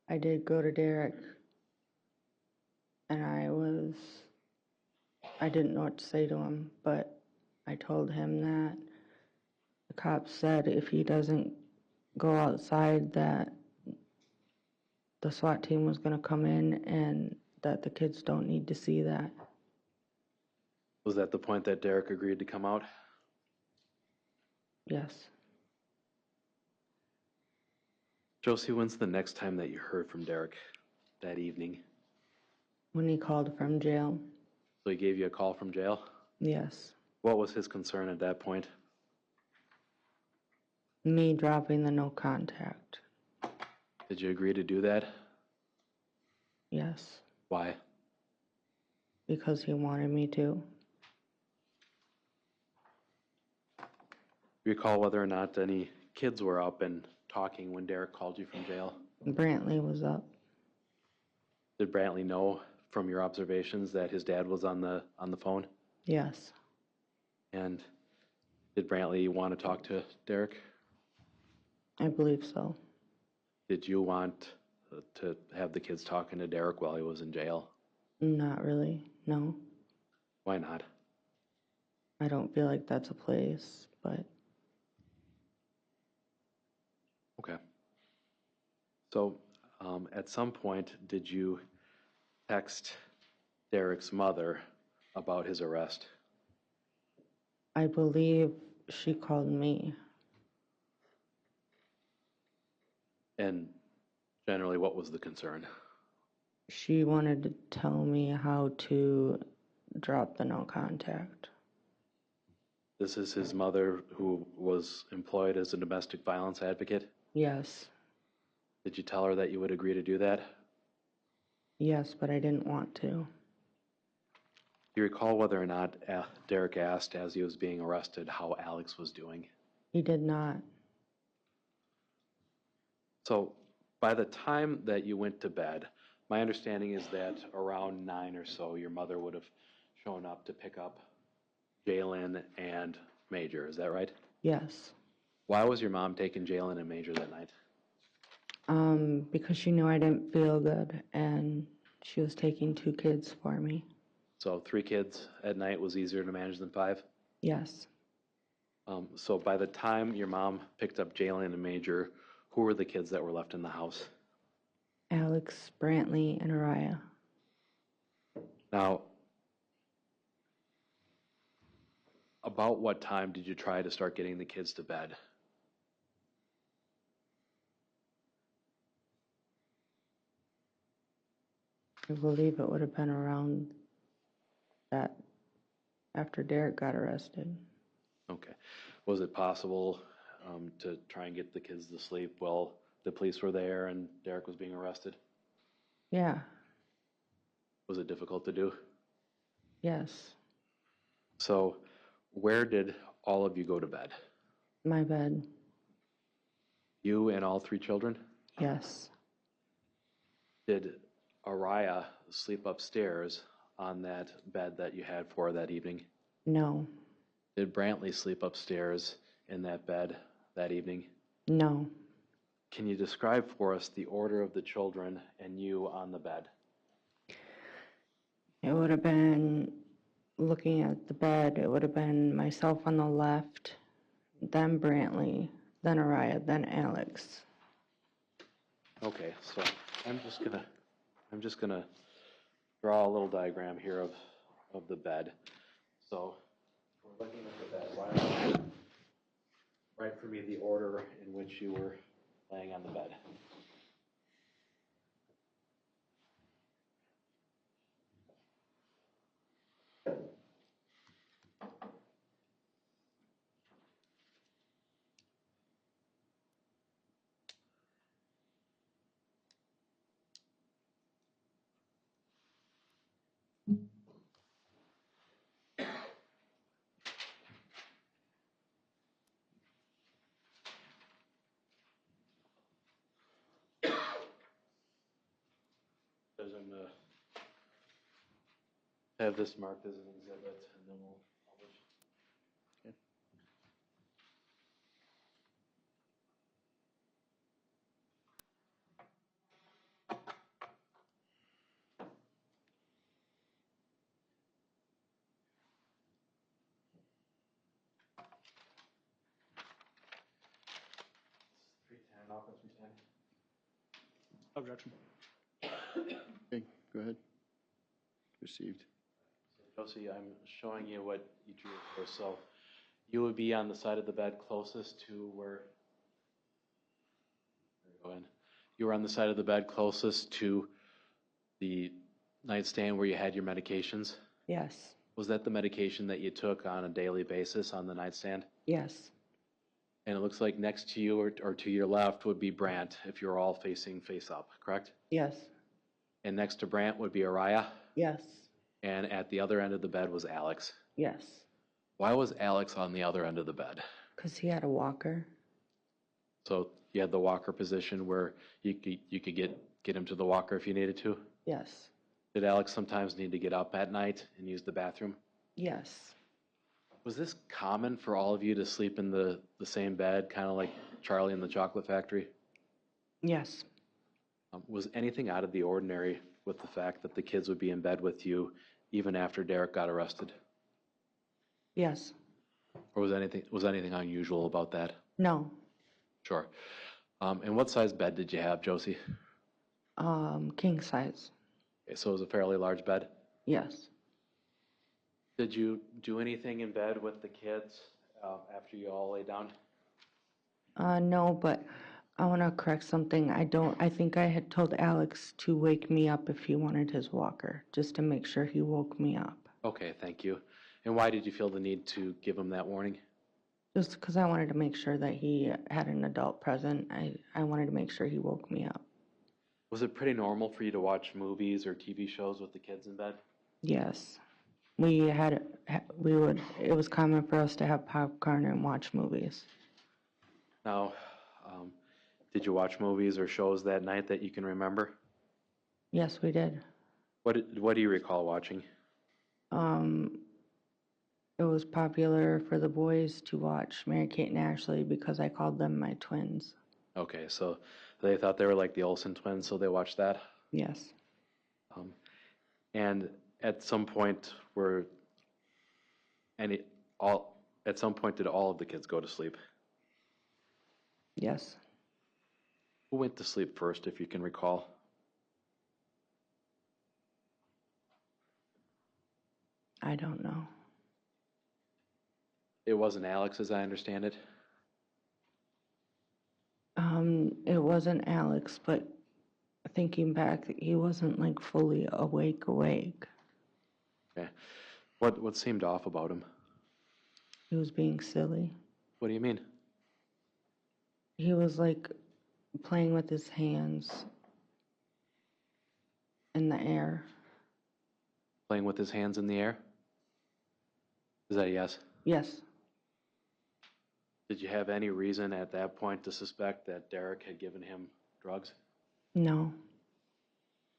[SPEAKER 3] I did go to Derek, and I didn't know what to say to him, but I told him that the cops said if he doesn't go outside that the SWAT team was going to come in and that the kids don't need to see that.
[SPEAKER 1] Was that the point that Derek agreed to come out?
[SPEAKER 3] Yes.
[SPEAKER 1] Josie, when's the next time that you heard from Derek? That evening?
[SPEAKER 3] When he called from jail.
[SPEAKER 1] So he gave you a call from jail?
[SPEAKER 3] Yes.
[SPEAKER 1] What was his concern at that point?
[SPEAKER 3] Me dropping the no contact.
[SPEAKER 1] Did you agree to do that?
[SPEAKER 3] Yes.
[SPEAKER 1] Why?
[SPEAKER 3] Because he wanted me to.
[SPEAKER 1] Recall whether or not any kids were up and talking when Derek called you from jail?
[SPEAKER 3] Brantley was up.
[SPEAKER 1] Did Brantley know from your observations that his dad was on the phone?
[SPEAKER 3] Yes.
[SPEAKER 1] And did Brantley want to talk to Derek?
[SPEAKER 3] I believe so.
[SPEAKER 1] Did you want to have the kids talking to Derek while he was in jail?
[SPEAKER 3] Not really, no.
[SPEAKER 1] Why not?
[SPEAKER 3] I don't feel like that's a place, but
[SPEAKER 1] Okay. So at some point, did you text Derek's mother about his arrest?
[SPEAKER 3] I believe she called me.
[SPEAKER 1] And generally, what was the concern?
[SPEAKER 3] She wanted to tell me how to drop the no contact.
[SPEAKER 1] This is his mother who was employed as a domestic violence advocate?
[SPEAKER 3] Yes.
[SPEAKER 1] Did you tell her that you would agree to do that?
[SPEAKER 3] Yes, but I didn't want to.
[SPEAKER 1] Do you recall whether or not Derek asked as he was being arrested how Alex was doing?
[SPEAKER 3] He did not.
[SPEAKER 1] So by the time that you went to bed, my understanding is that around 9 or so, your mother would have shown up to pick up Jalen and Major. Is that right?
[SPEAKER 3] Yes.
[SPEAKER 1] Why was your mom taking Jalen and Major that night?
[SPEAKER 3] Because she knew I didn't feel good and she was taking 2 kids for me.
[SPEAKER 1] So 3 kids at night was easier to manage than 5?
[SPEAKER 3] Yes.
[SPEAKER 1] So by the time your mom picked up Jalen and Major, who were the kids that were left in the house?
[SPEAKER 3] Alex, Brantley, and Araya.
[SPEAKER 1] Now, about what time did you try to start getting the kids to bed?
[SPEAKER 3] I believe it would have been around that after Derek got arrested.
[SPEAKER 1] Okay. Was it possible to try and get the kids to sleep while the police were there and Derek was being arrested?
[SPEAKER 3] Yeah.
[SPEAKER 1] Was it difficult to do?
[SPEAKER 3] Yes.
[SPEAKER 1] So where did all of you go to bed?
[SPEAKER 3] My bed.
[SPEAKER 1] You and all 3 children?
[SPEAKER 3] Yes.
[SPEAKER 1] Did Araya sleep upstairs on that bed that you had for her that evening?
[SPEAKER 3] No.
[SPEAKER 1] Did Brantley sleep upstairs in that bed that evening?
[SPEAKER 3] No.
[SPEAKER 1] Can you describe for us the order of the children and you on the bed?
[SPEAKER 3] It would have been, looking at the bed, it would have been myself on the left, then Brantley, then Araya, then Alex.
[SPEAKER 1] Okay, so I'm just gonna draw a little diagram here of the bed. So we're looking at the bed. Why don't you write for me the order in which you were laying on the bed? I'm gonna have this marked as an exhibit, and then we'll publish. Office 310.
[SPEAKER 4] Objection.
[SPEAKER 2] Okay, go ahead. Received.
[SPEAKER 1] Josie, I'm showing you what you drew here. So you would be on the side of the bed closest to where, go in. You were on the side of the bed closest to the nightstand where you had your medications.
[SPEAKER 3] Yes.
[SPEAKER 1] Was that the medication that you took on a daily basis on the nightstand?
[SPEAKER 3] Yes.
[SPEAKER 1] And it looks like next to you or to your left would be Brant if you're all facing face up, correct?
[SPEAKER 3] Yes.
[SPEAKER 1] And next to Brant would be Araya.
[SPEAKER 3] Yes.
[SPEAKER 1] And at the other end of the bed was Alex.
[SPEAKER 3] Yes.
[SPEAKER 1] Why was Alex on the other end of the bed?
[SPEAKER 3] Because he had a walker.
[SPEAKER 1] So you had the walker position where you could get him to the walker if you needed to?
[SPEAKER 3] Yes.
[SPEAKER 1] Did Alex sometimes need to get up at night and use the bathroom?
[SPEAKER 3] Yes.
[SPEAKER 1] Was this common for all of you to sleep in the same bed, kind of like Charlie in the Chocolate Factory?
[SPEAKER 3] Yes.
[SPEAKER 1] Was anything out of the ordinary with the fact that the kids would be in bed with you even after Derek got arrested?
[SPEAKER 3] Yes.
[SPEAKER 1] Or was anything unusual about that?
[SPEAKER 3] No.
[SPEAKER 1] Sure. And what size bed did you have, Josie?
[SPEAKER 3] King size.
[SPEAKER 1] Okay, so it was a fairly large bed.
[SPEAKER 3] Yes.
[SPEAKER 1] Did you do anything in bed with the kids after you all lay down?
[SPEAKER 3] No, but I want to correct something. I think I had told Alex to wake me up if he wanted his walker, just to make sure he woke me up.
[SPEAKER 1] Okay, thank you. And why did you feel the need to give him that warning?
[SPEAKER 3] Just because I wanted to make sure that he had an adult present. I wanted to make sure he woke me up.
[SPEAKER 1] Was it pretty normal for you to watch movies or TV shows with the kids in bed?
[SPEAKER 3] Yes. It was common for us to have popcorn and watch movies.
[SPEAKER 1] Now, did you watch movies or shows that night that you can remember?
[SPEAKER 3] Yes, we did.
[SPEAKER 1] What do you recall watching?
[SPEAKER 3] It was popular for the boys to watch Mary-Kate and Ashley because I called them my twins.
[SPEAKER 1] Okay, so they thought they were like the Olsen twins, so they watched that?
[SPEAKER 3] Yes.
[SPEAKER 1] And at some point did all of the kids go to sleep?
[SPEAKER 3] Yes.
[SPEAKER 1] Who went to sleep first, if you can recall?
[SPEAKER 3] I don't know.
[SPEAKER 1] It wasn't Alex, as I understand it.
[SPEAKER 3] It wasn't Alex, but thinking back, he wasn't like fully awake.
[SPEAKER 1] Okay. What seemed off about him?
[SPEAKER 3] He was being silly.
[SPEAKER 1] What do you mean?
[SPEAKER 3] He was like playing with his hands in the air.
[SPEAKER 1] Playing with his hands in the air? Is that a yes?
[SPEAKER 3] Yes.
[SPEAKER 1] Did you have any reason at that point to suspect that Derek had given him drugs?
[SPEAKER 3] No.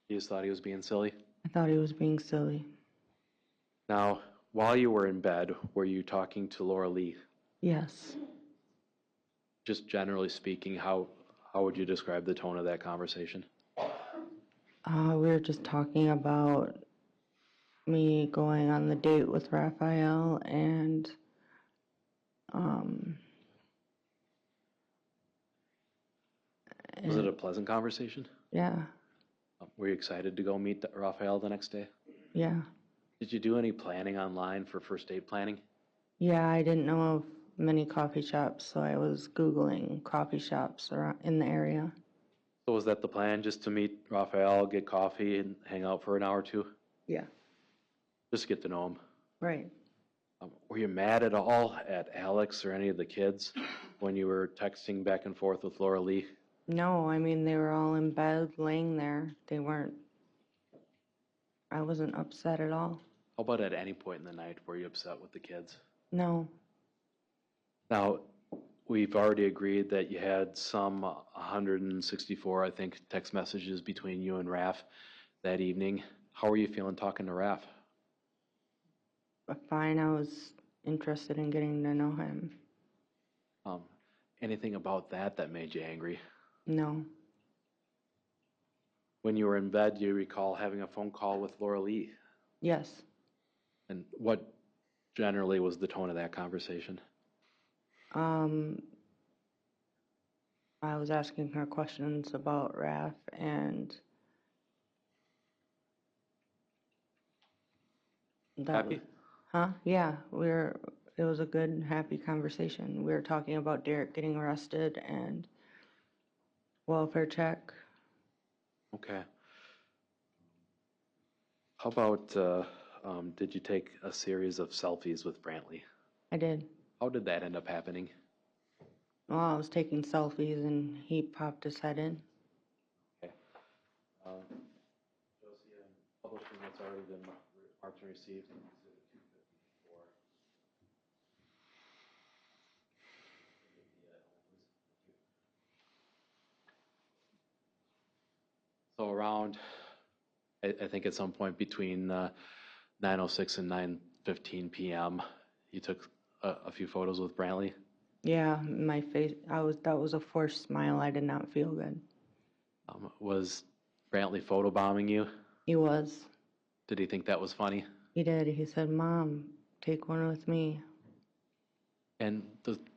[SPEAKER 1] You just thought he was being silly?
[SPEAKER 3] I thought he was being silly.
[SPEAKER 1] Now, while you were in bed, were you talking to Laura Lee?
[SPEAKER 3] Yes.
[SPEAKER 1] Just generally speaking, how would you describe the tone of that conversation?
[SPEAKER 3] We were just talking about me going on the date with Raphael and
[SPEAKER 1] Was it a pleasant conversation?
[SPEAKER 3] yeah.
[SPEAKER 1] Were you excited to go meet Raphael the next day?
[SPEAKER 3] Yeah.
[SPEAKER 1] Did you do any planning online for first date planning?
[SPEAKER 3] Yeah, I didn't know of many coffee shops, so I was Googling coffee shops around in the area.
[SPEAKER 1] So was that the plan, just to meet Raphael, get coffee, and hang out for an hour or two?
[SPEAKER 3] Yeah.
[SPEAKER 1] Just get to know him.
[SPEAKER 3] Right.
[SPEAKER 1] Were you mad at all at Alex or any of the kids when you were texting back and forth with Laura Lee?
[SPEAKER 3] No, I mean, they were all in bed laying there. I wasn't upset at all.
[SPEAKER 1] How about at any point in the night were you upset with the kids?
[SPEAKER 3] No.
[SPEAKER 1] Now, we've already agreed that you had some 164, I think, text messages between you and Raph that evening. How were you feeling talking to Raph?
[SPEAKER 3] Fine, I was interested in getting to know him.
[SPEAKER 1] Anything about that made you angry?
[SPEAKER 3] No,
[SPEAKER 1] When you were in bed, do you recall having a phone call with Laura Lee?
[SPEAKER 3] yes.
[SPEAKER 1] And what generally was the tone of that conversation?
[SPEAKER 3] I was asking her questions about Raph, and
[SPEAKER 1] Happy?
[SPEAKER 3] Yeah, it was a good, happy conversation. We were talking about Derek getting arrested and welfare check.
[SPEAKER 1] Okay. How about, did you take a series of selfies with Brantley?
[SPEAKER 3] I did.
[SPEAKER 1] How did that end up happening?
[SPEAKER 3] Well, I was taking selfies and he popped his head in.
[SPEAKER 1] Okay. Josie, I'm publishing what's already been marked and received in Exhibit 254. So around, I think at some point between 9:06 and 9:15 p.m., you took a few photos with Brantley.
[SPEAKER 3] Yeah, my face, that was a forced smile. I did not feel good.
[SPEAKER 1] Was Brantley photobombing you?
[SPEAKER 3] He was.
[SPEAKER 1] Did he think that was funny?
[SPEAKER 3] He did. He said, "Mom, take one with me."
[SPEAKER 1] And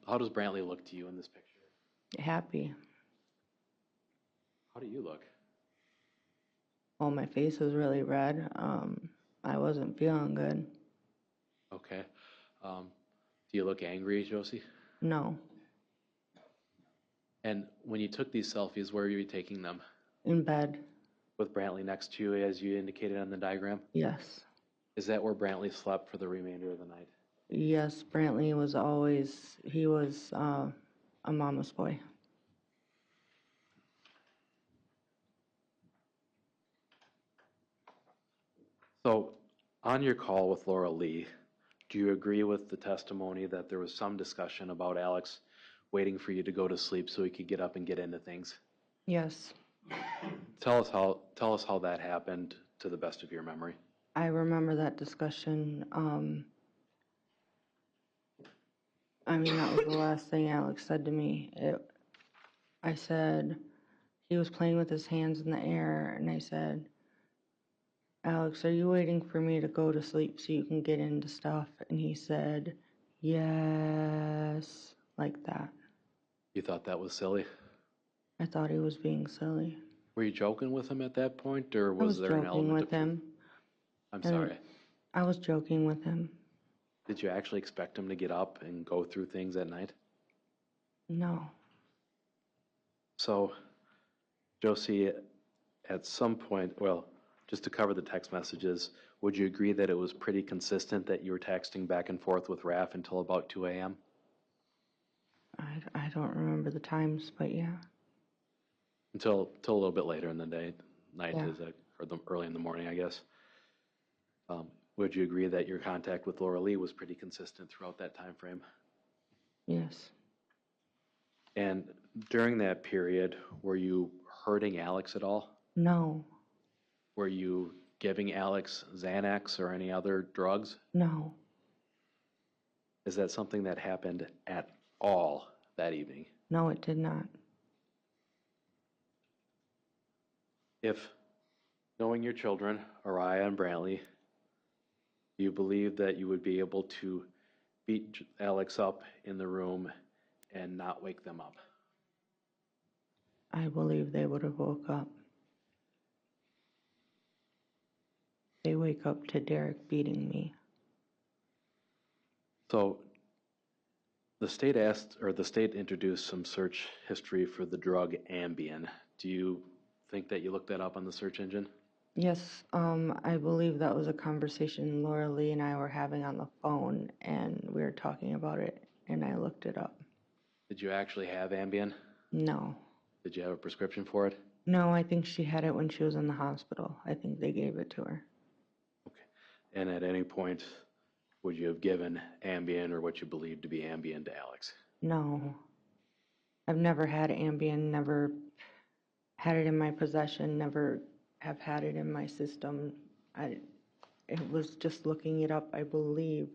[SPEAKER 1] how does Brantley look to you in this picture?
[SPEAKER 3] Happy.
[SPEAKER 1] How do you look?
[SPEAKER 3] Well, my face was really red. I wasn't feeling good.
[SPEAKER 1] Okay. Do you look angry, Josie?
[SPEAKER 3] No.
[SPEAKER 1] And when you took these selfies, where were you taking them?
[SPEAKER 3] In bed.
[SPEAKER 1] With Brantley next to you, as you indicated on the diagram?
[SPEAKER 3] Yes.
[SPEAKER 1] Is that where Brantley slept for the remainder of the night?
[SPEAKER 3] Yes, Brantley was he was a mama's boy.
[SPEAKER 1] So, on your call with Laura Lee, do you agree with the testimony that there was some discussion about Alex waiting for you to go to sleep so he could get up and get into things?
[SPEAKER 3] Yes.
[SPEAKER 1] Tell us how that happened to the best of your memory.
[SPEAKER 3] I remember that discussion. That was the last thing Alex said to me. I said, he was playing with his hands in the air, and I said, "Alex, are you waiting for me to go to sleep so you can get into stuff?" And he said, "Yes," like that.
[SPEAKER 1] You thought that was silly?
[SPEAKER 3] I thought he was being silly.
[SPEAKER 1] Were you joking with him at that point, or
[SPEAKER 3] I was
[SPEAKER 1] was there an
[SPEAKER 3] joking
[SPEAKER 1] element
[SPEAKER 3] with him.
[SPEAKER 1] I'm sorry.
[SPEAKER 3] I was joking with him.
[SPEAKER 1] Did you actually expect him to get up and go through things at night?
[SPEAKER 3] No.
[SPEAKER 1] So, Josie, at some point, well, just to cover the text messages, would you agree that it was pretty consistent that you were texting back and forth with Raph until about 2 a.m.?
[SPEAKER 3] I don't remember the times, but yeah.
[SPEAKER 1] Until a little bit later in the day, night
[SPEAKER 3] Yeah.
[SPEAKER 1] or early in the morning, I guess. Would you agree that your contact with Laura Lee was pretty consistent throughout that time frame?
[SPEAKER 3] Yes.
[SPEAKER 1] And during that period, were you hurting Alex at all?
[SPEAKER 3] No.
[SPEAKER 1] Were you giving Alex Xanax or any other drugs?
[SPEAKER 3] No.
[SPEAKER 1] Is that something that happened at all that evening?
[SPEAKER 3] No, it did not.
[SPEAKER 1] If, knowing your children, Araya and Brantley, you believe that you would be able to beat Alex up in the room and not wake them up?
[SPEAKER 3] I believe they would have woke up. They wake up to Derek beating me.
[SPEAKER 1] So the state introduced some search history for the drug Ambien. Do you think that you looked that up on the search engine?
[SPEAKER 3] Yes, I believe that was a conversation Laura Lee and I were having on the phone, and we were talking about it, and I looked it up.
[SPEAKER 1] Did you actually have Ambien?
[SPEAKER 3] No.
[SPEAKER 1] Did you have a prescription for it?
[SPEAKER 3] No, I think she had it when she was in the hospital. I think they gave it to her.
[SPEAKER 1] Okay. And at any point, would you have given Ambien or what you believed to be Ambien to Alex?
[SPEAKER 3] No. I've never had Ambien, never had it in my possession, never have had it in my system. It was just looking it up, I believe.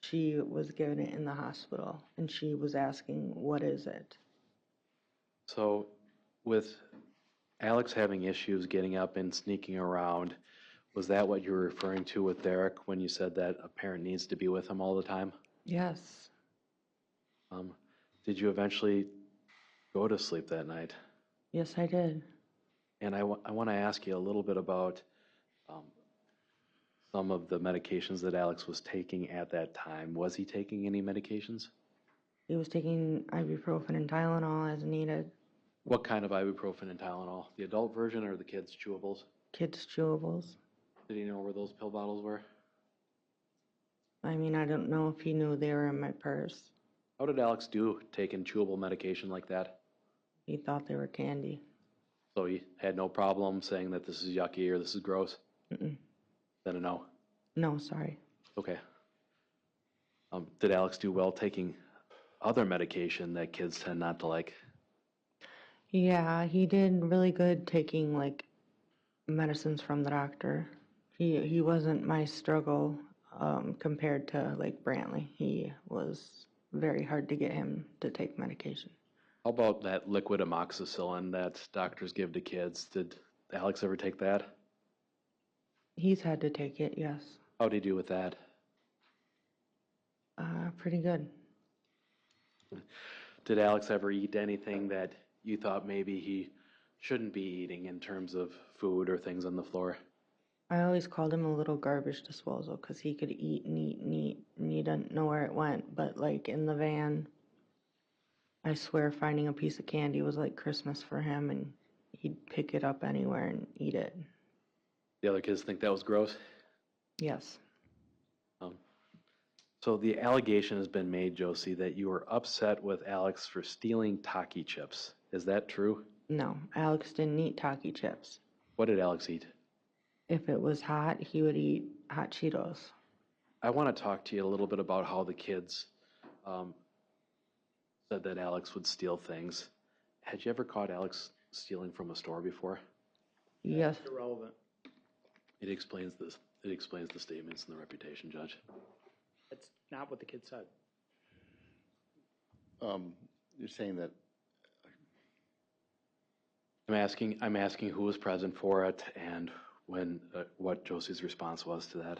[SPEAKER 3] She was given it in the hospital, and she was asking, what is it?
[SPEAKER 1] So with Alex having issues getting up and sneaking around, was that what you were referring to with Derek when you said that a parent needs to be with him all the time?
[SPEAKER 3] Yes.
[SPEAKER 1] Did you eventually go to sleep that night?
[SPEAKER 3] Yes, I did.
[SPEAKER 1] And I want to ask you a little bit about some of the medications that Alex was taking at that time. Was he taking any medications?
[SPEAKER 3] He was taking ibuprofen and Tylenol as needed.
[SPEAKER 1] What kind of ibuprofen and Tylenol? The adult version or the kids' chewables?
[SPEAKER 3] Kids' chewables.
[SPEAKER 1] Did he know where those pill bottles were?
[SPEAKER 3] I mean, I don't know if he knew they were in my purse.
[SPEAKER 1] How did Alex do taking chewable medication like that?
[SPEAKER 3] He thought they were candy.
[SPEAKER 1] So he had no problem saying that this is yucky or this is gross?
[SPEAKER 3] Mm-mm.
[SPEAKER 1] Then a no.
[SPEAKER 3] No, sorry.
[SPEAKER 1] Okay. Did Alex do well taking other medication that kids tend not to like?
[SPEAKER 3] Yeah, he did really good taking like medicines from the doctor. He wasn't my struggle compared to like Brantley. He was very hard to get him to take medication.
[SPEAKER 1] How about that liquid amoxicillin that doctors give to kids? Did Alex ever take that?
[SPEAKER 3] He's had to take it, yes.
[SPEAKER 1] How did he do with that?
[SPEAKER 3] Pretty good.
[SPEAKER 1] Did Alex ever eat anything that you thought maybe he shouldn't be eating in terms of food or things on the floor?
[SPEAKER 3] I always called him a little garbage disposal because he could eat and eat and eat, and you didn't know where it went. But like in the van, I swear finding a piece of candy was like Christmas for him, and he'd pick it up anywhere and eat it.
[SPEAKER 1] The other kids think that was gross?
[SPEAKER 3] Yes.
[SPEAKER 1] So the allegation has been made, Josie, that you were upset with Alex for stealing Taki chips. Is that true?
[SPEAKER 3] No, Alex didn't eat Taki chips.
[SPEAKER 1] What did Alex eat?
[SPEAKER 3] If it was hot, he would eat hot Cheetos.
[SPEAKER 1] I want to talk to you a little bit about how the kids said that Alex would steal things. Had you ever caught Alex stealing from a store before?
[SPEAKER 3] Yes.
[SPEAKER 4] Irrelevant.
[SPEAKER 1] It explains this. It explains the statements and the reputation, Judge.
[SPEAKER 4] That's not what the kid said.
[SPEAKER 2] You're saying that,
[SPEAKER 1] I'm asking who was present for it and when what Josie's response was to that.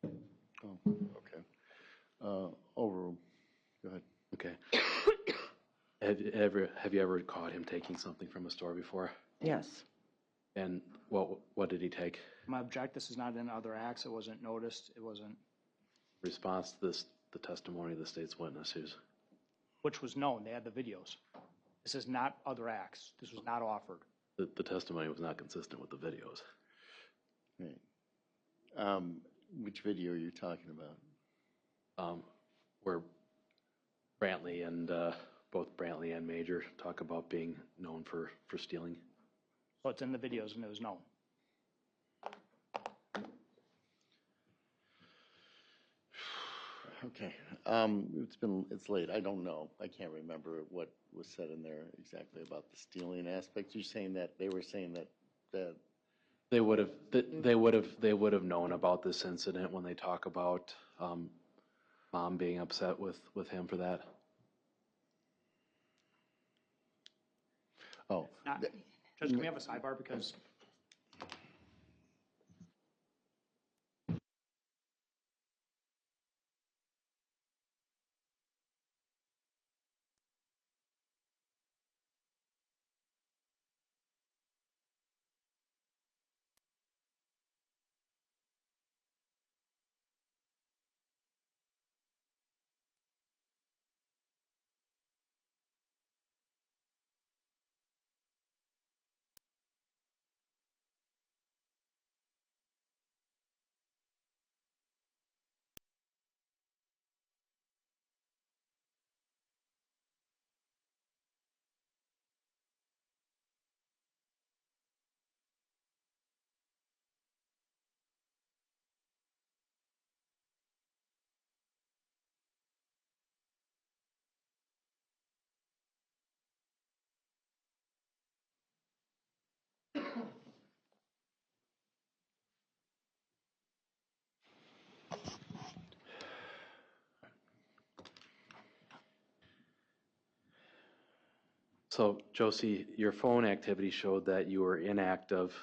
[SPEAKER 2] oh, okay. Overruled. Go ahead.
[SPEAKER 1] Okay. Have you ever caught him taking something from a store before?
[SPEAKER 3] Yes.
[SPEAKER 1] And what did he take?
[SPEAKER 4] I object, this is not in other acts, it wasn't noticed, it wasn't,
[SPEAKER 1] Response to this, the testimony of the state's witnesses.
[SPEAKER 4] which was known, they had the videos. This is not other acts, this was not offered.
[SPEAKER 1] The testimony was not consistent with the videos.
[SPEAKER 2] Right. Which video are you talking about?
[SPEAKER 1] Where Brantley and both Brantley and Major talk about being known for stealing.
[SPEAKER 4] So it's in the videos and it was known.
[SPEAKER 2] Okay. It's late. I don't know. I can't remember what was said in there exactly about the stealing aspect. You're saying that they were saying that
[SPEAKER 1] They would have known about this incident when they talk about mom being upset with him for that.
[SPEAKER 2] oh,
[SPEAKER 4] Not, Judge, can we have a sidebar because
[SPEAKER 1] So, Josie, your phone activity showed that you were inactive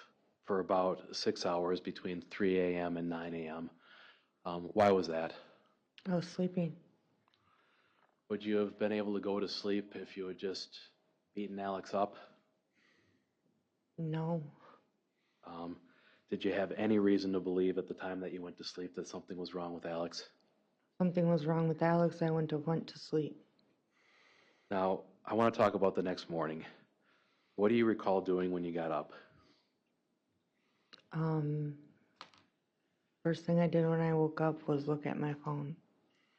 [SPEAKER 1] for about 6 hours between 3 a.m. and 9 a.m. Why was that?
[SPEAKER 3] I was sleeping.
[SPEAKER 1] Would you have been able to go to sleep if you had just beaten Alex up?
[SPEAKER 3] No.
[SPEAKER 1] Did you have any reason to believe at the time that you went to sleep that something was wrong with Alex?
[SPEAKER 3] Something was wrong with Alex. I went to sleep.
[SPEAKER 1] Now, I want to talk about the next morning. What do you recall doing when you got up?
[SPEAKER 3] First thing I did when I woke up was look at my phone.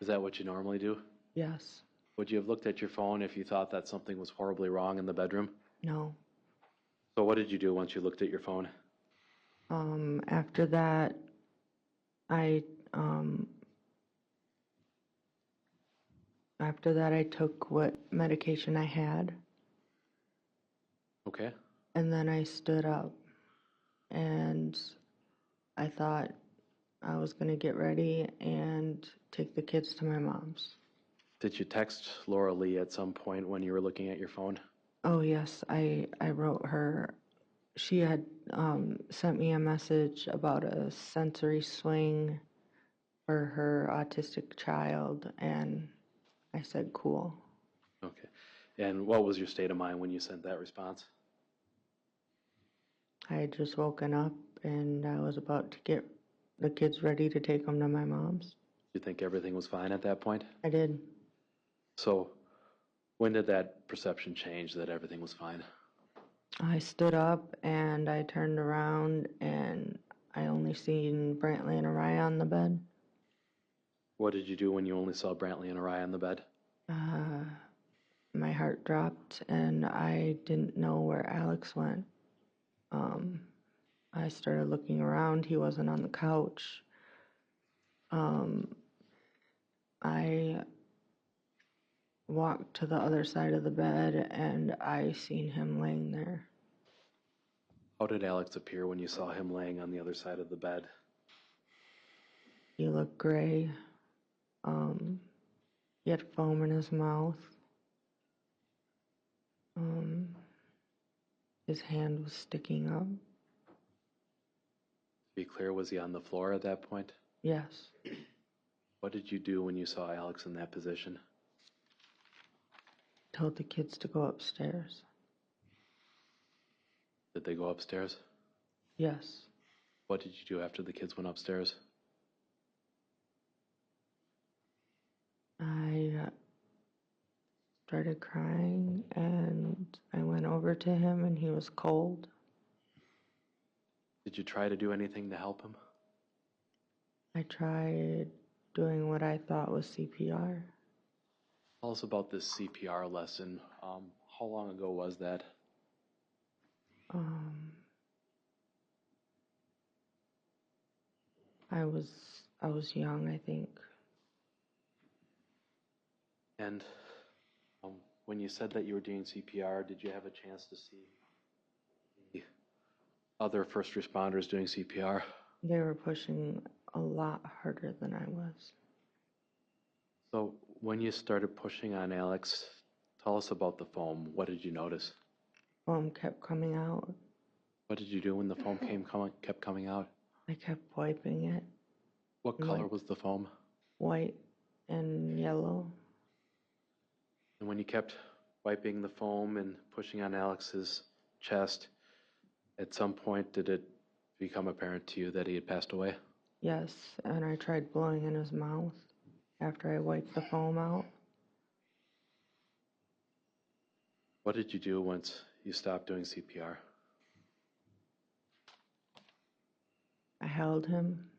[SPEAKER 1] Is that what you normally do?
[SPEAKER 3] Yes.
[SPEAKER 1] Would you have looked at your phone if you thought that something was horribly wrong in the bedroom?
[SPEAKER 3] No.
[SPEAKER 1] So what did you do once you looked at your phone?
[SPEAKER 3] After that, I took what medication I had,
[SPEAKER 1] Okay.
[SPEAKER 3] and then I stood up, and I thought I was gonna get ready and take the kids to my mom's.
[SPEAKER 1] Did you text Laura Lee at some point when you were looking at your phone?
[SPEAKER 3] Oh yes, I wrote her. She had sent me a message about a sensory swing for her autistic child, and I said cool.
[SPEAKER 1] Okay. And what was your state of mind when you sent that response?
[SPEAKER 3] I had just woken up and I was about to get the kids ready to take them to my mom's.
[SPEAKER 1] Do you think everything was fine at that point?
[SPEAKER 3] I did.
[SPEAKER 1] So when did that perception change that everything was fine?
[SPEAKER 3] I stood up and I turned around and I only seen Brantley and Araya on the bed.
[SPEAKER 1] What did you do when you only saw Brantley and Araya on the bed?
[SPEAKER 3] My heart dropped and I didn't know where Alex went. I started looking around. He wasn't on the couch. I walked to the other side of the bed and I seen him laying there.
[SPEAKER 1] How did Alex appear when you saw him laying on the other side of the bed?
[SPEAKER 3] He looked gray. He had foam in his mouth. His hand was sticking up.
[SPEAKER 1] To be clear, was he on the floor at that point?
[SPEAKER 3] Yes.
[SPEAKER 1] What did you do when you saw Alex in that position?
[SPEAKER 3] Told the kids to go upstairs.
[SPEAKER 1] Did they go upstairs?
[SPEAKER 3] Yes.
[SPEAKER 1] What did you do after the kids went upstairs?
[SPEAKER 3] I started crying and I went over to him and he was cold.
[SPEAKER 1] Did you try to do anything to help him?
[SPEAKER 3] I tried doing what I thought was CPR.
[SPEAKER 1] Tell us about this CPR lesson. How long ago was that?
[SPEAKER 3] I was young, I think.
[SPEAKER 1] And when you said that you were doing CPR, did you have a chance to see the other first responders doing CPR?
[SPEAKER 3] They were pushing a lot harder than I was.
[SPEAKER 1] So when you started pushing on Alex, tell us about the foam. What did you notice?
[SPEAKER 3] Foam kept coming out.
[SPEAKER 1] What did you do when the foam kept coming out?
[SPEAKER 3] I kept wiping it.
[SPEAKER 1] What color was the foam?
[SPEAKER 3] White and yellow.
[SPEAKER 1] And when you kept wiping the foam and pushing on Alex's chest, at some point did it become apparent to you that he had passed away?
[SPEAKER 3] Yes, and I tried blowing in his mouth after I wiped the foam out.
[SPEAKER 1] What did you do once you stopped doing CPR?
[SPEAKER 3] I held him.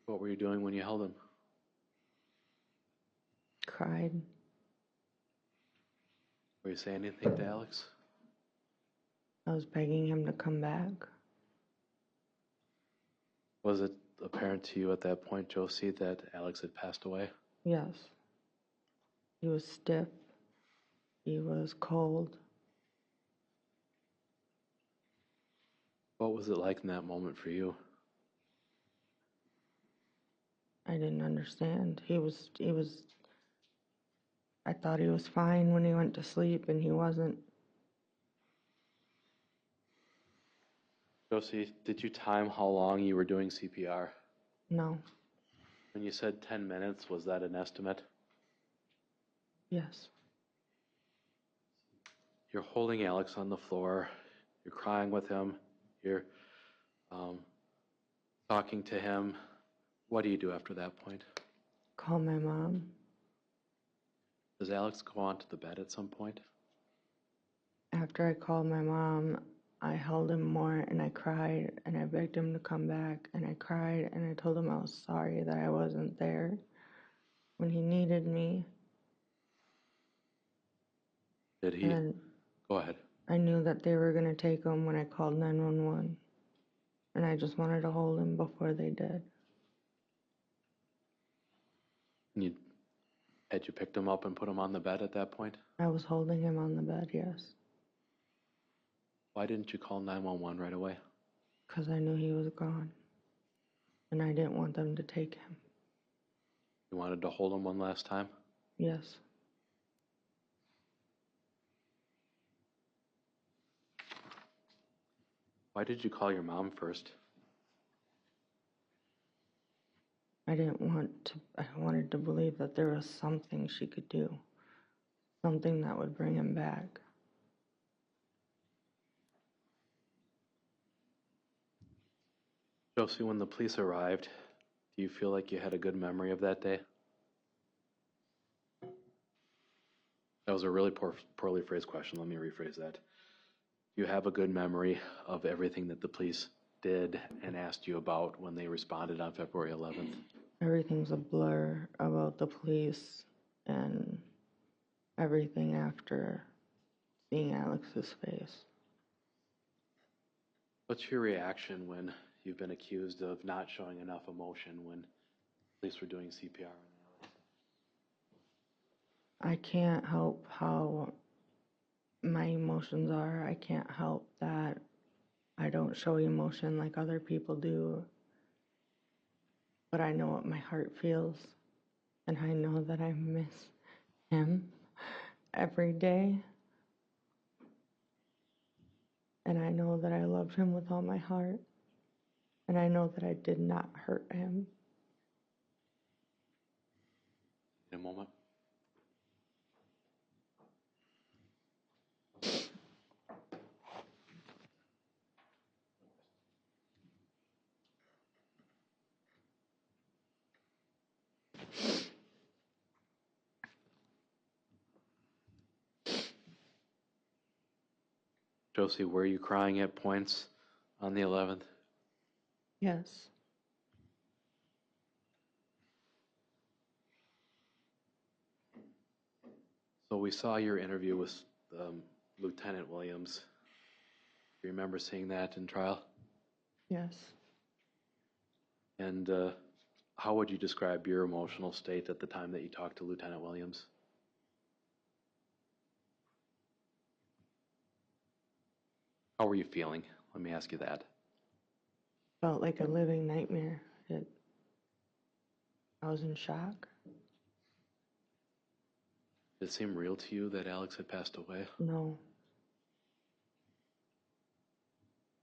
[SPEAKER 1] What were you doing when you held him?
[SPEAKER 3] Cried.
[SPEAKER 1] Were you saying anything to Alex?
[SPEAKER 3] I was begging him to come back.
[SPEAKER 1] Was it apparent to you at that point, Josie, that Alex had passed away?
[SPEAKER 3] Yes. He was stiff. He was cold.
[SPEAKER 1] What was it like in that moment for you?
[SPEAKER 3] I didn't understand. I thought he was fine when he went to sleep, and he wasn't.
[SPEAKER 1] Josie, did you time how long you were doing CPR?
[SPEAKER 3] No.
[SPEAKER 1] When you said 10 minutes, was that an estimate?
[SPEAKER 3] Yes.
[SPEAKER 1] You're holding Alex on the floor. You're crying with him. You're talking to him. What do you do after that point?
[SPEAKER 3] Call my mom.
[SPEAKER 1] Does Alex go onto the bed at some point?
[SPEAKER 3] After I called my mom, I held him more and I cried and I begged him to come back and I cried and I told him I was sorry that I wasn't there when he needed me.
[SPEAKER 1] Did he?
[SPEAKER 3] And
[SPEAKER 1] Go ahead.
[SPEAKER 3] I knew that they were going to take him when I called 911. And I just wanted to hold him before they did.
[SPEAKER 1] Had you picked him up and put him on the bed at that point?
[SPEAKER 3] I was holding him on the bed, yes.
[SPEAKER 1] Why didn't you call 911 right away?
[SPEAKER 3] Because I knew he was gone. And I didn't want them to take him.
[SPEAKER 1] You wanted to hold him one last time?
[SPEAKER 3] Yes.
[SPEAKER 1] Why did you call your mom first?
[SPEAKER 3] I wanted to believe that there was something she could do. Something that would bring him back.
[SPEAKER 1] Josie, when the police arrived, do you feel like you had a good memory of that day? That was a really poorly phrased question. Let me rephrase that. Do you have a good memory of everything that the police did and asked you about when they responded on February 11th?
[SPEAKER 3] Everything's a blur about the police and everything after seeing Alex's face.
[SPEAKER 1] What's your reaction when you've been accused of not showing enough emotion when police were doing CPR?
[SPEAKER 3] I can't help how my emotions are. I can't help that I don't show emotion like other people do. But I know what my heart feels. And I know that I miss him every day. And I know that I loved him with all my heart. And I know that I did not hurt him.
[SPEAKER 1] In a moment. Josie, were you crying at points on the 11th?
[SPEAKER 3] Yes.
[SPEAKER 1] So we saw your interview with Lieutenant Williams. Do you remember seeing that in trial?
[SPEAKER 3] Yes.
[SPEAKER 1] And how would you describe your emotional state at the time that you talked to Lieutenant Williams? How were you feeling? Let me ask you that.
[SPEAKER 3] Felt like a living nightmare. I was in shock.
[SPEAKER 1] Did it seem real to you that Alex had passed away?
[SPEAKER 3] No.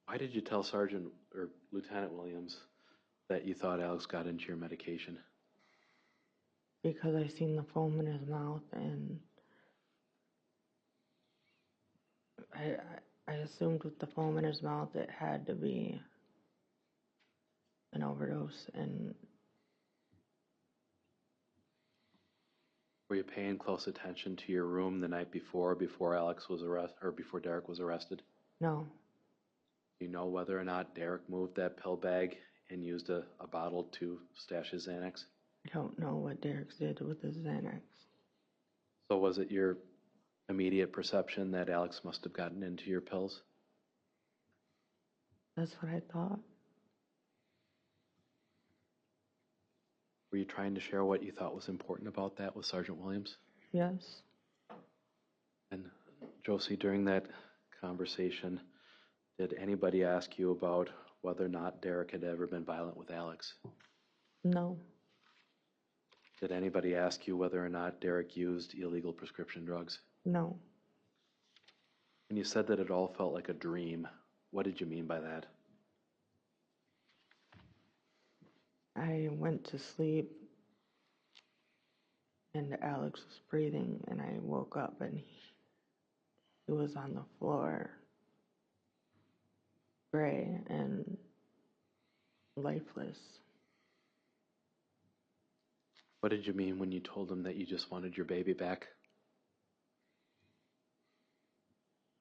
[SPEAKER 1] Why did you tell Sergeant or Lieutenant Williams that you thought Alex got into your medication?
[SPEAKER 3] Because I seen the foam in his mouth, and I assumed with the foam in his mouth it had to be an overdose. And
[SPEAKER 1] were you paying close attention to your room the night before Alex was arrested, or before Derek was arrested?
[SPEAKER 3] no.
[SPEAKER 1] Do you know whether or not Derek moved that pill bag and used a bottle to stash his Xanax?
[SPEAKER 3] I don't know what Derek did with his Xanax.
[SPEAKER 1] So was it your immediate perception that Alex must have gotten into your pills?
[SPEAKER 3] That's what I thought.
[SPEAKER 1] Were you trying to share what you thought was important about that with Sergeant Williams?
[SPEAKER 3] Yes.
[SPEAKER 1] And Josie, during that conversation, did anybody ask you about whether or not Derek had ever been violent with Alex?
[SPEAKER 3] No.
[SPEAKER 1] Did anybody ask you whether or not Derek used illegal prescription drugs?
[SPEAKER 3] No.
[SPEAKER 1] And you said that it all felt like a dream. What did you mean by that?
[SPEAKER 3] I went to sleep and Alex was breathing and I woke up and he was on the floor, gray and lifeless.
[SPEAKER 1] What did you mean when you told him that you just wanted your baby back?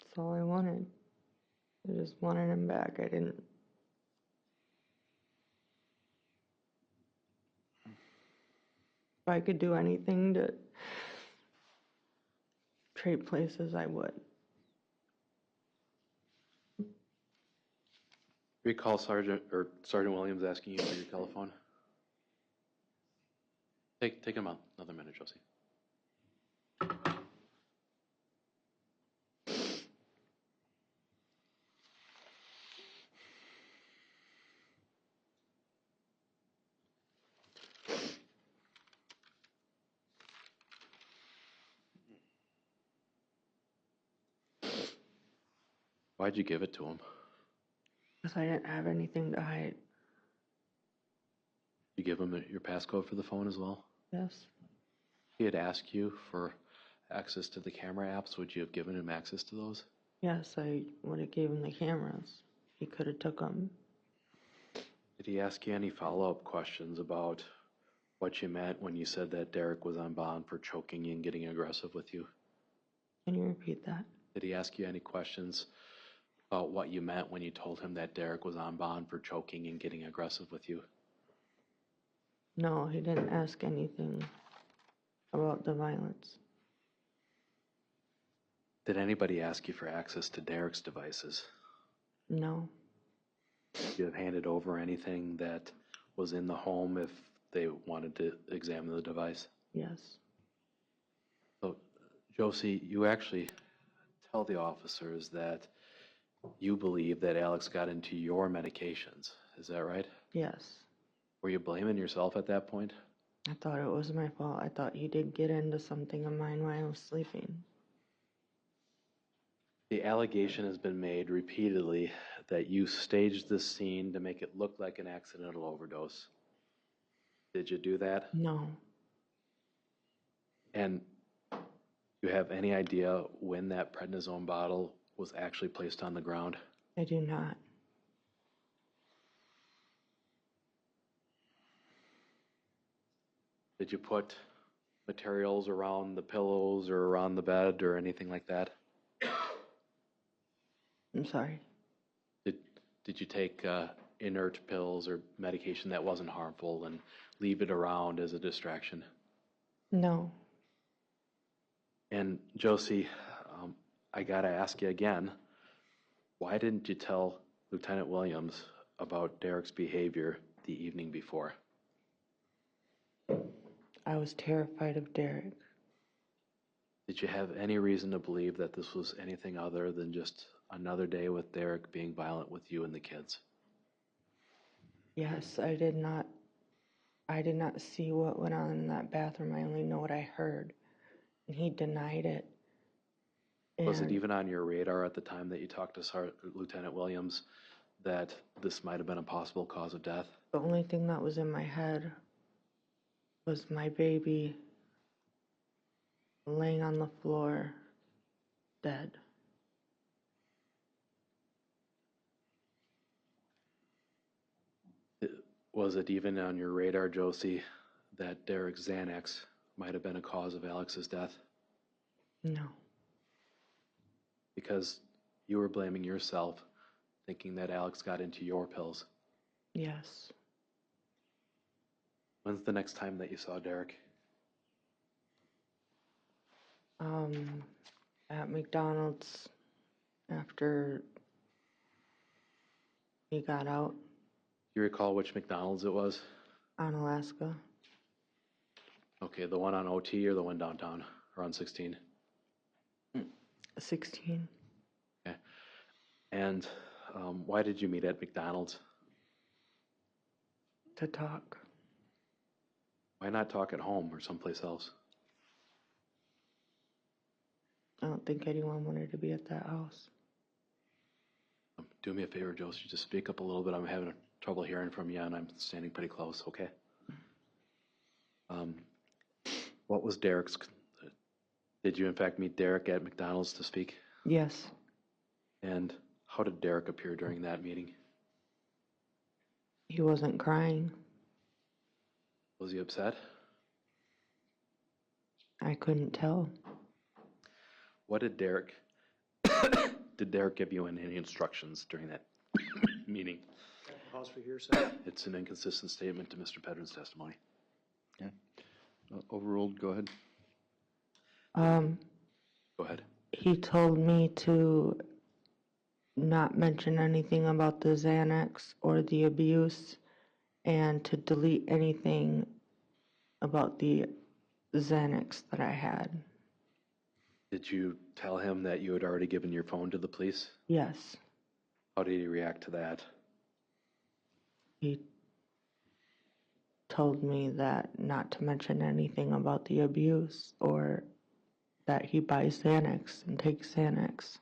[SPEAKER 3] That's all I wanted. I just wanted him back. I didn't. If I could do anything to trade places, I would.
[SPEAKER 1] Recall Sergeant Williams asking you for your telephone. Take him out. Another minute, Josie. Why'd you give it to him?
[SPEAKER 3] Because I didn't have anything to hide.
[SPEAKER 1] You give him your passcode for the phone as well?
[SPEAKER 3] Yes.
[SPEAKER 1] He had asked you for access to the camera apps. Would you have given him access to those?
[SPEAKER 3] Yes, I would have gave him the cameras. He could have took them.
[SPEAKER 1] Did he ask you any follow-up questions about what you meant when you said that Derek was on bond for choking you and getting aggressive with you?
[SPEAKER 3] Can you repeat that?
[SPEAKER 1] Did he ask you any questions about what you meant when you told him that Derek was on bond for choking and getting aggressive with you?
[SPEAKER 3] No, he didn't ask anything about the violence.
[SPEAKER 1] Did anybody ask you for access to Derek's devices?
[SPEAKER 3] No.
[SPEAKER 1] Did you have handed over anything that was in the home if they wanted to examine the device?
[SPEAKER 3] Yes.
[SPEAKER 1] So, Josie, you actually tell the officers that you believe that Alex got into your medications. Is that right?
[SPEAKER 3] Yes.
[SPEAKER 1] Were you blaming yourself at that point?
[SPEAKER 3] I thought it was my fault. I thought he did get into something of mine while I was sleeping.
[SPEAKER 1] The allegation has been made repeatedly that you staged this scene to make it look like an accidental overdose. Did you do that?
[SPEAKER 3] No.
[SPEAKER 1] And you have any idea when that prednisone bottle was actually placed on the ground?
[SPEAKER 3] I do not.
[SPEAKER 1] Did you put materials around the pillows or around the bed or anything like that?
[SPEAKER 3] I'm sorry.
[SPEAKER 1] Did you take inert pills or medication that wasn't harmful and leave it around as a distraction?
[SPEAKER 3] No.
[SPEAKER 1] And Josie, I gotta ask you again, why didn't you tell Lieutenant Williams about Derek's behavior the evening before?
[SPEAKER 3] I was terrified of Derek.
[SPEAKER 1] Did you have any reason to believe that this was anything other than just another day with Derek being violent with you and the kids?
[SPEAKER 3] Yes, I did not see what went on in that bathroom. I only know what I heard. And he denied it.
[SPEAKER 1] Was it
[SPEAKER 3] And
[SPEAKER 1] even on your radar at the time that you talked to Lieutenant Williams that this might have been a possible cause of death?
[SPEAKER 3] the only thing that was in my head was my baby laying on the floor, dead.
[SPEAKER 1] Was it even on your radar, Josie, that Derek's Xanax might have been a cause of Alex's death?
[SPEAKER 3] No.
[SPEAKER 1] Because you were blaming yourself, thinking that Alex got into your pills.
[SPEAKER 3] Yes.
[SPEAKER 1] When's the next time that you saw Derek?
[SPEAKER 3] At McDonald's after he got out
[SPEAKER 1] Do you recall which McDonald's it was?
[SPEAKER 3] on Alaska.
[SPEAKER 1] Okay, the one on OT or the one downtown, or on 16?
[SPEAKER 3] 16.
[SPEAKER 1] Okay. And why did you meet at McDonald's?
[SPEAKER 3] To talk.
[SPEAKER 1] Why not talk at home or someplace else?
[SPEAKER 3] I don't think anyone wanted to be at that house.
[SPEAKER 1] Do me a favor, Josie, just speak up a little bit. I'm having trouble hearing from you, and I'm standing pretty close, okay? What was Derek's... Did you, in fact, meet Derek at McDonald's to speak?
[SPEAKER 3] Yes,
[SPEAKER 1] And how did Derek appear during that meeting?
[SPEAKER 3] he wasn't crying.
[SPEAKER 1] Was he upset?
[SPEAKER 3] I couldn't tell.
[SPEAKER 1] What did Derek... Did Derek give you any instructions during that meeting?
[SPEAKER 4] Pause for hearsay.
[SPEAKER 1] It's an inconsistent statement to Mr. Pedrin's testimony.
[SPEAKER 2] Overruled, go ahead.
[SPEAKER 1] Go ahead.
[SPEAKER 3] He told me to not mention anything about the Xanax or the abuse and to delete anything about the Xanax that I had.
[SPEAKER 1] Did you tell him that you had already given your phone to the police?
[SPEAKER 3] Yes,
[SPEAKER 1] How did he react to that?
[SPEAKER 3] he told me that not to mention anything about the abuse or that he buys Xanax and takes Xanax.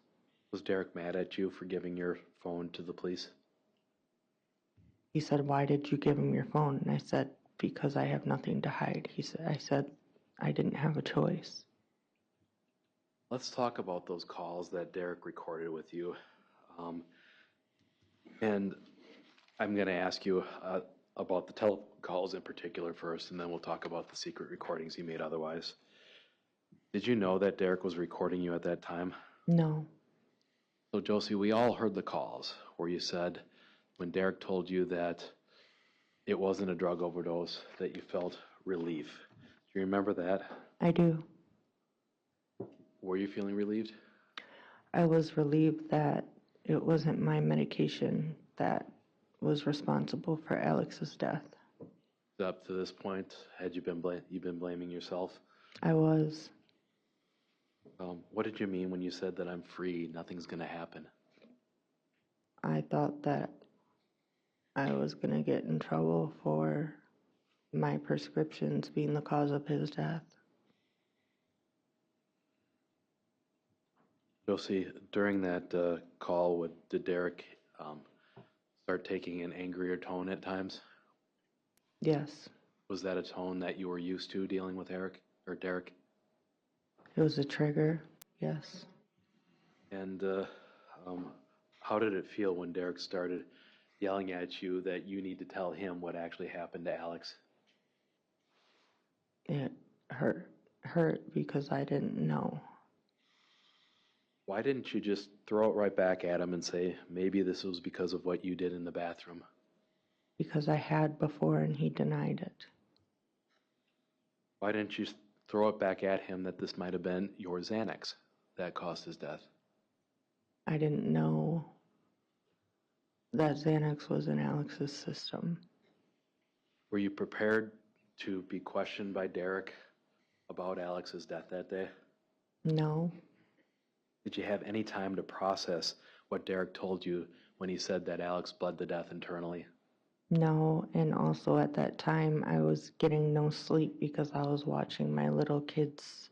[SPEAKER 1] Was Derek mad at you for giving your phone to the police?
[SPEAKER 3] He said, "Why did you give him your phone?" And I said, "Because I have nothing to hide." I said, "I didn't have a choice."
[SPEAKER 1] Let's talk about those calls that Derek recorded with you. And I'm going to ask you about the telecalls in particular first, and then we'll talk about the secret recordings he made otherwise. Did you know that Derek was recording you at that time?
[SPEAKER 3] No,
[SPEAKER 1] So, Josie, we all heard the calls where you said when Derek told you that it wasn't a drug overdose, that you felt relief. Do you remember that?
[SPEAKER 3] I do.
[SPEAKER 1] Were you feeling relieved?
[SPEAKER 3] I was relieved that it wasn't my medication that was responsible for Alex's death.
[SPEAKER 1] Up to this point, had you been you've been blaming yourself?
[SPEAKER 3] I was.
[SPEAKER 1] What did you mean when you said that I'm free, nothing's going to happen?
[SPEAKER 3] I thought that I was going to get in trouble for my prescriptions being the cause of his death.
[SPEAKER 1] Josie, during that call, did Derek start taking an angrier tone at times?
[SPEAKER 3] Yes,
[SPEAKER 1] Was that a tone that you were used to dealing with Eric or Derek?
[SPEAKER 3] it was a trigger. Yes.
[SPEAKER 1] And how did it feel when Derek started yelling at you that you need to tell him what actually happened to Alex?
[SPEAKER 3] It hurt because I didn't know.
[SPEAKER 1] Why didn't you just throw it right back at him and say, maybe this was because of what you did in the bathroom?
[SPEAKER 3] Because I had before and he denied it.
[SPEAKER 1] Why didn't you throw it back at him that this might have been your Xanax that caused his death?
[SPEAKER 3] I didn't know that Xanax was in Alex's system.
[SPEAKER 1] Were you prepared to be questioned by Derek about Alex's death that day?
[SPEAKER 3] No,
[SPEAKER 1] Did you have any time to process what Derek told you when he said that Alex bled to death internally?
[SPEAKER 3] no, and also at that time I was getting no sleep because I was watching my little kids,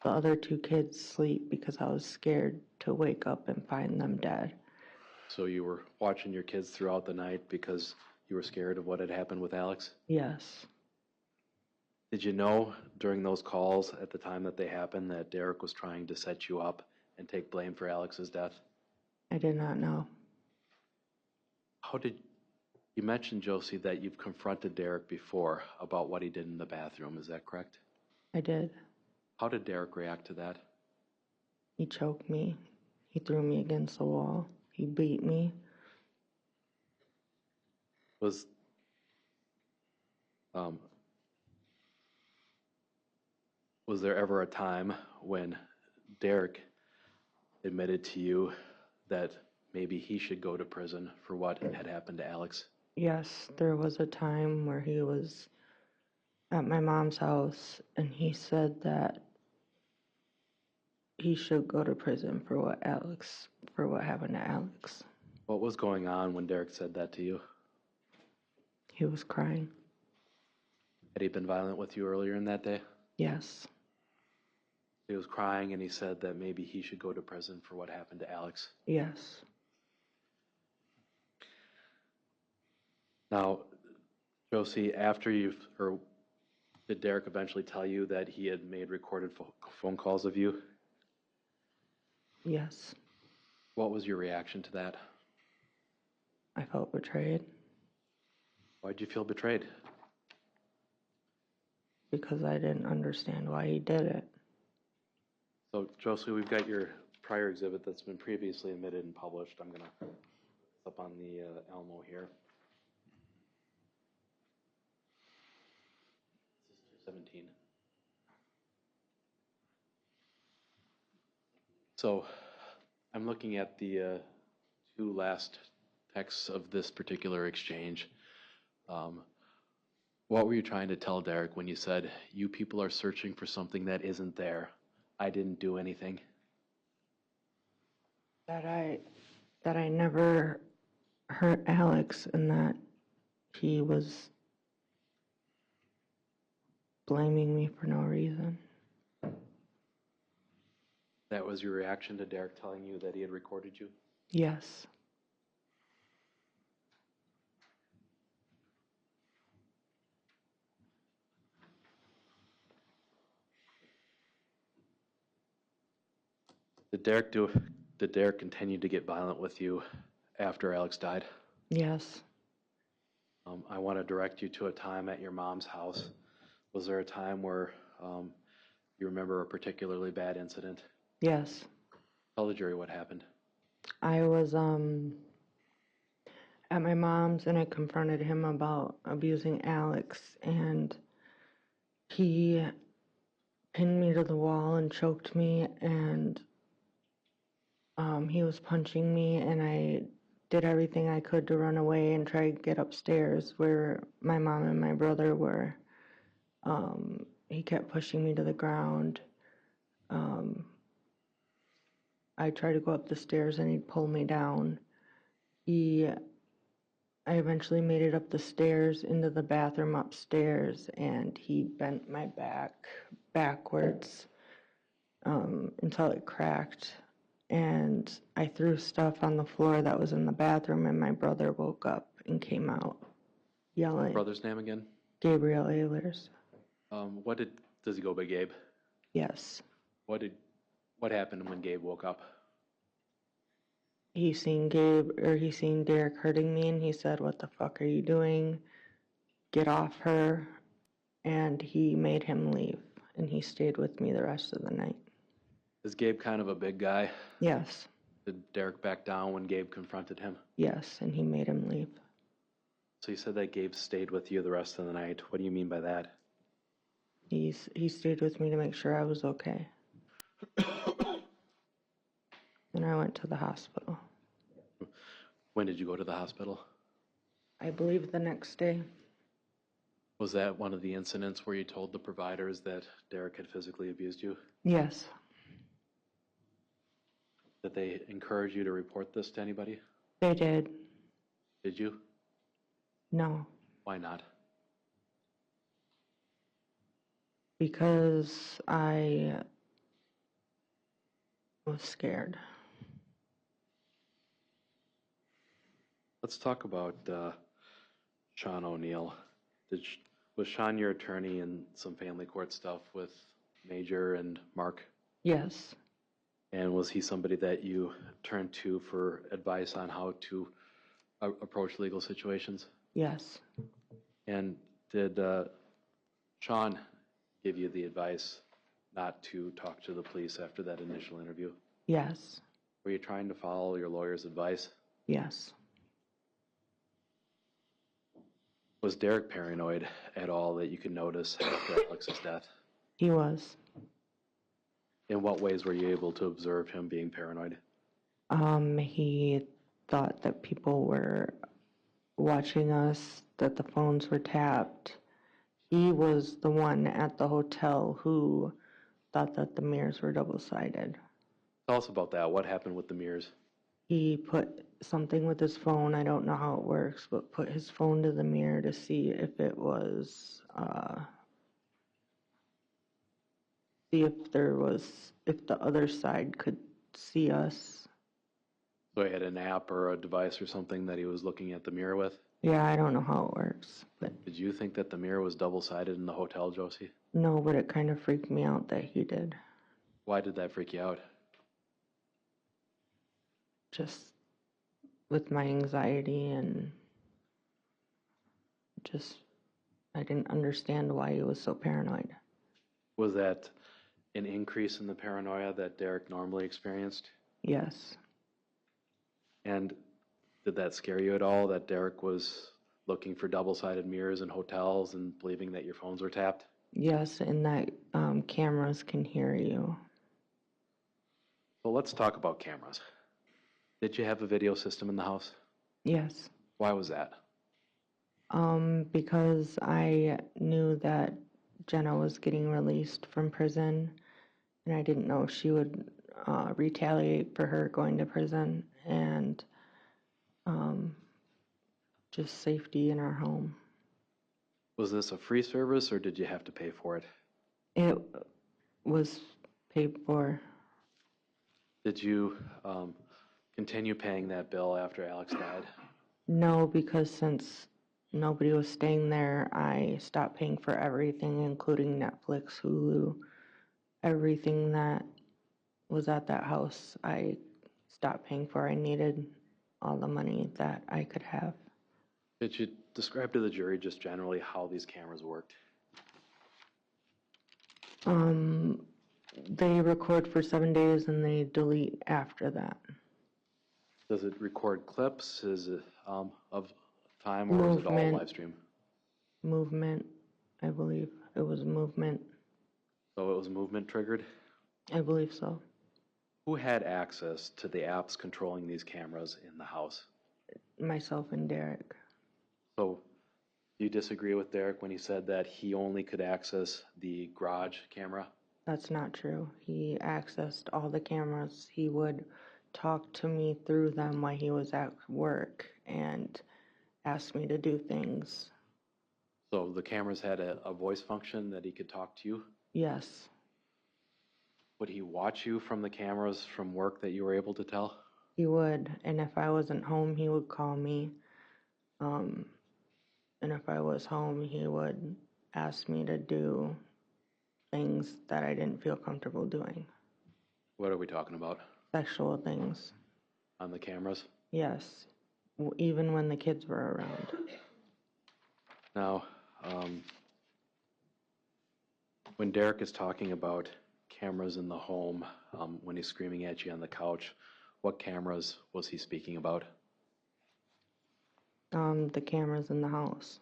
[SPEAKER 3] the other two kids, sleep because I was scared to wake up and find them dead.
[SPEAKER 1] So you were watching your kids throughout the night because you were scared of what had happened with Alex?
[SPEAKER 3] Yes,
[SPEAKER 1] Did you know during those calls at the time that they happened that Derek was trying to set you up and take blame for Alex's death?
[SPEAKER 3] I did not know.
[SPEAKER 1] You mentioned, Josie, that you've confronted Derek before about what he did in the bathroom. Is that correct?
[SPEAKER 3] I did.
[SPEAKER 1] How did Derek react to that?
[SPEAKER 3] He choked me. He threw me against the wall. He beat me.
[SPEAKER 1] Was there ever a time when Derek admitted to you that maybe he should go to prison for what had happened to Alex?
[SPEAKER 3] Yes, there was a time where he was at my mom's house and he said that he should go to prison for what happened to Alex.
[SPEAKER 1] What was going on when Derek said that to you?
[SPEAKER 3] He was crying.
[SPEAKER 1] Had he been violent with you earlier in that day?
[SPEAKER 3] Yes.
[SPEAKER 1] He was crying and he said that maybe he should go to prison for what happened to Alex.
[SPEAKER 3] Yes.
[SPEAKER 1] Now, Josie, did Derek eventually tell you that he had made recorded phone calls of you?
[SPEAKER 3] Yes.
[SPEAKER 1] What was your reaction to that?
[SPEAKER 3] I felt betrayed
[SPEAKER 1] Why'd you feel betrayed?
[SPEAKER 3] because I didn't understand why he did it.
[SPEAKER 1] So, Josie, we've got your prior exhibit that's been previously admitted and published. I'm going to put up on the Elmo here. This is 217. So, I'm looking at the two last texts of this particular exchange. What were you trying to tell Derek when you said, "You people are searching for something that isn't there. I didn't do anything"?
[SPEAKER 3] That I never hurt Alex and that he was blaming me for no reason.
[SPEAKER 1] That was your reaction to Derek telling you that he had recorded you?
[SPEAKER 3] Yes.
[SPEAKER 1] Did Derek continue to get violent with you after Alex died?
[SPEAKER 3] Yes.
[SPEAKER 1] I want to direct you to a time at your mom's house. Was there a time where you remember a particularly bad incident?
[SPEAKER 3] Yes.
[SPEAKER 1] Tell the jury what happened.
[SPEAKER 3] I was at my mom's and I confronted him about abusing Alex, and he pinned me to the wall and choked me, and he was punching me, and I did everything I could to run away and try to get upstairs where my mom and my brother were. He kept pushing me to the ground. I tried to go up the stairs and he'd pull me down. I eventually made it up the stairs into the bathroom upstairs, and he bent my back backwards until it cracked. And I threw stuff on the floor that was in the bathroom, and my brother woke up and came out yelling.
[SPEAKER 1] Brother's name again?
[SPEAKER 3] Gabriel Ehlers.
[SPEAKER 1] Does he go by Gabe?
[SPEAKER 3] Yes.
[SPEAKER 1] What happened when Gabe woke up?
[SPEAKER 3] He seen Derek hurting me, and he said, "What the fuck are you doing? Get off her." And he made him leave, and he stayed with me the rest of the night.
[SPEAKER 1] Is Gabe kind of a big guy?
[SPEAKER 3] Yes.
[SPEAKER 1] Did Derek back down when Gabe confronted him?
[SPEAKER 3] Yes, and he made him leave.
[SPEAKER 1] So you said that Gabe stayed with you the rest of the night. What do you mean by that?
[SPEAKER 3] He stayed with me to make sure I was okay. And I went to the hospital.
[SPEAKER 1] When did you go to the hospital?
[SPEAKER 3] I believe the next day.
[SPEAKER 1] Was that one of the incidents where you told the providers that Derek had physically abused you?
[SPEAKER 3] Yes.
[SPEAKER 1] Did they encourage you to report this to anybody?
[SPEAKER 3] They did.
[SPEAKER 1] Did you?
[SPEAKER 3] No.
[SPEAKER 1] Why not?
[SPEAKER 3] Because I was scared.
[SPEAKER 1] Let's talk about Sean O'Neill. Was Sean your attorney in some family court stuff with Major and Mark?
[SPEAKER 3] Yes.
[SPEAKER 1] And was he somebody that you turned to for advice on how to approach legal situations?
[SPEAKER 3] Yes.
[SPEAKER 1] And did Sean give you the advice not to talk to the police after that initial interview?
[SPEAKER 3] Yes.
[SPEAKER 1] Were you trying to follow your lawyer's advice?
[SPEAKER 3] Yes.
[SPEAKER 1] Was Derek paranoid at all that you could notice after Alex's death?
[SPEAKER 3] He was.
[SPEAKER 1] In what ways were you able to observe him being paranoid?
[SPEAKER 3] He thought that people were watching us, that the phones were tapped. He was the one at the hotel who thought that the mirrors were double-sided.
[SPEAKER 1] Tell us about that. What happened with the mirrors?
[SPEAKER 3] He put something with his phone, I don't know how it works, but put his phone to the mirror to see if it was, see if the other side could see us.
[SPEAKER 1] So he had an app or a device or something that he was looking at the mirror with?
[SPEAKER 3] Yeah, I don't know how it works, but
[SPEAKER 1] Did you think that the mirror was double-sided in the hotel, Josie?
[SPEAKER 3] no, but it kind of freaked me out that he did.
[SPEAKER 1] Why did that freak you out?
[SPEAKER 3] Just with my anxiety and just, I didn't understand why he was so paranoid.
[SPEAKER 1] Was that an increase in the paranoia that Derek normally experienced?
[SPEAKER 3] Yes,
[SPEAKER 1] And did that scare you at all, that Derek was looking for double-sided mirrors in hotels and believing that your phones were tapped?
[SPEAKER 3] yes, and that cameras can hear you.
[SPEAKER 1] Well, let's talk about cameras. Did you have a video system in the house?
[SPEAKER 3] Yes,
[SPEAKER 1] Why was that?
[SPEAKER 3] because I knew that Jenna was getting released from prison, and I didn't know if she would retaliate for her going to prison, and just safety in our home.
[SPEAKER 1] Was this a free service or did you have to pay for it?
[SPEAKER 3] It was paid for.
[SPEAKER 1] Did you continue paying that bill after Alex died?
[SPEAKER 3] No, because since nobody was staying there, I stopped paying for everything, including Netflix, Hulu, everything that was at that house. I stopped paying for. I needed all the money that I could have.
[SPEAKER 1] Did you describe to the jury just generally how these cameras worked?
[SPEAKER 3] They record for 7 days and they delete after that.
[SPEAKER 1] Does it record clips? Is it of time or is it all
[SPEAKER 3] Movement.
[SPEAKER 1] live stream?
[SPEAKER 3] Movement, I believe. It was movement.
[SPEAKER 1] So it was movement triggered?
[SPEAKER 3] I believe so.
[SPEAKER 1] Who had access to the apps controlling these cameras in the house?
[SPEAKER 3] Myself and Derek.
[SPEAKER 1] So do you disagree with Derek when he said that he only could access the garage camera?
[SPEAKER 3] That's not true. He accessed all the cameras. He would talk to me through them while he was at work and ask me to do things.
[SPEAKER 1] So the cameras had a voice function that he could talk to you?
[SPEAKER 3] Yes,
[SPEAKER 1] Would he watch you from the cameras from work that you were able to tell?
[SPEAKER 3] he would. And if I wasn't home, he would call me. And if I was home, he would ask me to do things that I didn't feel comfortable doing.
[SPEAKER 1] What are we talking about?
[SPEAKER 3] Sexual things.
[SPEAKER 1] On the cameras?
[SPEAKER 3] Yes, even when the kids were around.
[SPEAKER 1] Now, when Derek is talking about cameras in the home, when he's screaming at you on the couch, what cameras was he speaking about?
[SPEAKER 3] The cameras in the house.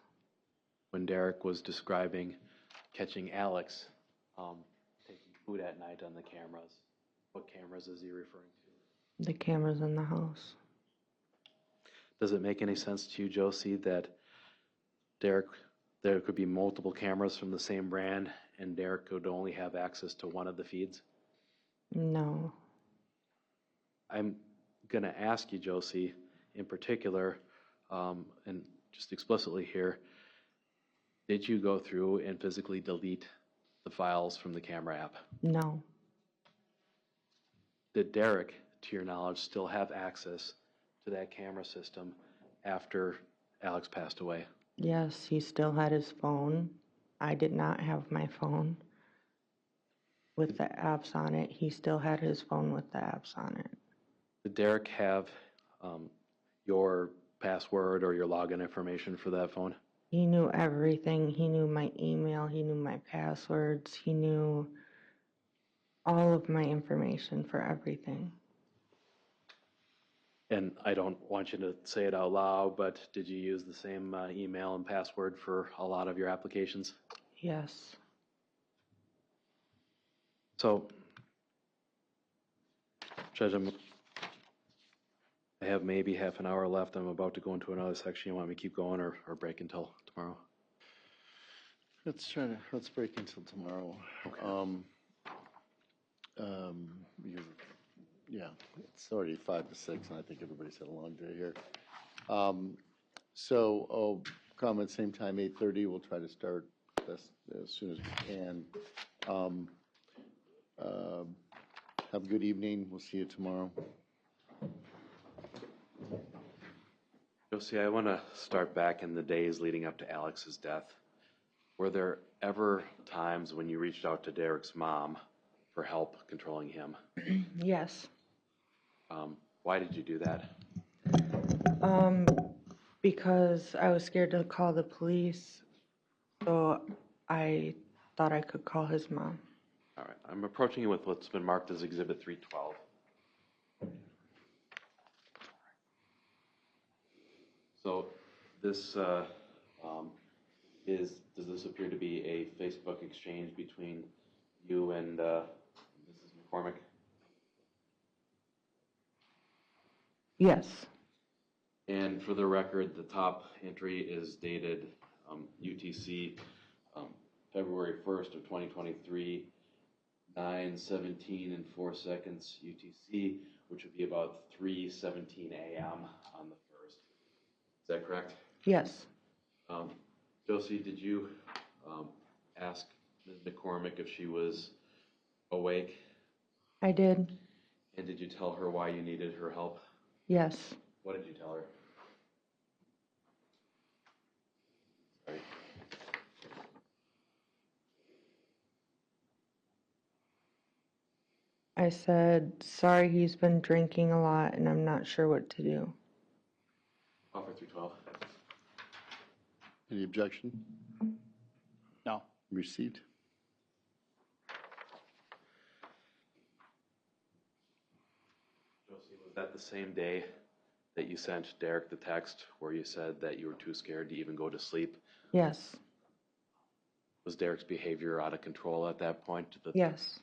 [SPEAKER 1] When Derek was describing catching Alex taking food at night on the cameras, what cameras is he referring to?
[SPEAKER 3] The cameras in the house.
[SPEAKER 1] Does it make any sense to you, Josie, that there could be multiple cameras from the same brand and Derek could only have access to one of the feeds?
[SPEAKER 3] No.
[SPEAKER 1] I'm going to ask you, Josie, in particular, and just explicitly here, did you go through and physically delete the files from the camera app?
[SPEAKER 3] No.
[SPEAKER 1] Did Derek, to your knowledge, still have access to that camera system after Alex passed away?
[SPEAKER 3] Yes, he still had his phone. I did not have my phone with the apps on it. He still had his phone with the apps on it.
[SPEAKER 1] Did Derek have your password or your login information for that phone?
[SPEAKER 3] He knew everything. He knew my email. He knew my passwords. He knew all of my information for everything.
[SPEAKER 1] And I don't want you to say it out loud, but did you use the same email and password for a lot of your applications?
[SPEAKER 3] Yes.
[SPEAKER 1] So, Judge, I have maybe half an hour left. I'm about to go into another section. You want me to keep going or break until tomorrow?
[SPEAKER 2] Let's break until tomorrow.
[SPEAKER 1] Okay.
[SPEAKER 2] Because Yeah, it's already 5 to 6, and I think everybody's had a long day here. I'll come at the same time, 8:30. We'll try to start as soon as we can. Have a good evening. We'll see you tomorrow.
[SPEAKER 1] Josie, I want to start back in the days leading up to Alex's death. Were there ever times when you reached out to Derek's mom for help controlling him?
[SPEAKER 3] Yes.
[SPEAKER 1] Why did you do that?
[SPEAKER 3] Because I was scared to call the police, so I thought I could call his mom.
[SPEAKER 1] All right, I'm approaching you with what's been marked as Exhibit 312. So this does this appear to be a Facebook exchange between you and Mrs. McCormick?
[SPEAKER 3] Yes.
[SPEAKER 1] And for the record, the top entry is dated UTC February 1st of 2023, 9:17 and 4 seconds UTC, which would be about 3:17 a.m. on the 1st. Is that correct?
[SPEAKER 3] Yes.
[SPEAKER 1] Josie, did you ask Ms. McCormick if she was awake?
[SPEAKER 3] I did.
[SPEAKER 1] And did you tell her why you needed her help?
[SPEAKER 3] Yes.
[SPEAKER 1] What did you tell her? Sorry.
[SPEAKER 3] I said, sorry, he's been drinking a lot and I'm not sure what to do.
[SPEAKER 1] Offer 312.
[SPEAKER 2] Any objection?
[SPEAKER 4] No.
[SPEAKER 2] Received.
[SPEAKER 1] Josie, was that the same day that you sent Derek the text where you said that you were too scared to even go to sleep?
[SPEAKER 3] Yes.
[SPEAKER 1] Was Derek's behavior out of control at that point?
[SPEAKER 3] Yes.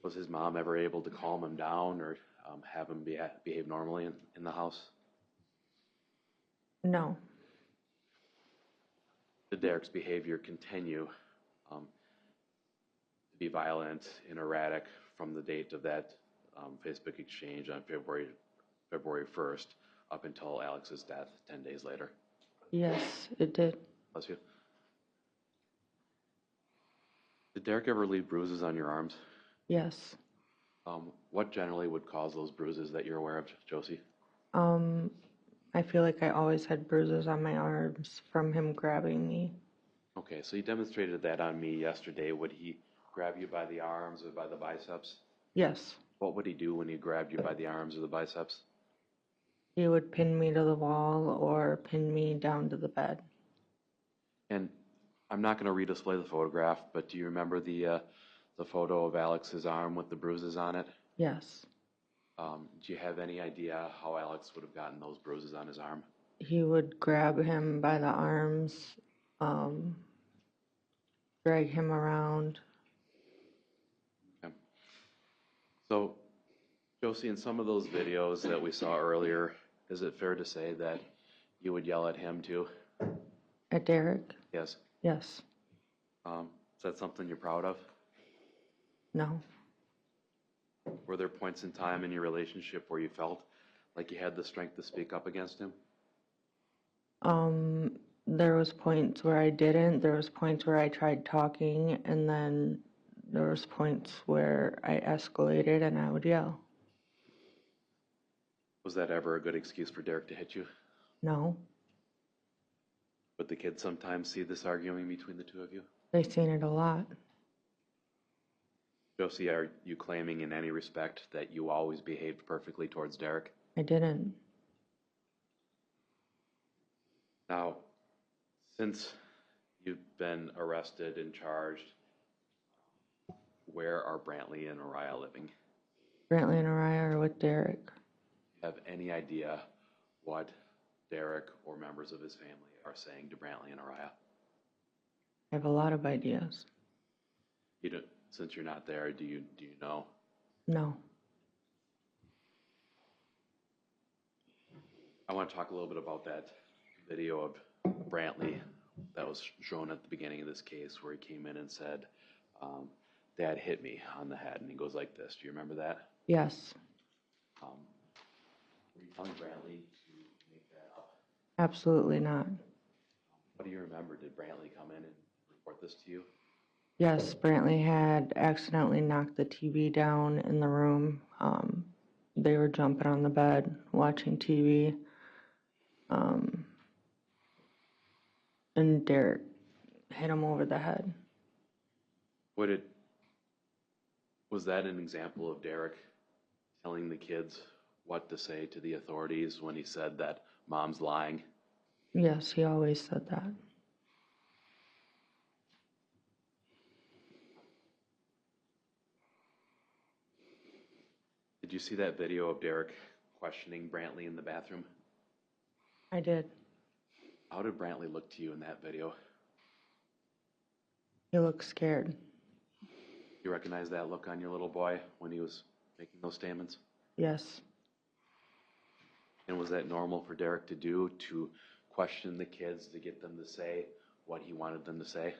[SPEAKER 1] Was his mom ever able to calm him down or have him behave normally in the house?
[SPEAKER 3] No.
[SPEAKER 1] Did Derek's behavior continue to be violent and erratic from the date of that Facebook exchange on February 1st up until Alex's death 10 days later?
[SPEAKER 3] Yes, it did.
[SPEAKER 1] Bless you. Did Derek ever leave bruises on your arms?
[SPEAKER 3] Yes.
[SPEAKER 1] What generally would cause those bruises that you're aware of, Josie?
[SPEAKER 3] I feel like I always had bruises on my arms from him grabbing me.
[SPEAKER 1] Okay, so he demonstrated that on me yesterday. Would he grab you by the arms or by the biceps?
[SPEAKER 3] Yes.
[SPEAKER 1] What would he do when he grabbed you by the arms or the biceps?
[SPEAKER 3] He would pin me to the wall or pin me down to the bed.
[SPEAKER 1] And I'm not going to redisplay the photograph, but do you remember the photo of Alex's arm with the bruises on it?
[SPEAKER 3] Yes.
[SPEAKER 1] Do you have any idea how Alex would have gotten those bruises on his arm?
[SPEAKER 3] He would grab him by the arms, drag him around.
[SPEAKER 1] Okay. So, Josie, in some of those videos that we saw earlier, is it fair to say that you would yell at him too?
[SPEAKER 3] At Derek?
[SPEAKER 1] Yes.
[SPEAKER 3] Yes.
[SPEAKER 1] Is that something you're proud of?
[SPEAKER 3] No.
[SPEAKER 1] Were there points in time in your relationship where you felt like you had the strength to speak up against him?
[SPEAKER 3] There was points where I didn't. There was points where I tried talking, and then there was points where I escalated and I would yell.
[SPEAKER 1] Was that ever a good excuse for Derek to hit you?
[SPEAKER 3] No.
[SPEAKER 1] Would the kids sometimes see this arguing between the two of you?
[SPEAKER 3] They've seen it a lot.
[SPEAKER 1] Josie, are you claiming in any respect that you always behaved perfectly towards Derek?
[SPEAKER 3] I didn't.
[SPEAKER 1] Now, since you've been arrested and charged, where are Brantley and Araya living?
[SPEAKER 3] Brantley and Araya are with Derek.
[SPEAKER 1] Do you have any idea what Derek or members of his family are saying to Brantley and Araya?
[SPEAKER 3] I have a lot of ideas.
[SPEAKER 1] You don't, since you're not there, do you know?
[SPEAKER 3] No.
[SPEAKER 1] I want to talk a little bit about that video of Brantley that was shown at the beginning of this case where he came in and said, Dad hit me on the head, and he goes like this. Do you remember that?
[SPEAKER 3] Yes,
[SPEAKER 1] Were you telling Brantley to make that up?
[SPEAKER 3] absolutely not.
[SPEAKER 1] What do you remember? Did Brantley come in and report this to you?
[SPEAKER 3] Yes, Brantley had accidentally knocked the TV down in the room. They were jumping on the bed, watching TV. And Derek hit him over the head.
[SPEAKER 1] Was that an example of Derek telling the kids what to say to the authorities when he said that mom's lying?
[SPEAKER 3] Yes, he always said that.
[SPEAKER 1] Did you see that video of Derek questioning Brantley in the bathroom?
[SPEAKER 3] I did.
[SPEAKER 1] How did Brantley look to you in that video?
[SPEAKER 3] He looked scared.
[SPEAKER 1] You recognize that look on your little boy when he was making those statements?
[SPEAKER 3] Yes,
[SPEAKER 1] And was that normal for Derek to do, to question the kids to get them to say what he wanted them to say?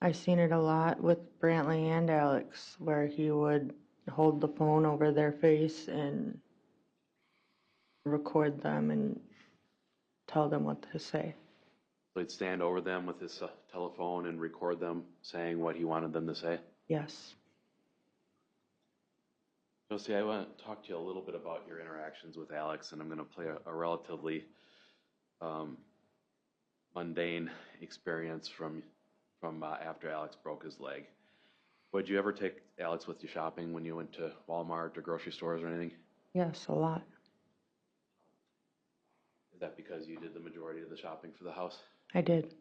[SPEAKER 3] I seen it a lot with Brantley and Alex, where he would hold the phone over their face and record them and tell them what to say.
[SPEAKER 1] So he'd stand over them with his telephone and record them saying what he wanted them to say?
[SPEAKER 3] Yes.
[SPEAKER 1] Josie, I want to talk to you a little bit about your interactions with Alex, and I'm going to play a relatively mundane experience from after Alex broke his leg. Would you ever take Alex with you shopping when you went to Walmart or grocery stores or anything?
[SPEAKER 3] Yes, a lot.
[SPEAKER 1] Is that because you did the majority of the shopping for the house?
[SPEAKER 3] I did.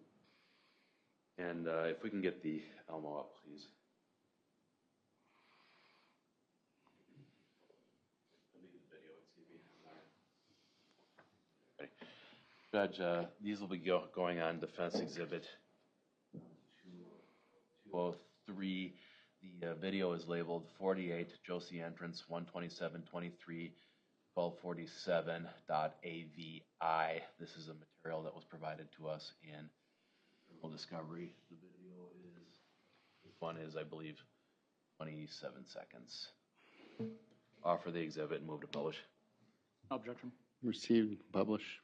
[SPEAKER 1] And if we can get the Elmo up, please. Judge, these will be going on Defense Exhibit 203. The video is labeled 48 Josie Entrance 12723 1247.avi. This is a material that was provided to us in criminal discovery. The video this one is, I believe, 27 seconds. Offer the exhibit and move to publish.
[SPEAKER 4] Objection.
[SPEAKER 2] Received, publish.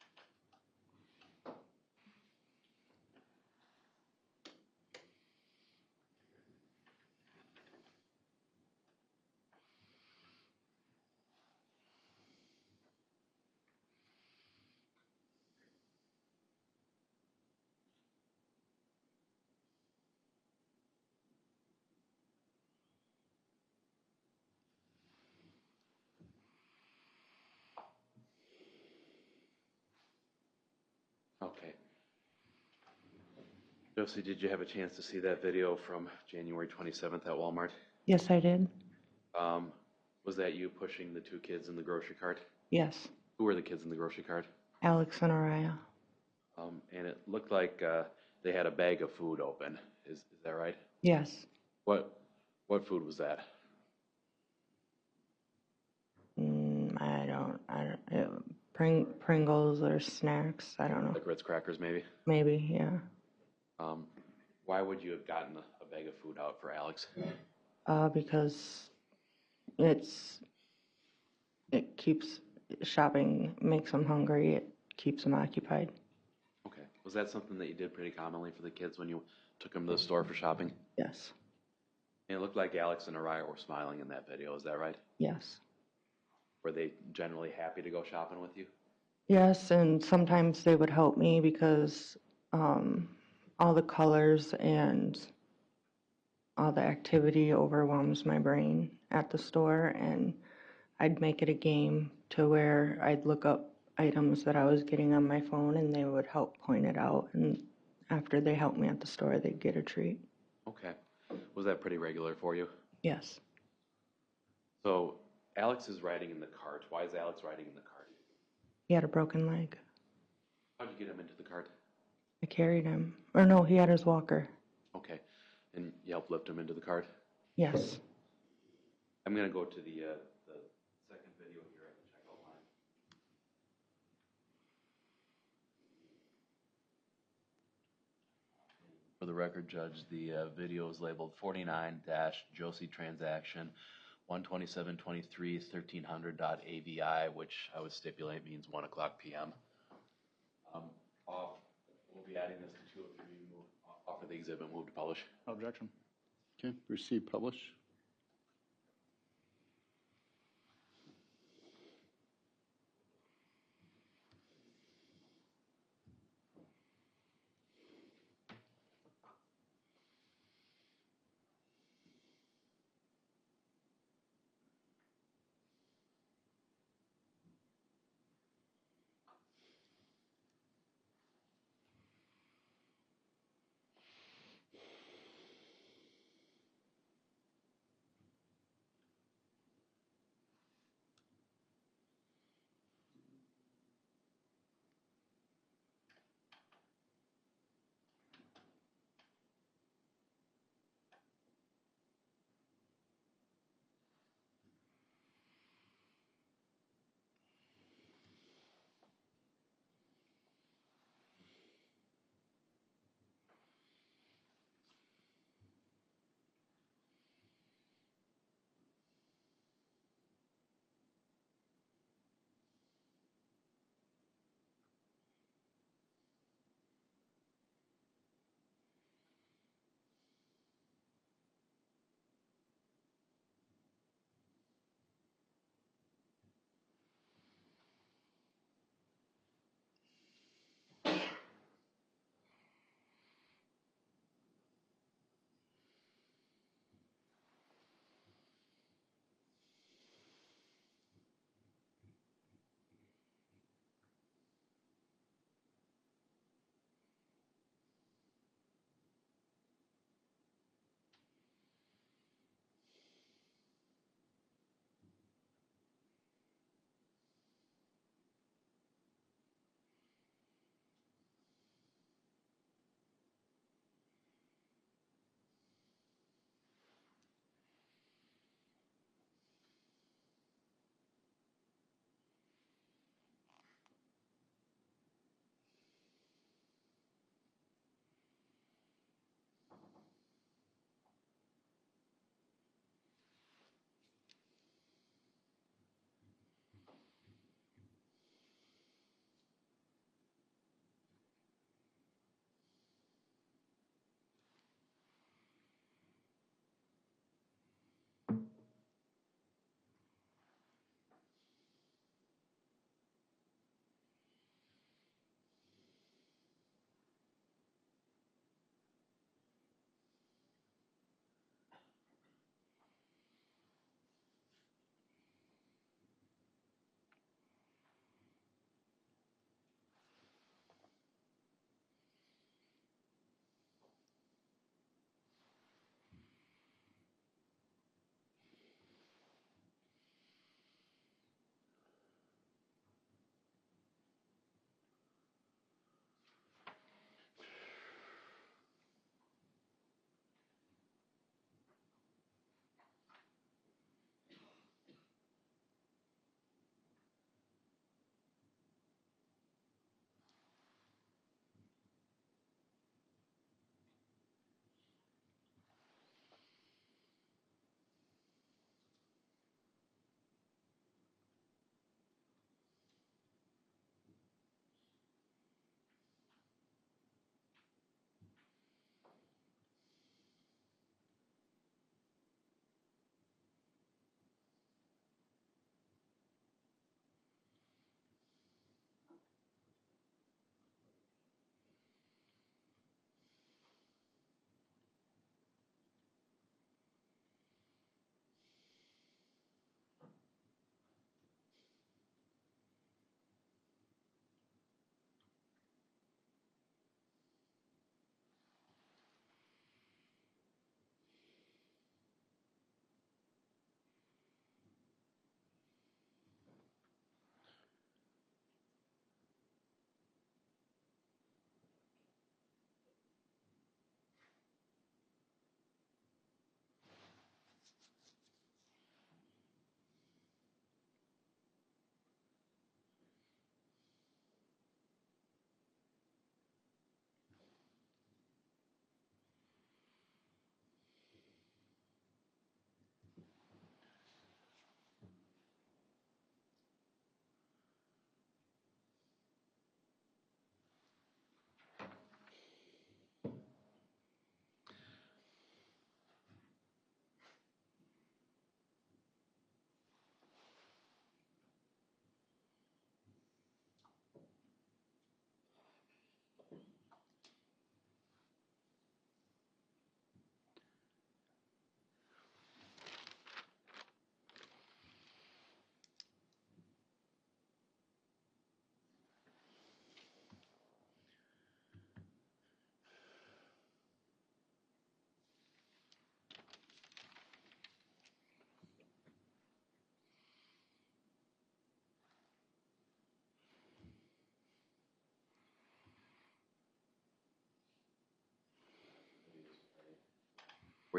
[SPEAKER 1] Okay. Josie, did you have a chance to see that video from January 27th at Walmart?
[SPEAKER 3] Yes, I did.
[SPEAKER 1] Was that you pushing the two kids in the grocery cart?
[SPEAKER 3] Yes.
[SPEAKER 1] Who were the kids in the grocery cart?
[SPEAKER 3] Alex and Araya.
[SPEAKER 1] And it looked like they had a bag of food open. Is that right?
[SPEAKER 3] Yes.
[SPEAKER 1] What food was that?
[SPEAKER 3] Pringles or snacks. I don't know.
[SPEAKER 1] Like Ritz crackers, maybe?
[SPEAKER 3] Maybe, yeah.
[SPEAKER 1] Why would you have gotten a bag of food out for Alex?
[SPEAKER 3] Because it keeps shopping, makes them hungry. It keeps them occupied.
[SPEAKER 1] Okay. Was that something that you did pretty commonly for the kids when you took them to the store for shopping?
[SPEAKER 3] Yes.
[SPEAKER 1] And it looked like Alex and Araya were smiling in that video. Is that right?
[SPEAKER 3] Yes.
[SPEAKER 1] Were they generally happy to go shopping with you?
[SPEAKER 3] Yes, and sometimes they would help me because all the colors and all the activity overwhelms my brain at the store, and I'd make it a game to where I'd look up items that I was getting on my phone and they would help point it out, and after they helped me at the store, they'd get a treat.
[SPEAKER 1] Okay. Was that pretty regular for you?
[SPEAKER 3] Yes.
[SPEAKER 1] So Alex is riding in the cart. Why is Alex riding in the cart?
[SPEAKER 3] He had a broken leg.
[SPEAKER 1] How'd you get him into the cart?
[SPEAKER 3] I carried him. Or no, he had his walker.
[SPEAKER 1] Okay. And you helped lift him into the cart?
[SPEAKER 3] Yes.
[SPEAKER 1] I'm going to go to the second video here at the checkout line. For the record, Judge, the video is labeled 49-Josie Transaction 127.23.1300.AVI, which I would stipulate means 1 o'clock p.m. We'll be adding this to 203, offer the exhibit, move to publish.
[SPEAKER 4] No objection.
[SPEAKER 2] Okay, receive, publish.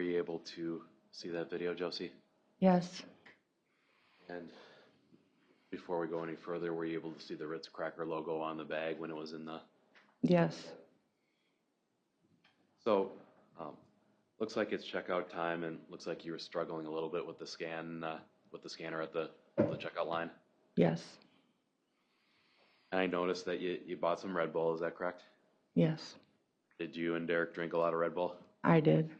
[SPEAKER 1] Were you able to see that video, Josie?
[SPEAKER 3] Yes.
[SPEAKER 1] And before we go any further, were you able to see the Ritz Cracker logo on the bag when it was in the...
[SPEAKER 3] Yes.
[SPEAKER 1] So, looks like it's checkout time, and looks like you were struggling a little bit with the scanner at the checkout line.
[SPEAKER 3] Yes.
[SPEAKER 1] And I noticed that you bought some Red Bull, is that correct?
[SPEAKER 3] Yes.
[SPEAKER 1] Did you and Derek drink a lot of Red Bull?
[SPEAKER 3] I did.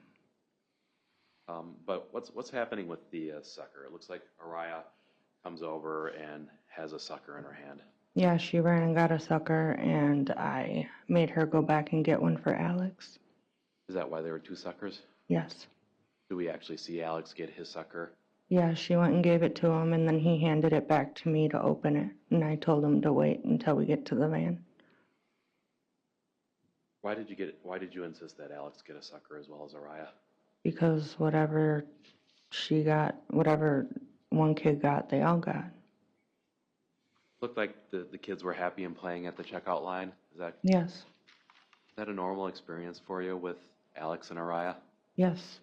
[SPEAKER 1] But what's happening with the sucker? It looks like Araya comes over and has a sucker in her hand.
[SPEAKER 3] Yeah, she ran and got a sucker, and I made her go back and get one for Alex.
[SPEAKER 1] Is that why there were two suckers?
[SPEAKER 3] Yes.
[SPEAKER 1] Do we actually see Alex get his sucker?
[SPEAKER 3] Yeah, she went and gave it to him, and then he handed it back to me to open it, and I told him to wait until we get to the van.
[SPEAKER 1] Why did you insist that Alex get a sucker as well as Araya?
[SPEAKER 3] Because whatever she got, whatever one kid got, they all got.
[SPEAKER 1] Looked like the kids were happy and playing at the checkout line. Is
[SPEAKER 3] Yes.
[SPEAKER 1] that a normal experience for you with Alex and Araya?
[SPEAKER 3] Yes.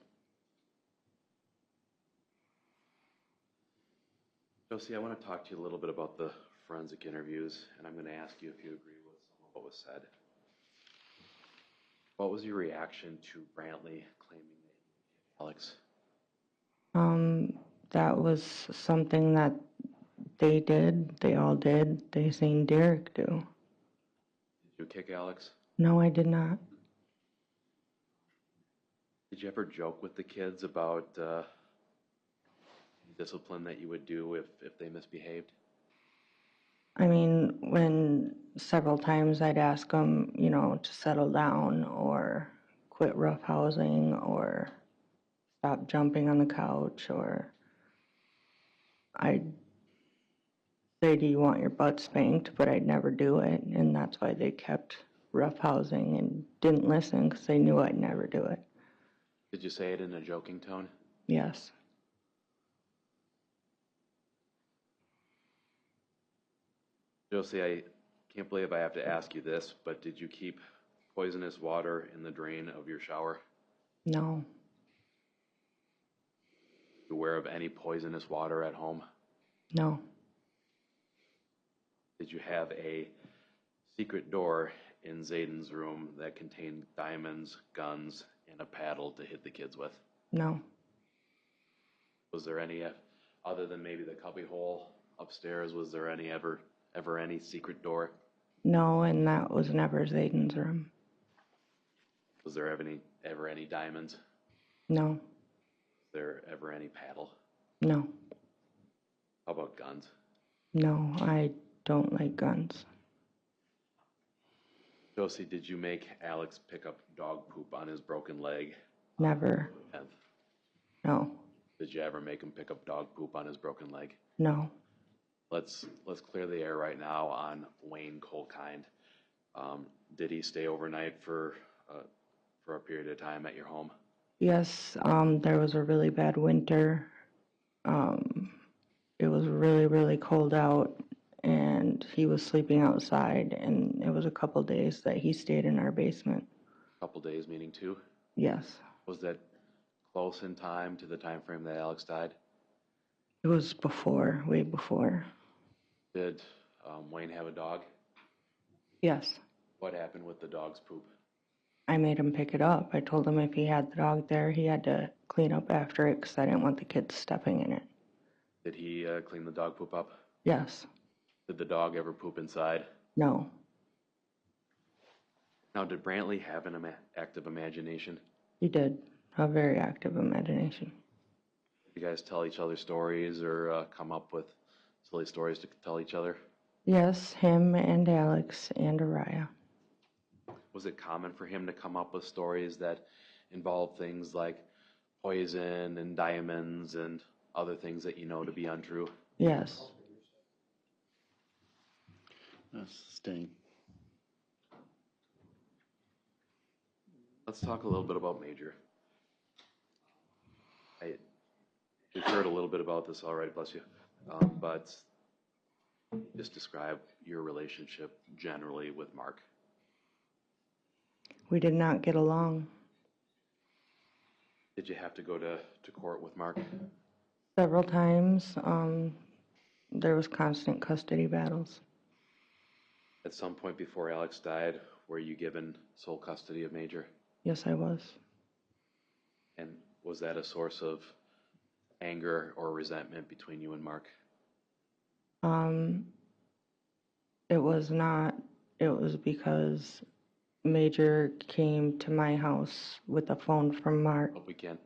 [SPEAKER 1] Josie, I want to talk to you a little bit about the forensic interviews, and I'm going to ask you if you agree with some of what was said. What was your reaction to Brantley claiming that he hit Alex?
[SPEAKER 3] That was something that they did. They all did. They seen Derek do.
[SPEAKER 1] Did you kick Alex?
[SPEAKER 3] No, I did not.
[SPEAKER 1] Did you ever joke with the kids about discipline that you would do if they misbehaved?
[SPEAKER 3] I mean, when several times I'd ask them, to settle down or quit roughhousing or stop jumping on the couch, or I'd say, do you want your butt spanked? But I'd never do it, and that's why they kept roughhousing and didn't listen, because they knew I'd never do it.
[SPEAKER 1] Did you say it in a joking tone?
[SPEAKER 3] Yes.
[SPEAKER 1] Josie, I can't believe I have to ask you this, but did you keep poisonous water in the drain of your shower?
[SPEAKER 3] No.
[SPEAKER 1] You aware of any poisonous water at home?
[SPEAKER 3] No.
[SPEAKER 1] Did you have a secret door in Zayden's room that contained diamonds, guns, and a paddle to hit the kids with?
[SPEAKER 3] No.
[SPEAKER 1] Was there any, other than maybe the cubby hole upstairs, was there any ever any secret door?
[SPEAKER 3] No, and that was never Zayden's room.
[SPEAKER 1] Was there ever any diamonds?
[SPEAKER 3] No.
[SPEAKER 1] Was there ever any paddle?
[SPEAKER 3] No.
[SPEAKER 1] How about guns?
[SPEAKER 3] No, I don't like guns.
[SPEAKER 1] Josie, did you make Alex pick up dog poop on his broken leg?
[SPEAKER 3] Never.
[SPEAKER 1] And
[SPEAKER 3] No.
[SPEAKER 1] did you ever make him pick up dog poop on his broken leg?
[SPEAKER 3] No.
[SPEAKER 1] Let's clear the air right now on Wayne Kolkind. Did he stay overnight for a period of time at your home?
[SPEAKER 3] Yes, there was a really bad winter. It was really, really cold out, and he was sleeping outside, and it was a couple days that he stayed in our basement.
[SPEAKER 1] A couple days, meaning 2?
[SPEAKER 3] Yes.
[SPEAKER 1] Was that close in time to the time frame that Alex died?
[SPEAKER 3] It was before, way before.
[SPEAKER 1] Did Wayne have a dog?
[SPEAKER 3] Yes.
[SPEAKER 1] What happened with the dog's poop?
[SPEAKER 3] I made him pick it up. I told him if he had the dog there, he had to clean up after it, because I didn't want the kids stepping in it.
[SPEAKER 1] Did he clean the dog poop up?
[SPEAKER 3] Yes.
[SPEAKER 1] Did the dog ever poop inside?
[SPEAKER 3] No.
[SPEAKER 1] Now, did Brantley have an active imagination?
[SPEAKER 3] He did. A very active imagination.
[SPEAKER 1] You guys tell each other stories or come up with silly stories to tell each other?
[SPEAKER 3] Yes, him and Alex and Araya.
[SPEAKER 1] Was it common for him to come up with stories that involve things like poison and diamonds and other things that you know to be untrue?
[SPEAKER 3] Yes.
[SPEAKER 2] Sting.
[SPEAKER 1] Let's talk a little bit about Major. We've heard a little bit about this already, bless you, but just describe your relationship generally with Mark.
[SPEAKER 3] We did not get along.
[SPEAKER 1] Did you have to go to court with Mark?
[SPEAKER 3] Several times. There was constant custody battles.
[SPEAKER 1] At some point before Alex died, were you given sole custody of Major?
[SPEAKER 3] Yes, I was.
[SPEAKER 1] And was that a source of anger or resentment between you and Mark?
[SPEAKER 3] It was not. It was because Major came to my house with a phone from Mark.
[SPEAKER 1] Well, we can't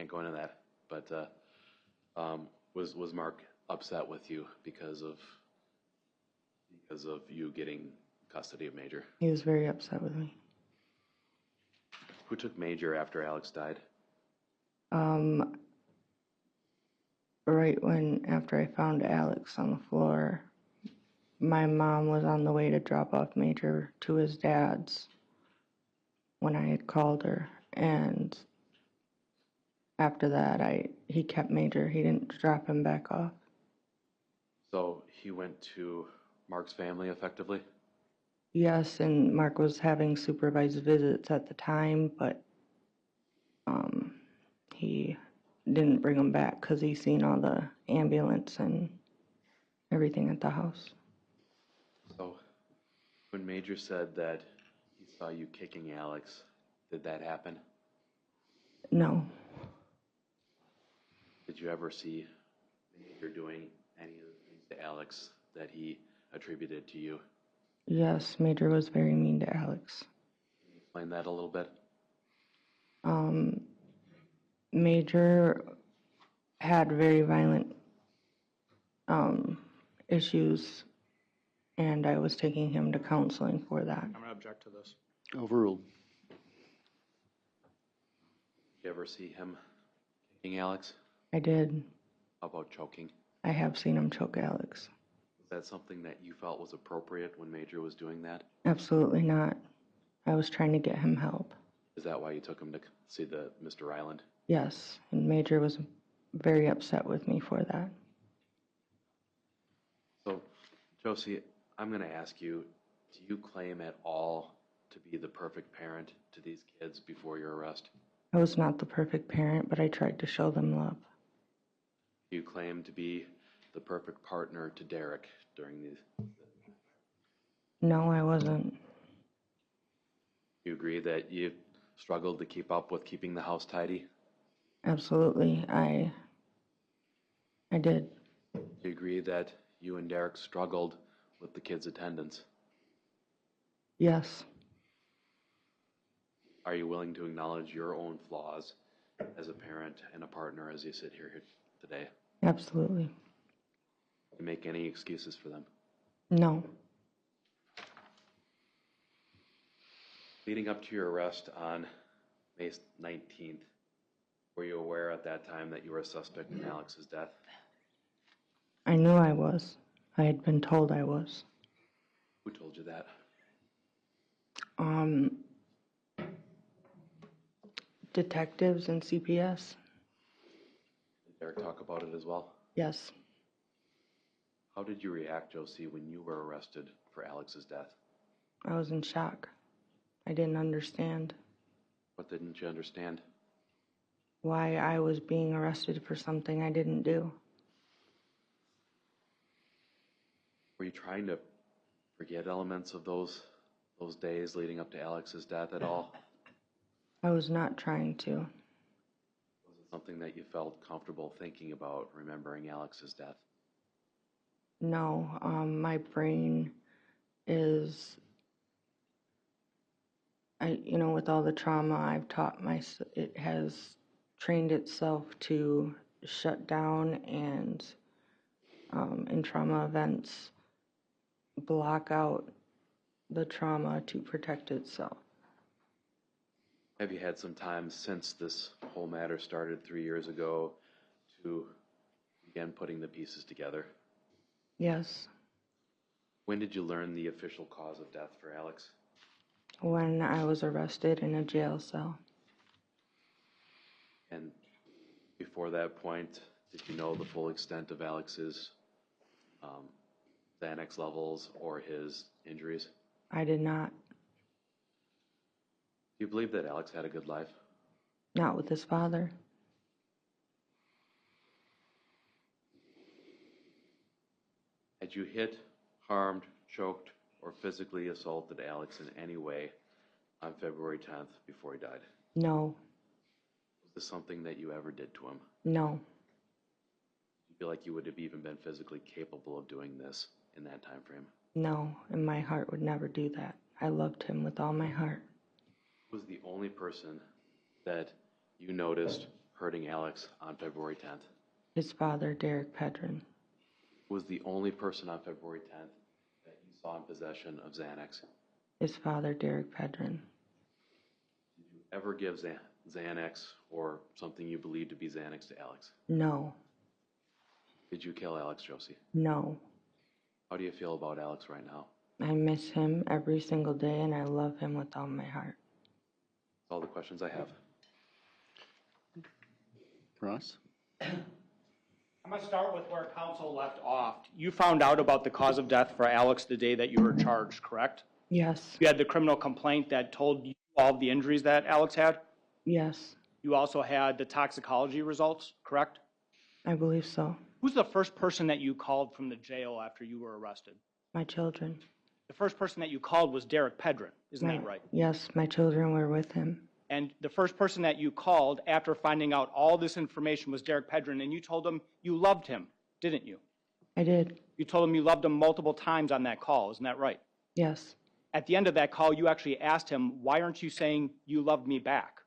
[SPEAKER 1] go into that. But was Mark upset with you because of you getting custody of Major?
[SPEAKER 3] He was very upset with me.
[SPEAKER 1] Who took Major after Alex died?
[SPEAKER 3] Right after I found Alex on the floor, my mom was on the way to drop off Major to his dad's when I had called her, and after that, he kept Major. He didn't drop him back off.
[SPEAKER 1] So he went to Mark's family effectively?
[SPEAKER 3] Yes, and Mark was having supervised visits at the time, but he didn't bring him back because he seen all the ambulance and everything at the house.
[SPEAKER 1] So when Major said that he saw you kicking Alex, did that happen?
[SPEAKER 3] No,
[SPEAKER 1] Did you ever see Major doing any of the things to Alex that he attributed to you?
[SPEAKER 3] yes, Major was very mean to Alex.
[SPEAKER 1] Can you explain that a little bit?
[SPEAKER 3] Major had very violent issues, and I was taking him to counseling for that.
[SPEAKER 4] I'm gonna object to this.
[SPEAKER 2] Overruled.
[SPEAKER 1] Did you ever see him kicking Alex?
[SPEAKER 3] I did.
[SPEAKER 1] How about choking?
[SPEAKER 3] I have seen him choke Alex.
[SPEAKER 1] Was that something that you felt was appropriate when Major was doing that?
[SPEAKER 3] Absolutely not. I was trying to get him help.
[SPEAKER 1] Is that why you took him to see the Mr. Ryland?
[SPEAKER 3] Yes, and Major was very upset with me for that.
[SPEAKER 1] So, Josie, I'm going to ask you, do you claim at all to be the perfect parent to these kids before your arrest?
[SPEAKER 3] I was not the perfect parent, but I tried to show them love.
[SPEAKER 1] Do you claim to be the perfect partner to Derek during these?
[SPEAKER 3] No, I wasn't.
[SPEAKER 1] Do you agree that you struggled to keep up with keeping the house tidy?
[SPEAKER 3] Absolutely, I did.
[SPEAKER 1] Do you agree that you and Derek struggled with the kids' attendance?
[SPEAKER 3] Yes,
[SPEAKER 1] Are you willing to acknowledge your own flaws as a parent and a partner as you sit here today?
[SPEAKER 3] absolutely.
[SPEAKER 1] Do you make any excuses for them?
[SPEAKER 3] No,
[SPEAKER 1] Leading up to your arrest on May 19th, were you aware at that time that you were a suspect in Alex's death?
[SPEAKER 3] I knew I was. I had been told I was.
[SPEAKER 1] Who told you that?
[SPEAKER 3] Detectives and CPS?
[SPEAKER 1] Did Derek talk about it as well?
[SPEAKER 3] Yes.
[SPEAKER 1] How did you react, Josie, when you were arrested for Alex's death?
[SPEAKER 3] I was in shock. I didn't understand
[SPEAKER 1] What didn't you understand?
[SPEAKER 3] why I was being arrested for something I didn't do.
[SPEAKER 1] Were you trying to forget elements of those days leading up to Alex's death at all?
[SPEAKER 3] I was not trying to.
[SPEAKER 1] Was it something that you felt comfortable thinking about, remembering Alex's death?
[SPEAKER 3] No, my brain is, with all the trauma I've taught it has trained itself to shut down and, in trauma events, block out the trauma to protect itself.
[SPEAKER 1] Have you had some time since this whole matter started 3 years ago to begin putting the pieces together?
[SPEAKER 3] Yes,
[SPEAKER 1] When did you learn the official cause of death for Alex?
[SPEAKER 3] when I was arrested in a jail cell.
[SPEAKER 1] And before that point, did you know the full extent of Alex's Xanax levels or his injuries?
[SPEAKER 3] I did not.
[SPEAKER 1] Do you believe that Alex had a good life?
[SPEAKER 3] Not with his father.
[SPEAKER 1] you hit, harmed, choked, or physically assaulted Alex in any way on February 10th before he died?
[SPEAKER 3] No.
[SPEAKER 1] Was this something that you ever did to him?
[SPEAKER 3] No.
[SPEAKER 1] Do you feel like you would have even been physically capable of doing this in that time frame?
[SPEAKER 3] No. And my heart would never do that. I loved him with all my heart.
[SPEAKER 1] Who was the only person that you noticed hurting Alex on February 10th?
[SPEAKER 3] His father, Derek Pedrin.
[SPEAKER 1] Who was the only person on February 10th that you saw in possession of Xanax?
[SPEAKER 3] His father, Derek Pedrin.
[SPEAKER 1] Did you ever give Xanax or something you believed to be Xanax to Alex?
[SPEAKER 3] No.
[SPEAKER 1] Did you kill Alex, Josie?
[SPEAKER 3] No.
[SPEAKER 1] How do you feel about Alex right now?
[SPEAKER 3] I miss him every single day, and I love him with all my heart.
[SPEAKER 1] That's all the questions I have.
[SPEAKER 2] Ross?
[SPEAKER 4] I'm going to start with where counsel left off. You found out about the cause of death for Alex the day that you were charged, correct?
[SPEAKER 3] Yes.
[SPEAKER 4] You had the criminal complaint that told you all of the injuries that Alex had?
[SPEAKER 3] Yes.
[SPEAKER 4] You also had the toxicology results, correct?
[SPEAKER 3] I believe so.
[SPEAKER 4] Who's the first person that you called from the jail after you were arrested?
[SPEAKER 3] My children.
[SPEAKER 4] The first person that you called was Derek Pedrin, isn't that right?
[SPEAKER 3] Yes, my children were with him.
[SPEAKER 4] And the first person that you called after finding out all this information was Derek Pedrin, and you told him you loved him, didn't you?
[SPEAKER 3] I did.
[SPEAKER 4] You told him you loved him multiple times on that call, isn't that right?
[SPEAKER 3] Yes.
[SPEAKER 4] At the end of that call, you actually asked him, why aren't you saying you loved me back,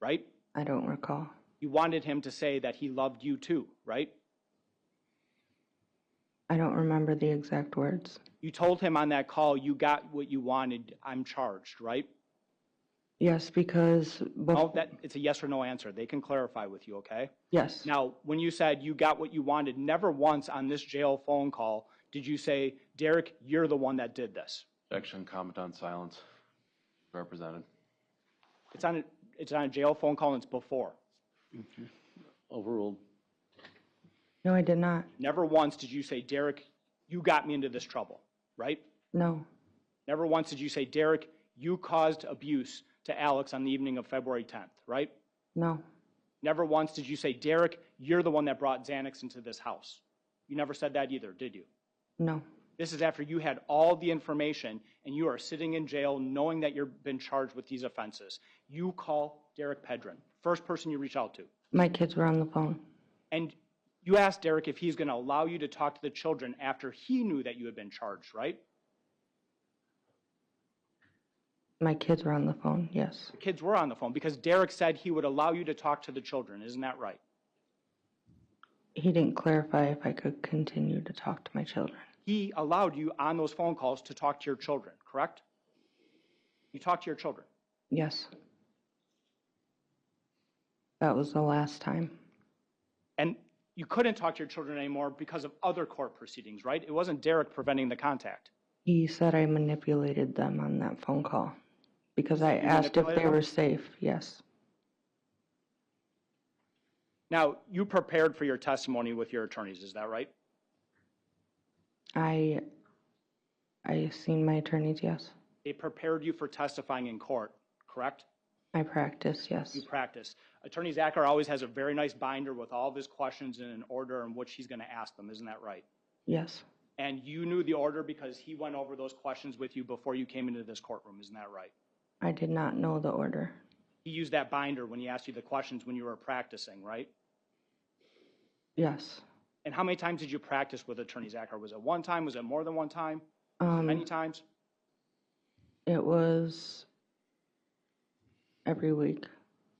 [SPEAKER 4] right?
[SPEAKER 3] I don't recall.
[SPEAKER 4] You wanted him to say that he loved you too, right?
[SPEAKER 3] I don't remember the exact words.
[SPEAKER 4] You told him on that call, you got what you wanted, I'm charged, right?
[SPEAKER 3] Yes, because
[SPEAKER 4] Oh, it's a yes or no answer. They can clarify with you, okay?
[SPEAKER 3] yes.
[SPEAKER 4] Now, when you said you got what you wanted, never once on this jail phone call did you say, Derek, you're the one that did this.
[SPEAKER 1] Objection, comment on silence. Represented.
[SPEAKER 4] It's on a jail phone call and it's before.
[SPEAKER 2] Overruled.
[SPEAKER 3] No, I did not.
[SPEAKER 4] Never once did you say, Derek, you got me into this trouble, right?
[SPEAKER 3] No.
[SPEAKER 4] Never once did you say, Derek, you caused abuse to Alex on the evening of February 10th, right?
[SPEAKER 3] No.
[SPEAKER 4] Never once did you say, Derek, you're the one that brought Xanax into this house. You never said that either, did you?
[SPEAKER 3] No.
[SPEAKER 4] This is after you had all the information and you are sitting in jail knowing that you've been charged with these offenses. You call Derek Pedrin, first person you reach out to.
[SPEAKER 3] My kids were on the phone.
[SPEAKER 4] And you asked Derek if he's going to allow you to talk to the children after he knew that you had been charged, right?
[SPEAKER 3] My kids were on the phone, yes.
[SPEAKER 4] The kids were on the phone because Derek said he would allow you to talk to the children. Isn't that right?
[SPEAKER 3] He didn't clarify if I could continue to talk to my children.
[SPEAKER 4] He allowed you on those phone calls to talk to your children, correct? You talked to your children.
[SPEAKER 3] Yes. That was the last time.
[SPEAKER 4] And you couldn't talk to your children anymore because of other court proceedings, right? It wasn't Derek preventing the contact.
[SPEAKER 3] He said I manipulated them on that phone call because I asked if they were safe. Yes.
[SPEAKER 4] Now, you prepared for your testimony with your attorneys, is that right?
[SPEAKER 3] I seen my attorneys, yes.
[SPEAKER 4] They prepared you for testifying in court, correct?
[SPEAKER 3] I practiced, yes.
[SPEAKER 4] You practiced. Attorney Zacher always has a very nice binder with all of his questions in an order in which he's going to ask them, isn't that right?
[SPEAKER 3] Yes.
[SPEAKER 4] And you knew the order because he went over those questions with you before you came into this courtroom, isn't that right?
[SPEAKER 3] I did not know the order.
[SPEAKER 4] He used that binder when he asked you the questions when you were practicing, right?
[SPEAKER 3] Yes.
[SPEAKER 4] And how many times did you practice with Attorney Zacher? Was it one time? Was it more than one time? Many times?
[SPEAKER 3] It was every week.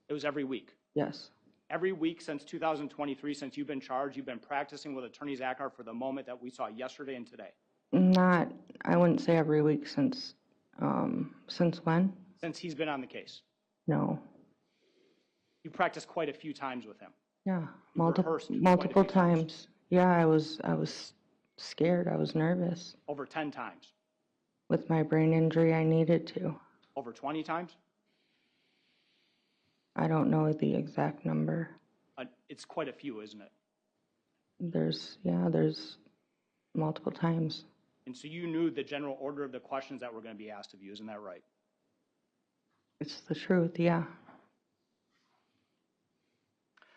[SPEAKER 4] It was every week.
[SPEAKER 3] Yes.
[SPEAKER 4] Every week since 2023, since you've been charged, you've been practicing with Attorney Zacher for the moment that we saw yesterday and today.
[SPEAKER 3] I wouldn't say every week since when?
[SPEAKER 4] Since he's been on the case.
[SPEAKER 3] No.
[SPEAKER 4] You practiced quite a few times with him.
[SPEAKER 3] Yeah.
[SPEAKER 4] You rehearsed quite a
[SPEAKER 3] Multiple
[SPEAKER 4] few times.
[SPEAKER 3] times. Yeah, I was scared. I was nervous.
[SPEAKER 4] Over 10 times.
[SPEAKER 3] With my brain injury, I needed to.
[SPEAKER 4] Over 20 times?
[SPEAKER 3] I don't know the exact number.
[SPEAKER 4] It's quite a few, isn't it?
[SPEAKER 3] There's multiple times.
[SPEAKER 4] And so you knew the general order of the questions that were going to be asked of you, isn't that right?
[SPEAKER 3] It's the truth, yeah.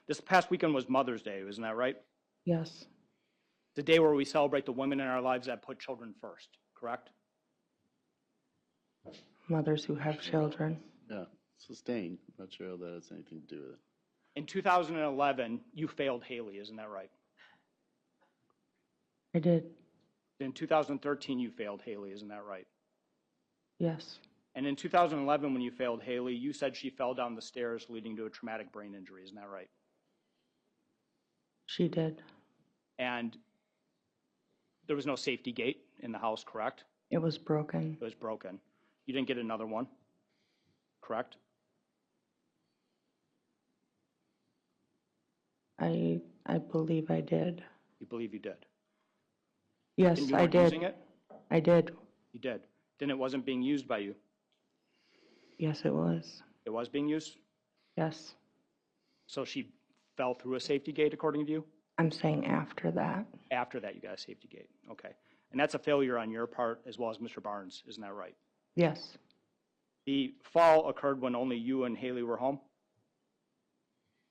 [SPEAKER 4] This past weekend was Mother's Day, isn't that right?
[SPEAKER 3] Yes.
[SPEAKER 4] It's a day where we celebrate the women in our lives that put children first, correct?
[SPEAKER 3] Mothers who have children.
[SPEAKER 2] Yeah, sustained. I'm not sure how that has anything to do with it.
[SPEAKER 4] In 2011, you failed Haley, isn't that right?
[SPEAKER 3] I did.
[SPEAKER 4] In 2013, you failed Haley, isn't that right?
[SPEAKER 3] Yes.
[SPEAKER 4] And in 2011, when you failed Haley, you said she fell down the stairs leading to a traumatic brain injury, isn't that right?
[SPEAKER 3] She did.
[SPEAKER 4] And there was no safety gate in the house, correct?
[SPEAKER 3] It was broken.
[SPEAKER 4] It was broken. You didn't get another one, correct?
[SPEAKER 3] I believe I did.
[SPEAKER 4] You believe you did.
[SPEAKER 3] Yes,
[SPEAKER 4] And you
[SPEAKER 3] I
[SPEAKER 4] weren't
[SPEAKER 3] did.
[SPEAKER 4] using it?
[SPEAKER 3] I did.
[SPEAKER 4] You did. Then it wasn't being used by you.
[SPEAKER 3] Yes, it was.
[SPEAKER 4] It was being used?
[SPEAKER 3] Yes.
[SPEAKER 4] So she fell through a safety gate, according to you?
[SPEAKER 3] I'm saying after that.
[SPEAKER 4] After that, you got a safety gate. Okay. And that's a failure on your part as well as Mr. Barnes, isn't that right?
[SPEAKER 3] Yes.
[SPEAKER 4] The fall occurred when only you and Haley were home?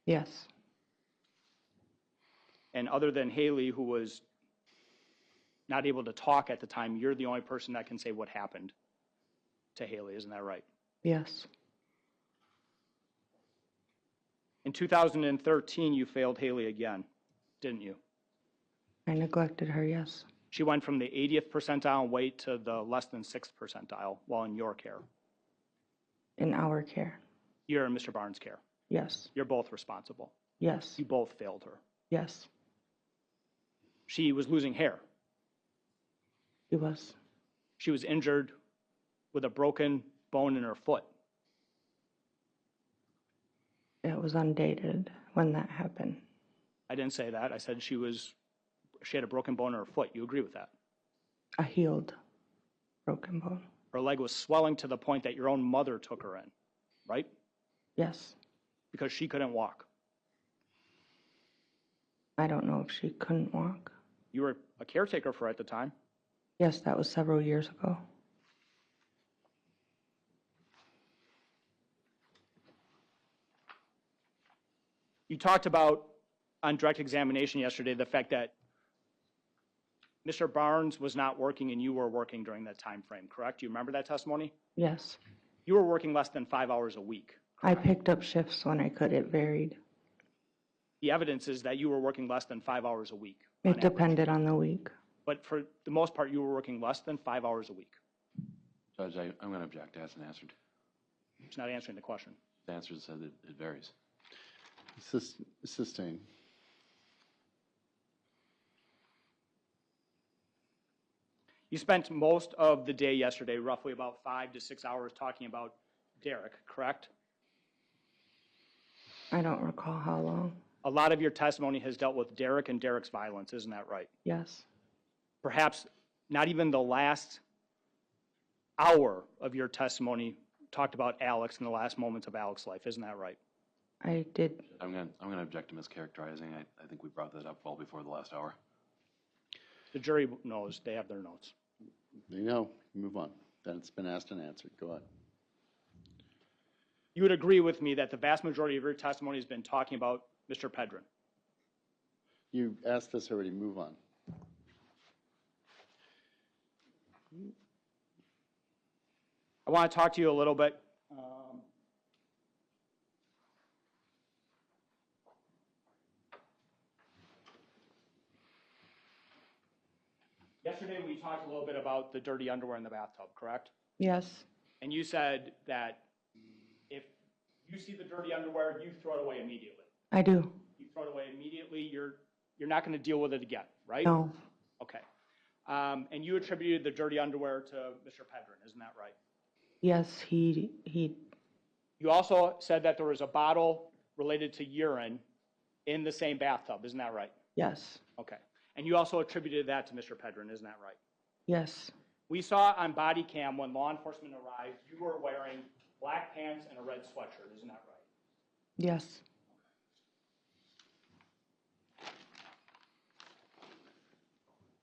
[SPEAKER 3] Yes.
[SPEAKER 4] And other than Haley, who was not able to talk at the time, you're the only person that can say what happened to Haley, isn't that right?
[SPEAKER 3] Yes.
[SPEAKER 4] In 2013, you failed Haley again, didn't you?
[SPEAKER 3] I neglected her, yes.
[SPEAKER 4] She went from the 80th percentile in weight to the less than 6th percentile while in your care.
[SPEAKER 3] In our care.
[SPEAKER 4] You're in Mr. Barnes' care.
[SPEAKER 3] Yes.
[SPEAKER 4] You're both responsible.
[SPEAKER 3] Yes.
[SPEAKER 4] You both failed her.
[SPEAKER 3] Yes.
[SPEAKER 4] She was losing hair.
[SPEAKER 3] She was.
[SPEAKER 4] She was injured with a broken bone in her foot.
[SPEAKER 3] It was undated when that happened.
[SPEAKER 4] I didn't say that. I said she had a broken bone in her foot. You agree with that?
[SPEAKER 3] A healed broken bone.
[SPEAKER 4] Her leg was swelling to the point that your own mother took her in, right?
[SPEAKER 3] Yes.
[SPEAKER 4] Because she couldn't walk.
[SPEAKER 3] I don't know if she couldn't walk.
[SPEAKER 4] You were a caretaker for her at the time.
[SPEAKER 3] Yes, that was several years ago.
[SPEAKER 4] You talked about, on direct examination yesterday, the fact that Mr. Barnes was not working and you were working during that time frame, correct? Do you remember that testimony?
[SPEAKER 3] Yes.
[SPEAKER 4] You were working less than 5 hours a week.
[SPEAKER 3] I picked up shifts when I could. It varied.
[SPEAKER 4] The evidence is that you were working less than 5 hours a week.
[SPEAKER 3] It depended on the week.
[SPEAKER 4] But for the most part, you were working less than 5 hours a week.
[SPEAKER 1] Judge, I'm going to object. It hasn't answered.
[SPEAKER 4] It's not answering the question.
[SPEAKER 1] The answer said it varies.
[SPEAKER 2] Sustained.
[SPEAKER 4] You spent most of the day yesterday, roughly about 5 to 6 hours, talking about Derek, correct?
[SPEAKER 3] I don't recall how long.
[SPEAKER 4] A lot of your testimony has dealt with Derek and Derek's violence, isn't that right?
[SPEAKER 3] Yes.
[SPEAKER 4] Perhaps not even the last hour of your testimony talked about Alex and the last moments of Alex's life, isn't that right?
[SPEAKER 3] I did.
[SPEAKER 1] I'm going to object to mischaracterizing. I think we brought that up well before the last hour.
[SPEAKER 4] The jury knows. They have their notes.
[SPEAKER 2] They know. Move on. That's been asked and answered. Go on.
[SPEAKER 4] You would agree with me that the vast majority of your testimony has been talking about Mr. Pedrin.
[SPEAKER 2] You asked this already. Move on.
[SPEAKER 4] I want to talk to you a little bit. Yesterday we talked a little bit about the dirty underwear in the bathtub, correct?
[SPEAKER 3] Yes.
[SPEAKER 4] And you said that if you see the dirty underwear, you throw it away immediately.
[SPEAKER 3] I do.
[SPEAKER 4] You throw it away immediately, you're not going to deal with it again, right?
[SPEAKER 3] No.
[SPEAKER 4] Okay. And you attributed the dirty underwear to Mr. Pedrin, isn't that right?
[SPEAKER 3] Yes, he.
[SPEAKER 4] You also said that there was a bottle related to urine in the same bathtub, isn't that right?
[SPEAKER 3] Yes.
[SPEAKER 4] Okay. And you also attributed that to Mr. Pedrin, isn't that right?
[SPEAKER 3] Yes.
[SPEAKER 4] We saw on body cam when law enforcement arrived, you were wearing black pants and a red sweatshirt, isn't that right?
[SPEAKER 3] Yes.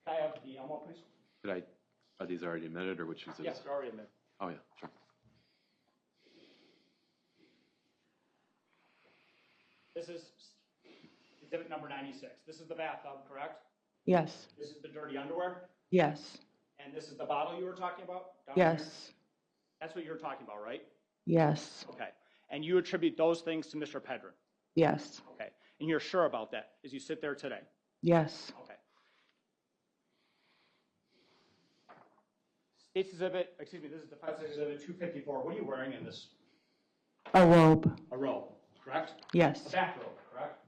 [SPEAKER 4] Can I have the envelope, please?
[SPEAKER 1] Are these already admitted or which is it?
[SPEAKER 4] Yes, they're already admitted.
[SPEAKER 1] Oh, yeah, sure.
[SPEAKER 4] This is exhibit number 96. This is the bathtub, correct?
[SPEAKER 3] Yes.
[SPEAKER 4] This is the dirty underwear?
[SPEAKER 3] Yes.
[SPEAKER 4] And this is the bottle you were talking about? Down here?
[SPEAKER 3] Yes.
[SPEAKER 4] That's what you're talking about, right?
[SPEAKER 3] Yes.
[SPEAKER 4] Okay. And you attribute those things to Mr. Pedrin?
[SPEAKER 3] Yes.
[SPEAKER 4] Okay. And you're sure about that as you sit there today?
[SPEAKER 3] Yes.
[SPEAKER 4] Okay. State's exhibit, excuse me, this is defense exhibit 254. What are you wearing in this?
[SPEAKER 3] A robe.
[SPEAKER 4] A robe, correct? A
[SPEAKER 3] Yes.
[SPEAKER 4] bathrobe, correct?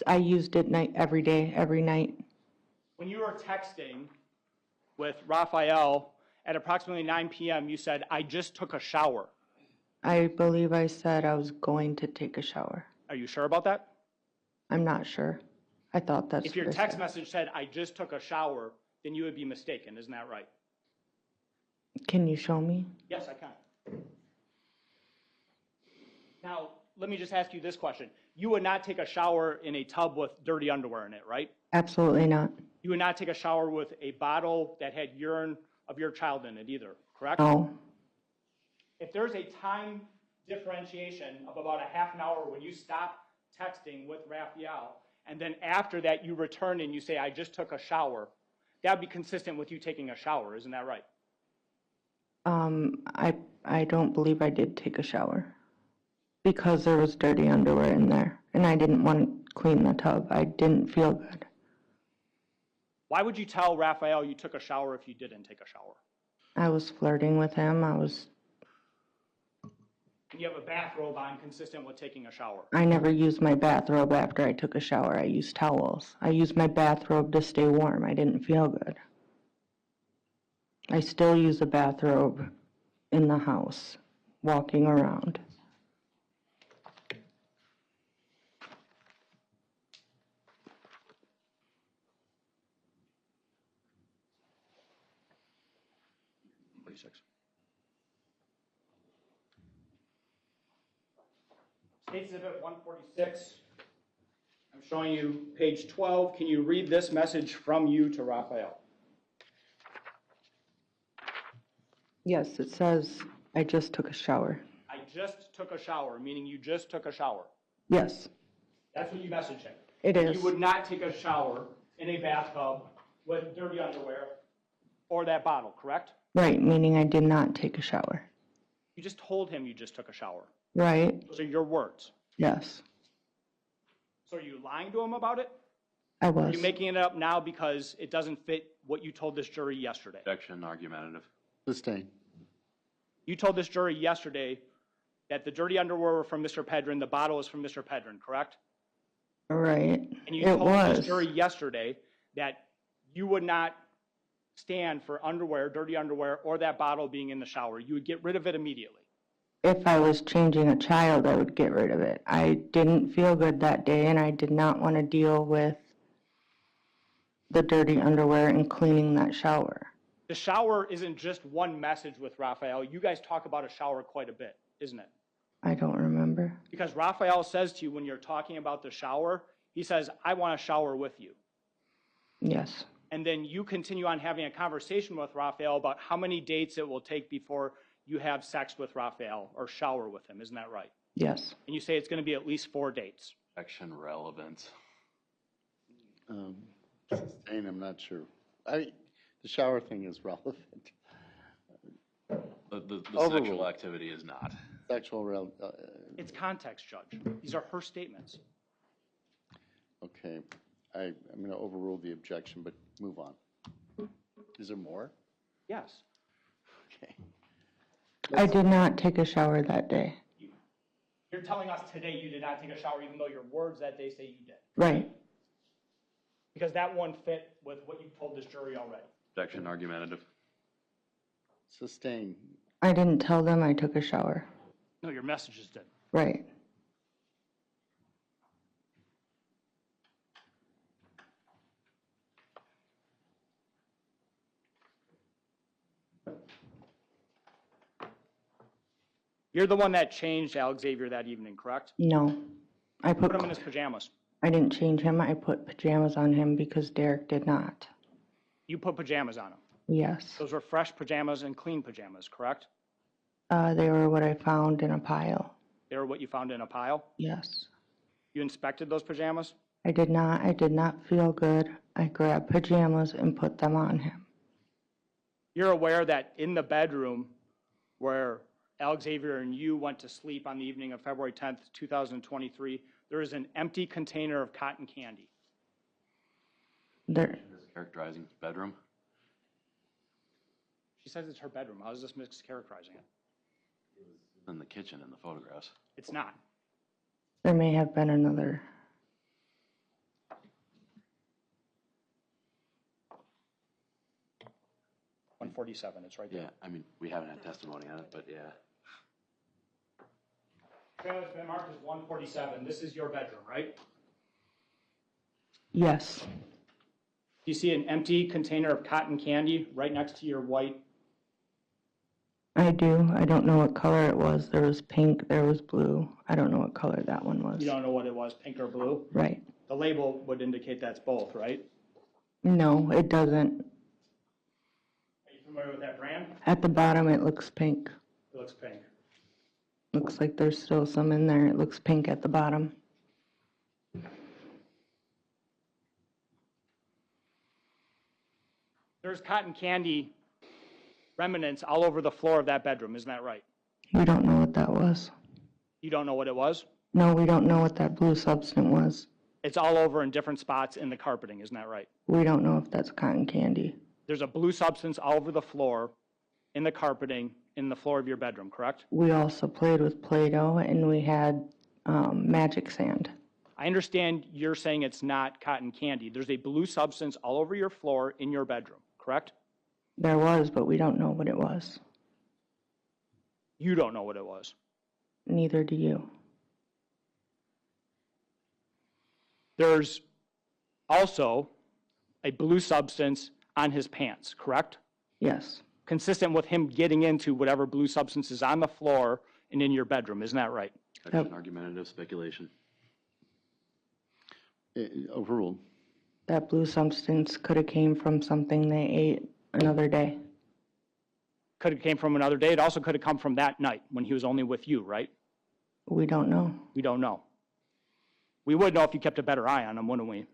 [SPEAKER 3] I used it every day, every night.
[SPEAKER 4] When you were texting with Raphael at approximately 9 p.m., you said, I just took a shower.
[SPEAKER 3] I believe I said I was going to take a shower.
[SPEAKER 4] Are you sure about that?
[SPEAKER 3] I'm not sure. I thought that's
[SPEAKER 4] If your
[SPEAKER 3] what I
[SPEAKER 4] text
[SPEAKER 3] said.
[SPEAKER 4] message said, I just took a shower, then you would be mistaken. Isn't that right?
[SPEAKER 3] Can you show me?
[SPEAKER 4] Yes, I can. Now, let me just ask you this question. You would not take a shower in a tub with dirty underwear in it, right?
[SPEAKER 3] Absolutely not.
[SPEAKER 4] You would not take a shower with a bottle that had urine of your child in it either, correct?
[SPEAKER 3] No.
[SPEAKER 4] If there's a time differentiation of about a half an hour when you stop texting with Raphael, and then after that you return and you say, I just took a shower, that would be consistent with you taking a shower, isn't that right?
[SPEAKER 3] I don't believe I did take a shower because there was dirty underwear in there and I didn't want to clean the tub. I didn't feel good.
[SPEAKER 4] Why would you tell Raphael you took a shower if you didn't take a shower?
[SPEAKER 3] I was flirting with him.
[SPEAKER 4] And you have a bathrobe on consistent with taking a shower.
[SPEAKER 3] I never used my bathrobe after I took a shower. I used towels. I used my bathrobe to stay warm. I didn't feel good. I still use a bathrobe in the house, walking around.
[SPEAKER 4] State Exhibit 146. I'm showing you page 12. Can you read this message from you to Raphael?
[SPEAKER 3] Yes, it says, I just took a shower.
[SPEAKER 4] I just took a shower, meaning you just took a shower.
[SPEAKER 3] Yes,
[SPEAKER 4] That's what you message him.
[SPEAKER 3] it is.
[SPEAKER 4] You would not take a shower in a bathtub with dirty underwear or that bottle, correct?
[SPEAKER 3] Right, meaning I did not take a shower.
[SPEAKER 4] You just told him you just took a shower.
[SPEAKER 3] Right,
[SPEAKER 4] Those are your words.
[SPEAKER 3] yes,
[SPEAKER 4] So are you lying to him about it?
[SPEAKER 3] I
[SPEAKER 4] Are
[SPEAKER 3] was.
[SPEAKER 4] you making it up now because it doesn't fit what you told this jury yesterday?
[SPEAKER 1] Objection, argumentative.
[SPEAKER 2] Sustain.
[SPEAKER 4] You told this jury yesterday that the dirty underwear were from Mr. Pedrin, the bottle is from Mr. Pedrin, correct?
[SPEAKER 3] Right,
[SPEAKER 4] And you
[SPEAKER 3] it
[SPEAKER 4] told this
[SPEAKER 3] was.
[SPEAKER 4] jury yesterday that you would not stand for underwear, dirty underwear, or that bottle being in the shower. You would get rid of it immediately.
[SPEAKER 3] If I was changing a child, I would get rid of it. I didn't feel good that day, and I did not want to deal with the dirty underwear and cleaning that shower.
[SPEAKER 4] The shower isn't just one message with Raphael. You guys talk about a shower quite a bit, isn't it?
[SPEAKER 3] I don't remember.
[SPEAKER 4] Because Raphael says to you when you're talking about the shower, he says, I want to shower with you.
[SPEAKER 3] Yes,
[SPEAKER 4] And then you continue on having a conversation with Raphael about how many dates it will take before you have sex with Raphael or shower with him. Isn't that right?
[SPEAKER 3] yes.
[SPEAKER 4] And you say it's going to be at least 4 dates.
[SPEAKER 1] Objection, relevant.
[SPEAKER 2] Sustain, I'm not sure. The shower thing is relevant.
[SPEAKER 1] The
[SPEAKER 2] Overruled.
[SPEAKER 1] sexual activity is not.
[SPEAKER 2] Sexual,
[SPEAKER 4] It's context, Judge. These are her statements.
[SPEAKER 2] okay. I'm going to overrule the objection, but move on. Is there more?
[SPEAKER 4] Yes.
[SPEAKER 2] Okay.
[SPEAKER 3] I did not take a shower that day.
[SPEAKER 4] You're telling us today you did not take a shower even though your words that day say you did.
[SPEAKER 3] Right,
[SPEAKER 4] Because that one fit with what you told this jury already.
[SPEAKER 1] Objection, argumentative.
[SPEAKER 2] Sustain.
[SPEAKER 3] I didn't tell them I took a shower.
[SPEAKER 4] No, your messages did.
[SPEAKER 3] Right.
[SPEAKER 4] You're the one that changed Alexavier that evening, correct?
[SPEAKER 3] No, I
[SPEAKER 4] Put him in his pajamas.
[SPEAKER 3] I didn't change him. I put pajamas on him because Derek did not.
[SPEAKER 4] You put pajamas on him.
[SPEAKER 3] Yes.
[SPEAKER 4] Those were fresh pajamas and clean pajamas, correct?
[SPEAKER 3] They were what I found in a pile.
[SPEAKER 4] They were what you found in a pile?
[SPEAKER 3] Yes.
[SPEAKER 4] You inspected those pajamas?
[SPEAKER 3] I did not. I did not feel good. I grabbed pajamas and put them on him.
[SPEAKER 4] You're aware that in the bedroom where Alexavier and you went to sleep on the evening of February 10th, 2023, there is an empty container of cotton candy.
[SPEAKER 3] There,
[SPEAKER 1] Characterizing his bedroom.
[SPEAKER 4] She says it's her bedroom. How is this mischaracterizing it?
[SPEAKER 1] In the kitchen in the photographs.
[SPEAKER 4] It's not.
[SPEAKER 3] there may have been another.
[SPEAKER 4] 147, it's right there.
[SPEAKER 1] Yeah, I mean, we haven't had testimony on it, but yeah.
[SPEAKER 4] Trailer's been marked as 147. This is your bedroom, right?
[SPEAKER 3] Yes,
[SPEAKER 4] You see an empty container of cotton candy right next to your white.
[SPEAKER 3] I do. I don't know what color it was. There was pink, there was blue. I don't know what color that one was.
[SPEAKER 4] You don't know what it was, pink or blue?
[SPEAKER 3] Right.
[SPEAKER 4] The label would indicate that's both, right?
[SPEAKER 3] No, it doesn't.
[SPEAKER 4] Are you familiar with that brand?
[SPEAKER 3] At the bottom, it looks pink.
[SPEAKER 4] It looks pink.
[SPEAKER 3] Looks like there's still some in there. It looks pink at the bottom.
[SPEAKER 4] There's cotton candy remnants all over the floor of that bedroom, isn't that right?
[SPEAKER 3] We don't know what that was.
[SPEAKER 4] You don't know what it was?
[SPEAKER 3] No, we don't know what that blue substance was.
[SPEAKER 4] It's all over in different spots in the carpeting, isn't that right?
[SPEAKER 3] We don't know if that's cotton candy.
[SPEAKER 4] There's a blue substance all over the floor, in the carpeting, in the floor of your bedroom, correct?
[SPEAKER 3] We also played with Play-Doh and we had magic sand.
[SPEAKER 4] I understand you're saying it's not cotton candy. There's a blue substance all over your floor in your bedroom, correct?
[SPEAKER 3] There was, but we don't know what it was.
[SPEAKER 4] You don't know what it was.
[SPEAKER 3] Neither do you.
[SPEAKER 4] There's also a blue substance on his pants, correct?
[SPEAKER 3] Yes,
[SPEAKER 4] Consistent with him getting into whatever blue substance is on the floor and in your bedroom, isn't that right?
[SPEAKER 1] Action, argumentative, speculation.
[SPEAKER 2] Overruled.
[SPEAKER 3] that blue substance could have came from something they ate another day.
[SPEAKER 4] Could have came from another day. It also could have come from that night when he was only with you, right?
[SPEAKER 3] We don't know.
[SPEAKER 4] We don't know. We would know if you kept a better eye on him, wouldn't we?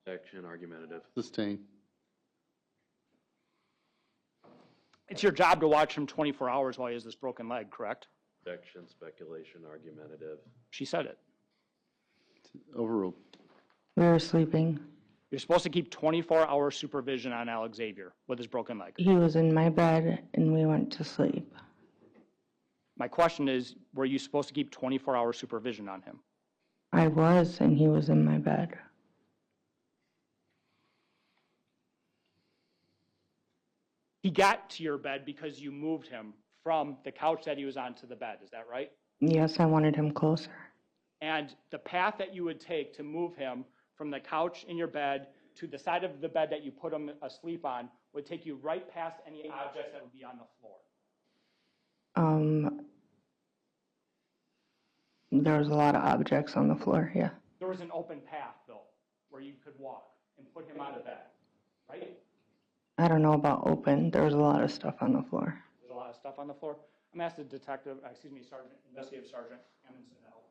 [SPEAKER 1] Action, argumentative.
[SPEAKER 2] Sustain.
[SPEAKER 4] It's your job to watch him 24 hours while he has this broken leg, correct?
[SPEAKER 1] Action, speculation, argumentative.
[SPEAKER 4] She said it.
[SPEAKER 2] Overruled.
[SPEAKER 3] We were sleeping.
[SPEAKER 4] You're supposed to keep 24-hour supervision on Alexavier with his broken leg.
[SPEAKER 3] He was in my bed and we went to sleep.
[SPEAKER 4] My question is, were you supposed to keep 24-hour supervision on him?
[SPEAKER 3] I was, and he was in my bed.
[SPEAKER 4] He got to your bed because you moved him from the couch that he was on to the bed. Is that right?
[SPEAKER 3] Yes, I wanted him closer.
[SPEAKER 4] And the path that you would take to move him from the couch in your bed to the side of the bed that you put him asleep on would take you right past any objects that would be on the floor.
[SPEAKER 3] There was a lot of objects on the floor, yeah.
[SPEAKER 4] There was an open path, though, where you could walk and put him out of bed, right?
[SPEAKER 3] I don't know about open. There was a lot of stuff on the floor.
[SPEAKER 4] There's a lot of stuff on the floor. I'm asking Sergeant, Investigative Sergeant Amundsen to help.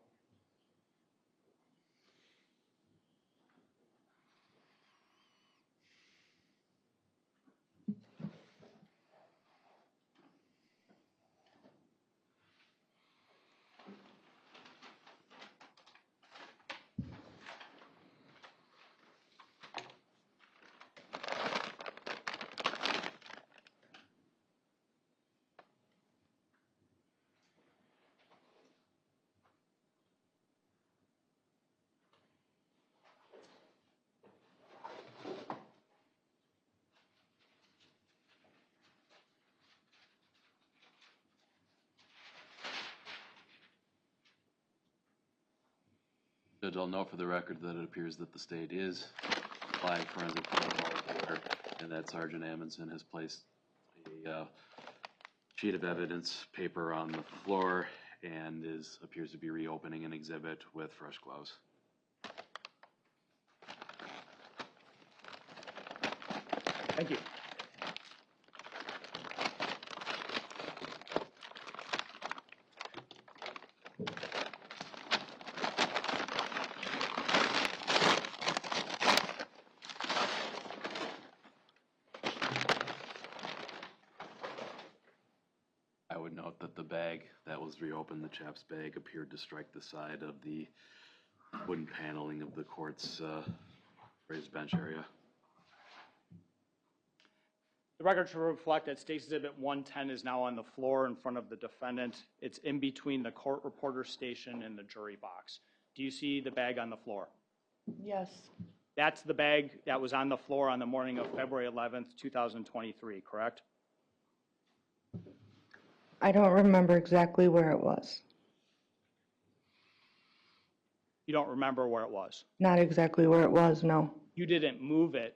[SPEAKER 1] Judge, I'll note for the record that it appears that the state is applying forensic protocol order, and that Sergeant Amundsen has placed a sheet of evidence paper on the floor and appears to be reopening an exhibit with fresh gloves.
[SPEAKER 4] Thank you.
[SPEAKER 1] bag that was reopened, the Chaps bag, appeared to strike the side of the wooden paneling of the court's raised bench area.
[SPEAKER 4] The record should reflect that State's Exhibit 110 is now on the floor in front of the defendant. It's in between the court reporter station and the jury box. Do you see the bag on the floor?
[SPEAKER 3] Yes.
[SPEAKER 4] That's the bag that was on the floor on the morning of February 11th, 2023, correct?
[SPEAKER 3] I don't remember exactly where it was.
[SPEAKER 4] You don't remember where it was?
[SPEAKER 3] Not exactly where it was, no.
[SPEAKER 4] You didn't move it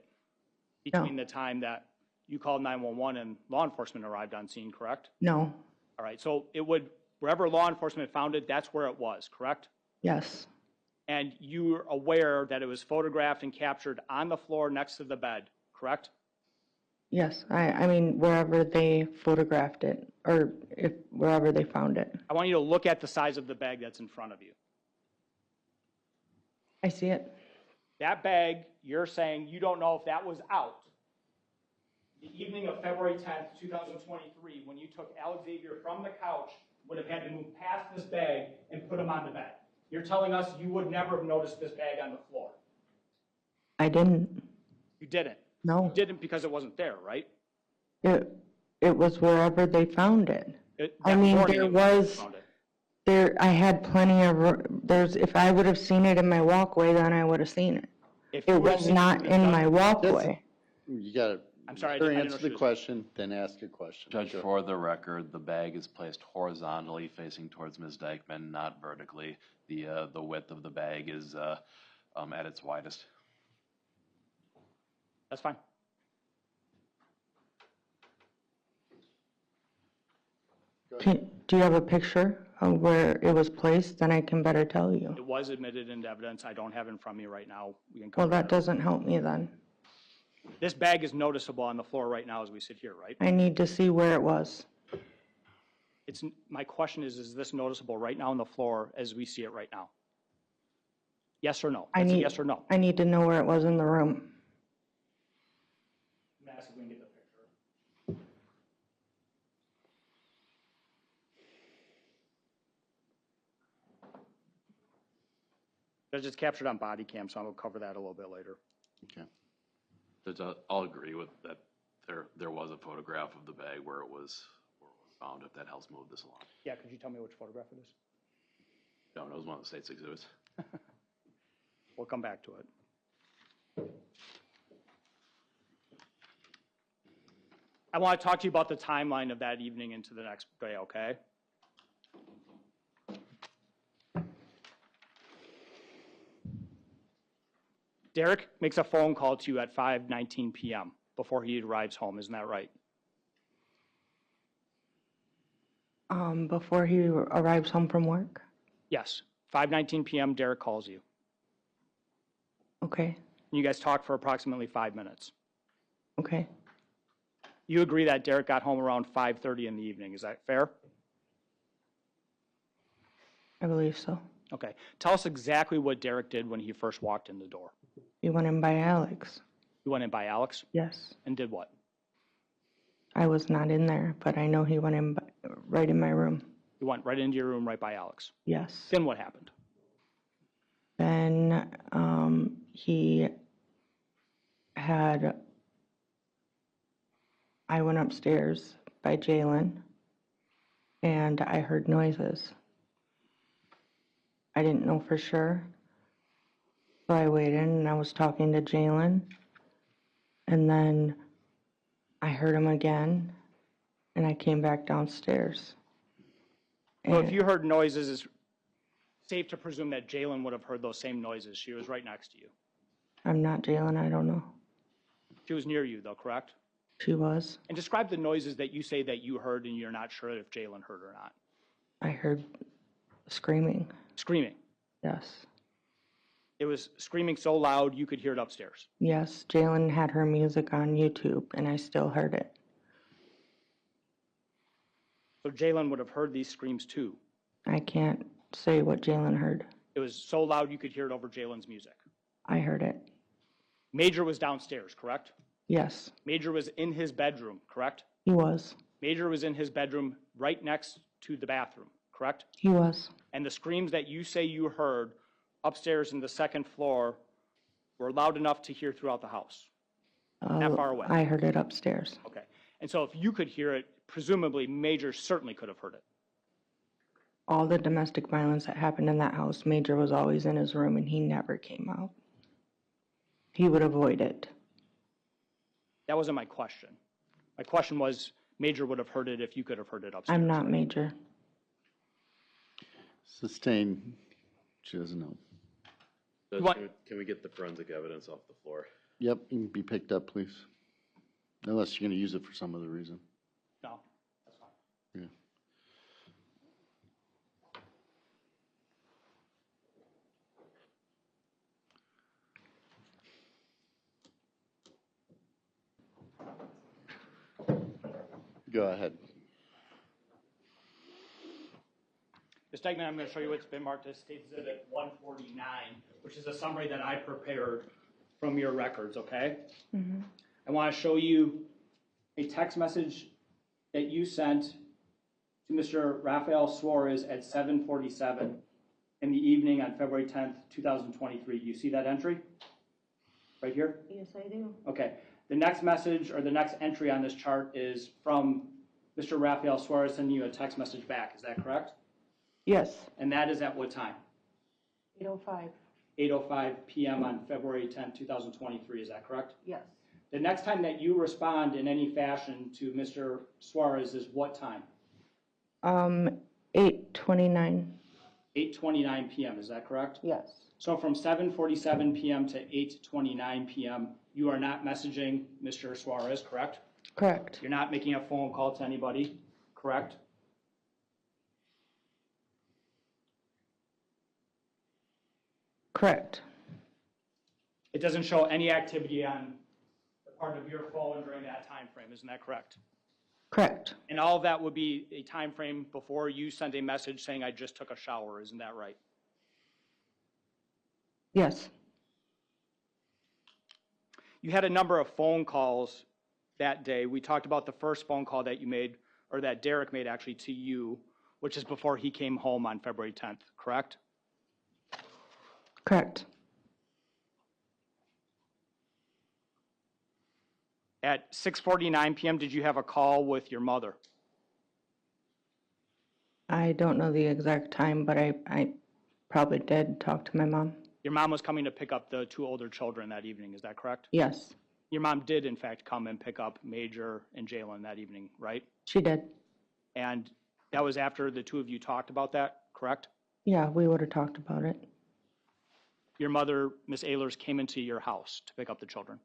[SPEAKER 4] between the time that you called 911 and law enforcement arrived on scene, correct?
[SPEAKER 3] No.
[SPEAKER 4] All right, so it would, wherever law enforcement found it, that's where it was, correct?
[SPEAKER 3] Yes.
[SPEAKER 4] And you're aware that it was photographed and captured on the floor next to the bed, correct?
[SPEAKER 3] Yes. I mean, wherever they photographed it, or wherever they found it.
[SPEAKER 4] I want you to look at the size of the bag that's in front of you.
[SPEAKER 3] I see it.
[SPEAKER 4] That bag, you're saying you don't know if that was out the evening of February 10th, 2023, when you took Alexavier from the couch, would have had to move past this bag and put him on the bed. You're telling us you would never have noticed this bag on the floor.
[SPEAKER 3] I didn't.
[SPEAKER 4] You didn't.
[SPEAKER 3] No.
[SPEAKER 4] You didn't because it wasn't there, right?
[SPEAKER 3] It was wherever they found it. I mean, I had plenty of, if I would have seen it in my walkway, then I would have seen it. It was not in my walkway.
[SPEAKER 2] You gotta,
[SPEAKER 4] I'm sorry, I
[SPEAKER 2] better
[SPEAKER 4] didn't
[SPEAKER 2] answer the question, then ask a question.
[SPEAKER 1] Judge, for the record, the bag is placed horizontally facing towards Ms. Dikeman, not vertically. The width of the bag is at its widest.
[SPEAKER 4] That's fine.
[SPEAKER 3] Do you have a picture of where it was placed? Then I can better tell you.
[SPEAKER 4] It was admitted into evidence. I don't have it in front of me right now. We can
[SPEAKER 3] Well,
[SPEAKER 4] cover
[SPEAKER 3] that doesn't help me then.
[SPEAKER 4] This bag is noticeable on the floor right now as we sit here, right?
[SPEAKER 3] I need to see where it was.
[SPEAKER 4] My question is this noticeable right now on the floor as we see it right now? Yes or no? That's a yes or no.
[SPEAKER 3] I need to know where it was in the room.
[SPEAKER 4] I'm gonna ask if we can get the picture. It's captured on body cam, so I'll cover that a little bit later.
[SPEAKER 2] Okay.
[SPEAKER 1] I'll agree with that. There was a photograph of the bag where it was found, if that helps move this along.
[SPEAKER 4] Yeah, could you tell me which photograph it is?
[SPEAKER 1] No, it was one of the state's exhibits.
[SPEAKER 4] We'll come back to it. I want to talk to you about the timeline of that evening into the next day, okay? Derek makes a phone call to you at 5:19 p.m. before he arrives home, isn't that right?
[SPEAKER 3] Before he arrives home from work?
[SPEAKER 4] Yes, 5:19 p.m. Derek calls you.
[SPEAKER 3] Okay.
[SPEAKER 4] You guys talk for approximately 5 minutes.
[SPEAKER 3] Okay.
[SPEAKER 4] You agree that Derek got home around 5:30 in the evening, is that fair?
[SPEAKER 3] I believe so.
[SPEAKER 4] Okay. Tell us exactly what Derek did when he first walked in the door.
[SPEAKER 3] He went in by Alex.
[SPEAKER 4] You went in by Alex
[SPEAKER 3] Yes.
[SPEAKER 4] and did what?
[SPEAKER 3] I was not in there, but I know he went in right in my room.
[SPEAKER 4] You went right into your room right by Alex.
[SPEAKER 3] Yes.
[SPEAKER 4] Then what happened?
[SPEAKER 3] Then I went upstairs by Jalen and I heard noises. I didn't know for sure. So I waited and I was talking to Jalen. And then I heard him again and I came back downstairs.
[SPEAKER 4] So if you heard noises, it's safe to presume that Jalen would have heard those same noises. She was right next to you.
[SPEAKER 3] I'm not Jalen, I don't know.
[SPEAKER 4] She was near you though, correct?
[SPEAKER 3] She was.
[SPEAKER 4] And describe the noises that you say that you heard and you're not sure if Jalen heard or not.
[SPEAKER 3] I heard screaming.
[SPEAKER 4] Screaming.
[SPEAKER 3] Yes.
[SPEAKER 4] It was screaming so loud you could hear it upstairs.
[SPEAKER 3] Yes, Jalen had her music on YouTube and I still heard it.
[SPEAKER 4] So Jalen would have heard these screams too.
[SPEAKER 3] I can't say what Jalen heard.
[SPEAKER 4] It was so loud you could hear it over Jalen's music.
[SPEAKER 3] I heard it.
[SPEAKER 4] Major was downstairs, correct?
[SPEAKER 3] Yes,
[SPEAKER 4] Major was in his bedroom, correct?
[SPEAKER 3] he was.
[SPEAKER 4] Major was in his bedroom right next to the bathroom, correct?
[SPEAKER 3] He was.
[SPEAKER 4] And the screams that you say you heard upstairs in the second floor were loud enough to hear throughout the house? That far away?
[SPEAKER 3] I heard it upstairs.
[SPEAKER 4] Okay. And so if you could hear it, presumably Major certainly could have heard it.
[SPEAKER 3] All the domestic violence that happened in that house, Major was always in his room and he never came out. He would avoid it.
[SPEAKER 4] That wasn't my question. My question was, Major would have heard it if you could have heard it upstairs.
[SPEAKER 3] I'm not Major.
[SPEAKER 2] Sustained, she doesn't know.
[SPEAKER 1] Judge,
[SPEAKER 4] What-
[SPEAKER 1] can we get the forensic evidence off the floor?
[SPEAKER 2] Yep, you can be picked up, please. Unless you're gonna use it for some other reason.
[SPEAKER 4] No, that's fine.
[SPEAKER 2] Yeah. Go ahead.
[SPEAKER 4] Ms. Dikeman, I'm going to show you what's been marked as State Exhibit 149, which is a summary that I prepared from your records, okay? I want to show you a text message that you sent to Mr. Rafael Suarez at 7:47 in the evening on February 10th, 2023. Do you see that entry? Right here?
[SPEAKER 3] Yes, I do.
[SPEAKER 4] Okay. The next message or the next entry on this chart is from Mr. Rafael Suarez sending you a text message back. Is that correct?
[SPEAKER 3] Yes.
[SPEAKER 4] And that is at what time?
[SPEAKER 3] 8:05.
[SPEAKER 4] 8:05 p.m. on February 10th, 2023. Is that correct?
[SPEAKER 3] Yes.
[SPEAKER 4] The next time that you respond in any fashion to Mr. Suarez is what time?
[SPEAKER 3] 8:29.
[SPEAKER 4] 8:29 p.m. Is that correct?
[SPEAKER 3] Yes.
[SPEAKER 4] So from 7:47 p.m. to 8:29 p.m., you are not messaging Mr. Suarez, correct?
[SPEAKER 3] Correct.
[SPEAKER 4] You're not making a phone call to anybody, correct?
[SPEAKER 3] Correct.
[SPEAKER 4] It doesn't show any activity on the part of your phone during that time frame, isn't that correct?
[SPEAKER 3] Correct.
[SPEAKER 4] And all of that would be a time frame before you sent a message saying, I just took a shower, isn't that right?
[SPEAKER 3] Yes.
[SPEAKER 4] You had a number of phone calls that day. We talked about the first phone call that you made, or that Derek made actually to you, which is before he came home on February 10th, correct?
[SPEAKER 3] Correct.
[SPEAKER 4] At 6:49 p.m., did you have a call with your mother?
[SPEAKER 3] I don't know the exact time, but I probably did talk to my mom.
[SPEAKER 4] Your mom was coming to pick up the two older children that evening, is that correct?
[SPEAKER 3] Yes,
[SPEAKER 4] Your mom did, in fact, come and pick up Major and Jalen that evening, right?
[SPEAKER 3] she did.
[SPEAKER 4] And that was after the two of you talked about that, correct?
[SPEAKER 3] Yeah, we would have talked about it.
[SPEAKER 4] Your mother, Miss Ehlers, came into your house to pick up the children.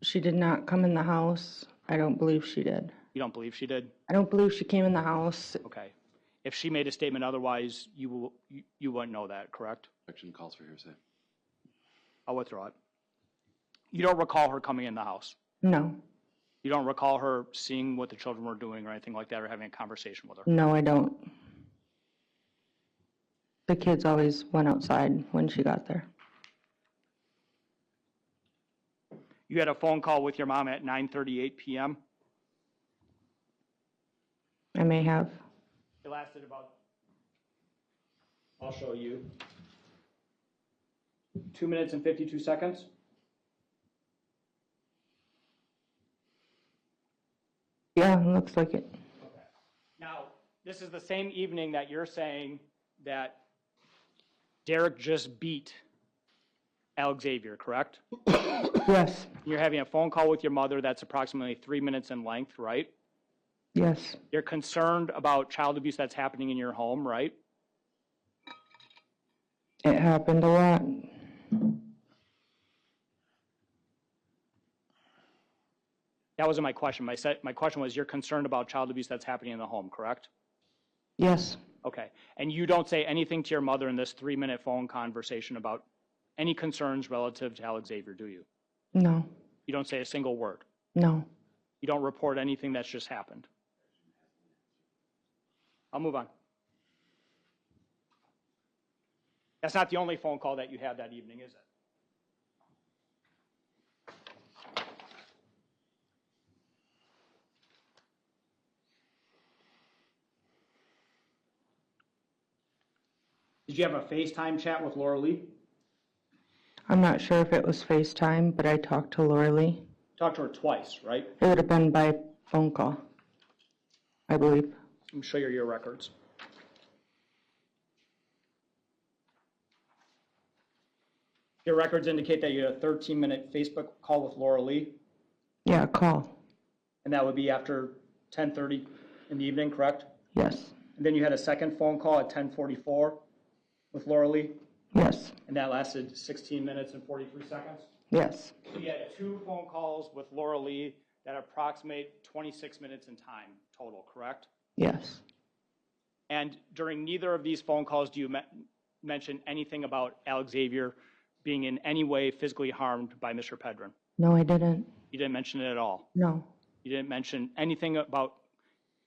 [SPEAKER 3] She did not come in the house. I don't believe she did.
[SPEAKER 4] You don't believe she did?
[SPEAKER 3] I don't believe she came in the house.
[SPEAKER 4] Okay. If she made a statement otherwise, you wouldn't know that, correct?
[SPEAKER 1] Objection calls for hearsay.
[SPEAKER 4] I'll withdraw it. You don't recall her coming in the house?
[SPEAKER 3] No.
[SPEAKER 4] You don't recall her seeing what the children were doing or anything like that, or having a conversation with her?
[SPEAKER 3] No, I don't. The kids always went outside when she got there.
[SPEAKER 4] You had a phone call with your mom at 9:38 p.m.?
[SPEAKER 3] I may have.
[SPEAKER 4] It lasted about, I'll show you, 2 minutes and 52 seconds.
[SPEAKER 3] Yeah, looks like it.
[SPEAKER 4] Now, this is the same evening that you're saying that Derek just beat Alexavier, correct?
[SPEAKER 3] Yes.
[SPEAKER 4] You're having a phone call with your mother that's approximately 3 minutes in length, right?
[SPEAKER 3] Yes.
[SPEAKER 4] You're concerned about child abuse that's happening in your home, right?
[SPEAKER 3] It happened a lot.
[SPEAKER 4] That wasn't my question. My question was, you're concerned about child abuse that's happening in the home, correct?
[SPEAKER 3] Yes.
[SPEAKER 4] Okay. And you don't say anything to your mother in this 3-minute phone conversation about any concerns relative to Alexavier, do you?
[SPEAKER 3] No.
[SPEAKER 4] You don't say a single word.
[SPEAKER 3] No.
[SPEAKER 4] You don't report anything that's just happened. I'll move on. That's not the only phone call that you had that evening, is it? Did you have a FaceTime chat with Laura Lee?
[SPEAKER 3] I'm not sure if it was FaceTime, but I talked to Laura Lee.
[SPEAKER 4] Talked to her twice, right?
[SPEAKER 3] It would have been by phone call, I believe.
[SPEAKER 4] Let me show you your records. Your records indicate that you had a 13-minute Facebook call with Laura Lee,
[SPEAKER 3] Yeah, call.
[SPEAKER 4] and that would be after 10:30 in the evening, correct?
[SPEAKER 3] Yes.
[SPEAKER 4] And then you had a second phone call at 10:44 with Laura Lee,
[SPEAKER 3] Yes.
[SPEAKER 4] and that lasted 16 minutes and 43 seconds.
[SPEAKER 3] Yes.
[SPEAKER 4] So you had 2 phone calls with Laura Lee that approximate 26 minutes in time total, correct?
[SPEAKER 3] Yes.
[SPEAKER 4] And during neither of these phone calls do you mention anything about Alexavier being in any way physically harmed by Mr. Pedrin?
[SPEAKER 3] No, I didn't.
[SPEAKER 4] You didn't mention it at all.
[SPEAKER 3] No.
[SPEAKER 4] You didn't mention anything about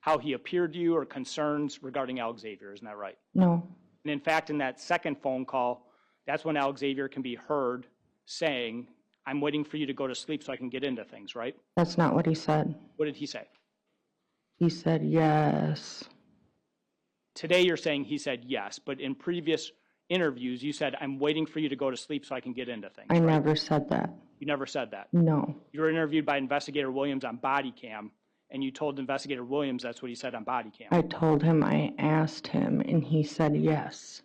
[SPEAKER 4] how he appeared to you or concerns regarding Alexavier, isn't that right?
[SPEAKER 3] No.
[SPEAKER 4] And in fact, in that second phone call, that's when Alexavier can be heard saying, I'm waiting for you to go to sleep so I can get into things, right?
[SPEAKER 3] That's not what he said.
[SPEAKER 4] What did he say?
[SPEAKER 3] He said yes.
[SPEAKER 4] Today you're saying he said yes, but in previous interviews you said, I'm waiting for you to go to sleep so I can get into things,
[SPEAKER 3] I
[SPEAKER 4] right?
[SPEAKER 3] never said that.
[SPEAKER 4] You never said that.
[SPEAKER 3] No.
[SPEAKER 4] You were interviewed by Investigator Williams on body cam, and you told Investigator Williams that's what he said on body cam.
[SPEAKER 3] I told him I asked him, and he said yes.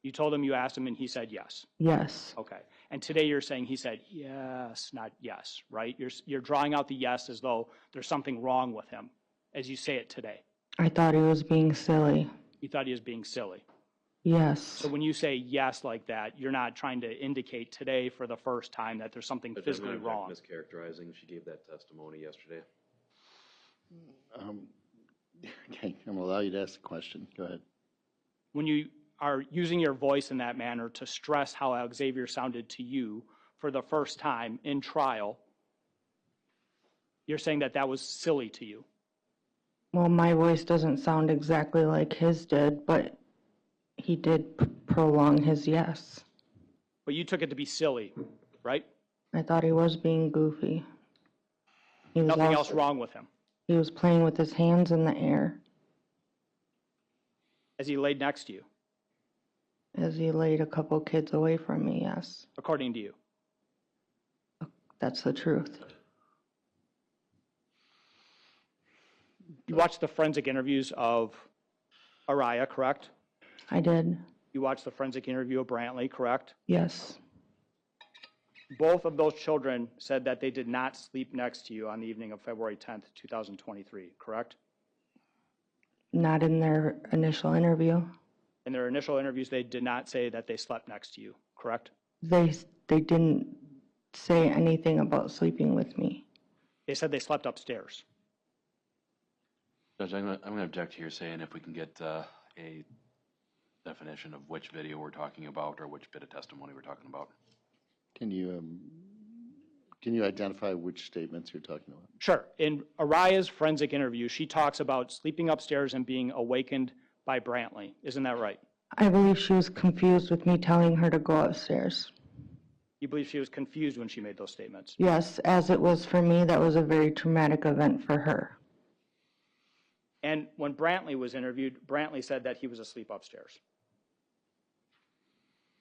[SPEAKER 4] You told him you asked him, and he said yes.
[SPEAKER 3] Yes.
[SPEAKER 4] Okay. And today you're saying he said yes, not yes, right? You're drawing out the yes as though there's something wrong with him, as you say it today.
[SPEAKER 3] I thought he was being silly.
[SPEAKER 4] You thought he was being silly.
[SPEAKER 3] Yes.
[SPEAKER 4] So when you say yes like that, you're not trying to indicate today for the first time that there's something
[SPEAKER 1] Judge,
[SPEAKER 4] physically
[SPEAKER 1] I'm gonna
[SPEAKER 4] wrong.
[SPEAKER 1] mischaracterizing. She gave that testimony yesterday.
[SPEAKER 2] Okay, I'm gonna allow you to ask the question. Go ahead.
[SPEAKER 4] When you are using your voice in that manner to stress how Alexavier sounded to you for the first time in trial, you're saying that that was silly to you.
[SPEAKER 3] Well, my voice doesn't sound exactly like his did, but he did prolong his yes.
[SPEAKER 4] But you took it to be silly, right?
[SPEAKER 3] I thought he was being goofy. He was
[SPEAKER 4] Nothing else
[SPEAKER 3] also-
[SPEAKER 4] wrong with him.
[SPEAKER 3] He was playing with his hands in the air
[SPEAKER 4] As he laid next to you,
[SPEAKER 3] as he laid a couple kids away from me, yes.
[SPEAKER 4] according to you.
[SPEAKER 3] That's the truth.
[SPEAKER 4] You watched the forensic interviews of Araya, correct?
[SPEAKER 3] I did.
[SPEAKER 4] You watched the forensic interview of Brantley, correct?
[SPEAKER 3] Yes.
[SPEAKER 4] Both of those children said that they did not sleep next to you on the evening of February 10th, 2023, correct?
[SPEAKER 3] Not in their initial interview.
[SPEAKER 4] In their initial interviews, they did not say that they slept next to you, correct?
[SPEAKER 3] They didn't say anything about sleeping with me.
[SPEAKER 4] They said they slept upstairs.
[SPEAKER 1] Judge, I'm gonna object to your saying if we can get a definition of which video we're talking about or which bit of testimony we're talking about.
[SPEAKER 2] Can you identify which statements you're talking about?
[SPEAKER 4] Sure. In Araya's forensic interview, she talks about sleeping upstairs and being awakened by Brantley. Isn't that right?
[SPEAKER 3] I believe she was confused with me telling her to go upstairs.
[SPEAKER 4] You believe she was confused when she made those statements?
[SPEAKER 3] Yes, as it was for me, that was a very traumatic event for her.
[SPEAKER 4] And when Brantley was interviewed, Brantley said that he was asleep upstairs.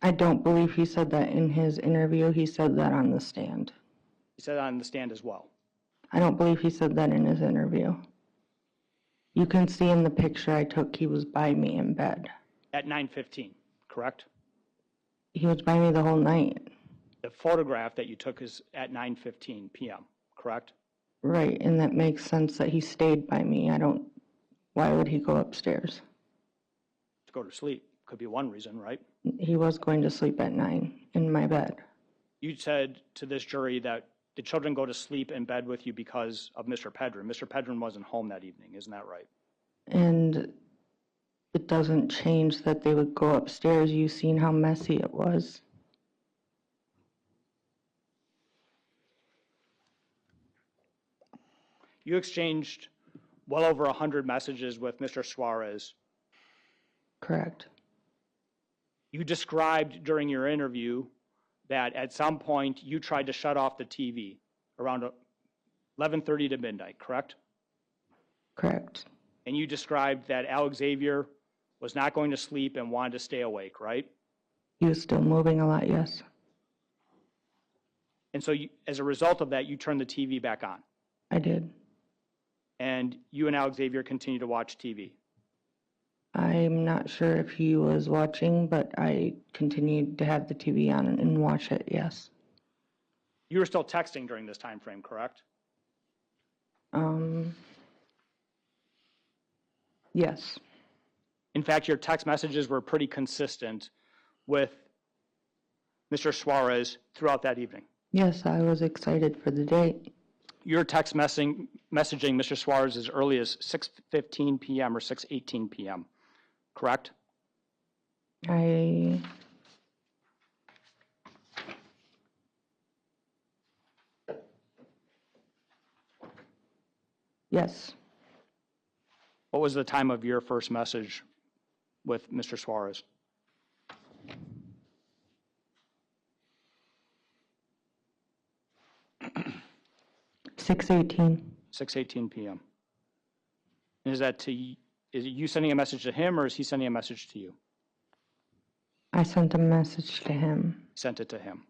[SPEAKER 3] I don't believe he said that in his interview. He said that on the stand.
[SPEAKER 4] He said on the stand as well.
[SPEAKER 3] I don't believe he said that in his interview. You can see in the picture I took, he was by me in bed.
[SPEAKER 4] At 9:15, correct?
[SPEAKER 3] He was by me the whole night.
[SPEAKER 4] The photograph that you took is at 9:15 p.m., correct?
[SPEAKER 3] Right, and that makes sense that he stayed by me. Why would he go upstairs?
[SPEAKER 4] To go to sleep. Could be one reason, right?
[SPEAKER 3] He was going to sleep at 9 in my bed.
[SPEAKER 4] You said to this jury that the children go to sleep in bed with you because of Mr. Pedrin. Mr. Pedrin wasn't home that evening, isn't that right?
[SPEAKER 3] And it doesn't change that they would go upstairs. You seen how messy it was.
[SPEAKER 4] You exchanged well over 100 messages with Mr. Suarez.
[SPEAKER 3] Correct.
[SPEAKER 4] You described during your interview that at some point you tried to shut off the TV around 11:30 to midnight, correct?
[SPEAKER 3] Correct.
[SPEAKER 4] And you described that Alexavier was not going to sleep and wanted to stay awake, right?
[SPEAKER 3] He was still moving a lot, yes.
[SPEAKER 4] And so as a result of that, you turned the TV back on.
[SPEAKER 3] I did.
[SPEAKER 4] And you and Alexavier continue to watch TV.
[SPEAKER 3] I'm not sure if he was watching, but I continued to have the TV on and watch it, yes.
[SPEAKER 4] You were still texting during this time frame, correct?
[SPEAKER 3] Yes.
[SPEAKER 4] In fact, your text messages were pretty consistent with Mr. Suarez throughout that evening.
[SPEAKER 3] Yes, I was excited for the date.
[SPEAKER 4] You're text messaging Mr. Suarez as early as 6:15 p.m. or 6:18 p.m., correct?
[SPEAKER 3] Yes,
[SPEAKER 4] What was the time of your first message with Mr. Suarez?
[SPEAKER 3] 6:18.
[SPEAKER 4] 6:18 p.m. And is it you sending a message to him, or is he sending a message to you?
[SPEAKER 3] I sent a message to him.
[SPEAKER 4] Sent it to him.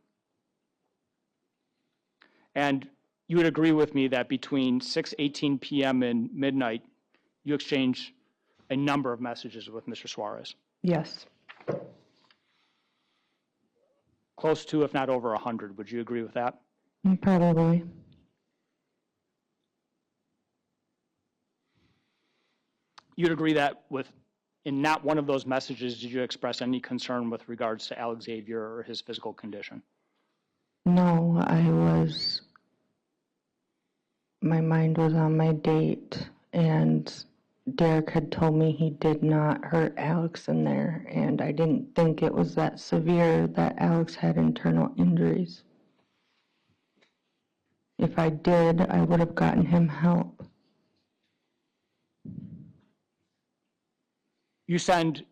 [SPEAKER 4] And you would agree with me that between 6:18 p.m. and midnight, you exchanged a number of messages with Mr. Suarez.
[SPEAKER 3] Yes,
[SPEAKER 4] Close to, if not over 100. Would you agree with that?
[SPEAKER 3] probably.
[SPEAKER 4] You'd agree that in not one of those messages did you express any concern with regards to Alexavier or his physical condition?
[SPEAKER 3] No, my mind was on my date, and Derek had told me he did not hurt Alex in there, and I didn't think it was that severe that Alex had internal injuries. If I did, I would have gotten him help.
[SPEAKER 4] You send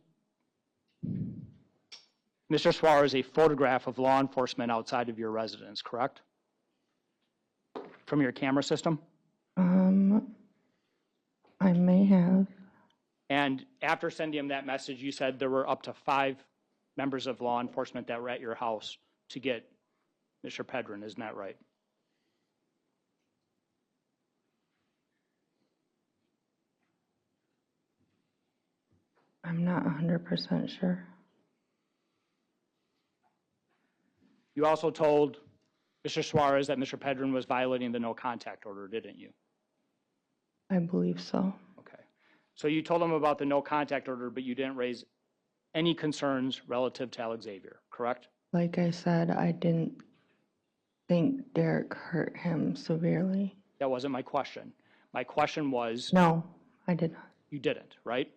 [SPEAKER 4] Mr. Suarez a photograph of law enforcement outside of your residence, correct? From your camera system?
[SPEAKER 3] I may have.
[SPEAKER 4] And after sending him that message, you said there were up to 5 members of law enforcement that were at your house to get Mr. Pedrin, isn't that right?
[SPEAKER 3] I'm not 100% sure.
[SPEAKER 4] You also told Mr. Suarez that Mr. Pedrin was violating the no contact order, didn't you?
[SPEAKER 3] I believe so.
[SPEAKER 4] Okay. So you told him about the no contact order, but you didn't raise any concerns relative to Alexavier, correct?
[SPEAKER 3] Like I said, I didn't think Derek hurt him severely.
[SPEAKER 4] That wasn't my question. My question was,
[SPEAKER 3] No, I did not.
[SPEAKER 4] you didn't, right?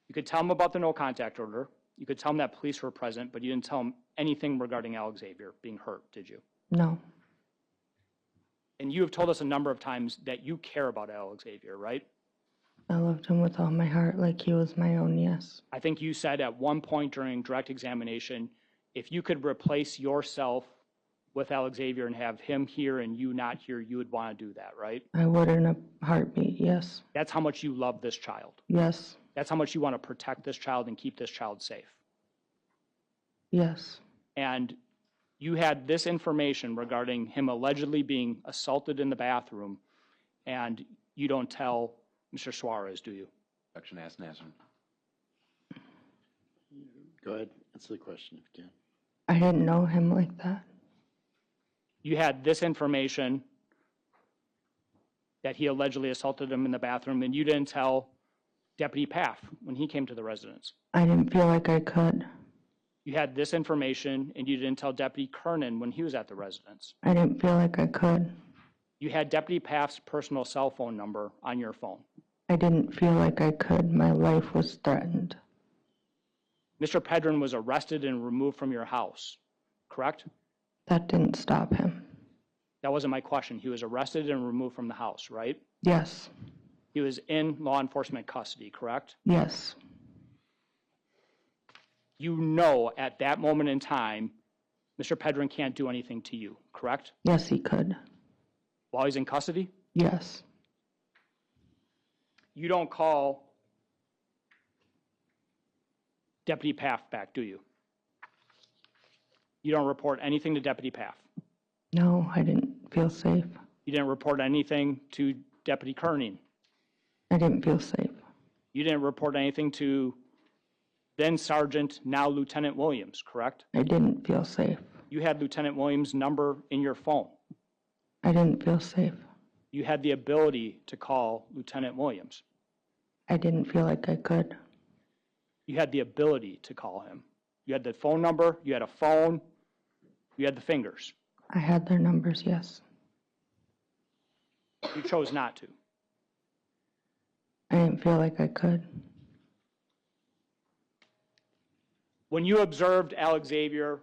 [SPEAKER 4] You could tell him about the no contact order. You could tell him that police were present, but you didn't tell him anything regarding Alexavier being hurt, did you?
[SPEAKER 3] No,
[SPEAKER 4] And you have told us a number of times that you care about Alexavier, right?
[SPEAKER 3] I loved him with all my heart like he was my own, yes.
[SPEAKER 4] I think you said at one point during direct examination, if you could replace yourself with Alexavier and have him here and you not here, you would want to do that, right?
[SPEAKER 3] I would in a heartbeat, yes.
[SPEAKER 4] That's how much you love this child.
[SPEAKER 3] Yes,
[SPEAKER 4] That's how much you want to protect this child and keep this child safe.
[SPEAKER 3] yes,
[SPEAKER 4] And you had this information regarding him allegedly being assaulted in the bathroom, and you don't tell Mr. Suarez, do you?
[SPEAKER 1] Objection asked and answered.
[SPEAKER 2] Go ahead, answer the question if you can.
[SPEAKER 3] I didn't know him like that.
[SPEAKER 4] You had this information that he allegedly assaulted him in the bathroom, and you didn't tell Deputy Paff when he came to the residence.
[SPEAKER 3] I didn't feel like I could.
[SPEAKER 4] You had this information, and you didn't tell Deputy Kernan when he was at the residence.
[SPEAKER 3] I didn't feel like I could.
[SPEAKER 4] You had Deputy Paff's personal cell phone number on your phone.
[SPEAKER 3] I didn't feel like I could. My life was threatened.
[SPEAKER 4] Mr. Pedrin was arrested and removed from your house, correct?
[SPEAKER 3] That didn't stop him.
[SPEAKER 4] That wasn't my question. He was arrested and removed from the house, right?
[SPEAKER 3] Yes,
[SPEAKER 4] He was in law enforcement custody, correct?
[SPEAKER 3] yes,
[SPEAKER 4] You know at that moment in time, Mr. Pedrin can't do anything to you, correct?
[SPEAKER 3] yes, he could.
[SPEAKER 4] While he's in custody?
[SPEAKER 3] Yes,
[SPEAKER 4] You don't call Deputy Paff back, do you? You don't report anything to Deputy Paff.
[SPEAKER 3] No, I didn't feel safe.
[SPEAKER 4] You didn't report anything to Deputy Kerning.
[SPEAKER 3] I didn't feel safe.
[SPEAKER 4] You didn't report anything to then Sergeant, now Lieutenant Williams, correct?
[SPEAKER 3] I didn't feel safe.
[SPEAKER 4] You had Lieutenant Williams' number in your phone.
[SPEAKER 3] I didn't feel safe.
[SPEAKER 4] You had the ability to call Lieutenant Williams.
[SPEAKER 3] I didn't feel like I could.
[SPEAKER 4] You had the ability to call him. You had the phone number, you had a phone, you had the fingers.
[SPEAKER 3] I had their numbers, yes.
[SPEAKER 4] You chose not to.
[SPEAKER 3] I didn't feel like I could.
[SPEAKER 4] When you observed Alexavier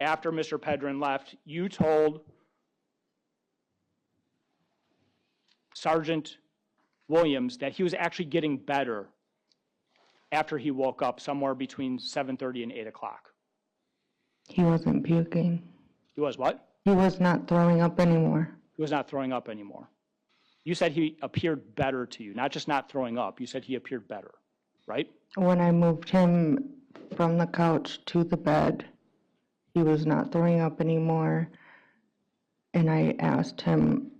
[SPEAKER 4] after Mr. Pedrin left, you told Sergeant Williams that he was actually getting better after he woke up somewhere between 7:30 and 8 o'clock.
[SPEAKER 3] He wasn't puking.
[SPEAKER 4] He was what?
[SPEAKER 3] He was not throwing up anymore.
[SPEAKER 4] He was not throwing up anymore. You said he appeared better to you, not just not throwing up. You said he appeared better, right?
[SPEAKER 3] When I moved him from the couch to the bed, he was not throwing up anymore. And I asked him,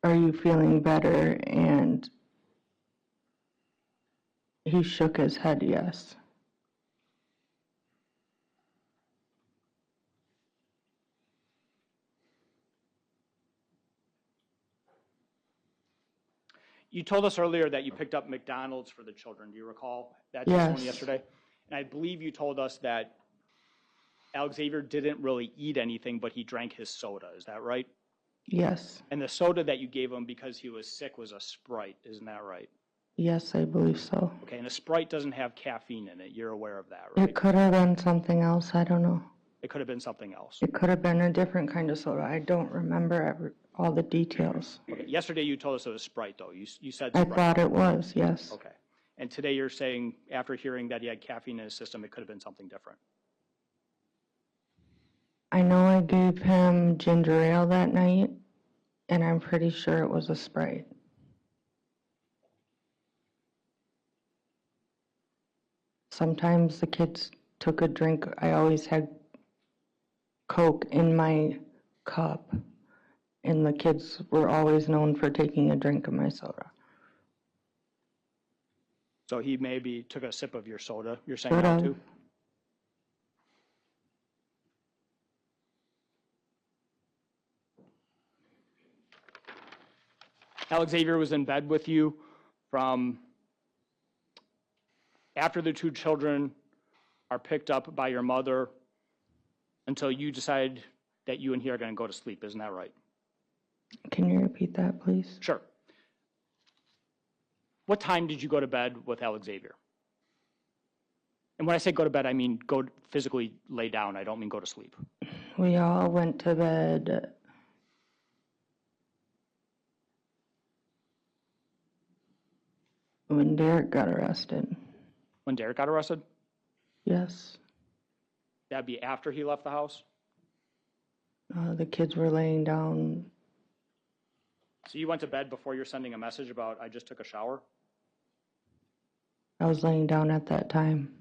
[SPEAKER 3] "Are you feeling better?" And he shook his head, yes.
[SPEAKER 4] You told us earlier that you picked up McDonald's for the children. Do you recall that
[SPEAKER 3] Yes.
[SPEAKER 4] testimony yesterday? And I believe you told us that Alexavier didn't really eat anything, but he drank his soda. Is that right?
[SPEAKER 3] Yes.
[SPEAKER 4] And the soda that you gave him because he was sick was a Sprite. Isn't that right?
[SPEAKER 3] Yes, I believe so.
[SPEAKER 4] Okay, and a Sprite doesn't have caffeine in it. You're aware of that, right?
[SPEAKER 3] It could have been something else. I don't know.
[SPEAKER 4] It could have been something else.
[SPEAKER 3] It could have been a different kind of soda. I don't remember all the details.
[SPEAKER 4] Okay. Yesterday you told us it was Sprite, though. You said
[SPEAKER 3] I
[SPEAKER 4] Sprite.
[SPEAKER 3] thought it was, yes.
[SPEAKER 4] Okay. And today you're saying, after hearing that he had caffeine in his system, it could have been something different.
[SPEAKER 3] I know I gave him ginger ale that night, and I'm pretty sure it was a Sprite. Sometimes the kids took a drink. I always had Coke in my cup, and the kids were always known for taking a drink of my soda.
[SPEAKER 4] So he maybe took a sip of your soda. You're saying
[SPEAKER 3] Could
[SPEAKER 4] that
[SPEAKER 3] have.
[SPEAKER 4] too? Alexavier was in bed with you from after the two children are picked up by your mother until you decide that you and he are going to go to sleep. Isn't that right?
[SPEAKER 3] Can you repeat that, please?
[SPEAKER 4] Sure. What time did you go to bed with Alexavier? And when I say go to bed, I mean go physically lay down. I don't mean go to sleep.
[SPEAKER 3] We all went to bed when Derek got arrested.
[SPEAKER 4] When Derek got arrested?
[SPEAKER 3] Yes.
[SPEAKER 4] That'd be after he left the house?
[SPEAKER 3] The kids were laying down.
[SPEAKER 4] So you went to bed before you're sending a message about, I just took a shower?
[SPEAKER 3] I was laying down at that time.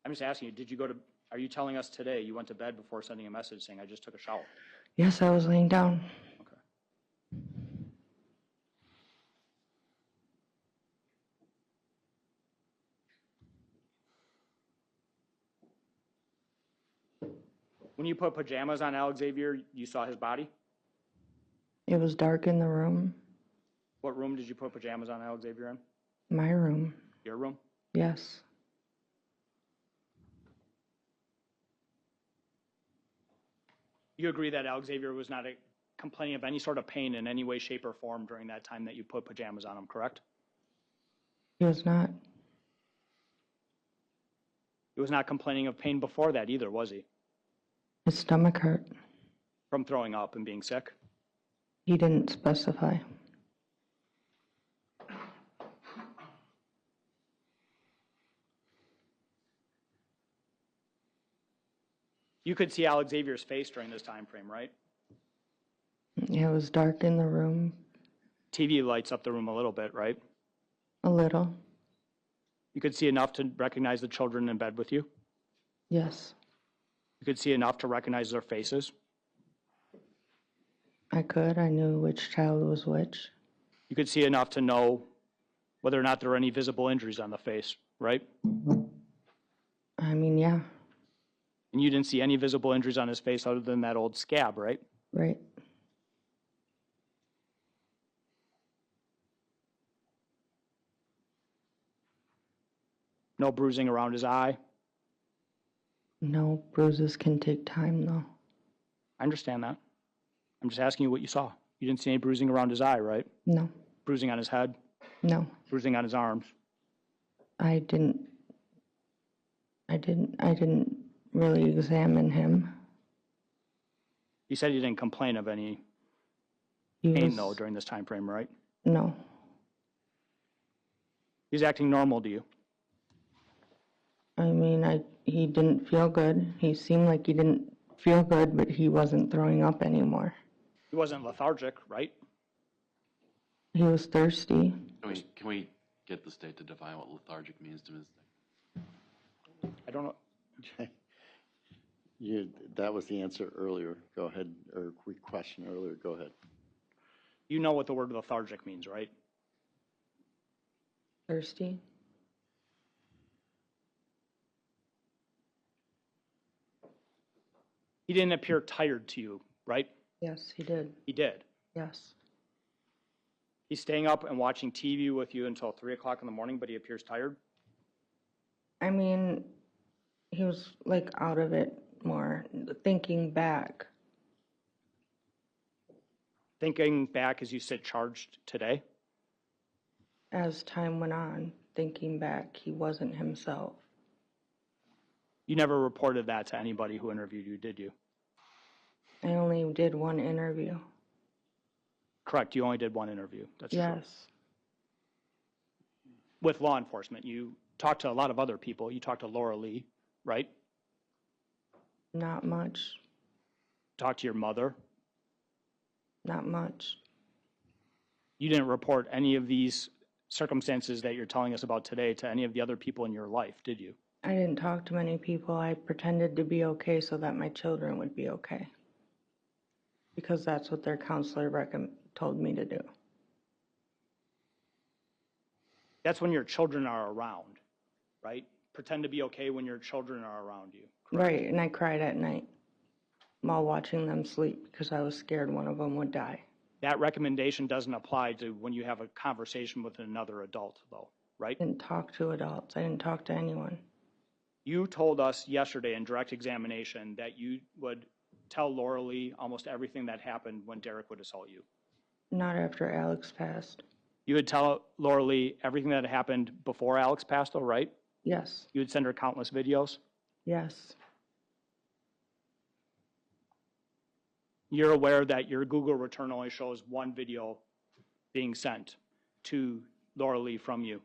[SPEAKER 4] I'm just asking you, are you telling us today you went to bed before sending a message saying, I just took a shower?
[SPEAKER 3] Yes, I was laying down.
[SPEAKER 4] Okay. When you put pajamas on Alexavier, you saw his body?
[SPEAKER 3] It was dark in the room.
[SPEAKER 4] What room did you put pajamas on Alexavier in?
[SPEAKER 3] My room.
[SPEAKER 4] Your room?
[SPEAKER 3] Yes.
[SPEAKER 4] You agree that Alexavier was not complaining of any sort of pain in any way, shape, or form during that time that you put pajamas on him, correct?
[SPEAKER 3] He was not.
[SPEAKER 4] He was not complaining of pain before that either, was he?
[SPEAKER 3] His stomach hurt.
[SPEAKER 4] From throwing up and being sick?
[SPEAKER 3] He didn't specify.
[SPEAKER 4] You could see Alexavier's face during this time frame, right?
[SPEAKER 3] It was dark in the room.
[SPEAKER 4] TV lights up the room a little bit, right?
[SPEAKER 3] A little.
[SPEAKER 4] You could see enough to recognize the children in bed with you?
[SPEAKER 3] Yes,
[SPEAKER 4] You could see enough to recognize their faces?
[SPEAKER 3] I could. I knew which child was which.
[SPEAKER 4] You could see enough to know whether or not there are any visible injuries on the face, right?
[SPEAKER 3] I mean, yeah,
[SPEAKER 4] And you didn't see any visible injuries on his face other than that old scab, right?
[SPEAKER 3] right.
[SPEAKER 4] No bruising around his eye?
[SPEAKER 3] No, bruises can take time though.
[SPEAKER 4] I understand that. I'm just asking you what you saw. You didn't see any bruising around his eye, right?
[SPEAKER 3] No,
[SPEAKER 4] Bruising on his head?
[SPEAKER 3] no,
[SPEAKER 4] Bruising on his arms?
[SPEAKER 3] I didn't really examine him.
[SPEAKER 4] You said you didn't complain of any
[SPEAKER 3] He
[SPEAKER 4] pain,
[SPEAKER 3] was,
[SPEAKER 4] though, during this time frame, right?
[SPEAKER 3] no,
[SPEAKER 4] He's acting normal to you.
[SPEAKER 3] I mean, he didn't feel good. He seemed like he didn't feel good, but he wasn't throwing up anymore.
[SPEAKER 4] He wasn't lethargic, right?
[SPEAKER 3] He was thirsty.
[SPEAKER 1] Can we get the state to define what lethargic means to Ms. Dikeman?
[SPEAKER 4] I don't know.
[SPEAKER 2] That was the answer earlier. Go ahead, or question earlier. Go ahead.
[SPEAKER 4] You know what the word lethargic means, right?
[SPEAKER 3] Thirsty?
[SPEAKER 4] He didn't appear tired to you, right?
[SPEAKER 3] Yes, he did.
[SPEAKER 4] He did.
[SPEAKER 3] Yes.
[SPEAKER 4] He's staying up and watching TV with you until 3 o'clock in the morning, but he appears tired.
[SPEAKER 3] I mean, he was like out of it more, thinking back.
[SPEAKER 4] Thinking back as you sit charged today,
[SPEAKER 3] As time went on, thinking back, he wasn't himself.
[SPEAKER 4] you never reported that to anybody who interviewed you, did you?
[SPEAKER 3] I only did one interview.
[SPEAKER 4] Correct, you only did one interview. That's true.
[SPEAKER 3] Yes.
[SPEAKER 4] With law enforcement, you talked to a lot of other people. You talked to Laura Lee, right?
[SPEAKER 3] Not much.
[SPEAKER 4] Talked to your mother.
[SPEAKER 3] Not much.
[SPEAKER 4] You didn't report any of these circumstances that you're telling us about today to any of the other people in your life, did you?
[SPEAKER 3] I didn't talk to many people. I pretended to be okay so that my children would be okay. Because that's what their counselor told me to do.
[SPEAKER 4] That's when your children are around, right? Pretend to be okay when your children are around you. Correct?
[SPEAKER 3] Right, and I cried at night while watching them sleep because I was scared one of them would die.
[SPEAKER 4] That recommendation doesn't apply to when you have a conversation with another adult, though, right?
[SPEAKER 3] I didn't talk to adults. I didn't talk to anyone.
[SPEAKER 4] You told us yesterday in direct examination that you would tell Laura Lee almost everything that happened when Derek would assault you.
[SPEAKER 3] Not after Alex passed.
[SPEAKER 4] You would tell Laura Lee everything that happened before Alex passed, though, right?
[SPEAKER 3] Yes.
[SPEAKER 4] You would send her countless videos.
[SPEAKER 3] Yes.
[SPEAKER 4] You're aware that your Google return only shows one video being sent to Laura Lee from you,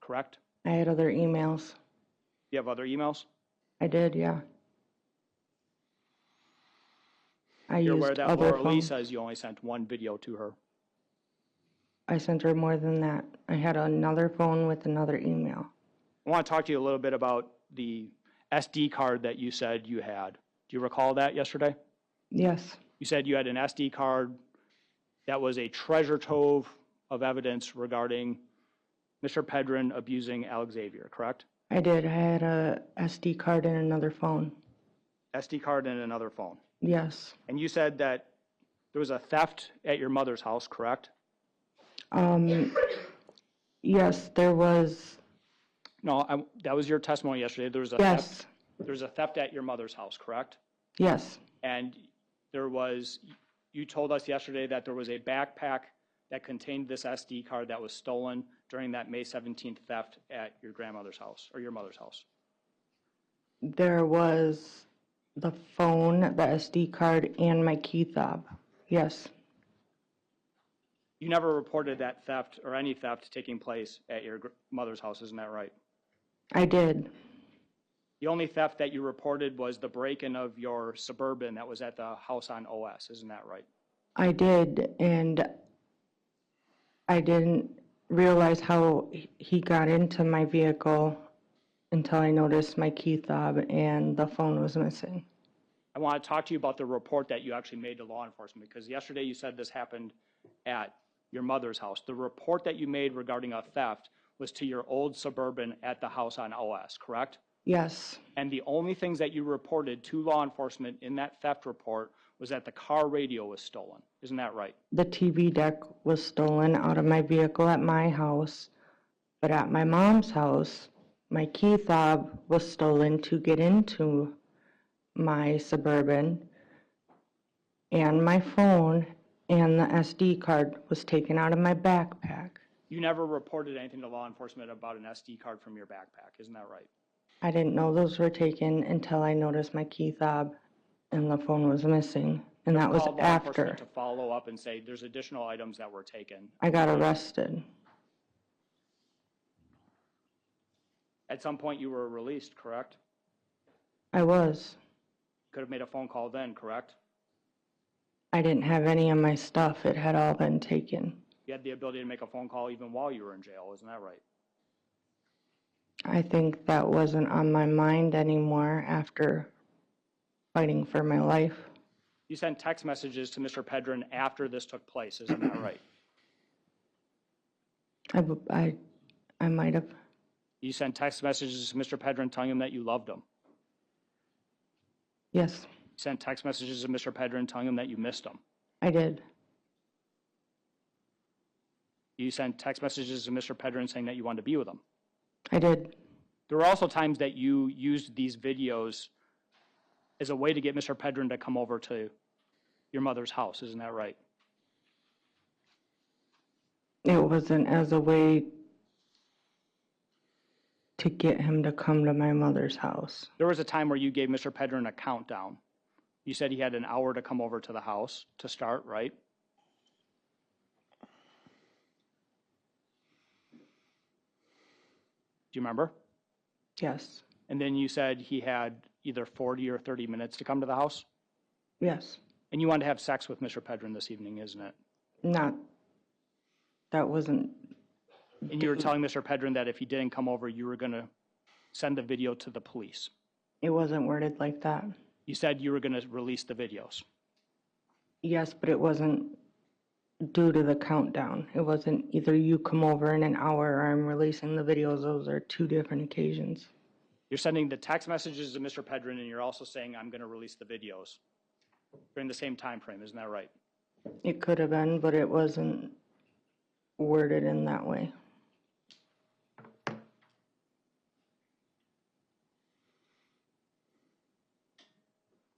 [SPEAKER 4] correct?
[SPEAKER 3] I had other emails.
[SPEAKER 4] You have other emails?
[SPEAKER 3] I did, yeah.
[SPEAKER 4] You're aware
[SPEAKER 3] used
[SPEAKER 4] that
[SPEAKER 3] other
[SPEAKER 4] Laura Lee
[SPEAKER 3] phones.
[SPEAKER 4] says you only sent one video to her.
[SPEAKER 3] I sent her more than that. I had another phone with another email.
[SPEAKER 4] I want to talk to you a little bit about the SD card that you said you had. Do you recall that yesterday?
[SPEAKER 3] Yes.
[SPEAKER 4] You said you had an SD card that was a treasure trove of evidence regarding Mr. Pedrin abusing Alexavier, correct?
[SPEAKER 3] I did. I had a SD card in another phone.
[SPEAKER 4] SD card and another phone.
[SPEAKER 3] Yes.
[SPEAKER 4] And you said that there was a theft at your mother's house, correct?
[SPEAKER 3] Yes, there was.
[SPEAKER 4] No, that was your testimony yesterday. There was a
[SPEAKER 3] Yes.
[SPEAKER 4] theft. There was a theft at your mother's house, correct?
[SPEAKER 3] Yes.
[SPEAKER 4] And you told us yesterday that there was a backpack that contained this SD card that was stolen during that May 17th theft at your grandmother's house, or your mother's house.
[SPEAKER 3] There was the phone, the SD card, and my key fob. Yes.
[SPEAKER 4] You never reported that theft or any theft taking place at your mother's house, isn't that right?
[SPEAKER 3] I did.
[SPEAKER 4] The only theft that you reported was the break-in of your Suburban that was at the house on OS, isn't that right?
[SPEAKER 3] I did, and I didn't realize how he got into my vehicle until I noticed my key fob and the phone was missing.
[SPEAKER 4] I want to talk to you about the report that you actually made to law enforcement, because yesterday you said this happened at your mother's house. The report that you made regarding a theft was to your old Suburban at the house on OS, correct?
[SPEAKER 3] Yes,
[SPEAKER 4] And the only things that you reported to law enforcement in that theft report was that the car radio was stolen. Isn't that right?
[SPEAKER 3] the TV deck was stolen out of my vehicle at my house, but at my mom's house, my key fob was stolen to get into my Suburban, and my phone and the SD card was taken out of my backpack.
[SPEAKER 4] You never reported anything to law enforcement about an SD card from your backpack. Isn't that right?
[SPEAKER 3] I didn't know those were taken until I noticed my key fob and the phone was missing, and that was
[SPEAKER 4] Called law
[SPEAKER 3] after
[SPEAKER 4] enforcement to follow up and say there's additional items that were taken.
[SPEAKER 3] I got arrested.
[SPEAKER 4] At some point you were released, correct?
[SPEAKER 3] I was.
[SPEAKER 4] Could have made a phone call then, correct?
[SPEAKER 3] I didn't have any of my stuff. It had all been taken.
[SPEAKER 4] You had the ability to make a phone call even while you were in jail. Isn't that right?
[SPEAKER 3] I think that wasn't on my mind anymore after fighting for my life.
[SPEAKER 4] You sent text messages to Mr. Pedrin after this took place. Isn't that right?
[SPEAKER 3] I might have.
[SPEAKER 4] You sent text messages to Mr. Pedrin telling him that you loved him.
[SPEAKER 3] Yes,
[SPEAKER 4] You sent text messages to Mr. Pedrin telling him that you missed him.
[SPEAKER 3] I did.
[SPEAKER 4] You sent text messages to Mr. Pedrin saying that you wanted to be with him.
[SPEAKER 3] I did.
[SPEAKER 4] There were also times that you used these videos as a way to get Mr. Pedrin to come over to your mother's house. Isn't that right?
[SPEAKER 3] It wasn't as a way to get him to come to my mother's house.
[SPEAKER 4] There was a time where you gave Mr. Pedrin a countdown. You said he had an hour to come over to the house to start, right? Do you remember?
[SPEAKER 3] Yes.
[SPEAKER 4] And then you said he had either 40 or 30 minutes to come to the house?
[SPEAKER 3] Yes.
[SPEAKER 4] And you wanted to have sex with Mr. Pedrin this evening, isn't it?
[SPEAKER 3] That wasn't.
[SPEAKER 4] And you were telling Mr. Pedrin that if he didn't come over, you were going to send the video to the police.
[SPEAKER 3] It wasn't worded like that.
[SPEAKER 4] You said you were going to release the videos.
[SPEAKER 3] Yes, but it wasn't due to the countdown. It wasn't either you come over in an hour or I'm releasing the videos. Those are two different occasions.
[SPEAKER 4] You're sending the text messages to Mr. Pedrin, and you're also saying, I'm going to release the videos during the same time frame. Isn't that right?
[SPEAKER 3] It could have been, but it wasn't worded in that way.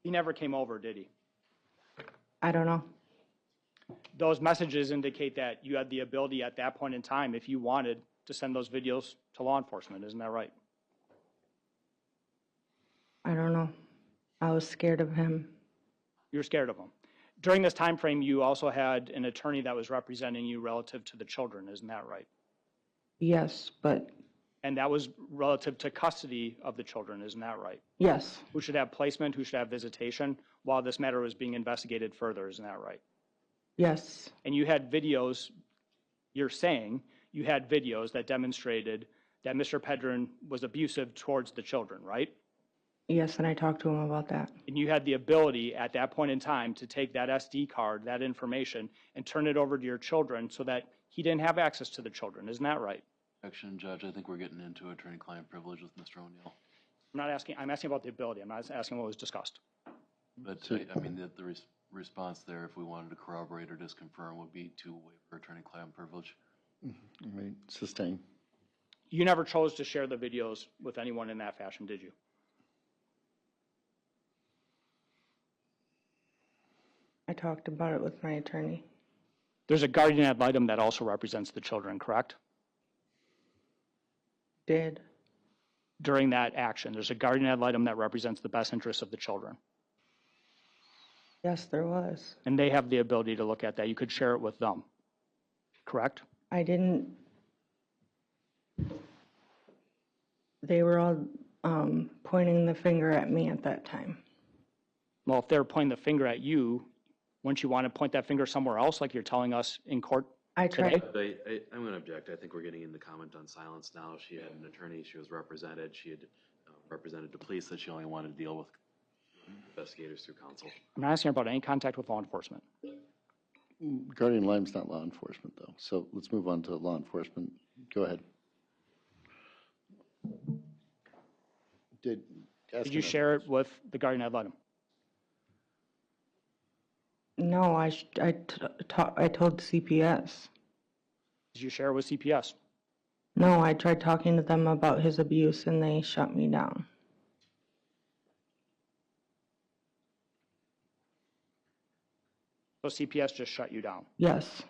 [SPEAKER 4] He never came over, did he?
[SPEAKER 3] I don't know.
[SPEAKER 4] Those messages indicate that you had the ability at that point in time, if you wanted, to send those videos to law enforcement. Isn't that right?
[SPEAKER 3] I don't know. I was scared of him.
[SPEAKER 4] You were scared of him. During this time frame, you also had an attorney that was representing you relative to the children. Isn't that right?
[SPEAKER 3] Yes, but
[SPEAKER 4] And that was relative to custody of the children. Isn't that right?
[SPEAKER 3] yes,
[SPEAKER 4] Who should have placement, who should have visitation, while this matter was being investigated further. Isn't that right?
[SPEAKER 3] yes,
[SPEAKER 4] And you had videos, you're saying you had videos that demonstrated that Mr. Pedrin was abusive towards the children, right?
[SPEAKER 3] yes, and I talked to him about that.
[SPEAKER 4] And you had the ability at that point in time to take that SD card, that information, and turn it over to your children so that he didn't have access to the children. Isn't that right?
[SPEAKER 1] Action, Judge, I think we're getting into attorney-client privilege with Mr. O'Neill.
[SPEAKER 4] I'm asking about the ability. I'm not asking what was discussed.
[SPEAKER 1] But, I mean, the response there, if we wanted to corroborate or disconfirm, would be to waive attorney-client privilege.
[SPEAKER 2] Right, sustain.
[SPEAKER 4] You never chose to share the videos with anyone in that fashion, did you?
[SPEAKER 3] I talked about it with my attorney.
[SPEAKER 4] There's a guardian ad litem that also represents the children, correct?
[SPEAKER 3] Did.
[SPEAKER 4] During that action, there's a guardian ad litem that represents the best interests of the children.
[SPEAKER 3] Yes, there was.
[SPEAKER 4] And they have the ability to look at that. You could share it with them, correct?
[SPEAKER 3] I didn't. They were all pointing the finger at me at that time.
[SPEAKER 4] Well, if they're pointing the finger at you, wouldn't you want to point that finger somewhere else like you're telling us in court
[SPEAKER 3] I tried,
[SPEAKER 4] today?
[SPEAKER 1] I'm going to object. I think we're getting into comment on silence now. She had an attorney, she was represented, she had represented the police that she only wanted to deal with investigators through counsel.
[SPEAKER 4] I'm not asking about any contact with law enforcement.
[SPEAKER 2] Guardian Lime's not law enforcement, though. So let's move on to law enforcement. Go ahead. Did
[SPEAKER 4] you share it with the guardian ad litem?
[SPEAKER 3] no, I told CPS.
[SPEAKER 4] Did you share it with CPS?
[SPEAKER 3] No, I tried talking to them about his abuse and they shut me down.
[SPEAKER 4] So CPS just shut you down.
[SPEAKER 3] Yes.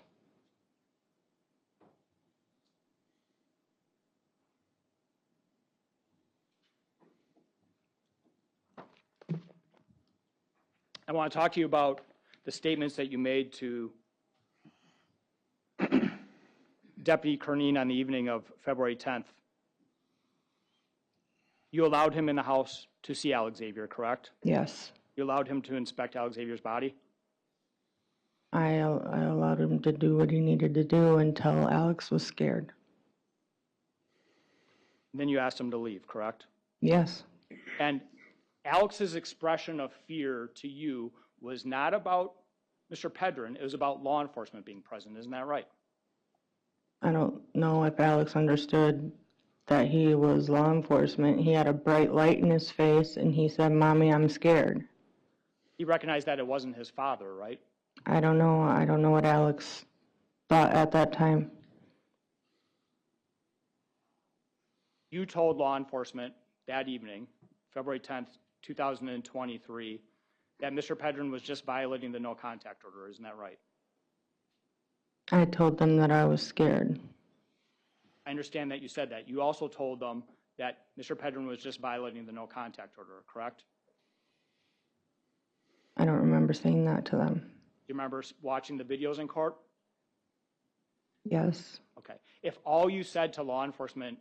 [SPEAKER 4] I want to talk to you about the statements that you made to Deputy Kernin on the evening of February 10th. You allowed him in the house to see Alexavier, correct?
[SPEAKER 3] Yes.
[SPEAKER 4] You allowed him to inspect Alexavier's body?
[SPEAKER 3] I allowed him to do what he needed to do until Alex was scared.
[SPEAKER 4] Then you asked him to leave, correct?
[SPEAKER 3] Yes.
[SPEAKER 4] And Alex's expression of fear to you was not about Mr. Pedrin, it was about law enforcement being present, isn't that right?
[SPEAKER 3] I don't know if Alex understood that he was law enforcement. He had a bright light in his face and he said, "Mommy, I'm scared."
[SPEAKER 4] He recognized that it wasn't his father, right?
[SPEAKER 3] I don't know. I don't know what Alex thought at that time.
[SPEAKER 4] You told law enforcement that evening, February 10th, 2023, that Mr. Pedrin was just violating the no contact order, isn't that right?
[SPEAKER 3] I told them that I was scared.
[SPEAKER 4] I understand that you said that. You also told them that Mr. Pedrin was just violating the no contact order, correct?
[SPEAKER 3] I don't remember saying that to them.
[SPEAKER 4] You remember watching the videos in court?
[SPEAKER 3] Yes.
[SPEAKER 4] Okay. If all you said to law enforcement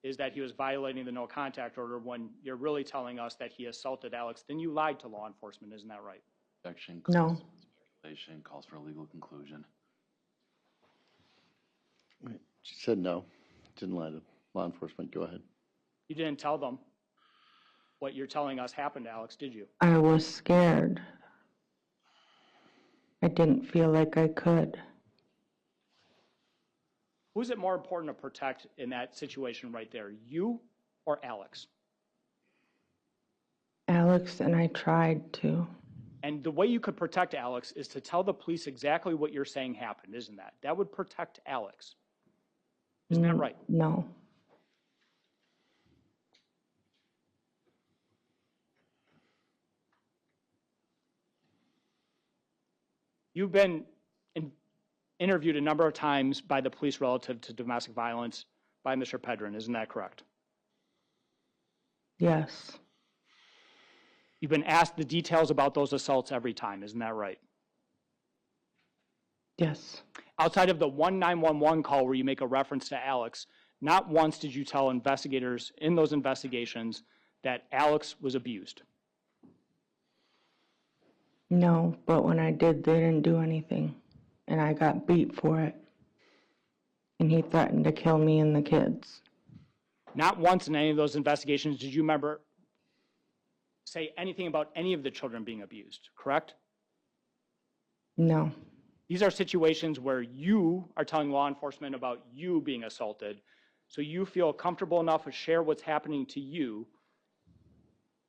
[SPEAKER 4] is that he was violating the no contact order when you're really telling us that he assaulted Alex, then you lied to law enforcement, isn't that right?
[SPEAKER 1] Objection.
[SPEAKER 3] No.
[SPEAKER 1] Speculation calls for a legal conclusion.
[SPEAKER 2] She said no. Didn't lie to law enforcement. Go ahead.
[SPEAKER 4] You didn't tell them what you're telling us happened to Alex, did you?
[SPEAKER 3] I was scared. I didn't feel like I could.
[SPEAKER 4] Who is it more important to protect in that situation right there, you or Alex?
[SPEAKER 3] Alex, and I tried to.
[SPEAKER 4] And the way you could protect Alex is to tell the police exactly what you're saying happened, isn't that? That would protect Alex. Isn't that right?
[SPEAKER 3] No.
[SPEAKER 4] You've been interviewed a number of times by the police relative to domestic violence by Mr. Pedrin, isn't that correct?
[SPEAKER 3] Yes.
[SPEAKER 4] You've been asked the details about those assaults every time, isn't that right?
[SPEAKER 3] Yes.
[SPEAKER 4] Outside of the 911 call where you make a reference to Alex, not once did you tell investigators in those investigations that Alex was abused.
[SPEAKER 3] No, but when I did, they didn't do anything. And I got beat for it. And he threatened to kill me and the kids.
[SPEAKER 4] Not once in any of those investigations did you remember say anything about any of the children being abused, correct?
[SPEAKER 3] No.
[SPEAKER 4] These are situations where you are telling law enforcement about you being assaulted, so you feel comfortable enough to share what's happening to you,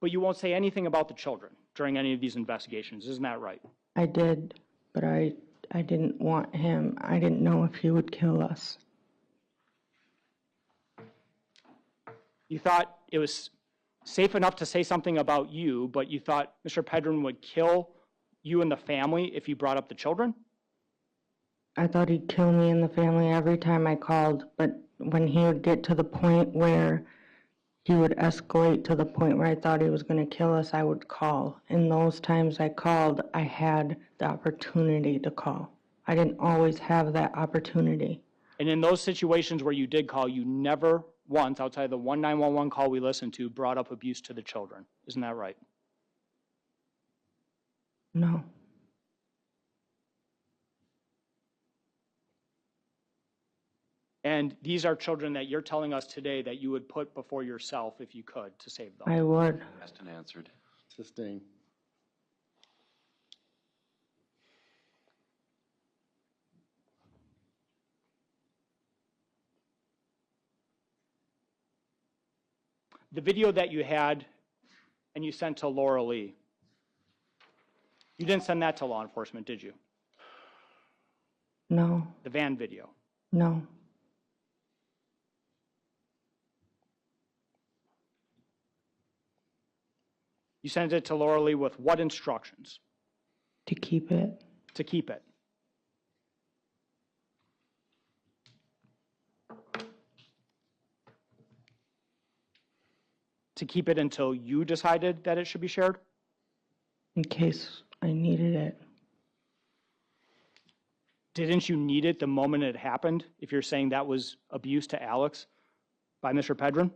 [SPEAKER 4] but you won't say anything about the children during any of these investigations. Isn't that right?
[SPEAKER 3] I did, but I didn't want him. I didn't know if he would kill us.
[SPEAKER 4] You thought it was safe enough to say something about you, but you thought Mr. Pedrin would kill you and the family if you brought up the children?
[SPEAKER 3] I thought he'd kill me and the family every time I called, but when he would get to the point where he would escalate to the point where I thought he was going to kill us, I would call. And those times I called, I had the opportunity to call. I didn't always have that opportunity.
[SPEAKER 4] And in those situations where you did call, you never once, outside the 911 call we listened to, brought up abuse to the children. Isn't that right?
[SPEAKER 3] No.
[SPEAKER 4] And these are children that you're telling us today that you would put before yourself if you could to save them.
[SPEAKER 3] I would.
[SPEAKER 1] Asked and answered.
[SPEAKER 2] Sustain.
[SPEAKER 4] The video that you had and you sent to Laura Lee, you didn't send that to law enforcement, did you?
[SPEAKER 3] No,
[SPEAKER 4] The van video.
[SPEAKER 3] no.
[SPEAKER 4] You sent it to Laura Lee with what instructions?
[SPEAKER 3] To keep it.
[SPEAKER 4] To keep it. To keep it until you decided that it should be shared?
[SPEAKER 3] In case I needed it.
[SPEAKER 4] Didn't you need it the moment it happened, if you're saying that was abuse to Alex by Mr. Pedrin?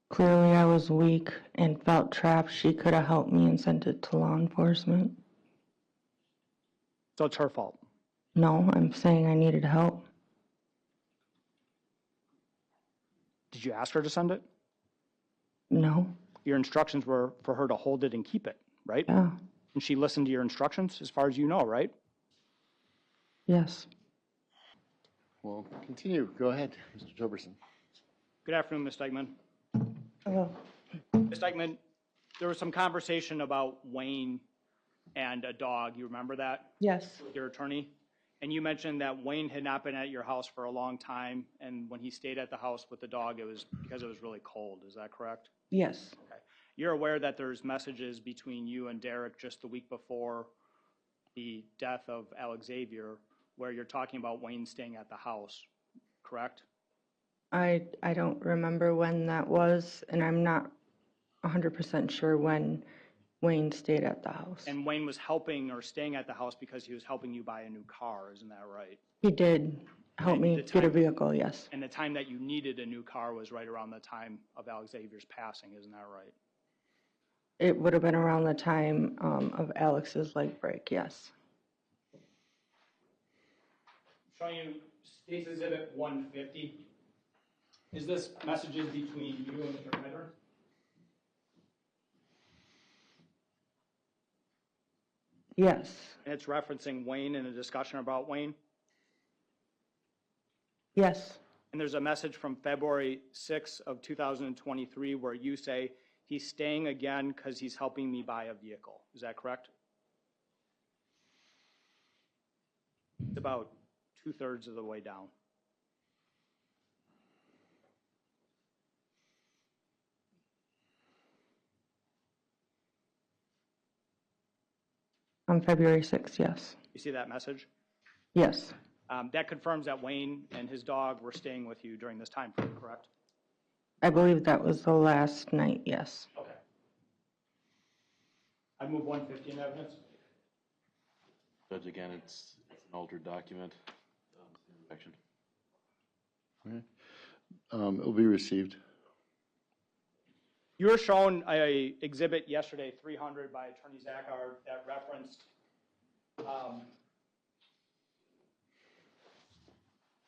[SPEAKER 3] Clearly I was weak and felt trapped. She could have helped me and sent it to law enforcement.
[SPEAKER 4] So it's her fault.
[SPEAKER 3] No, I'm saying I needed help.
[SPEAKER 4] Did you ask her to send it?
[SPEAKER 3] No.
[SPEAKER 4] Your instructions were for her to hold it and keep it, right?
[SPEAKER 3] Yeah.
[SPEAKER 4] And she listened to your instructions, as far as you know, right?
[SPEAKER 3] Yes.
[SPEAKER 2] Well, continue. Go ahead, Mr. Toberson.
[SPEAKER 4] Good afternoon, Ms. Dikeman.
[SPEAKER 3] Hello.
[SPEAKER 4] Ms. Dikeman, there was some conversation about Wayne and a dog. You remember that
[SPEAKER 3] Yes.
[SPEAKER 4] with your attorney? And you mentioned that Wayne had not been at your house for a long time, and when he stayed at the house with the dog, it was because it was really cold. Is that correct?
[SPEAKER 3] Yes.
[SPEAKER 4] Okay. You're aware that there's messages between you and Derek just the week before the death of Alexavier, where you're talking about Wayne staying at the house, correct?
[SPEAKER 3] I don't remember when that was, and I'm not 100% sure when Wayne stayed at the house.
[SPEAKER 4] And Wayne was helping or staying at the house because he was helping you buy a new car, isn't that right?
[SPEAKER 3] He did help
[SPEAKER 4] And
[SPEAKER 3] me
[SPEAKER 4] the
[SPEAKER 3] get a
[SPEAKER 4] time-
[SPEAKER 3] vehicle, yes.
[SPEAKER 4] And the time that you needed a new car was right around the time of Alexavier's passing, isn't that right?
[SPEAKER 3] It would have been around the time of Alex's leg break, yes.
[SPEAKER 4] Showing you State's Exhibit 150. Is this messages between you and Mr. Pedrin?
[SPEAKER 3] Yes.
[SPEAKER 4] And it's referencing Wayne and a discussion about Wayne?
[SPEAKER 3] Yes.
[SPEAKER 4] And there's a message from February 6th of 2023 where you say, he's staying again because he's helping me buy a vehicle. Is that correct? It's about 2/3 of the way down.
[SPEAKER 3] On February 6th, yes.
[SPEAKER 4] You see that message?
[SPEAKER 3] Yes.
[SPEAKER 4] That confirms that Wayne and his dog were staying with you during this time frame, correct?
[SPEAKER 3] I believe that was the last night, yes.
[SPEAKER 4] Okay. I move 150 in evidence.
[SPEAKER 1] Judge, again, it's an altered document. Objection.
[SPEAKER 2] It will be received.
[SPEAKER 4] You were shown a exhibit yesterday, 300 by Attorney Zachar, that referenced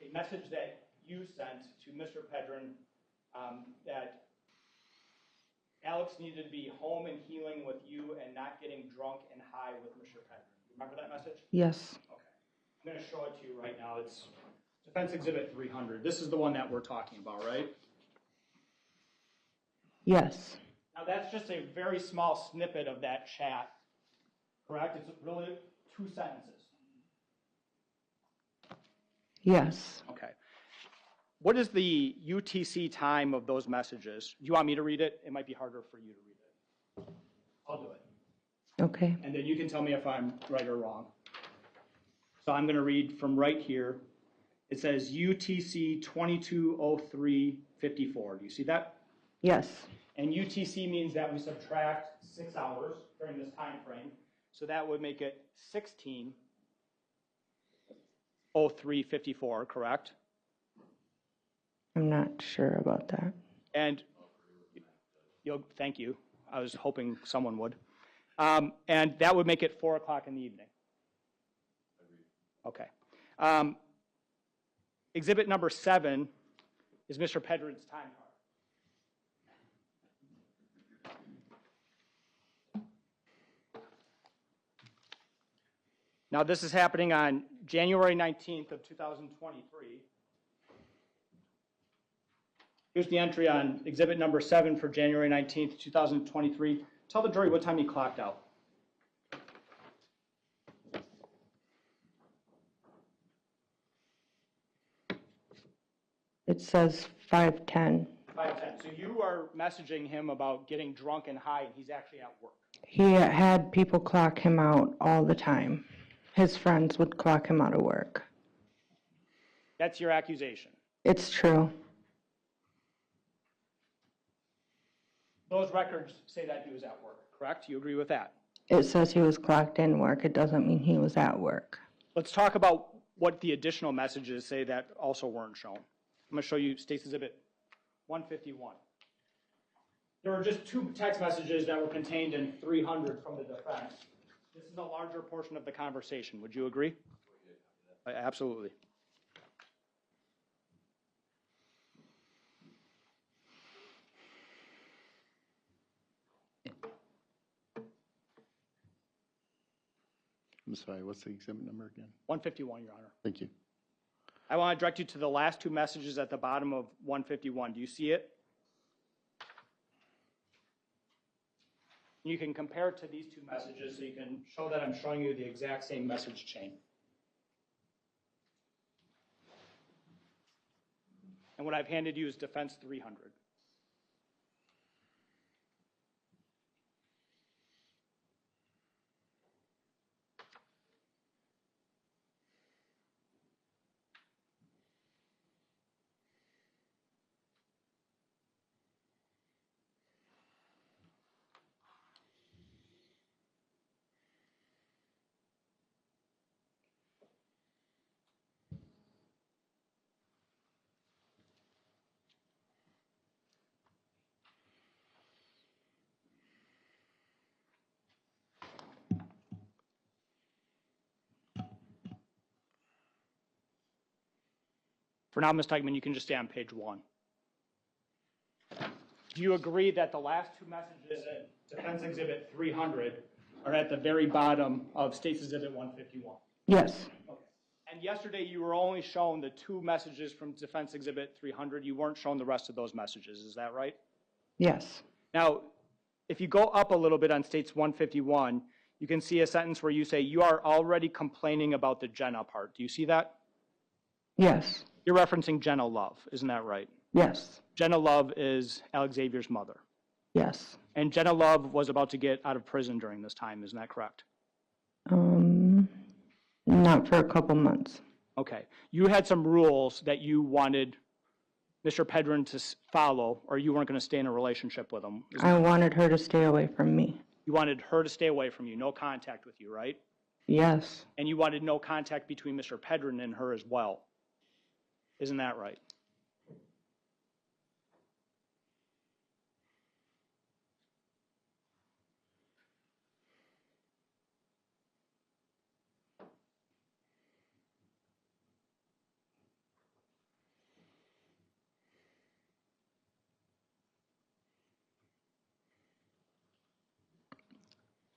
[SPEAKER 4] a message that you sent to Mr. Pedrin that Alex needed to be home and healing with you and not getting drunk and high with Mr. Pedrin. Remember that message?
[SPEAKER 3] Yes.
[SPEAKER 4] Okay. I'm going to show it to you right now. It's Defense Exhibit 300. This is the one that we're talking about, right?
[SPEAKER 3] Yes.
[SPEAKER 4] Now, that's just a very small snippet of that chat, correct? It's really 2 sentences.
[SPEAKER 3] Yes.
[SPEAKER 4] Okay. What is the UTC time of those messages? Do you want me to read it? It might be harder for you to read it. I'll do it.
[SPEAKER 3] Okay.
[SPEAKER 4] And then you can tell me if I'm right or wrong. So I'm going to read from right here. It says UTC 2203:54. Do you see that?
[SPEAKER 3] Yes.
[SPEAKER 4] And UTC means that we subtract 6 hours during this time frame. So that would make it 16:03:54, correct?
[SPEAKER 3] I'm not sure about that.
[SPEAKER 4] And thank you. I was hoping someone would. And that would make it 4 o'clock in the evening. Okay. Exhibit number 7 is Mr. Pedrin's time card. Now, this is happening on January 19th of 2023. Here's the entry on exhibit number 7 for January 19th, 2023. Tell the jury what time he clocked out.
[SPEAKER 3] It says 5:10.
[SPEAKER 4] 5:10. So you are messaging him about getting drunk and high, and he's actually at work.
[SPEAKER 3] He had people clock him out all the time. His friends would clock him out of work.
[SPEAKER 4] That's your accusation.
[SPEAKER 3] It's true.
[SPEAKER 4] Those records say that he was at work, correct? You agree with that?
[SPEAKER 3] It says he was clocked in work. It doesn't mean he was at work.
[SPEAKER 4] Let's talk about what the additional messages say that also weren't shown. I'm going to show you State's Exhibit 151. There were just 2 text messages that were contained in 300 from the defense. This is a larger portion of the conversation. Would you agree? Absolutely.
[SPEAKER 2] I'm sorry, what's the exhibit number again?
[SPEAKER 4] 151, Your Honor.
[SPEAKER 2] Thank you.
[SPEAKER 4] I want to direct you to the last 2 messages at the bottom of 151. Do you see it? You can compare it to these 2 messages so you can show that I'm showing you the exact same message chain. And what I've handed you is Defense 300. For now, Ms. Dikeman, you can just stay on page 1. Do you agree that the last 2 messages in Defense Exhibit 300 are at the very bottom of State's Exhibit 151?
[SPEAKER 3] Yes.
[SPEAKER 4] Okay. And yesterday you were only shown the 2 messages from Defense Exhibit 300. You weren't shown the rest of those messages. Is that right?
[SPEAKER 3] Yes.
[SPEAKER 4] Now, if you go up a little bit on State's 151, you can see a sentence where you say, you are already complaining about the Jenna part. Do you see that?
[SPEAKER 3] Yes.
[SPEAKER 4] You're referencing Jenna Love, isn't that right?
[SPEAKER 3] Yes.
[SPEAKER 4] Jenna Love is Alexavier's mother.
[SPEAKER 3] Yes.
[SPEAKER 4] And Jenna Love was about to get out of prison during this time, isn't that correct?
[SPEAKER 3] Not for a couple months.
[SPEAKER 4] Okay. You had some rules that you wanted Mr. Pedrin to follow, or you weren't going to stay in a relationship with him.
[SPEAKER 3] I wanted her to stay away from me.
[SPEAKER 4] You wanted her to stay away from you, no contact with you, right?
[SPEAKER 3] Yes.
[SPEAKER 4] And you wanted no contact between Mr. Pedrin and her as well. Isn't that right?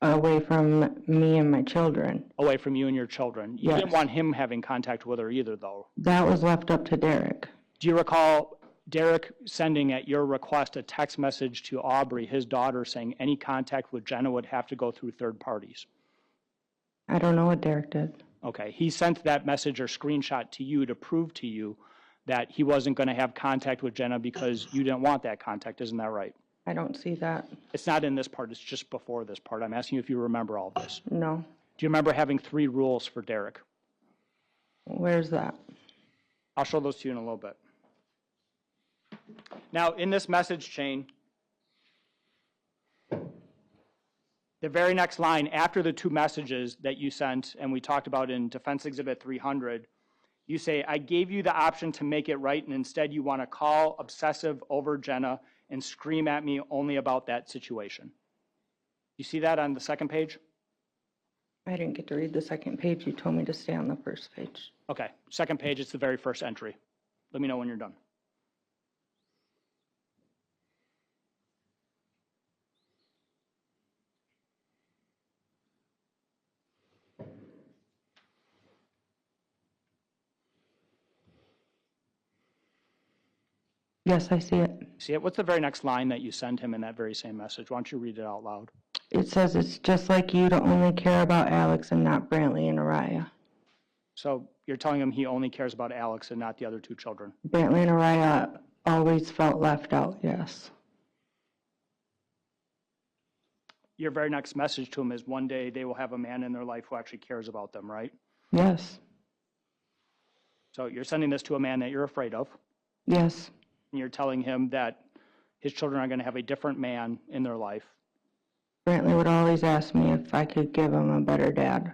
[SPEAKER 3] Away from me and my children.
[SPEAKER 4] Away from you and your children. You didn't
[SPEAKER 3] Yes.
[SPEAKER 4] want him having contact with her either, though.
[SPEAKER 3] That was left up to Derek.
[SPEAKER 4] Do you recall Derek sending at your request a text message to Aubrey, his daughter, saying any contact with Jenna would have to go through third parties?
[SPEAKER 3] I don't know what Derek did.
[SPEAKER 4] Okay, he sent that message or screenshot to you to prove to you that he wasn't going to have contact with Jenna because you didn't want that contact, isn't that right?
[SPEAKER 3] I don't see that.
[SPEAKER 4] It's not in this part, it's just before this part. I'm asking you if you remember all this.
[SPEAKER 3] No.
[SPEAKER 4] Do you remember having 3 rules for Derek?
[SPEAKER 3] Where's that?
[SPEAKER 4] I'll show those to you in a little bit. Now, in this message chain, the very next line after the 2 messages that you sent and we talked about in Defense Exhibit 300, you say, I gave you the option to make it right, and instead you want to call obsessive over Jenna and scream at me only about that situation. You see that on the second page?
[SPEAKER 3] I didn't get to read the second page. You told me to stay on the first page.
[SPEAKER 4] Okay, second page, it's the very first entry. let me know when you're done.
[SPEAKER 3] Yes, I see it.
[SPEAKER 4] See it? What's the very next line that you send him in that very same message? Why don't you read it out loud?
[SPEAKER 3] It says it's just like you to only care about Alex and not Brantley and Araya.
[SPEAKER 4] So you're telling him he only cares about Alex and not the other two children.
[SPEAKER 3] Brantley and Araya always felt left out, yes.
[SPEAKER 4] Your very next message to him is one day they will have a man in their life who actually cares about them, right?
[SPEAKER 3] Yes,
[SPEAKER 4] So you're sending this to a man that you're afraid of,
[SPEAKER 3] yes,
[SPEAKER 4] and you're telling him that his children are going to have a different man in their life.
[SPEAKER 3] Brantley would always ask me if I could give him a better dad.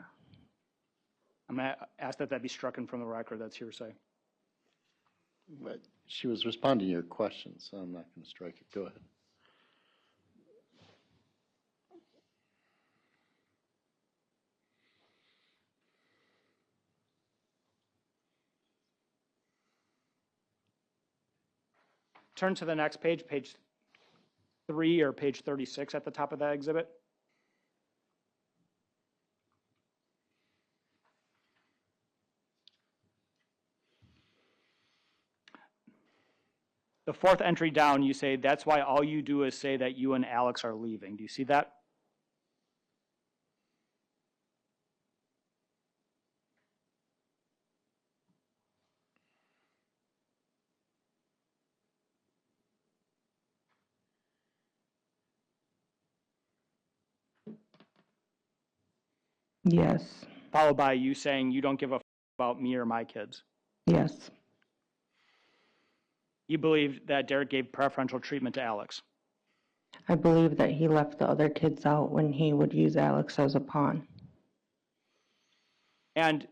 [SPEAKER 4] I'm going to ask that be stricken from the record. That's hearsay.
[SPEAKER 2] But she was responding to your question, so I'm not going to strike it. Go ahead.
[SPEAKER 4] Turn to the next page, page 3 or page 36 at the top of that exhibit. The fourth entry down, you say, that's why all you do is say that you and Alex are leaving. Do you see that?
[SPEAKER 3] Yes,
[SPEAKER 4] Followed by you saying you don't give a about me or my kids.
[SPEAKER 3] yes,
[SPEAKER 4] You believe that Derek gave preferential treatment to Alex.
[SPEAKER 3] I believe that he left the other kids out when he would use Alex as a pawn.
[SPEAKER 4] And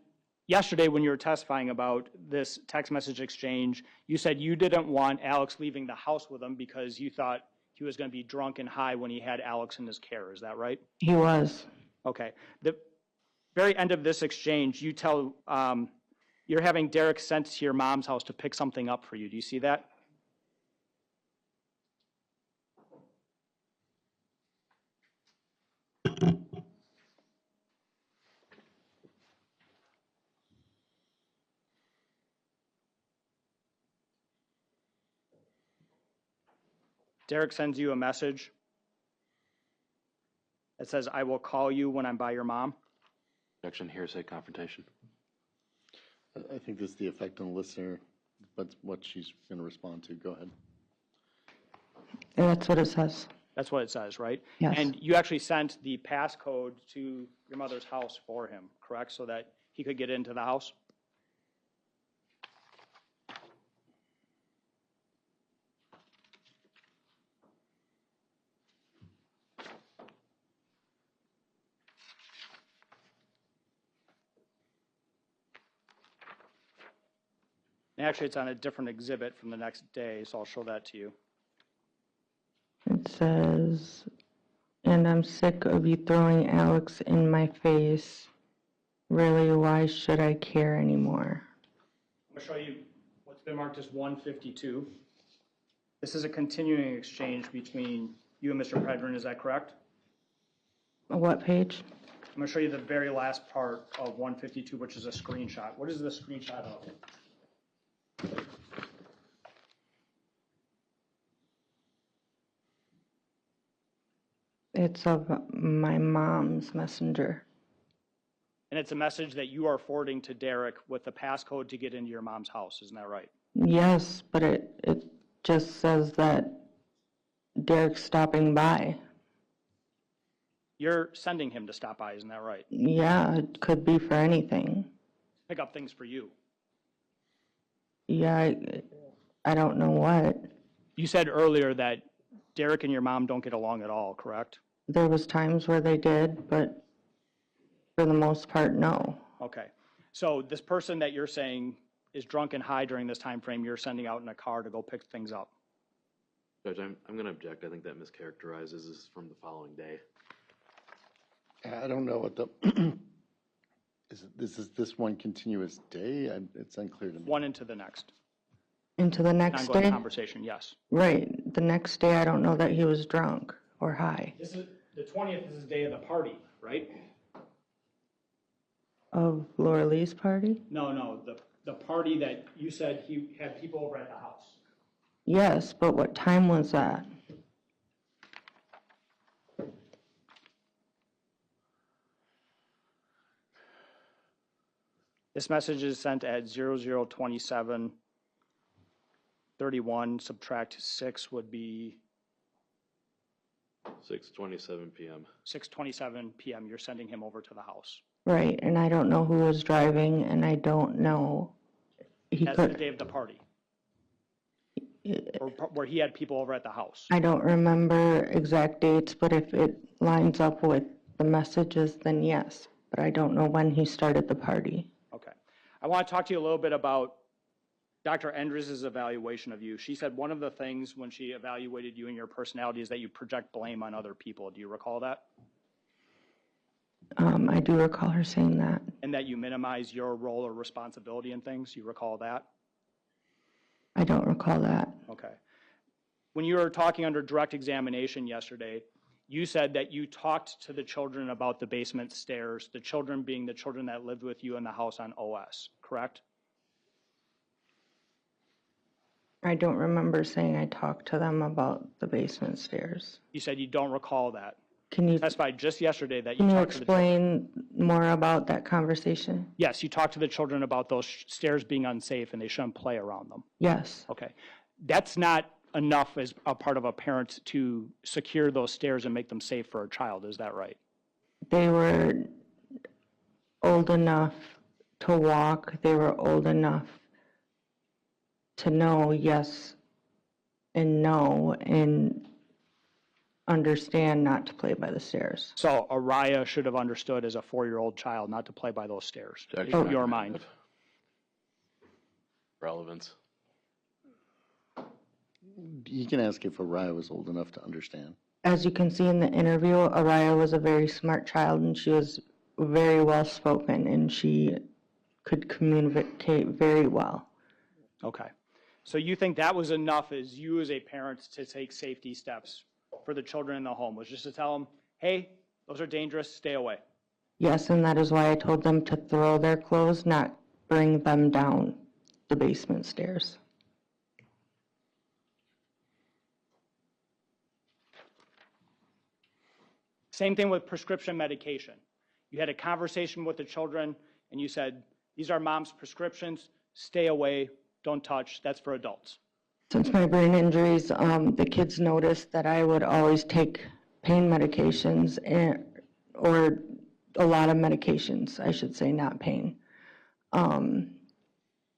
[SPEAKER 4] yesterday when you were testifying about this text message exchange, you said you didn't want Alex leaving the house with him because you thought he was going to be drunk and high when he had Alex in his care. Is that right?
[SPEAKER 3] He was.
[SPEAKER 4] Okay. The very end of this exchange, you tell, you're having Derek sent to your mom's house to pick something up for you. Do you see that? Derek sends you a message that says, I will call you when I'm by your mom.
[SPEAKER 1] Objection, hearsay, confrontation.
[SPEAKER 2] I think this is the effect on the listener, but what she's going to respond to. Go ahead.
[SPEAKER 3] And that's what it says.
[SPEAKER 4] That's what it says, right?
[SPEAKER 3] Yes.
[SPEAKER 4] And you actually sent the passcode to your mother's house for him, correct? So that he could get into the house? Actually, it's on a different exhibit from the next day, so I'll show that to you.
[SPEAKER 3] It says, and I'm sick of you throwing Alex in my face. Really, why should I care anymore?
[SPEAKER 4] I'm going to show you what's been marked as 152. This is a continuing exchange between you and Mr. Pedrin, is that correct?
[SPEAKER 3] What page?
[SPEAKER 4] I'm going to show you the very last part of 152, which is a screenshot. What is the screenshot of?
[SPEAKER 3] It's of my mom's messenger.
[SPEAKER 4] And it's a message that you are forwarding to Derek with the passcode to get into your mom's house, isn't that right?
[SPEAKER 3] Yes, but it just says that Derek's stopping by.
[SPEAKER 4] You're sending him to stop by, isn't that right?
[SPEAKER 3] Yeah, it could be for anything.
[SPEAKER 4] Pick up things for you.
[SPEAKER 3] Yeah, I don't know what.
[SPEAKER 4] You said earlier that Derek and your mom don't get along at all, correct?
[SPEAKER 3] There was times where they did, but for the most part, no.
[SPEAKER 4] Okay. So this person that you're saying is drunk and high during this time frame, you're sending out in a car to go pick things up.
[SPEAKER 1] Judge, I'm going to object. I think that mischaracterizes this from the following day.
[SPEAKER 2] I don't know what the, is this one continuous day? It's unclear to me.
[SPEAKER 4] One into the next.
[SPEAKER 3] Into the next
[SPEAKER 4] ongoing
[SPEAKER 3] day?
[SPEAKER 4] conversation, yes.
[SPEAKER 3] Right. The next day, I don't know that he was drunk or high.
[SPEAKER 4] This is, the 20th is the day of the party, right?
[SPEAKER 3] Of Laura Lee's party?
[SPEAKER 4] No, the party that you said he had people over at the house.
[SPEAKER 3] Yes, but what time was that?
[SPEAKER 4] This message is sent at 0027:31, subtract 6 would be
[SPEAKER 1] 6:27 p.m.
[SPEAKER 4] 6:27 p.m. You're sending him over to the house.
[SPEAKER 3] Right, and I don't know who was driving, and I don't know. He
[SPEAKER 4] That's the day
[SPEAKER 3] could,
[SPEAKER 4] of the party, where he had people over at the house.
[SPEAKER 3] I don't remember exact dates, but if it lines up with the messages, then yes. But I don't know when he started the party.
[SPEAKER 4] Okay. I want to talk to you a little bit about Dr. Endres' evaluation of you. She said one of the things when she evaluated you and your personality is that you project blame on other people. Do you recall that?
[SPEAKER 3] I do recall her saying that.
[SPEAKER 4] And that you minimize your role or responsibility in things. You recall that?
[SPEAKER 3] I don't recall that.
[SPEAKER 4] Okay. When you were talking under direct examination yesterday, you said that you talked to the children about the basement stairs, the children being the children that lived with you in the house on OS, correct?
[SPEAKER 3] I don't remember saying I talked to them about the basement stairs.
[SPEAKER 4] You said you don't recall that.
[SPEAKER 3] Can you
[SPEAKER 4] Testified just yesterday that you
[SPEAKER 3] Can you
[SPEAKER 4] talked to the children.
[SPEAKER 3] explain more about that conversation?
[SPEAKER 4] Yes, you talked to the children about those stairs being unsafe and they shouldn't play around them.
[SPEAKER 3] Yes.
[SPEAKER 4] Okay. That's not enough as a part of a parent to secure those stairs and make them safe for a child, is that right?
[SPEAKER 3] They were old enough to walk. They were old enough to know yes and no and understand not to play by the stairs.
[SPEAKER 4] So Araya should have understood as a 4-year-old child not to play by those stairs, in your mind.
[SPEAKER 1] Relevance.
[SPEAKER 2] You can ask if Araya was old enough to understand.
[SPEAKER 3] As you can see in the interview, Araya was a very smart child and she was very well spoken and she could communicate very well.
[SPEAKER 4] Okay. So you think that was enough as you as a parent to take safety steps for the children in the home, was just to tell them, hey, those are dangerous, stay away.
[SPEAKER 3] Yes, and that is why I told them to throw their clothes, not bring them down the basement stairs.
[SPEAKER 4] Same thing with prescription medication. You had a conversation with the children and you said, these are mom's prescriptions, stay away, don't touch, that's for adults.
[SPEAKER 3] Since my brain injuries, the kids noticed that I would always take pain medications or a lot of medications, I should say, not pain. And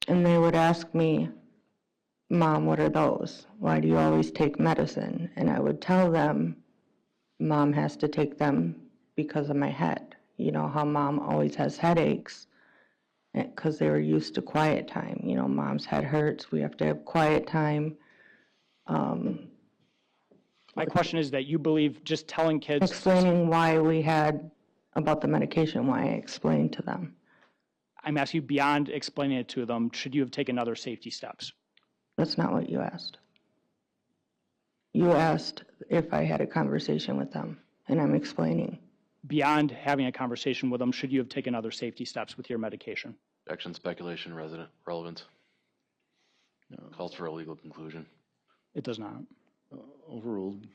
[SPEAKER 3] they would ask me, Mom, what are those? Why do you always take medicine? And I would tell them, Mom has to take them because of my head. You know how Mom always has headaches because they were used to quiet time. You know, Mom's head hurts, we have to have quiet time.
[SPEAKER 4] My question is that you believe just telling kids.
[SPEAKER 3] Explaining why we had, about the medication, why I explained to them.
[SPEAKER 4] I'm asking you beyond explaining it to them, should you have taken other safety steps?
[SPEAKER 3] That's not what you asked. You asked if I had a conversation with them, and I'm explaining.
[SPEAKER 4] Beyond having a conversation with them, should you have taken other safety steps with your medication?
[SPEAKER 1] Objection, speculation, resident, relevance. Calls for a legal conclusion.
[SPEAKER 4] It does not.
[SPEAKER 2] Overruled.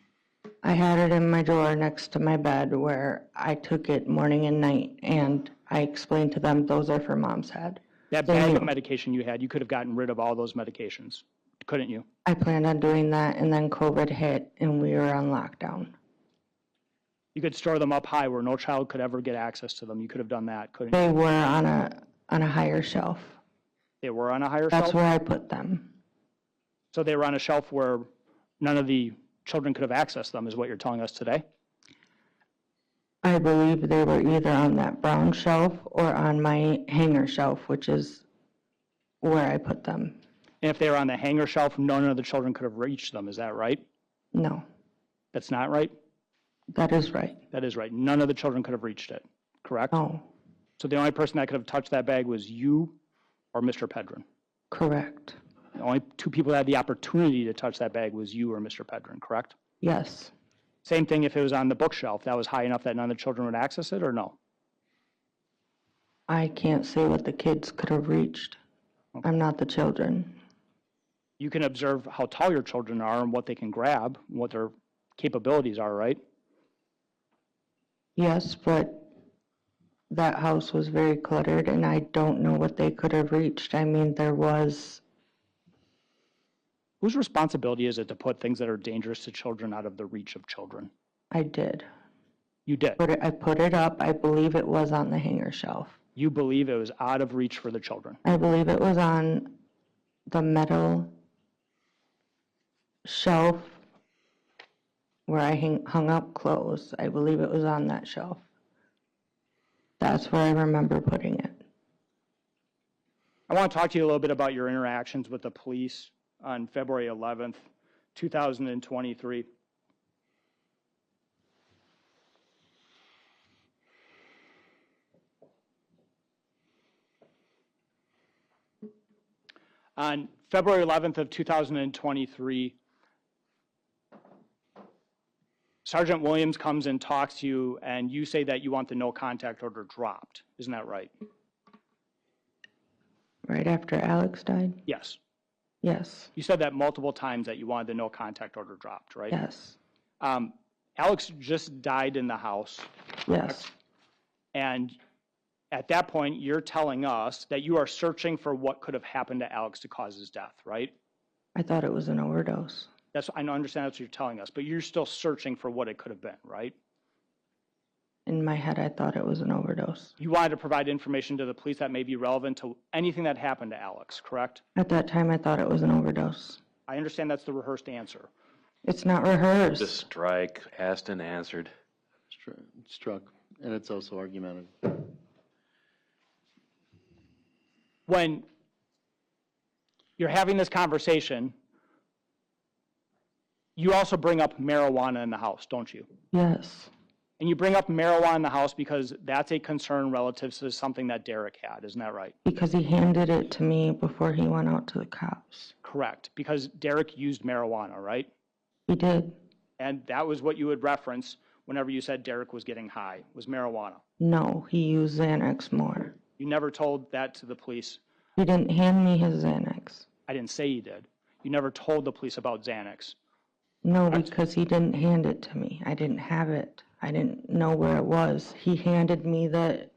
[SPEAKER 3] I had it in my drawer next to my bed where I took it morning and night, and I explained to them those are for Mom's head.
[SPEAKER 4] That
[SPEAKER 3] They
[SPEAKER 4] bag
[SPEAKER 3] knew.
[SPEAKER 4] of medication you had, you could have gotten rid of all those medications, couldn't you?
[SPEAKER 3] I planned on doing that, and then COVID hit, and we were on lockdown.
[SPEAKER 4] You could store them up high where no child could ever get access to them. You could have done that, couldn't you?
[SPEAKER 3] They were on a higher shelf.
[SPEAKER 4] They were on a higher
[SPEAKER 3] That's
[SPEAKER 4] shelf?
[SPEAKER 3] where I put them.
[SPEAKER 4] So they were on a shelf where none of the children could have accessed them, is what you're telling us today?
[SPEAKER 3] I believe they were either on that brown shelf or on my hanger shelf, which is where I put them.
[SPEAKER 4] And if they were on the hanger shelf, none of the children could have reached them, is that right?
[SPEAKER 3] No,
[SPEAKER 4] That's not right?
[SPEAKER 3] that is right.
[SPEAKER 4] That is right. None of the children could have reached it, correct?
[SPEAKER 3] No,
[SPEAKER 4] So the only person that could have touched that bag was you or Mr. Pedrin.
[SPEAKER 3] correct.
[SPEAKER 4] The only two people that had the opportunity to touch that bag was you or Mr. Pedrin, correct?
[SPEAKER 3] Yes.
[SPEAKER 4] Same thing if it was on the bookshelf. That was high enough that none of the children would access it, or no?
[SPEAKER 3] I can't say what the kids could have reached. I'm not the children.
[SPEAKER 4] You can observe how tall your children are and what they can grab, what their capabilities are, right?
[SPEAKER 3] Yes, but that house was very cluttered, and I don't know what they could have reached. I mean, there was,
[SPEAKER 4] Whose responsibility is it to put things that are dangerous to children out of the reach of children?
[SPEAKER 3] I did.
[SPEAKER 4] You did.
[SPEAKER 3] I put it up. I believe it was on the hanger shelf.
[SPEAKER 4] You believe it was out of reach for the children.
[SPEAKER 3] I believe it was on the metal shelf where I hung up clothes. I believe it was on that shelf. That's where I remember putting it.
[SPEAKER 4] I want to talk to you a little bit about your interactions with the police on February 11th, 2023. On February 11th of 2023, Sergeant Williams comes and talks to you, and you say that you want the no contact order dropped. Isn't that right?
[SPEAKER 3] Right after Alex died?
[SPEAKER 4] Yes.
[SPEAKER 3] Yes.
[SPEAKER 4] You said that multiple times that you wanted the no contact order dropped, right?
[SPEAKER 3] Yes.
[SPEAKER 4] Alex just died in the house,
[SPEAKER 3] Yes.
[SPEAKER 4] and at that point, you're telling us that you are searching for what could have happened to Alex to cause his death, right?
[SPEAKER 3] I thought it was an overdose.
[SPEAKER 4] I understand that's what you're telling us, but you're still searching for what it could have been, right?
[SPEAKER 3] In my head, I thought it was an overdose.
[SPEAKER 4] You wanted to provide information to the police that may be relevant to anything that happened to Alex, correct?
[SPEAKER 3] At that time, I thought it was an overdose.
[SPEAKER 4] I understand that's the rehearsed answer.
[SPEAKER 3] It's not rehearsed.
[SPEAKER 1] Just strike, asked and answered.
[SPEAKER 2] Struck, and it's also argumentative.
[SPEAKER 4] When you're having this conversation, you also bring up marijuana in the house, don't you?
[SPEAKER 3] Yes.
[SPEAKER 4] And you bring up marijuana in the house because that's a concern relative to something that Derek had, isn't that right?
[SPEAKER 3] Because he handed it to me before he went out to the cops.
[SPEAKER 4] Correct, because Derek used marijuana, right?
[SPEAKER 3] He did.
[SPEAKER 4] And that was what you would reference whenever you said Derek was getting high, was marijuana.
[SPEAKER 3] No, he used Xanax more.
[SPEAKER 4] You never told that to the police.
[SPEAKER 3] He didn't hand me his Xanax.
[SPEAKER 4] I didn't say you did. You never told the police about Xanax.
[SPEAKER 3] No, because he didn't hand it to me. I didn't have it. I didn't know where it was. He handed me the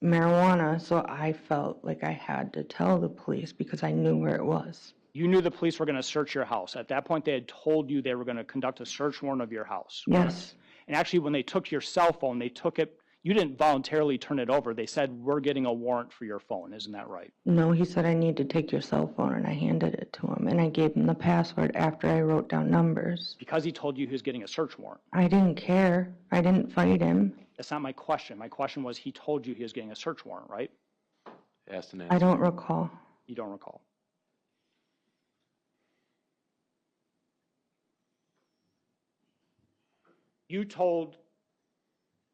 [SPEAKER 3] marijuana, so I felt like I had to tell the police because I knew where it was.
[SPEAKER 4] You knew the police were going to search your house. At that point, they had told you they were going to conduct a search warrant of your house.
[SPEAKER 3] Yes.
[SPEAKER 4] And actually, when they took your cell phone, they took it, you didn't voluntarily turn it over. They said, we're getting a warrant for your phone. Isn't that right?
[SPEAKER 3] No, he said I need to take your cell phone, and I handed it to him, and I gave him the password after I wrote down numbers.
[SPEAKER 4] Because he told you he was getting a search warrant.
[SPEAKER 3] I didn't care. I didn't fight him.
[SPEAKER 4] That's not my question. My question was, he told you he was getting a search warrant, right?
[SPEAKER 1] Asked and answered.
[SPEAKER 3] I don't recall.
[SPEAKER 4] You don't recall. You told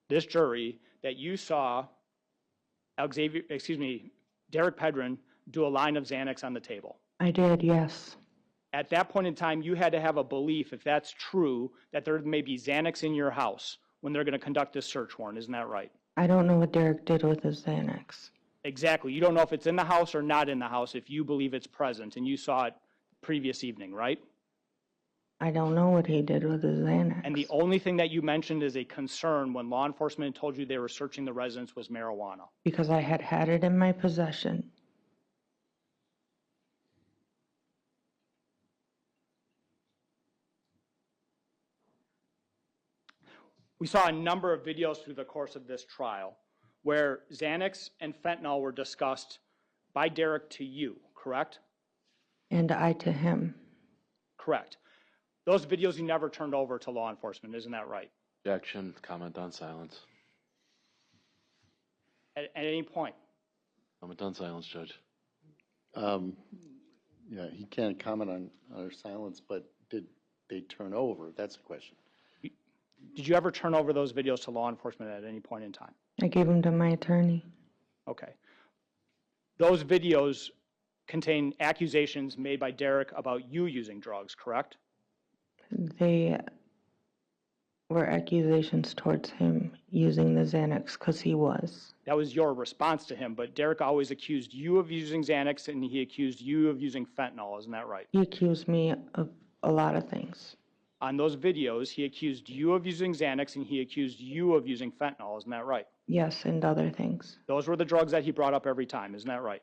[SPEAKER 4] this jury that you saw Derek Pedrin do a line of Xanax on the table.
[SPEAKER 3] I did, yes.
[SPEAKER 4] At that point in time, you had to have a belief, if that's true, that there may be Xanax in your house when they're going to conduct this search warrant. Isn't that right?
[SPEAKER 3] I don't know what Derek did with his Xanax.
[SPEAKER 4] Exactly. You don't know if it's in the house or not in the house if you believe it's present, and you saw it previous evening, right?
[SPEAKER 3] I don't know what he did with his Xanax.
[SPEAKER 4] And the only thing that you mentioned as a concern when law enforcement told you they were searching the residence was marijuana.
[SPEAKER 3] Because I had had it in my possession.
[SPEAKER 4] We saw a number of videos through the course of this trial where Xanax and fentanyl were discussed by Derek to you, correct?
[SPEAKER 3] And I to him.
[SPEAKER 4] Correct. Those videos you never turned over to law enforcement, isn't that right?
[SPEAKER 1] Objection, comment on silence.
[SPEAKER 4] At any point?
[SPEAKER 1] Comment on silence, Judge.
[SPEAKER 2] Yeah, he can't comment on our silence, but did they turn over? That's the question.
[SPEAKER 4] Did you ever turn over those videos to law enforcement at any point in time?
[SPEAKER 3] I gave them to my attorney.
[SPEAKER 4] Okay. Those videos contain accusations made by Derek about you using drugs, correct?
[SPEAKER 3] They were accusations towards him using the Xanax because he was.
[SPEAKER 4] That was your response to him, but Derek always accused you of using Xanax and he accused you of using fentanyl, isn't that right?
[SPEAKER 3] He accused me of a lot of things.
[SPEAKER 4] On those videos, he accused you of using Xanax and he accused you of using fentanyl, isn't that right?
[SPEAKER 3] Yes, and other things.
[SPEAKER 4] Those were the drugs that he brought up every time, isn't that right?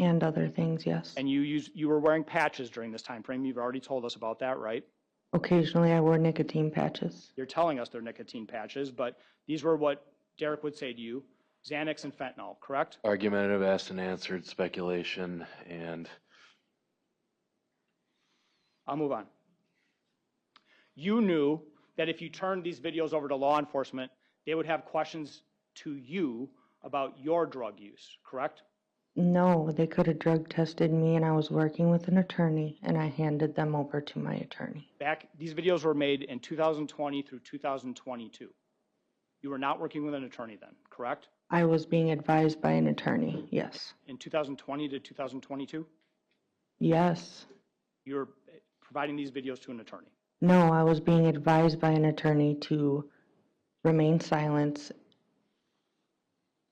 [SPEAKER 3] And other things, yes.
[SPEAKER 4] And you were wearing patches during this time frame. You've already told us about that, right?
[SPEAKER 3] Occasionally I wore nicotine patches.
[SPEAKER 4] You're telling us they're nicotine patches, but these were what Derek would say to you, Xanax and fentanyl, correct?
[SPEAKER 1] Argumentative, asked and answered, speculation, and
[SPEAKER 4] I'll move on. You knew that if you turned these videos over to law enforcement, they would have questions to you about your drug use, correct?
[SPEAKER 3] No, they could have drug tested me and I was working with an attorney and I handed them over to my attorney.
[SPEAKER 4] These videos were made in 2020 through 2022. You were not working with an attorney then, correct?
[SPEAKER 3] I was being advised by an attorney, yes.
[SPEAKER 4] In 2020 to 2022,
[SPEAKER 3] Yes.
[SPEAKER 4] you were providing these videos to an attorney.
[SPEAKER 3] No, I was being advised by an attorney to remain silent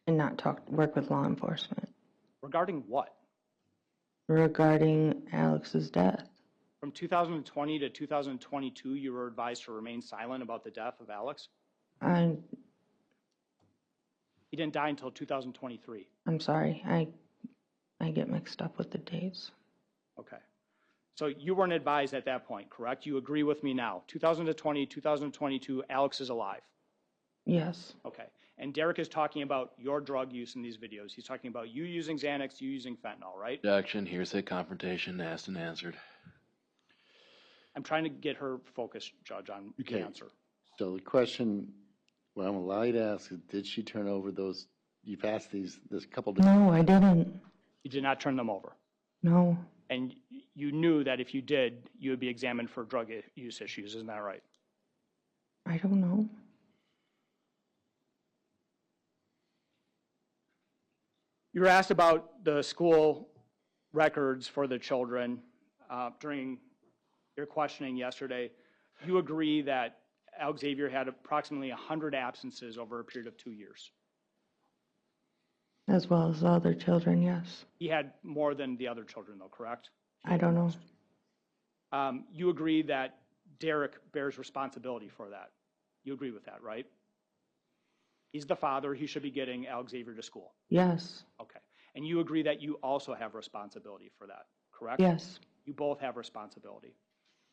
[SPEAKER 3] and not work with law enforcement
[SPEAKER 4] Regarding what?
[SPEAKER 3] regarding Alex's death.
[SPEAKER 4] From 2020 to 2022, you were advised to remain silent about the death of Alex?
[SPEAKER 3] I'm
[SPEAKER 4] He didn't die until 2023.
[SPEAKER 3] sorry, I get mixed up with the dates.
[SPEAKER 4] Okay. So you weren't advised at that point, correct? You agree with me now. 2020, 2022, Alex is alive.
[SPEAKER 3] Yes,
[SPEAKER 4] Okay. And Derek is talking about your drug use in these videos. He's talking about you using Xanax, you using fentanyl, right?
[SPEAKER 1] objection, hearsay, confrontation, asked and answered.
[SPEAKER 4] I'm trying to get her focused, Judge, on the
[SPEAKER 2] Okay.
[SPEAKER 4] answer.
[SPEAKER 2] So the question, what I'm allowed to ask is, did she turn over those, you've asked this couple of
[SPEAKER 3] no, I didn't.
[SPEAKER 4] You did not turn them over.
[SPEAKER 3] No,
[SPEAKER 4] And you knew that if you did, you would be examined for drug use issues, isn't that right?
[SPEAKER 3] I don't know.
[SPEAKER 4] You were asked about the school records for the children during your questioning yesterday. You agree that Alexavier had approximately 100 absences over a period of 2 years.
[SPEAKER 3] As well as the other children, yes.
[SPEAKER 4] He had more than the other children, though, correct?
[SPEAKER 3] I don't know.
[SPEAKER 4] You agree that Derek bears responsibility for that. You agree with that, right? He's the father. He should be getting Alexavier to school.
[SPEAKER 3] Yes,
[SPEAKER 4] Okay. And you agree that you also have responsibility for that, correct?
[SPEAKER 3] yes,
[SPEAKER 4] You both have responsibility.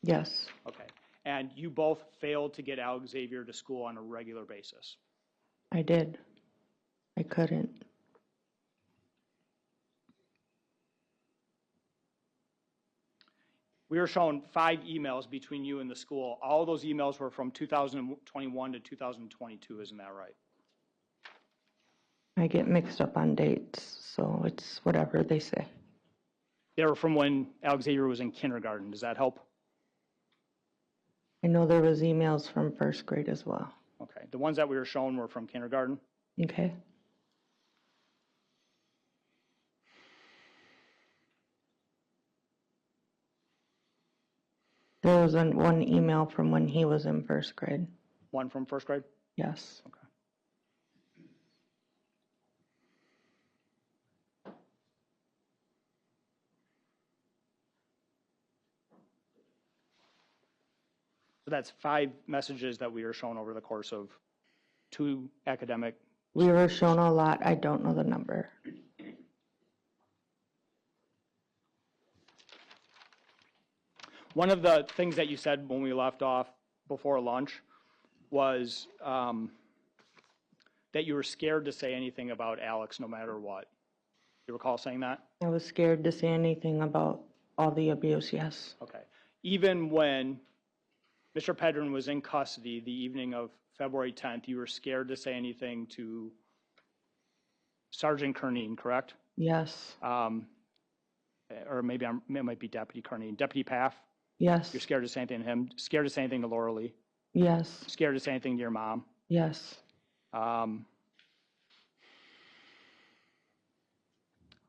[SPEAKER 3] yes,
[SPEAKER 4] Okay. And you both failed to get Alexavier to school on a regular basis.
[SPEAKER 3] I did. I couldn't.
[SPEAKER 4] We were shown 5 emails between you and the school. All those emails were from 2021 to 2022, isn't that right?
[SPEAKER 3] I get mixed up on dates, so it's whatever they say.
[SPEAKER 4] They were from when Alexavier was in kindergarten. Does that help?
[SPEAKER 3] I know there was emails from first grade as well.
[SPEAKER 4] Okay. The ones that we were shown were from kindergarten.
[SPEAKER 3] Okay? There was one email from when he was in first grade.
[SPEAKER 4] One from first grade?
[SPEAKER 3] Yes.
[SPEAKER 4] Okay. So that's 5 messages that we were shown over the course of 2 academic.
[SPEAKER 3] We were shown a lot. I don't know the number.
[SPEAKER 4] One of the things that you said when we left off before lunch was that you were scared to say anything about Alex no matter what. You recall saying that?
[SPEAKER 3] I was scared to say anything about all the abuse, yes.
[SPEAKER 4] Okay. Even when Mr. Pedrin was in custody the evening of February 10th, you were scared to say anything to Sergeant Kernine, correct?
[SPEAKER 3] Yes.
[SPEAKER 4] Or maybe it might be Deputy Kernine. Deputy Paff,
[SPEAKER 3] Yes.
[SPEAKER 4] you're scared to say anything to him, scared to say anything to Laura Lee,
[SPEAKER 3] Yes.
[SPEAKER 4] scared to say anything to your mom.
[SPEAKER 3] Yes.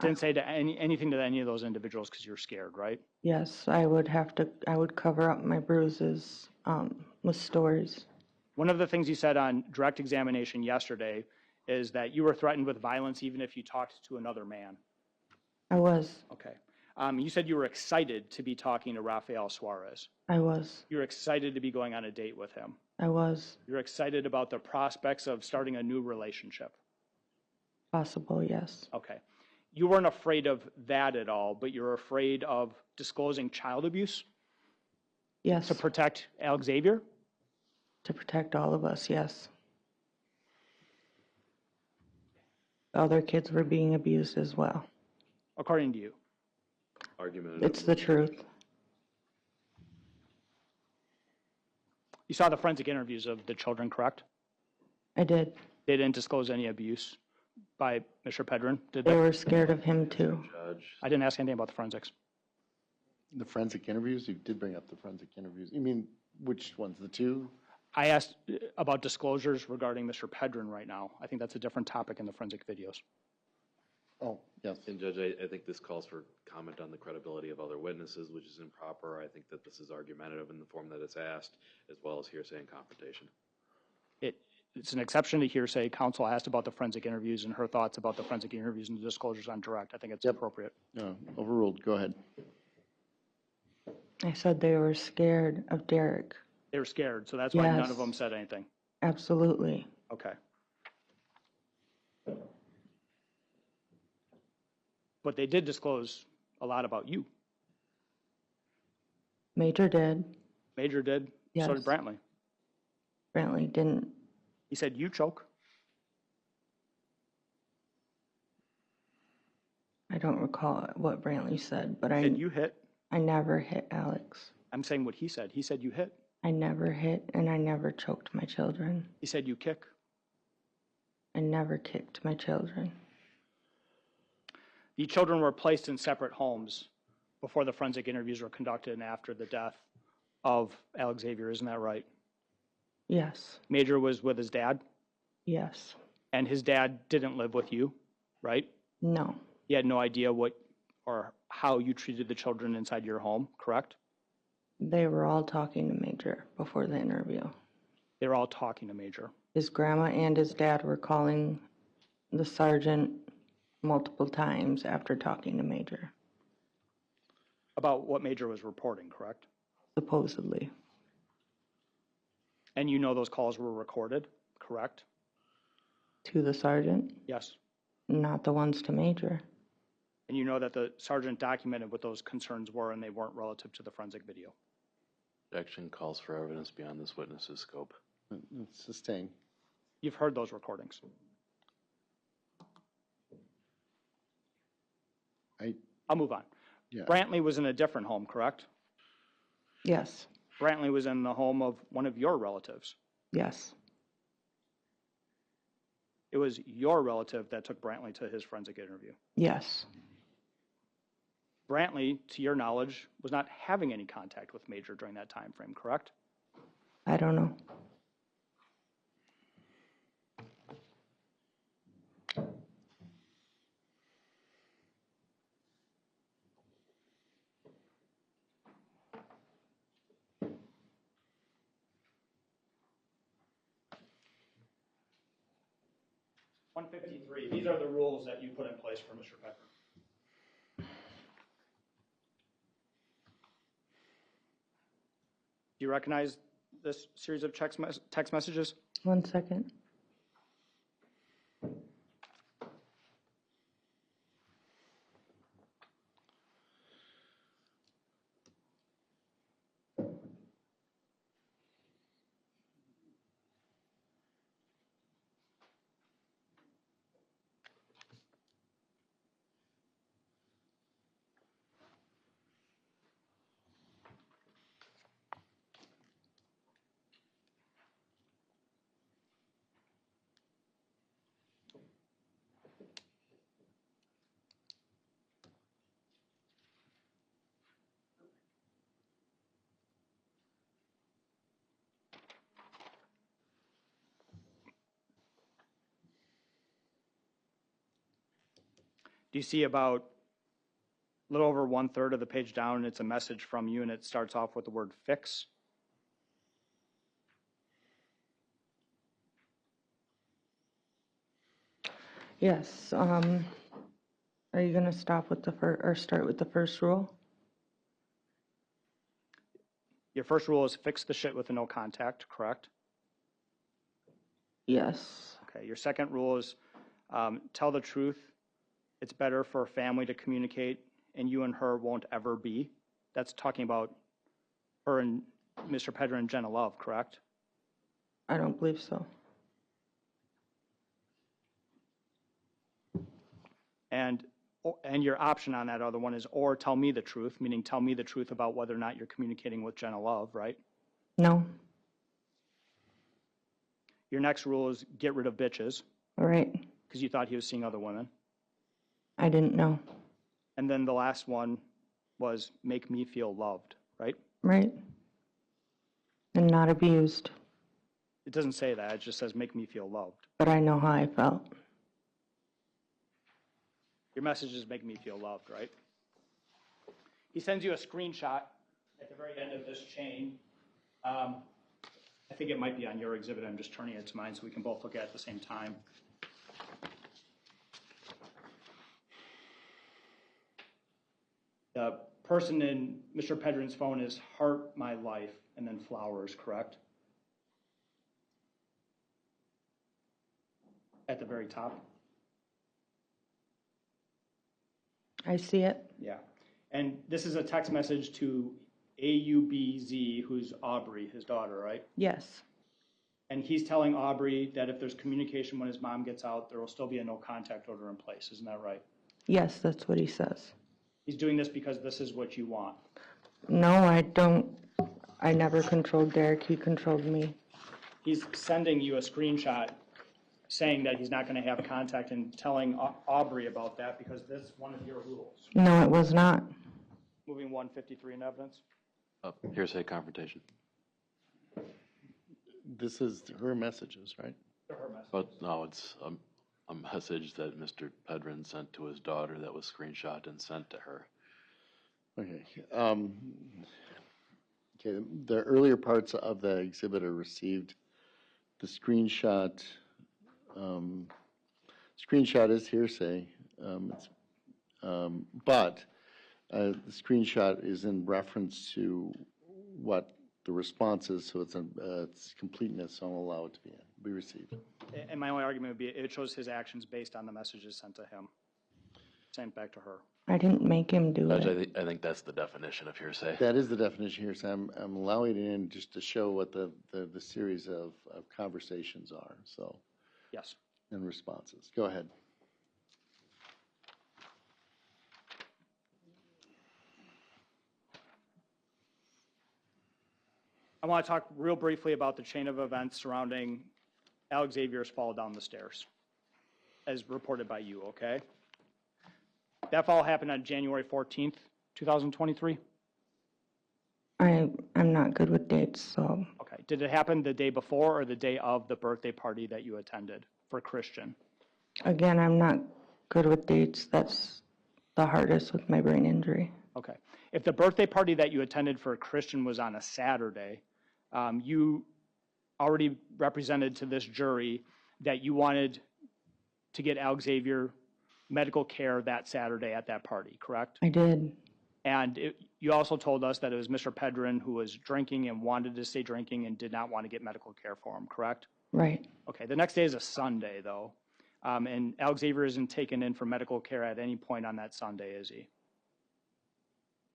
[SPEAKER 4] Didn't say to anything to any of those individuals because you're scared, right?
[SPEAKER 3] Yes, I would cover up my bruises with stories.
[SPEAKER 4] One of the things you said on direct examination yesterday is that you were threatened with violence even if you talked to another man.
[SPEAKER 3] I was.
[SPEAKER 4] Okay. You said you were excited to be talking to Rafael Suarez.
[SPEAKER 3] I was.
[SPEAKER 4] You're excited to be going on a date with him.
[SPEAKER 3] I was.
[SPEAKER 4] You're excited about the prospects of starting a new relationship.
[SPEAKER 3] Possible, yes.
[SPEAKER 4] Okay. You weren't afraid of that at all, but you're afraid of disclosing child abuse
[SPEAKER 3] Yes.
[SPEAKER 4] to protect Alexavier?
[SPEAKER 3] To protect all of us, yes. Other kids were being abused as well.
[SPEAKER 4] According to you.
[SPEAKER 1] Argument.
[SPEAKER 3] It's the truth.
[SPEAKER 4] You saw the forensic interviews of the children, correct?
[SPEAKER 3] I did.
[SPEAKER 4] They didn't disclose any abuse by Mr. Pedrin, did
[SPEAKER 3] They
[SPEAKER 4] they?
[SPEAKER 3] were scared of him too.
[SPEAKER 1] Judge.
[SPEAKER 4] I didn't ask anything about the forensics.
[SPEAKER 2] The forensic interviews, you did bring up the forensic interviews. You mean, which ones, the two?
[SPEAKER 4] I asked about disclosures regarding Mr. Pedrin right now. I think that's a different topic in the forensic videos.
[SPEAKER 2] Oh, yes.
[SPEAKER 1] And Judge, I think this calls for comment on the credibility of other witnesses, which is improper. I think that this is argumentative in the form that it's asked, as well as hearsay and confrontation.
[SPEAKER 4] It's an exception to hearsay. Counsel asked about the forensic interviews and her thoughts about the forensic interviews and the disclosures on direct. I think it's appropriate.
[SPEAKER 2] No, overruled. Go ahead.
[SPEAKER 3] I said they were scared of Derek.
[SPEAKER 4] They were scared, so that's why none
[SPEAKER 3] Yes.
[SPEAKER 4] of them said anything.
[SPEAKER 3] Absolutely.
[SPEAKER 4] Okay. But they did disclose a lot about you.
[SPEAKER 3] Major did.
[SPEAKER 4] Major did, so did
[SPEAKER 3] Yes.
[SPEAKER 4] Brantley.
[SPEAKER 3] Brantley didn't.
[SPEAKER 4] He said, you choke.
[SPEAKER 3] I don't recall what Brantley said, but
[SPEAKER 4] He said, you hit.
[SPEAKER 3] I never hit Alex.
[SPEAKER 4] I'm saying what he said. He said, you hit.
[SPEAKER 3] I never hit and I never choked my children.
[SPEAKER 4] He said, you kick.
[SPEAKER 3] I never kicked my children.
[SPEAKER 4] The children were placed in separate homes before the forensic interviews were conducted and after the death of Alexavier, isn't that right?
[SPEAKER 3] Yes.
[SPEAKER 4] Major was with his dad,
[SPEAKER 3] Yes.
[SPEAKER 4] and his dad didn't live with you, right?
[SPEAKER 3] No.
[SPEAKER 4] He had no idea what or how you treated the children inside your home, correct?
[SPEAKER 3] They were all talking to Major before the interview.
[SPEAKER 4] They were all talking to Major.
[SPEAKER 3] His grandma and his dad were calling the sergeant multiple times after talking to Major,
[SPEAKER 4] About what Major was reporting, correct?
[SPEAKER 3] supposedly.
[SPEAKER 4] And you know those calls were recorded, correct?
[SPEAKER 3] To the sergeant,
[SPEAKER 4] Yes.
[SPEAKER 3] not the ones to Major.
[SPEAKER 4] And you know that the sergeant documented what those concerns were and they weren't relative to the forensic video.
[SPEAKER 1] Objection calls for evidence beyond this witness's scope.
[SPEAKER 2] Sustain.
[SPEAKER 4] You've heard those recordings. I'll move on.
[SPEAKER 2] Yeah.
[SPEAKER 4] Brantley was in a different home, correct?
[SPEAKER 3] Yes.
[SPEAKER 4] Brantley was in the home of one of your relatives.
[SPEAKER 3] Yes.
[SPEAKER 4] It was your relative that took Brantley to his forensic interview.
[SPEAKER 3] Yes.
[SPEAKER 4] Brantley, to your knowledge, was not having any contact with Major during that time frame, correct?
[SPEAKER 3] I don't know.
[SPEAKER 4] .153, these are the rules that you put in place for Mr. Pedrin. Do you recognize this series of text messages?
[SPEAKER 3] 1 second.
[SPEAKER 4] Do you see about a little over 1/3 of the page down, and it's a message from you, and it starts off with the word fix?
[SPEAKER 3] Yes, are you gonna stop with the or start with the first rule?
[SPEAKER 4] Your first rule is fix the shit with a no contact, correct?
[SPEAKER 3] Yes,
[SPEAKER 4] Okay, your second rule is tell the truth. It's better for a family to communicate, and you and her won't ever be. That's talking about her and Mr. Pedrin and Jenna Love, correct?
[SPEAKER 3] I don't believe so.
[SPEAKER 4] And your option on that other one is, or tell me the truth, meaning tell me the truth about whether or not you're communicating with Jenna Love, right?
[SPEAKER 3] No,
[SPEAKER 4] Your next rule is get rid of bitches,
[SPEAKER 3] all right,
[SPEAKER 4] because you thought he was seeing other women.
[SPEAKER 3] I didn't know,
[SPEAKER 4] And then the last one was make me feel loved, right?
[SPEAKER 3] right? And not abused,
[SPEAKER 4] It doesn't say that, it just says make me feel loved.
[SPEAKER 3] but I know how I felt.
[SPEAKER 4] Your message is make me feel loved, right? He sends you a screenshot at the very end of this chain. I think it might be on your exhibit. I'm just turning it to mine so we can both look at it at the same time. The person in Mr. Pedrin's phone is heart my life and then flowers, correct? At the very top.
[SPEAKER 3] I see it,
[SPEAKER 4] Yeah. And this is a text message to AUBZ, who's Aubrey, his daughter, right?
[SPEAKER 3] yes,
[SPEAKER 4] And he's telling Aubrey that if there's communication when his mom gets out, there will still be a no contact order in place. Isn't that right?
[SPEAKER 3] yes, that's what he says.
[SPEAKER 4] He's doing this because this is what you want.
[SPEAKER 3] No, I don't, I never controlled Derek, he controlled me.
[SPEAKER 4] He's sending you a screenshot saying that he's not going to have contact and telling Aubrey about that because that's one of your rules.
[SPEAKER 3] No, it was not.
[SPEAKER 4] Moving 153 in evidence.
[SPEAKER 1] Hearsay confrontation.
[SPEAKER 2] This is her messages, right?
[SPEAKER 4] To her message.
[SPEAKER 1] But no, it's a message that Mr. Pedrin sent to his daughter that was screenshot and sent to her.
[SPEAKER 2] Okay. Okay, the earlier parts of the exhibit are received. The screenshot, screenshot is hearsay, but the screenshot is in reference to what the response is, so it's completeness, so I'll allow it to be received.
[SPEAKER 4] And my only argument would be it shows his actions based on the messages sent to him. Sent back to her.
[SPEAKER 3] I didn't make him do
[SPEAKER 1] Judge,
[SPEAKER 3] it.
[SPEAKER 1] I think that's the definition of hearsay.
[SPEAKER 2] That is the definition here, so I'm allowing it in just to show what the series of conversations are, so,
[SPEAKER 4] Yes.
[SPEAKER 2] and responses. Go ahead.
[SPEAKER 4] I want to talk real briefly about the chain of events surrounding Alexavier's fall down the stairs, as reported by you, okay? That fall happened on January 14th, 2023?
[SPEAKER 3] I'm not good with dates, so
[SPEAKER 4] Okay. Did it happen the day before or the day of the birthday party that you attended for Christian?
[SPEAKER 3] again, I'm not good with dates. That's the hardest with my brain injury.
[SPEAKER 4] Okay. If the birthday party that you attended for Christian was on a Saturday, you already represented to this jury that you wanted to get Alexavier medical care that Saturday at that party, correct?
[SPEAKER 3] I did.
[SPEAKER 4] And you also told us that it was Mr. Pedrin who was drinking and wanted to stay drinking and did not want to get medical care for him, correct?
[SPEAKER 3] Right.
[SPEAKER 4] Okay, the next day is a Sunday, though, and Alexavier isn't taken in for medical care at any point on that Sunday, is he?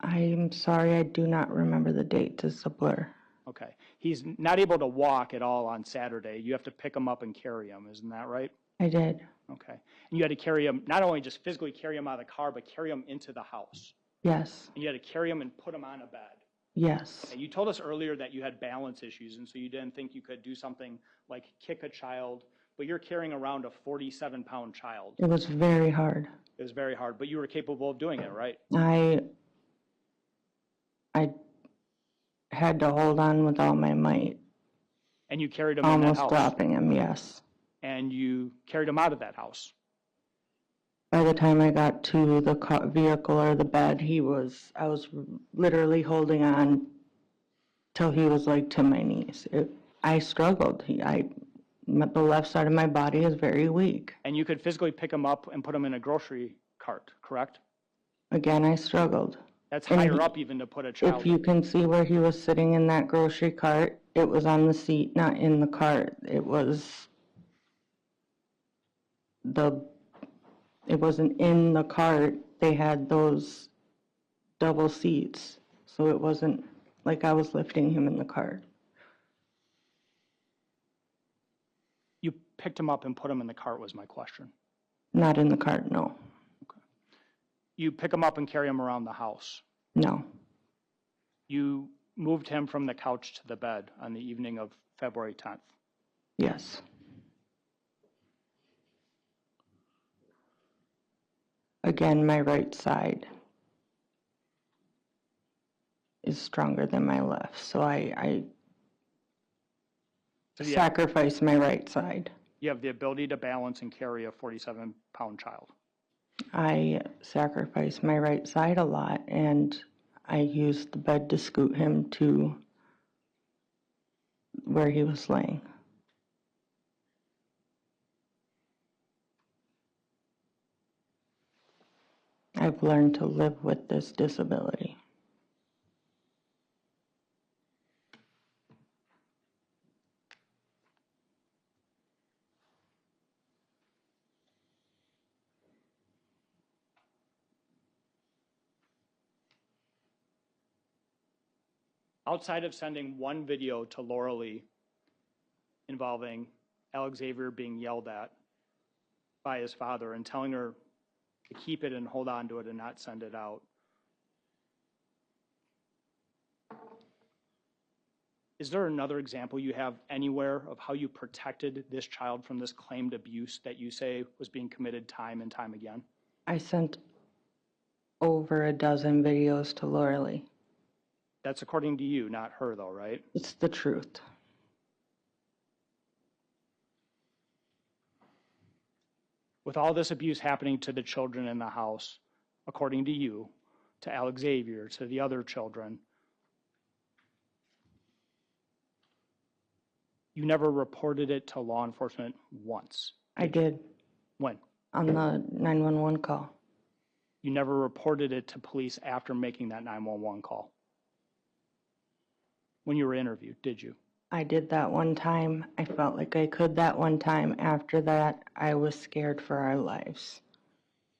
[SPEAKER 3] I'm sorry, I do not remember the date. It's a blur.
[SPEAKER 4] Okay. He's not able to walk at all on Saturday. You have to pick him up and carry him, isn't that right?
[SPEAKER 3] I did.
[SPEAKER 4] Okay. And you had to carry him, not only just physically carry him out of the car, but carry him into the house.
[SPEAKER 3] Yes.
[SPEAKER 4] And you had to carry him and put him on a bed.
[SPEAKER 3] Yes.
[SPEAKER 4] And you told us earlier that you had balance issues, and so you didn't think you could do something like kick a child, but you're carrying around a 47-pound child.
[SPEAKER 3] It was very hard.
[SPEAKER 4] It was very hard, but you were capable of doing it, right?
[SPEAKER 3] I had to hold on with all my might,
[SPEAKER 4] And you carried him in that
[SPEAKER 3] almost
[SPEAKER 4] house.
[SPEAKER 3] dropping him, yes.
[SPEAKER 4] And you carried him out of that house.
[SPEAKER 3] By the time I got to the vehicle or the bed, I was literally holding on till he was like to my knees. I struggled. The left side of my body is very weak.
[SPEAKER 4] And you could physically pick him up and put him in a grocery cart, correct?
[SPEAKER 3] Again, I struggled.
[SPEAKER 4] That's
[SPEAKER 3] And
[SPEAKER 4] higher up even to put a child.
[SPEAKER 3] If you can see where he was sitting in that grocery cart, it was on the seat, not in the cart. It wasn't in the cart. They had those double seats, so it wasn't like I was lifting him in the cart.
[SPEAKER 4] You picked him up and put him in the cart was my question.
[SPEAKER 3] Not in the cart, no.
[SPEAKER 4] Okay. You pick him up and carry him around the house.
[SPEAKER 3] No.
[SPEAKER 4] You moved him from the couch to the bed on the evening of February 10th.
[SPEAKER 3] Yes. Again, my right side is stronger than my left, so I sacrifice my right side.
[SPEAKER 4] You have the ability to balance and carry a 47-pound child.
[SPEAKER 3] I sacrifice my right side a lot, and I used the bed to scoot him to where he was laying. I've learned to live with this disability.
[SPEAKER 4] Outside of sending one video to Laura Lee involving Alexavier being yelled at by his father and telling her to keep it and hold on to it and not send it out, is there another example you have anywhere of how you protected this child from this claimed abuse that you say was being committed time and time again?
[SPEAKER 3] I sent over a dozen videos to Laura Lee.
[SPEAKER 4] That's according to you, not her though, right?
[SPEAKER 3] It's the truth.
[SPEAKER 4] With all this abuse happening to the children in the house, according to you, to Alexavier, to the other children, you never reported it to law enforcement once.
[SPEAKER 3] I did.
[SPEAKER 4] When?
[SPEAKER 3] On the 911 call.
[SPEAKER 4] You never reported it to police after making that 911 call. When you were interviewed, did you?
[SPEAKER 3] I did that one time. I felt like I could that one time. After that, I was scared for our lives.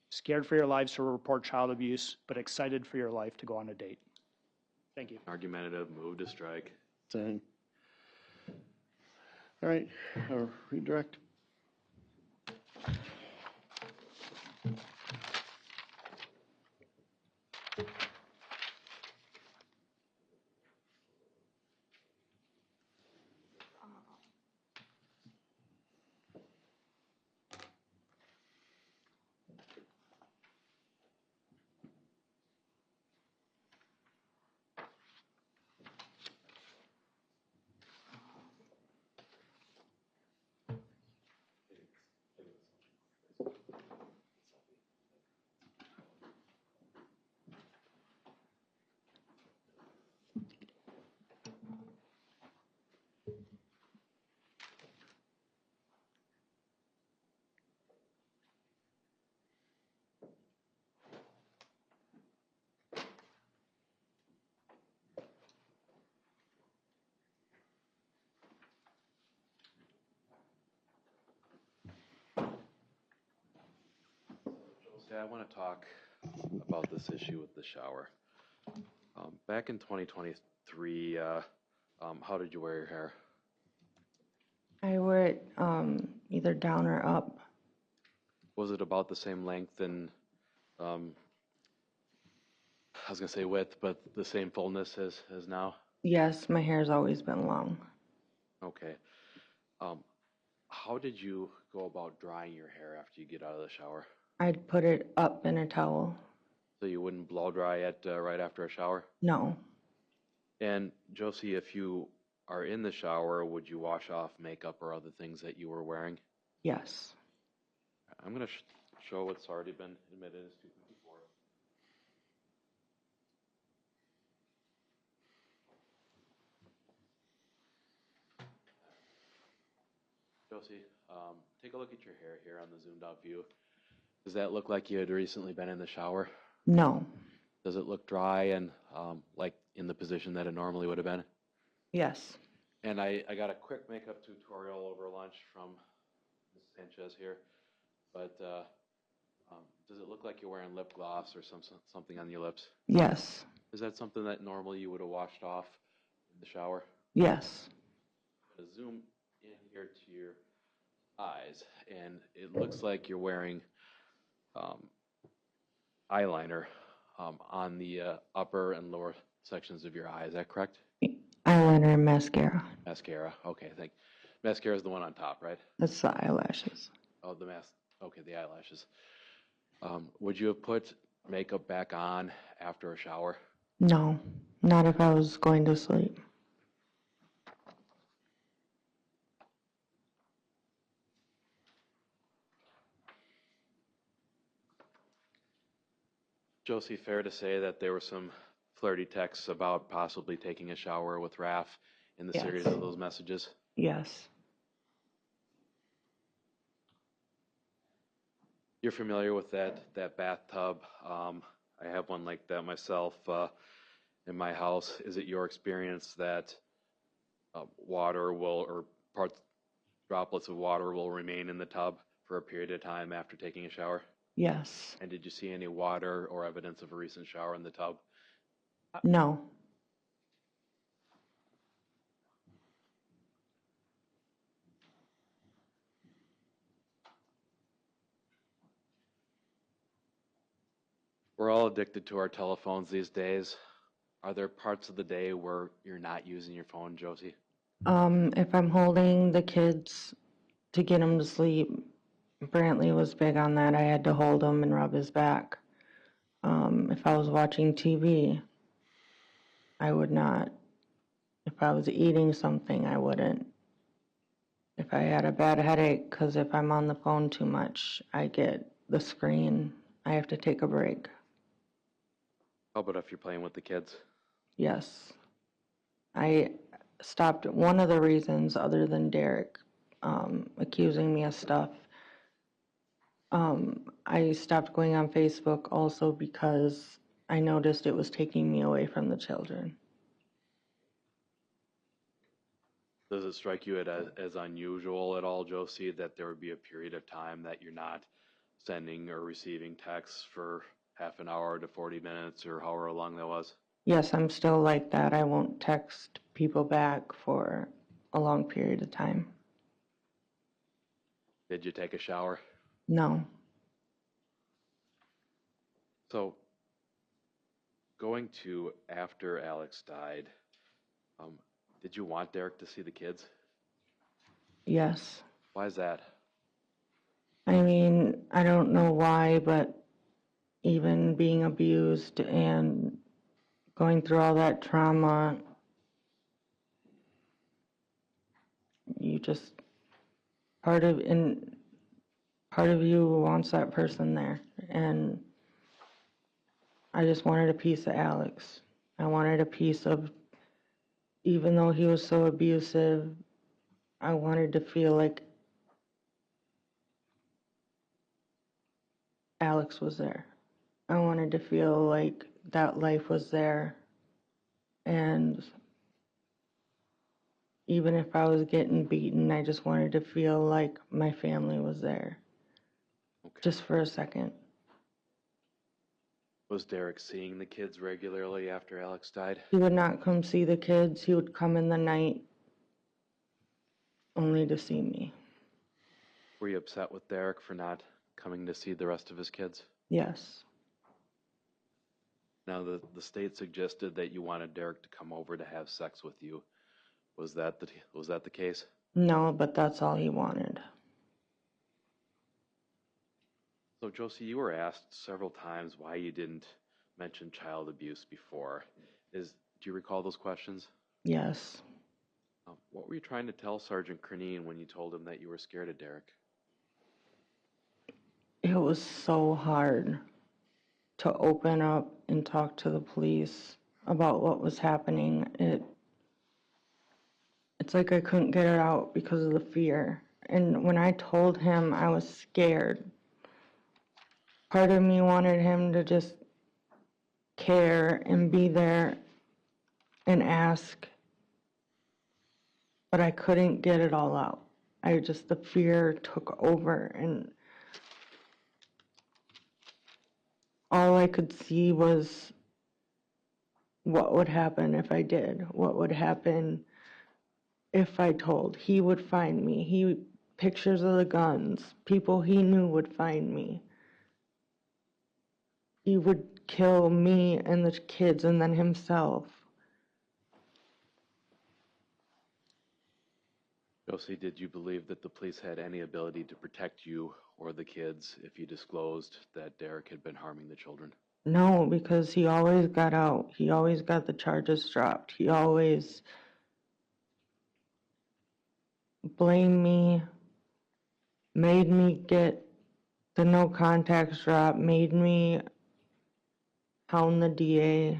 [SPEAKER 4] Scared for your lives to report child abuse, but excited for your life to go on a date. Thank you.
[SPEAKER 1] Argumentative, move to strike.
[SPEAKER 2] Saying. All right, redirect.
[SPEAKER 1] Josie, I want to talk about this issue with the shower. Back in 2023, how did you wear your hair?
[SPEAKER 3] I wear it either down or up.
[SPEAKER 1] Was it about the same length and, I was going to say width, but the same fullness as now?
[SPEAKER 3] Yes, my hair's always been long.
[SPEAKER 1] Okay. How did you go about drying your hair after you get out of the shower?
[SPEAKER 3] I'd put it up in a towel.
[SPEAKER 1] So you wouldn't blow dry it right after a shower?
[SPEAKER 3] No.
[SPEAKER 1] And Josie, if you are in the shower, would you wash off makeup or other things that you were wearing?
[SPEAKER 3] Yes.
[SPEAKER 1] I'm going to show what's already been admitted as 254. Josie, take a look at your hair here on the zoomed out view. Does that look like you had recently been in the shower?
[SPEAKER 3] No.
[SPEAKER 1] Does it look dry and like in the position that it normally would have been?
[SPEAKER 3] Yes.
[SPEAKER 1] And I got a quick makeup tutorial over lunch from Ms. Sanchez here, but does it look like you're wearing lip gloss or something on your lips?
[SPEAKER 3] Yes.
[SPEAKER 1] Is that something that normally you would have washed off in the shower?
[SPEAKER 3] Yes.
[SPEAKER 1] I'm gonna zoom in here to your eyes, and it looks like you're wearing eyeliner on the upper and lower sections of your eye. Is that correct?
[SPEAKER 3] Eyeliner and mascara.
[SPEAKER 1] Mascara. Okay, I think mascara is the one on top, right?
[SPEAKER 3] That's the eyelashes.
[SPEAKER 1] Oh, the mask. Okay, the eyelashes. Would you have put makeup back on after a shower?
[SPEAKER 3] No, not if I was going to sleep.
[SPEAKER 1] Josie, fair to say that there were some flirty texts about possibly taking a shower with Raph in the
[SPEAKER 3] Yes.
[SPEAKER 1] series of those messages?
[SPEAKER 3] Yes.
[SPEAKER 1] You're familiar with that bathtub? I have one like that myself in my house. Is it your experience that water will, or droplets of water will remain in the tub for a period of time after taking a shower?
[SPEAKER 3] Yes.
[SPEAKER 1] And did you see any water or evidence of a recent shower in the tub?
[SPEAKER 3] No.
[SPEAKER 1] We're all addicted to our telephones these days. Are there parts of the day where you're not using your phone, Josie?
[SPEAKER 3] If I'm holding the kids to get them to sleep, Brantley was big on that. I had to hold him and rub his back. If I was watching TV, I would not. If I was eating something, I wouldn't. If I had a bad headache, because if I'm on the phone too much, I get the screen. I have to take a break.
[SPEAKER 1] How about if you're playing with the kids?
[SPEAKER 3] Yes. I stopped, one of the reasons, other than Derek accusing me of stuff, I stopped going on Facebook also because I noticed it was taking me away from the children.
[SPEAKER 1] Does it strike you as unusual at all, Josie, that there would be a period of time that you're not sending or receiving texts for half an hour to 40 minutes or however long that was?
[SPEAKER 3] Yes, I'm still like that. I won't text people back for a long period of time.
[SPEAKER 1] Did you take a shower?
[SPEAKER 3] No.
[SPEAKER 1] So, going to after Alex died, did you want Derek to see the kids?
[SPEAKER 3] Yes.
[SPEAKER 1] Why is that?
[SPEAKER 3] I mean, I don't know why, but even being abused and going through all that trauma, you just, part of you wants that person there. And I just wanted a piece of Alex. I wanted a piece of, even though he was so abusive, I wanted to feel like Alex was there. I wanted to feel like that life was there. And even if I was getting beaten, I just wanted to feel like my family was there.
[SPEAKER 1] Okay.
[SPEAKER 3] Just for a second.
[SPEAKER 1] Was Derek seeing the kids regularly after Alex died?
[SPEAKER 3] He would not come see the kids. He would come in the night only to see me.
[SPEAKER 1] Were you upset with Derek for not coming to see the rest of his kids?
[SPEAKER 3] Yes.
[SPEAKER 1] Now, the state suggested that you wanted Derek to come over to have sex with you. Was that the case?
[SPEAKER 3] No, but that's all he wanted.
[SPEAKER 1] So, Josie, you were asked several times why you didn't mention child abuse before. Do you recall those questions?
[SPEAKER 3] Yes.
[SPEAKER 1] What were you trying to tell Sergeant Crenine when you told him that you were scared of Derek?
[SPEAKER 3] it was so hard to open up and talk to the police about what was happening. It's like I couldn't get it out because of the fear. And when I told him, I was scared. Part of me wanted him to just care and be there and ask, but I couldn't get it all out. The fear took over, and all I could see was what would happen if I did, what would happen if I told. He would find me. Pictures of the guns, people he knew would find me. He would kill me and the kids and then himself.
[SPEAKER 1] Josie, did you believe that the police had any ability to protect you or the kids if you disclosed that Derek had been harming the children?
[SPEAKER 3] No, because he always got out. He always got the charges dropped. He always blamed me, made me get the no contacts drop, made me hound the DA.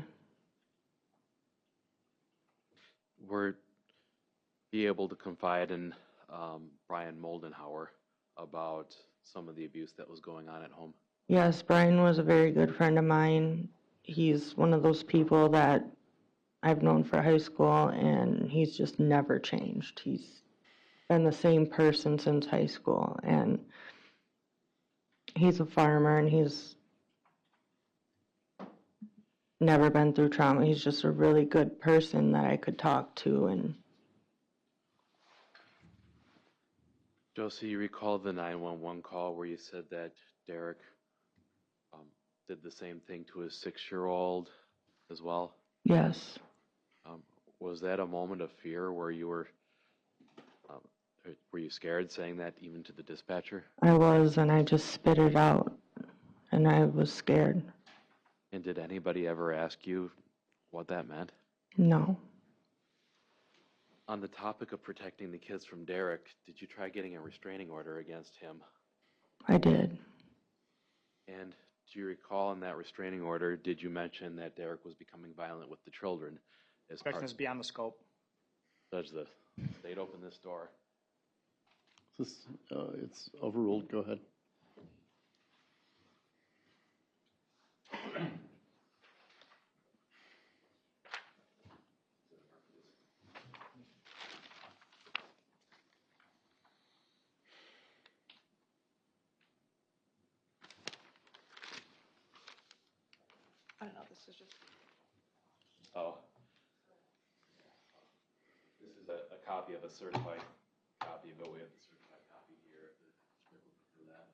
[SPEAKER 1] Were you able to confide in Brian Moldenhauer about some of the abuse that was going on at home?
[SPEAKER 3] Yes, Brian was a very good friend of mine. He's one of those people that I've known for high school, and he's just never changed. He's been the same person since high school, and he's a farmer, and he's never been through trauma. He's just a really good person that I could talk to. And
[SPEAKER 1] Josie, you recall the 911 call where you said that Derek did the same thing to his 6-year-old as well?
[SPEAKER 3] yes,
[SPEAKER 1] Was that a moment of fear where you were you scared saying that even to the dispatcher?
[SPEAKER 3] I was, and I just spit it out, and I was scared.
[SPEAKER 1] And did anybody ever ask you what that meant?
[SPEAKER 3] No,
[SPEAKER 1] On the topic of protecting the kids from Derek, did you try getting a restraining order against him?
[SPEAKER 3] I did.
[SPEAKER 1] And do you recall in that restraining order, did you mention that Derek was becoming violent with the children? As
[SPEAKER 4] Objection is beyond the scope.
[SPEAKER 1] Judge, the state opened this door.
[SPEAKER 2] It's overruled. Go ahead.
[SPEAKER 5] I don't know, this is just.
[SPEAKER 1] Oh. This is a copy of a certified copy, but we have the certified copy here. If the script will do that.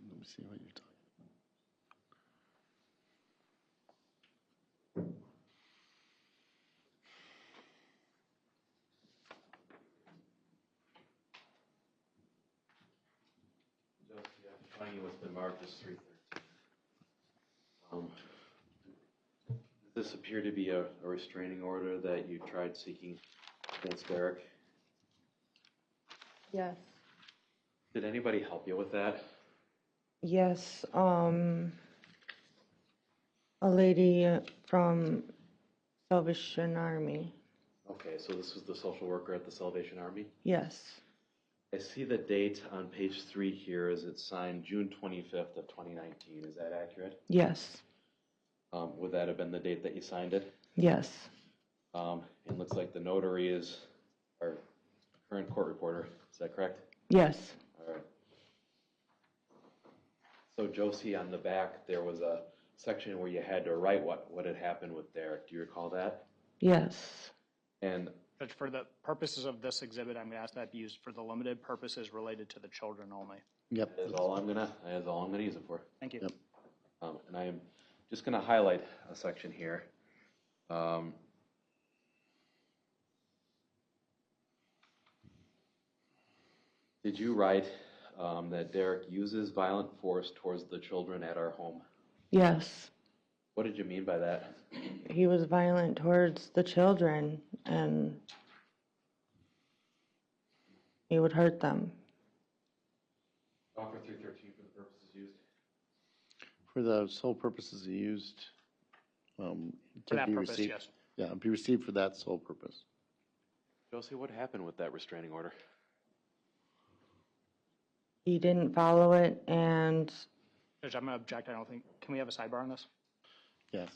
[SPEAKER 2] Let me see what you're talking about.
[SPEAKER 1] Josie, I'm showing you what's been marked as 313. Does this appear to be a restraining order that you tried seeking against Derek?
[SPEAKER 3] Yes.
[SPEAKER 1] Did anybody help you with that?
[SPEAKER 3] Yes, a lady from Salvation Army.
[SPEAKER 1] Okay, so this was the social worker at the Salvation Army?
[SPEAKER 3] Yes,
[SPEAKER 1] I see the date on page 3 here is it's signed June 25th of 2019. Is that accurate?
[SPEAKER 3] yes,
[SPEAKER 1] Would that have been the date that you signed it?
[SPEAKER 3] yes,
[SPEAKER 1] It looks like the notary is our current court reporter. Is that correct?
[SPEAKER 3] yes,
[SPEAKER 1] All right. So Josie, on the back, there was a section where you had to write what had happened with Derek. Do you recall that?
[SPEAKER 3] yes,
[SPEAKER 1] And
[SPEAKER 4] Judge, for the purposes of this exhibit, I'm going to ask that be used for the limited purposes related to the children only.
[SPEAKER 2] Yep.
[SPEAKER 1] that's all I'm gonna use it for.
[SPEAKER 4] Thank you.
[SPEAKER 2] Yep.
[SPEAKER 1] And I am just gonna highlight a section here. Did you write that Derek uses violent force towards the children at our home?
[SPEAKER 3] yes.
[SPEAKER 1] What did you mean by that?
[SPEAKER 3] He was violent towards the children, and he would hurt them.
[SPEAKER 1] Offer 313. used?
[SPEAKER 2] For the sole purposes he used,
[SPEAKER 4] For
[SPEAKER 2] to
[SPEAKER 4] that
[SPEAKER 2] be
[SPEAKER 4] purpose,
[SPEAKER 2] received.
[SPEAKER 4] yes.
[SPEAKER 2] Yeah, be received for that sole purpose.
[SPEAKER 1] Josie, what happened with that restraining order?
[SPEAKER 3] He didn't follow it, and
[SPEAKER 4] Judge, I'm going to object. I don't think, can we have a sidebar on this?
[SPEAKER 2] Yes.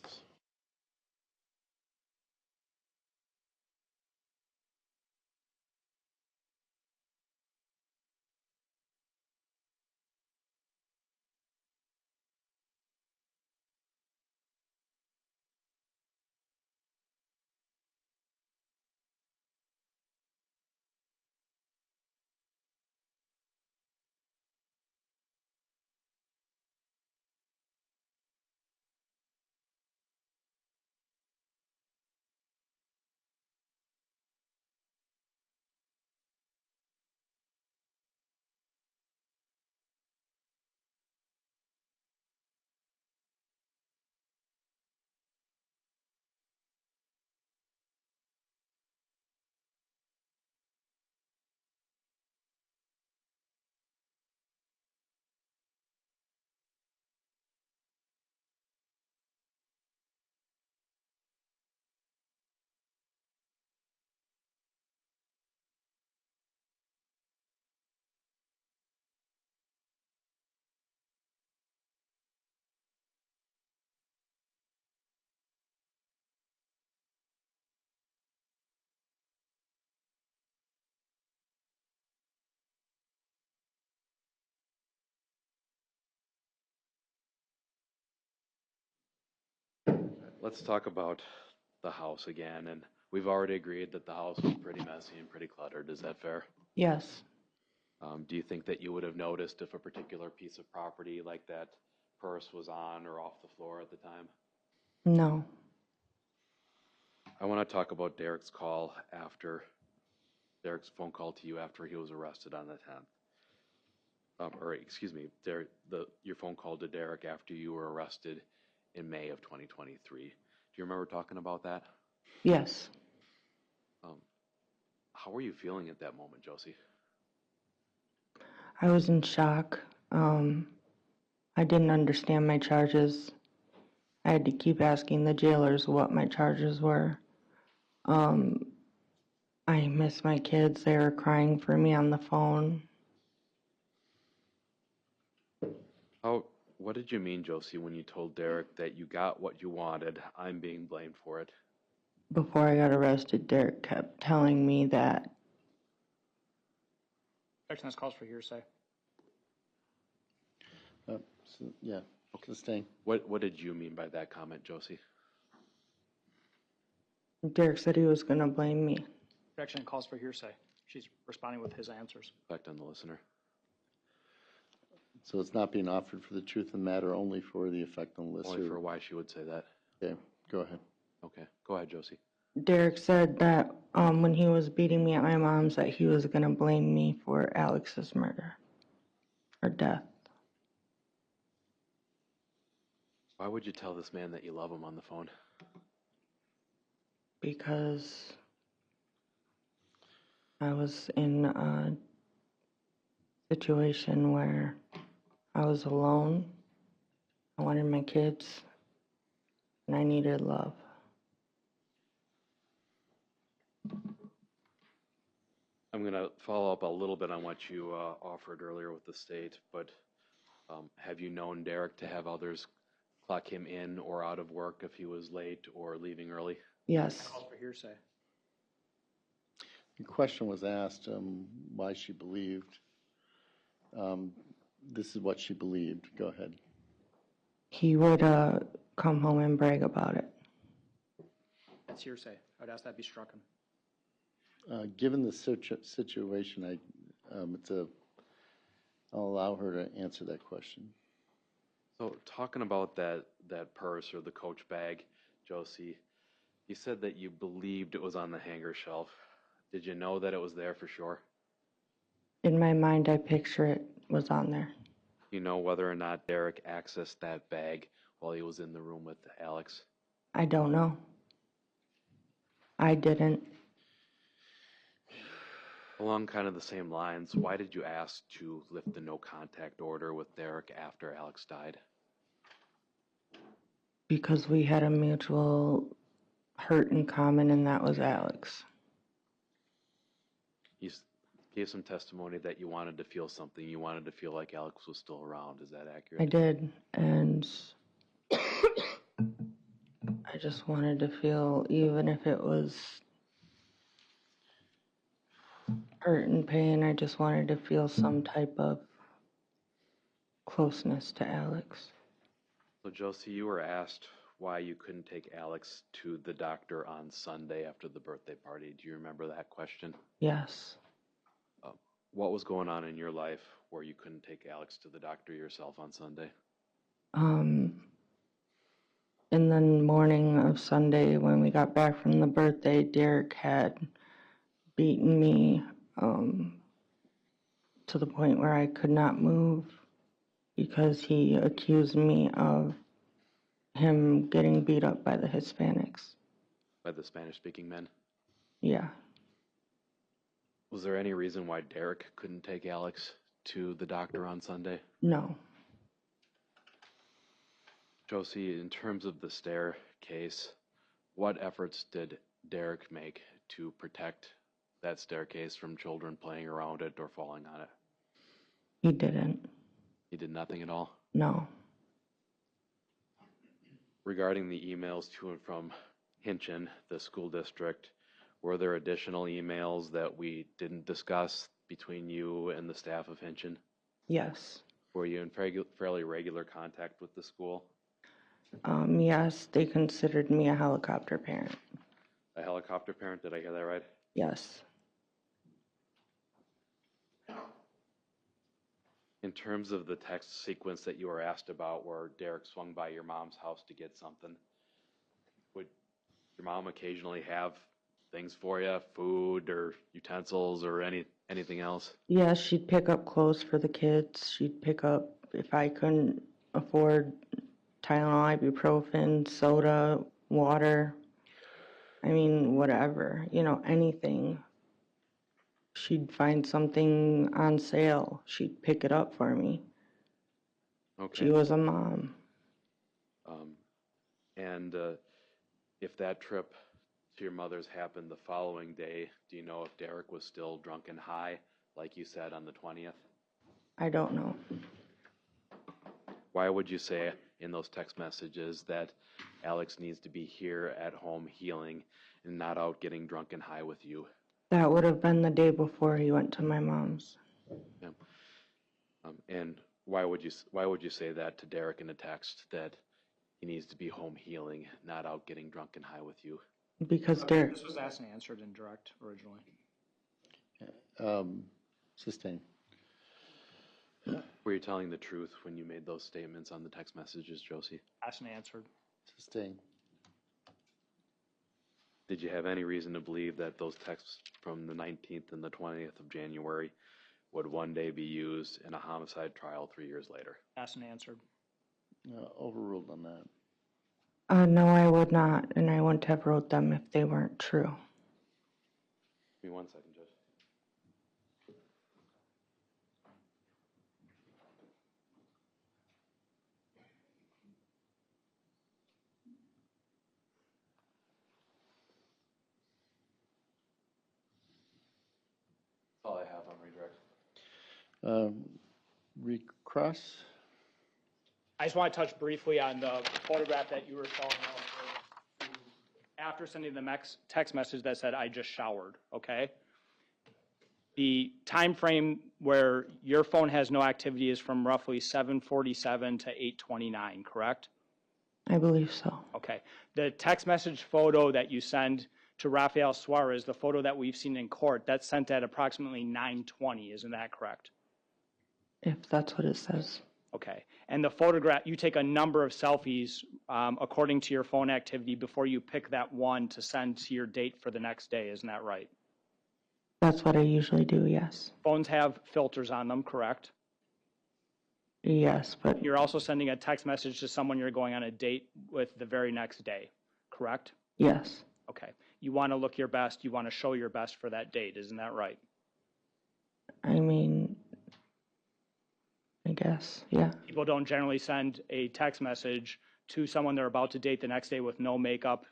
[SPEAKER 1] Let's talk about the house again, and we've already agreed that the house was pretty messy and pretty cluttered. Is that fair?
[SPEAKER 3] yes,
[SPEAKER 1] Do you think that you would have noticed if a particular piece of property like that purse was on or off the floor at the time?
[SPEAKER 3] no,
[SPEAKER 1] I want to talk about Derek's phone call to you after he was arrested on the 10th. Or excuse me, your phone call to Derek after you were arrested in May of 2023. Do you remember talking about that?
[SPEAKER 3] yes.
[SPEAKER 1] How were you feeling at that moment, Josie?
[SPEAKER 3] I was in shock. I didn't understand my charges. I had to keep asking the jailers what my charges were. I miss my kids. They were crying for me on the phone.
[SPEAKER 1] What did you mean, Josie, when you told Derek that you got what you wanted? I'm being blamed for it.
[SPEAKER 3] Before I got arrested, Derek kept telling me that
[SPEAKER 4] Objection, this calls for hearsay.
[SPEAKER 2] Yeah, sustain.
[SPEAKER 1] What did you mean by that comment, Josie?
[SPEAKER 3] Derek said he was going to blame me.
[SPEAKER 4] Objection, calls for hearsay. She's responding with his answers.
[SPEAKER 1] Effect on the listener.
[SPEAKER 2] So it's not being offered for the truth of the matter, only for the effect on the listener.
[SPEAKER 1] Only for why she would say that.
[SPEAKER 2] Okay, go ahead.
[SPEAKER 1] Okay, go ahead, Josie.
[SPEAKER 3] Derek said that when he was beating me at my mom's, that he was going to blame me for Alex's murder or death.
[SPEAKER 1] Why would you tell this man that you love him on the phone?
[SPEAKER 3] Because I was in a situation where I was alone. I wanted my kids, and I needed love.
[SPEAKER 1] I'm going to follow up a little bit on what you offered earlier with the state, but have you known Derek to have others clock him in or out of work if he was late or leaving early?
[SPEAKER 3] Yes,
[SPEAKER 4] Calls for hearsay.
[SPEAKER 2] The question was asked why she believed. This is what she believed. Go ahead.
[SPEAKER 3] he would come home and brag about it.
[SPEAKER 4] That's hearsay. I'd ask that be stricken.
[SPEAKER 2] Given the situation, I'll allow her to answer that question.
[SPEAKER 1] So talking about that purse or the Coach bag, Josie, you said that you believed it was on the hanger shelf. Did you know that it was there for sure?
[SPEAKER 3] In my mind, I picture it was on there.
[SPEAKER 1] You know whether or not Derek accessed that bag while he was in the room with Alex?
[SPEAKER 3] I don't know. I didn't.
[SPEAKER 1] Along kind of the same lines, why did you ask to lift the no contact order with Derek after Alex died?
[SPEAKER 3] Because we had a mutual hurt in common, and that was Alex.
[SPEAKER 1] You gave some testimony that you wanted to feel something. You wanted to feel like Alex was still around. Is that accurate?
[SPEAKER 3] I did, and I just wanted to feel, even if it was hurt and pain, I just wanted to feel some type of closeness to Alex.
[SPEAKER 1] So, Josie, you were asked why you couldn't take Alex to the doctor on Sunday after the birthday party. Do you remember that question?
[SPEAKER 3] Yes.
[SPEAKER 1] What was going on in your life where you couldn't take Alex to the doctor yourself on Sunday?
[SPEAKER 3] In the morning of Sunday, when we got back from the birthday, Derek had beaten me to the point where I could not move because he accused me of him getting beat up by the Hispanics.
[SPEAKER 1] By the Spanish-speaking men?
[SPEAKER 3] Yeah.
[SPEAKER 1] Was there any reason why Derek couldn't take Alex to the doctor on Sunday?
[SPEAKER 3] No.
[SPEAKER 1] Josie, in terms of the staircase, what efforts did Derek make to protect that staircase from children playing around it or falling on it?
[SPEAKER 3] He didn't.
[SPEAKER 1] He did nothing at all?
[SPEAKER 3] No.
[SPEAKER 1] Regarding the emails to and from Hinchin, the school district, were there additional emails that we didn't discuss between you and the staff of Hinchin?
[SPEAKER 3] Yes.
[SPEAKER 1] Were you in fairly regular contact with the school?
[SPEAKER 3] Yes, they considered me a helicopter parent.
[SPEAKER 1] A helicopter parent, did I hear that right?
[SPEAKER 3] Yes.
[SPEAKER 1] In terms of the text sequence that you were asked about where Derek swung by your mom's house to get something, would your mom occasionally have things for you, food or utensils or anything else?
[SPEAKER 3] Yeah, she'd pick up clothes for the kids. She'd pick up, if I couldn't afford Tylenol, ibuprofen, soda, water. I mean, whatever, anything. She'd find something on sale. She'd pick it up for me.
[SPEAKER 1] Okay.
[SPEAKER 3] She was a mom.
[SPEAKER 1] And if that trip to your mother's happened the following day, do you know if Derek was still drunk and high, like you said on the 20th?
[SPEAKER 3] I don't know.
[SPEAKER 1] Why would you say in those text messages that Alex needs to be here at home healing and not out getting drunk and high with you?
[SPEAKER 3] That would have been the day before he went to my mom's.
[SPEAKER 1] Yeah. And why would you say that to Derek in a text, that he needs to be home healing, not out getting drunk and high with you?
[SPEAKER 3] Because Derek,
[SPEAKER 4] This was asked and answered in direct originally.
[SPEAKER 2] Sustain.
[SPEAKER 1] Were you telling the truth when you made those statements on the text messages, Josie?
[SPEAKER 4] Asked and answered.
[SPEAKER 2] Sustain.
[SPEAKER 1] Did you have any reason to believe that those texts from the 19th and the 20th of January would one day be used in a homicide trial 3 years later?
[SPEAKER 4] Asked and answered.
[SPEAKER 2] Overruled on that.
[SPEAKER 3] no, I would not, and I wouldn't have wrote them if they weren't true.
[SPEAKER 1] Give me 1 second, Judge. That's all I have on redirect.
[SPEAKER 2] Recross.
[SPEAKER 4] I just want to touch briefly on the photograph that you were showing after sending the text message that said, "I just showered," okay? The time frame where your phone has no activity is from roughly 7:47 to 8:29, correct?
[SPEAKER 3] I believe so.
[SPEAKER 4] Okay. The text message photo that you send to Rafael Suarez, the photo that we've seen in court, that's sent at approximately 9:20, isn't that correct?
[SPEAKER 3] If that's what it says.
[SPEAKER 4] Okay. And the photograph, you take a number of selfies according to your phone activity before you pick that one to send to your date for the next day, isn't that right?
[SPEAKER 3] That's what I usually do, yes.
[SPEAKER 4] Phones have filters on them, correct?
[SPEAKER 3] Yes, but
[SPEAKER 4] You're also sending a text message to someone you're going on a date with the very next day, correct?
[SPEAKER 3] yes,
[SPEAKER 4] Okay. You want to look your best, you want to show your best for that date, isn't that right?
[SPEAKER 3] I mean, I guess, yeah,
[SPEAKER 4] People don't generally send a text message to someone they're about to date the next day with no makeup,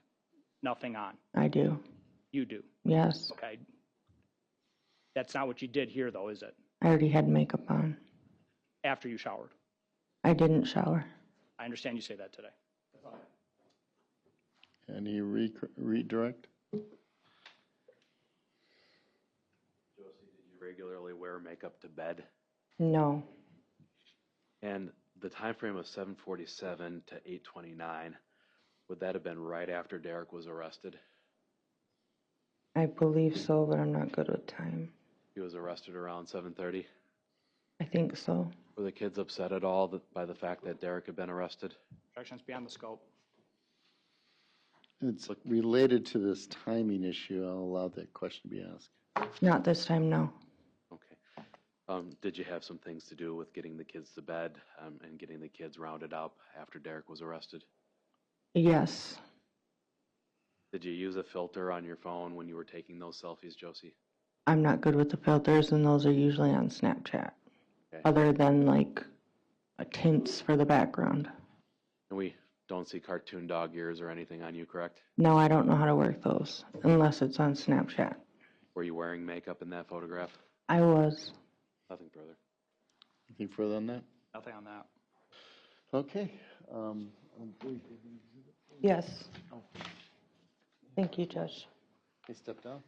[SPEAKER 4] nothing on.
[SPEAKER 3] I do,
[SPEAKER 4] You do,
[SPEAKER 3] yes.
[SPEAKER 4] okay? That's not what you did here, though, is it?
[SPEAKER 3] I already had makeup on.
[SPEAKER 4] After you showered.
[SPEAKER 3] I didn't shower.
[SPEAKER 4] I understand you say that today.
[SPEAKER 2] Any redirect?
[SPEAKER 1] Josie, did you regularly wear makeup to bed?
[SPEAKER 3] No,
[SPEAKER 1] And the time frame of 7:47 to 8:29, would that have been right after Derek was arrested?
[SPEAKER 3] I believe so, but I'm not good with time.
[SPEAKER 1] He was arrested around 7:30.
[SPEAKER 3] I think so.
[SPEAKER 1] Were the kids upset at all by the fact that Derek had been arrested?
[SPEAKER 4] Objections beyond the scope.
[SPEAKER 2] It's related to this timing issue. I'll allow that question to be asked.
[SPEAKER 3] Not this time, no.
[SPEAKER 1] Okay. Did you have some things to do with getting the kids to bed and getting the kids rounded up after Derek was arrested?
[SPEAKER 3] Yes,
[SPEAKER 1] Did you use a filter on your phone when you were taking those selfies, Josie?
[SPEAKER 3] I'm not good with the filters, and those are usually on Snapchat,
[SPEAKER 1] Okay.
[SPEAKER 3] other than like tints for the background.
[SPEAKER 1] And we don't see cartoon dog ears or anything on you, correct?
[SPEAKER 3] No, I don't know how to work those unless it's on Snapchat.
[SPEAKER 1] Were you wearing makeup in that photograph?
[SPEAKER 3] I was.
[SPEAKER 1] Nothing further.
[SPEAKER 2] Anything further on that?
[SPEAKER 4] Nothing on that.
[SPEAKER 2] Okay.
[SPEAKER 3] Yes. Thank you, Judge.
[SPEAKER 2] Hey, step down.